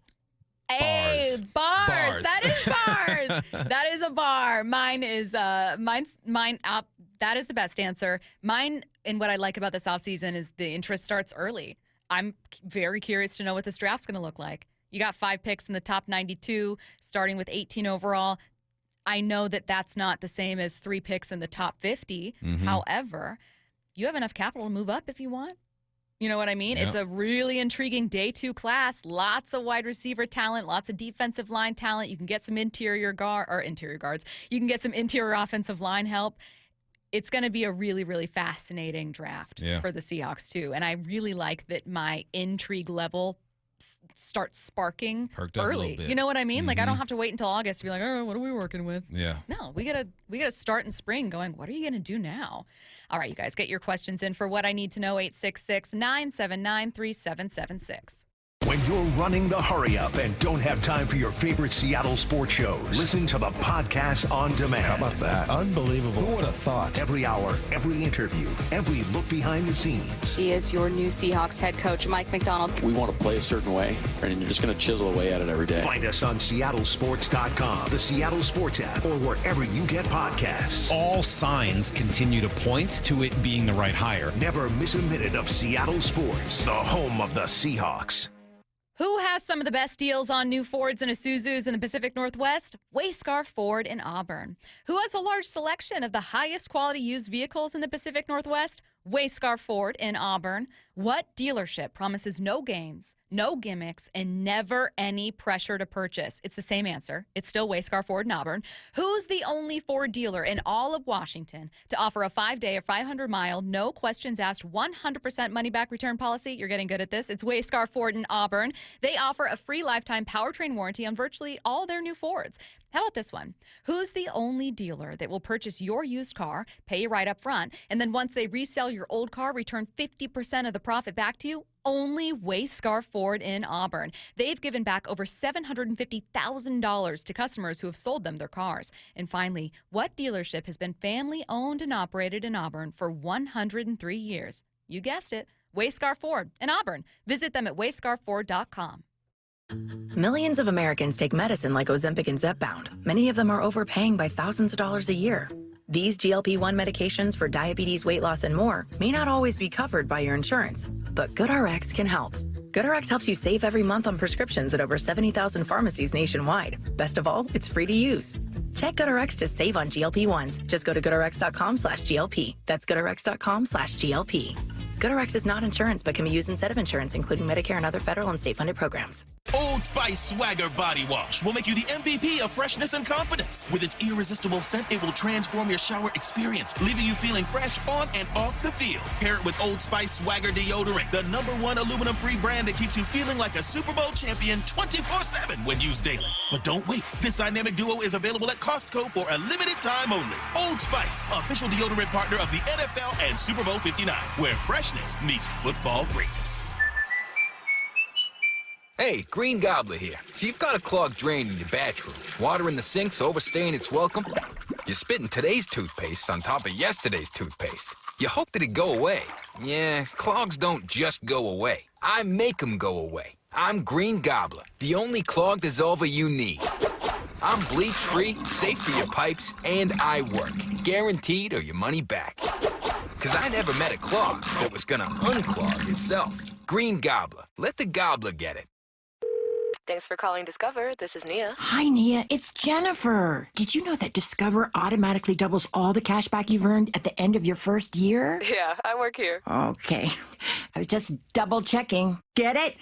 Hey, bars. That is bars. That is a bar. Mine is mine up. That is the best answer. Mine, and what I like about this offseason is the interest starts early. I'm very curious to know what this draft's going to look like. You got 5 picks in the top 92, starting with 18 overall. I know that that's not the same as 3 picks in the top 50. However, you have enough capital to move up if you want. You know what I mean? Yep. It's a really intriguing day 2 class. Lots of wide receiver talent, lots of defensive line talent. You can get some interior guards. You can get some interior offensive line help. It's going to be a really, really fascinating draft for the Seahawks too. And I really like that my intrigue level starts sparking early. You know what I mean? Like I don't have to wait until August to be like, oh, what are we working with? Yeah. No, we gotta start in spring going, what are you gonna do now? All right, you guys, get your questions in for What I Need to Know, 866-979-3776. When you're running the hurry up and don't have time for your favorite Seattle sports shows, listen to the podcast on demand. How about that? Unbelievable. Who would have thought? Every hour, every interview, every look behind the scenes. He is your new Seahawks head coach, Mike Macdonald. We want to play a certain way, and you're just going to chisel away at it every day. Find us on seattlesports.com, the Seattle Sports app, or wherever you get podcasts. All signs continue to point to it being the right hire. Never miss a minute of Seattle sports, the home of the Seahawks. Who has some of the best deals on new Fords and Isuzus in the Pacific Northwest? Wayscar Ford in Auburn. Who has a large selection of the highest quality used vehicles in the Pacific Northwest? Wayscar Ford in Auburn. What dealership promises no games, no gimmicks, and never any pressure to purchase? It's the same answer. It's still Wayscar Ford in Auburn. Who's the only Ford dealer in all of Washington to offer a 5-day or 500-mile, no questions asked, 100% money-back return policy? You're getting good at this. It's Wayscar Ford in Auburn. They offer a free lifetime powertrain warranty on virtually all their new Fords. How about this one? Who's the only dealer that will purchase your used car, pay you right up front, and then once they resell your old car, return 50% of the profit back to you? Only Wayscar Ford in Auburn. They've given back over $750,000 to customers who have sold them their cars. And finally, what dealership has been family owned and operated in Auburn for 103 years? You guessed it, Wayscar Ford in Auburn. Visit them at wayscarford.com. Millions of Americans take medicine like Ozempic and Zepbound. Many of them are overpaying by thousands of dollars a year. These GLP-1 medications for diabetes, weight loss, and more may not always be covered by your insurance, but GoodRx can help. GoodRx helps you save every month on prescriptions at over 70,000 pharmacies nationwide. Best of all, it's free to use. Check GoodRx to save on GLP-1s. Just go to goodrx.com/GLP. That's goodrx.com/GLP. GoodRx is not insurance, but can be used instead of insurance, including Medicare and other federal and state-funded programs. Old Spice Swagger Body Wash will make you the MVP of freshness and confidence. With its irresistible scent, it will transform your shower experience, leaving you feeling fresh on and off the field. Pair it with Old Spice Swagger Deodorant, the #1 aluminum-free brand that keeps you feeling like a Super Bowl champion 24/7 when used daily. But don't wait. This dynamic duo is available at Costco for a limited time only. Old Spice, official deodorant partner of the NFL and Super Bowl 59, where freshness meets football greatness. Hey, Green Gobbler here. So you've got a clogged drain in your bathroom. Water in the sink's overstaying its welcome. You're spitting today's toothpaste on top of yesterday's toothpaste. You hope that it go away. Yeah, clogs don't just go away. I make them go away. I'm Green Gobbler, the only clog dissolver you need. I'm bleach-free, safe for your pipes, and I work. Guaranteed or your money back. Because I never met a clog that was gonna unclog itself. Green Gobbler. Let the gobbler get it. Thanks for calling Discover. This is Nia. Hi, Nia. It's Jennifer. Did you know that Discover automatically doubles all the cash back you've earned at the end of your first year? Yeah, I work here. Okay. I was just double checking. Get it?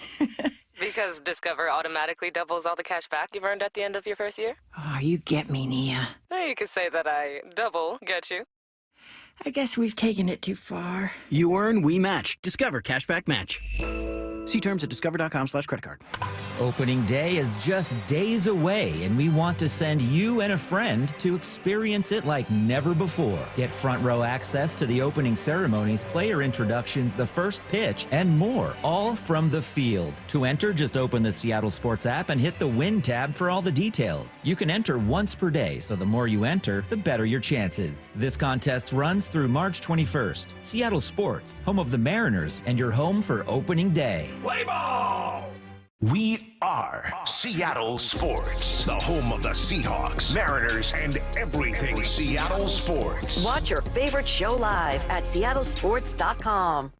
Because Discover automatically doubles all the cash back you've earned at the end of your first year? Oh, you get me, Nia. You could say that I double get you. I guess we've taken it too far. You earn, we match. Discover Cashback Match. See terms at discover.com/creditcard. Opening day is just days away, and we want to send you and a friend to experience it like never before. Get front row access to the opening ceremonies, player introductions, the first pitch, and more, all from the field. To enter, just open the Seattle Sports app and hit the Win tab for all the details. You can enter once per day, so the more you enter, the better your chances. This contest runs through March 21st. Seattle Sports, home of the Mariners, and your home for opening day. Play ball! We are Seattle Sports, the home of the Seahawks, Mariners, and everything Seattle sports. Watch your favorite show live at seattlesports.com.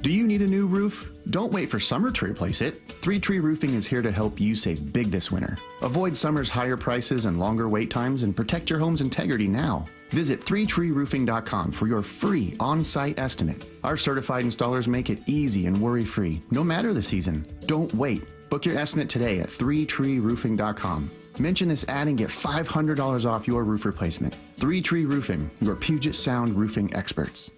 Do you need a new roof? Don't wait for summer to replace it. 3 Tree Roofing is here to help you save big this winter. Avoid summer's higher prices and longer wait times and protect your home's integrity now. Visit 3treeroofing.com for your free on-site estimate. Our certified installers make it easy and worry-free, no matter the season. Don't wait. Book your estimate today at 3treeroofing.com. Mention this ad and get $500 off your roof replacement. 3 Tree Roofing, your Puget Sound roofing experts.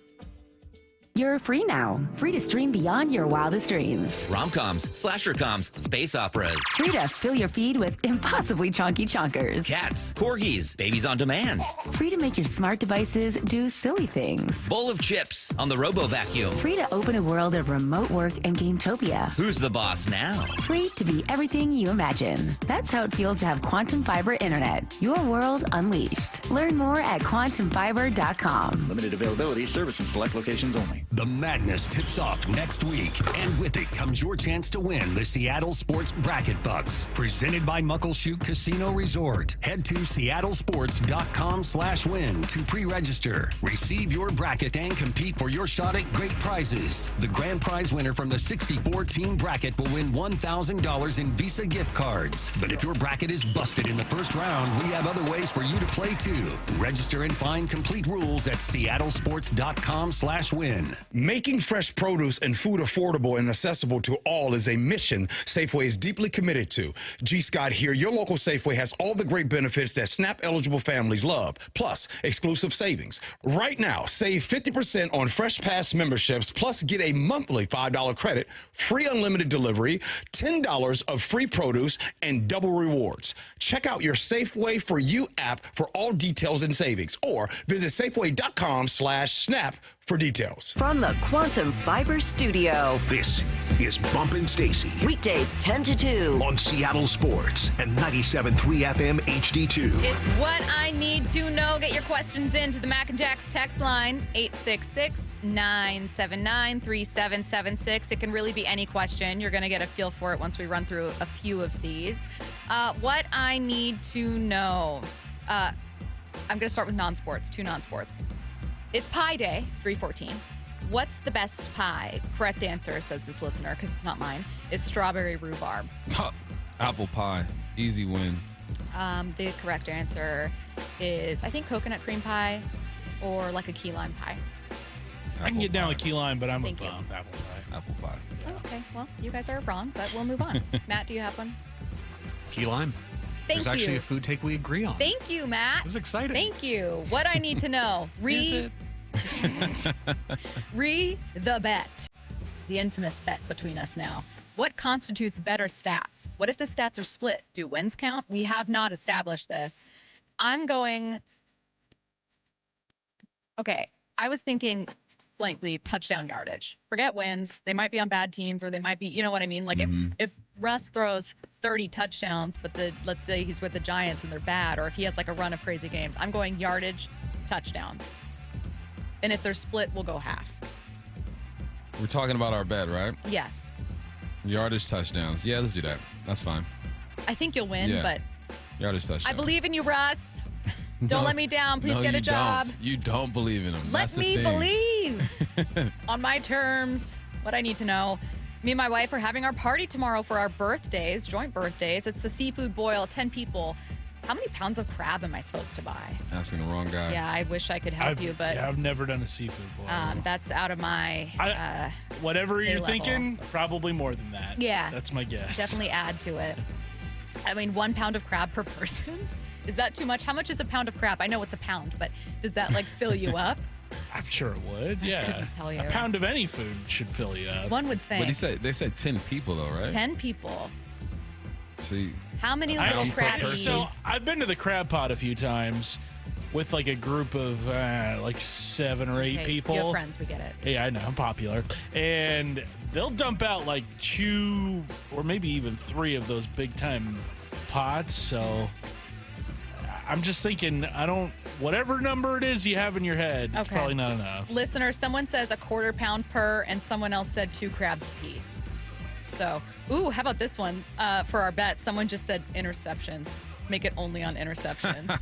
You're free now. Free to stream beyond your wildest dreams. Rom-coms, slasher-coms, space operas. Free to fill your feed with impossibly chonky chonkers. Cats, corgis, babies on demand. Free to make your smart devices do silly things. Bowl of chips on the Robo-Vacuum. Free to open a world of remote work and Gametopia. Who's the boss now? Free to be everything you imagine. That's how it feels to have Quantum Fiber Internet. Your world unleashed. Learn more at quantumfiber.com. Limited availability, service in select locations only. The madness tips off next week, and with it comes your chance to win the Seattle Sports Bracket Bucks, presented by Muckleshoot Casino Resort. Head to seattlesports.com/win to pre-register. Receive your bracket and compete for your shot at great prizes. The grand prize winner from the 64-team bracket will win $1,000 in Visa gift cards. But if your bracket is busted in the first round, we have other ways for you to play too. Register and find complete rules at seattlesports.com/win. Making fresh produce and food affordable and accessible to all is a mission Safeway is deeply committed to. G. Scott here. Your local Safeway has all the great benefits that SNAP-eligible families love, plus exclusive savings. Right now, save 50% on Fresh Pass memberships, plus get a monthly $5 credit, free unlimited delivery, $10 of free produce, and double rewards. Check out your Safeway For You app for all details and savings, or visit safeway.com/snap for details. From the Quantum Fiber Studio, this is Bumpin' Stacy. Weekdays 10 to 2 on Seattle Sports and 97.3 FM HD2. It's what I need to know. Get your questions in to the Mac and Jack's text line, 866-979-3776. It can really be any question. You're going to get a feel for it once we run through a few of these. What I need to know. I'm going to start with non-sports, 2 non-sports. It's Pie Day, 3/14. What's the best pie? Correct answer, says this listener, because it's not mine, is strawberry rhubarb. Apple pie. Easy win. The correct answer is, I think, coconut cream pie or like a key lime pie. I can get down with key lime, but I'm Thank you. apple pie. Apple pie. Okay, well, you guys are wrong, but we'll move on. Matt, do you have one? Key lime. Thank There's actually you. a food take we agree on. Thank you, Matt. This is exciting. Thank you. What I need to know. The bet. The infamous bet between us now. What constitutes better stats? What if the stats are split? Do wins count? We have not established this. I'm going. Okay, I was thinking blankly touchdown yardage. Forget wins. They might be on bad teams or they might be, you know what I mean? Like if Russ throws 30 touchdowns, but let's say he's with the Giants and they're bad, or if he has like a run of crazy games, I'm going yardage, touchdowns. And if they're split, we'll go half. We're talking about our bet, right? Yes. Yardage touchdowns. Yeah, let's do that. That's fine. I think you'll win, Yeah. but Yardage touchdowns. I believe in you, Russ. Don't let me down. Please get a job. Don't. You don't believe in him. Let That's the me thing. believe on my terms. What I need to know. Me and my wife are having our party tomorrow for our birthdays, joint birthdays. It's a seafood boil, 10 people. How many pounds of crab am I supposed to buy? Asking the wrong guy. Yeah, I wish I could help you, but I've never done a seafood boil. that's out of my Whatever pay you're level. thinking, probably more than that. Yeah. That's my guess. Definitely add to it. I mean, 1 pound of crab per person. Is that too much? How much is a pound of crab? I know it's a pound, but does that like fill you up? I'm sure it would. Yeah. couldn't tell you. A pound of any food should fill you up. One would think. But they said 10 people though, right? 10 people. See. How many little crabbies? So I've been to the crab pot a few times with like a group of like 7 or 8 people. You have friends, we get it. Yeah, I know, I'm popular. And they'll dump out like 2 or maybe even 3 of those big time pots. So I'm just thinking, whatever number it is you have in your head, it's probably not enough. Listener, someone says a 1/4 pound per, and someone else said 2 crabs a piece. So, how about this one for our bet? Someone just said interceptions. Make it only on interceptions.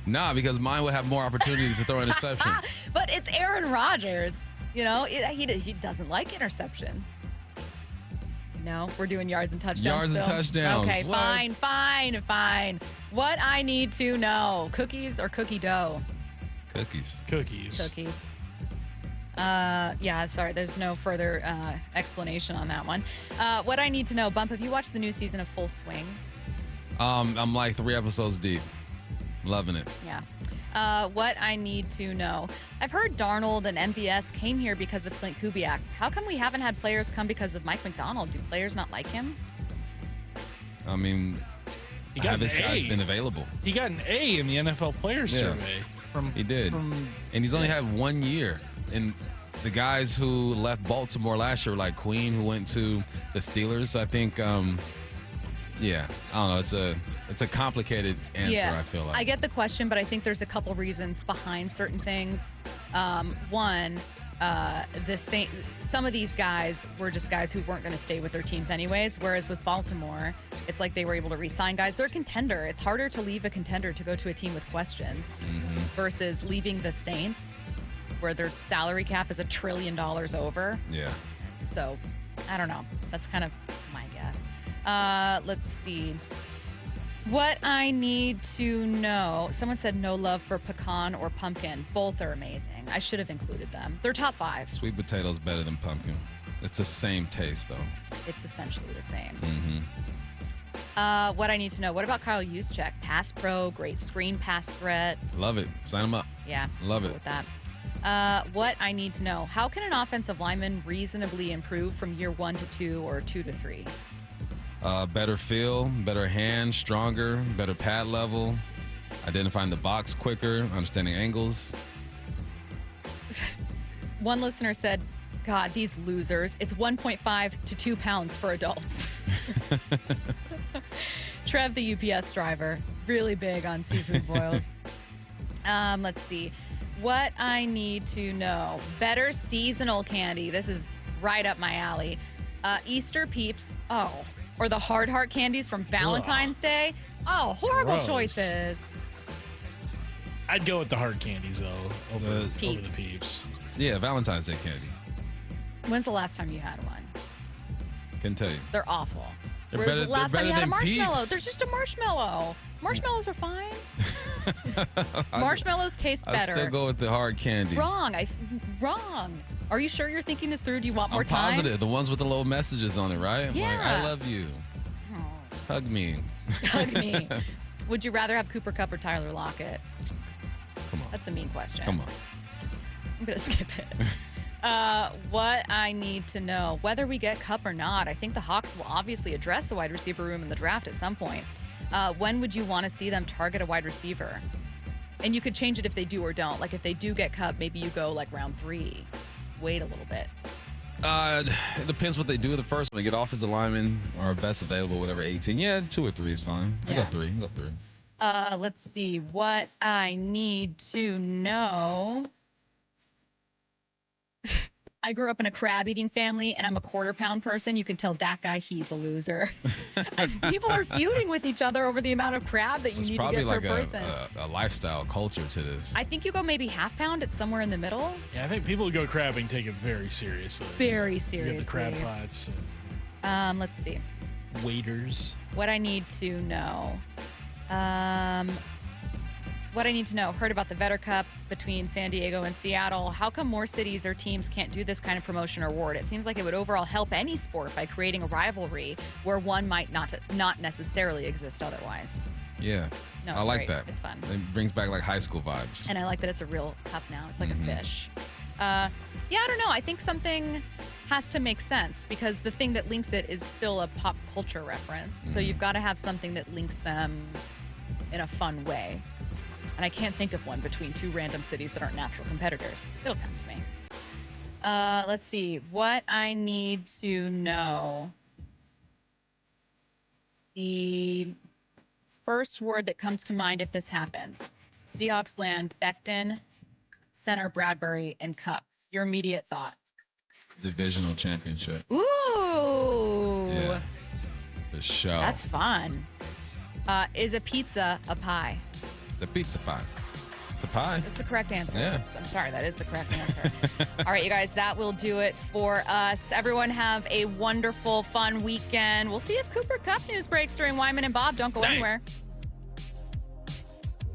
Nah, because mine would have more opportunities to throw interceptions. But it's Aaron Rodgers. You know, he doesn't like interceptions. No, we're doing yards and touchdowns. Yards and still? touchdowns. Okay, What? fine. What I need to know: cookies or cookie dough? Cookies. Cookies. Yeah, sorry, there's no further explanation on that one. What I need to know, Bump, have you watched the new season of Full Swing? I'm like 3 episodes deep. Loving it. Yeah. What I need to know. I've heard Darnold and MVS came here because of Clint Kubiak. How come we haven't had players come because of Mike Macdonald? Do players not like him? I mean, this guy's been available. He got an A in the NFL Players Survey. He did. And he's only had 1 year. And the guys who left Baltimore last year, like Queen, who went to the Steelers, I think, I don't know. It's a complicated answer, I feel like. I get the question, but I think there's a couple reasons behind certain things. One, some of these guys were just guys who weren't going to stay with their teams anyways, whereas with Baltimore, it's like they were able to re-sign guys. They're a contender. It's harder to leave a contender to go to a team with questions versus leaving the Saints, where their salary cap is $1 trillion over. Yeah. So, I don't know. That's kind of my guess. Let's see. What I need to know. Someone said no love for pecan or pumpkin. Both are amazing. I should have included them. They're top 5. Sweet potato's better than pumpkin. It's the same taste, though. It's essentially the same. Mm-hmm. What I need to know. What about Kyle Juszczyk? Pass pro, great screen pass threat. Love it. Sign him up. Yeah. Love cool it. with that. What I need to know. How can an offensive lineman reasonably improve from year 1 to 2 or 2 to 3? Better feel, better hand, stronger, better pad level, identifying the box quicker, understanding angles. One listener said, God, these losers. It's 1.5 to 2 pounds for adults. Trev, the UPS driver, really big on seafood boils. Let's see. What I need to know. Better seasonal candy. This is right up my alley. Easter Peeps. Or the Hard Heart candies from Valentine's Day. Oh, horrible Gross. choices. I'd go with the hard candies, though, over the Peeps. Peeps. Yeah, Valentine's Day candy. When's the last time you had one? Couldn't tell you. They're awful. They're Where's better, the last they're time you better had a than marshmallow? Peeps. There's just a marshmallow. Marshmallows are fine. Marshmallows taste better. I still go with the hard candy. Wrong. Wrong. Are you sure you're thinking this through? Do you want more I'm time? positive. The ones with the little messages on it, right? I'm like, Yeah. I love you. Hug me. Hug me. Would you rather have Cooper Kupp or Tyler Lockett? Come on. That's a mean question. Come on. I'm going to skip it. What I need to know, whether we get Kupp or not, I think the Hawks will obviously address the wide receiver room in the draft at some point. When would you want to see them target a wide receiver? And you could change it if they do or don't. Like if they do get Kupp, maybe you go like round 3. Wait a little bit. It depends what they do with the first one. They get offensive lineman or best available, whatever, 18. Yeah, 2 or 3 is fine. I got 3. Let's see what I need to know. I grew up in a crab eating family and I'm a quarter-pound person. You can tell that guy he's a loser. People are feuding with each other over the amount of crab that you need to get per person. It's probably like a lifestyle culture to this. I think you go maybe half-pound. It's somewhere in the middle. Yeah, I think people who go crabbing take it very seriously. Very seriously. You have the crab pots. Let's see. Waiters. What I need to know. Heard about the Vetter Cup between San Diego and Seattle. How come more cities or teams can't do this kind of promotion or award? It seems like it would overall help any sport by creating a rivalry where one might not necessarily exist otherwise. Yeah. No, I it's like great. that. It's fun. It brings back like high school vibes. And I like that it's a real cup now. It's like a fish. I don't know. I think something has to make sense because the thing that links it is still a pop culture reference. So you've got to have something that links them in a fun way. And I can't think of one between 2 random cities that aren't natural competitors. It'll come to me. Let's see. What I need to know. The first word that comes to mind if this happens. Seahawks land Becton, center Bradbury, and Kupp. Your immediate thoughts. Divisional championship. Ooh. Yeah. For sure. That's fun. Is a pizza a pie? The pizza pie. It's a pie. That's the correct answer. Yeah. I'm sorry, that is the correct answer. All right, you guys, that will do it for us. Everyone have a wonderful, fun weekend. We'll see if Cooper Kupp news breaks during Wyman and Bob. Don't go anywhere.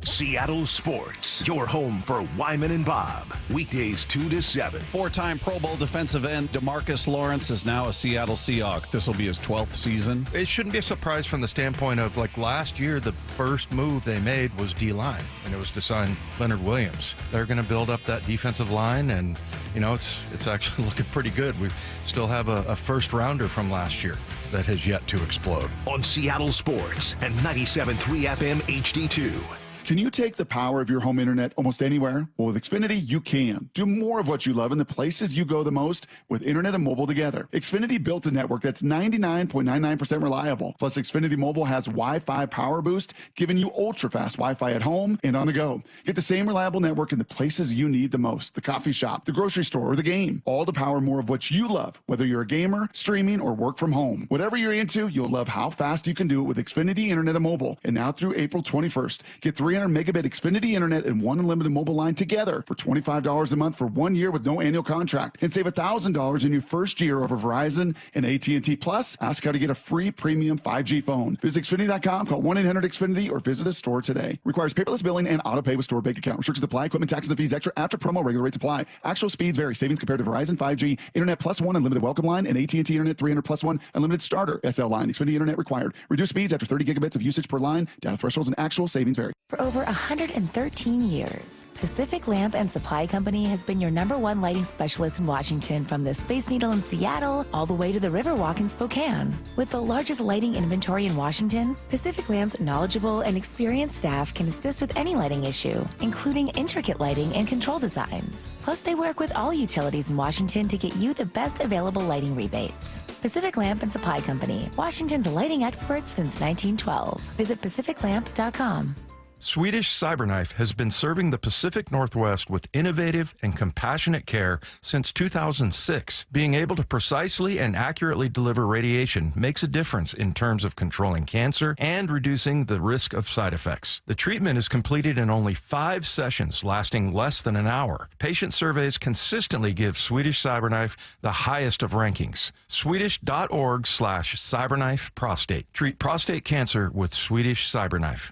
Seattle Sports, your home for Wyman and Bob. Weekdays 2 to 7. 4-time Pro Bowl defensive end DeMarcus Lawrence is now a Seattle Seahawk. This will be his 12th season. It shouldn't be a surprise from the standpoint of, like, last year, the first move they made was D-line, and it was to sign Leonard Williams. They're going to build up that defensive line, and, you know, it's actually looking pretty good. We still have a first-rounder from last year that has yet to explode. On Seattle Sports and 97.3 FM HD2. Can you take the power of your home internet almost anywhere? Well, with Xfinity, you can. Do more of what you love in the places you go the most with internet and mobile together. Xfinity built a network that's 99.99% reliable. Plus, Xfinity Mobile has Wi-Fi Power Boost, giving you ultra-fast Wi-Fi at home and on the go. Get the same reliable network in the places you need the most. The coffee shop, the grocery store, or the game. All to power more of what you love, whether you're a gamer, streaming, or work from home. Whatever you're into, you'll love how fast you can do it with Xfinity Internet and Mobile. And now through April 21st, get 300 megabit Xfinity Internet and 1 unlimited mobile line together for $25 a month for 1 year with no annual contract. And save $1,000 in your first year over Verizon and AT&T. Plus, ask how to get a free premium 5G phone. Visit Xfinity.com, call 1-800-XFINITY, or visit a store today. Requires paperless billing and auto pay with store bank account. Restrictions apply. Equipment, taxes, and fees extra after promo. Regular rates apply. Actual speeds vary. Savings compared to Verizon 5G, Internet plus 1 unlimited welcome line, and AT&T Internet 300 plus 1 unlimited starter SL line. Xfinity Internet required. Reduced speeds after 30 gigabits of usage per line. Data thresholds and actual savings vary. For over 113 years, Pacific Lamp and Supply Company has been your #1 lighting specialist in Washington, from the Space Needle in Seattle all the way to the Riverwalk in Spokane. With the largest lighting inventory in Washington, Pacific Lamp's knowledgeable and experienced staff can assist with any lighting issue, including intricate lighting and control designs. Plus, they work with all utilities in Washington to get you the best available lighting rebates. Pacific Lamp and Supply Company, Washington's lighting experts since 1912. Visit pacificlamp.com. Swedish Cyberknife has been serving the Pacific Northwest with innovative and compassionate care since 2006. Being able to precisely and accurately deliver radiation makes a difference in terms of controlling cancer and reducing the risk of side effects. The treatment is completed in only 5 sessions, lasting less than an hour. Patient surveys consistently give Swedish Cyberknife the highest of rankings. Swedish.org/cyberknife prostate. Treat prostate cancer with Swedish Cyberknife.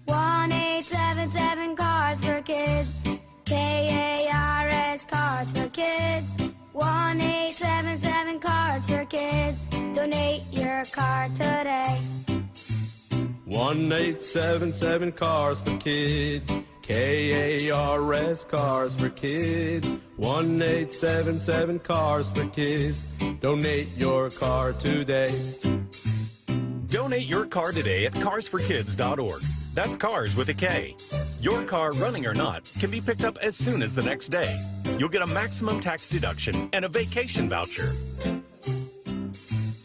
1-877 Cards for Kids. KARS Cards for Kids. 1-877 Cards for Kids. Donate your card today. 1-877 Cars for Kids. KARS Cars for Kids. 1-877 Cars for Kids. Donate your car today. Donate your car today at carsforkids.org. That's cars with a K. Your car, running or not, can be picked up as soon as the next day. You'll get a maximum tax deduction and a vacation voucher.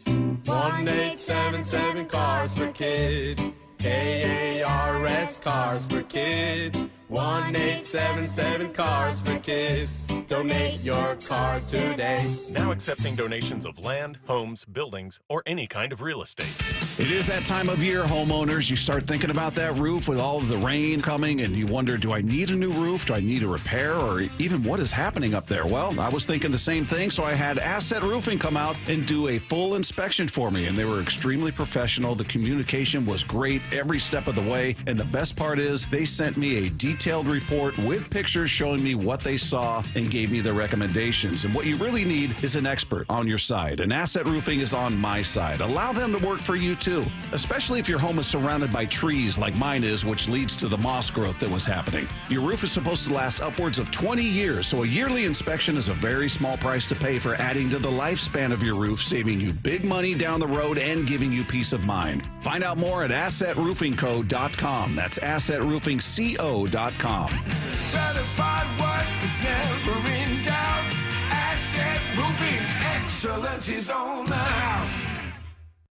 1-877 Cars for Kids. KARS Cars for Kids. 1-877 Cars for Kids. Donate your car today. Now accepting donations of land, homes, buildings, or any kind of real estate. It is that time of year, homeowners. You start thinking about that roof with all of the rain coming, and you wonder, do I need a new roof? Do I need a repair? Or even what is happening up there? Well, I was thinking the same thing, so I had Asset Roofing come out and do a full inspection for me, and they were extremely professional. The communication was great every step of the way, and the best part is they sent me a detailed report with pictures showing me what they saw and gave me the recommendations. And what you really need is an expert on your side, and Asset Roofing is on my side. Allow them to work for you too, especially if your home is surrounded by trees like mine is, which leads to the moss growth that was happening. Your roof is supposed to last upwards of 20 years, so a yearly inspection is a very small price to pay for adding to the lifespan of your roof, saving you big money down the road and giving you peace of mind. Find out more at AssetRoofingCo.com. That's AssetRoofingCo.com. Certified work that's never in doubt. Asset Roofing, excellence is on the house.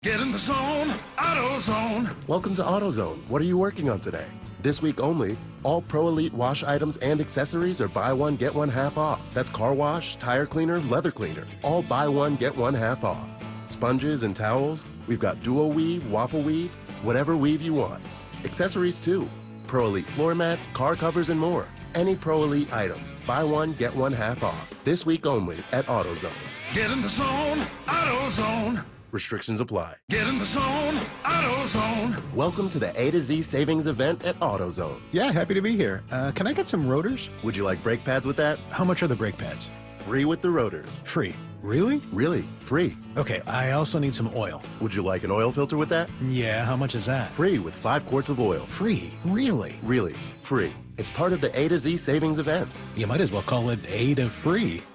Get in the zone, AutoZone. Welcome to AutoZone. What are you working on today? This week only, all Pro Elite wash items and accessories are buy one, get one half off. That's car wash, tire cleaner, leather cleaner. All buy one, get one half off. Sponges and towels, we've got duo weave, waffle weave, whatever weave you want. Accessories too. Pro Elite floor mats, car covers, and more. Any Pro Elite item, buy one, get one half off. This week only at AutoZone. Get in the zone, AutoZone. Restrictions apply. Get in the zone, AutoZone. Welcome to the A to Z savings event at AutoZone. Yeah, happy to be here. Can I get some rotors? Would you like brake pads with that? How much are the brake pads? Free with the rotors. Free. Really? Really, free. Okay, I also need some oil. Would you like an oil filter with that? Yeah, how much is that? Free with 5 quarts of oil. Free? Really? Really, free. It's part of the A to Z savings event. You might as well call it A to free.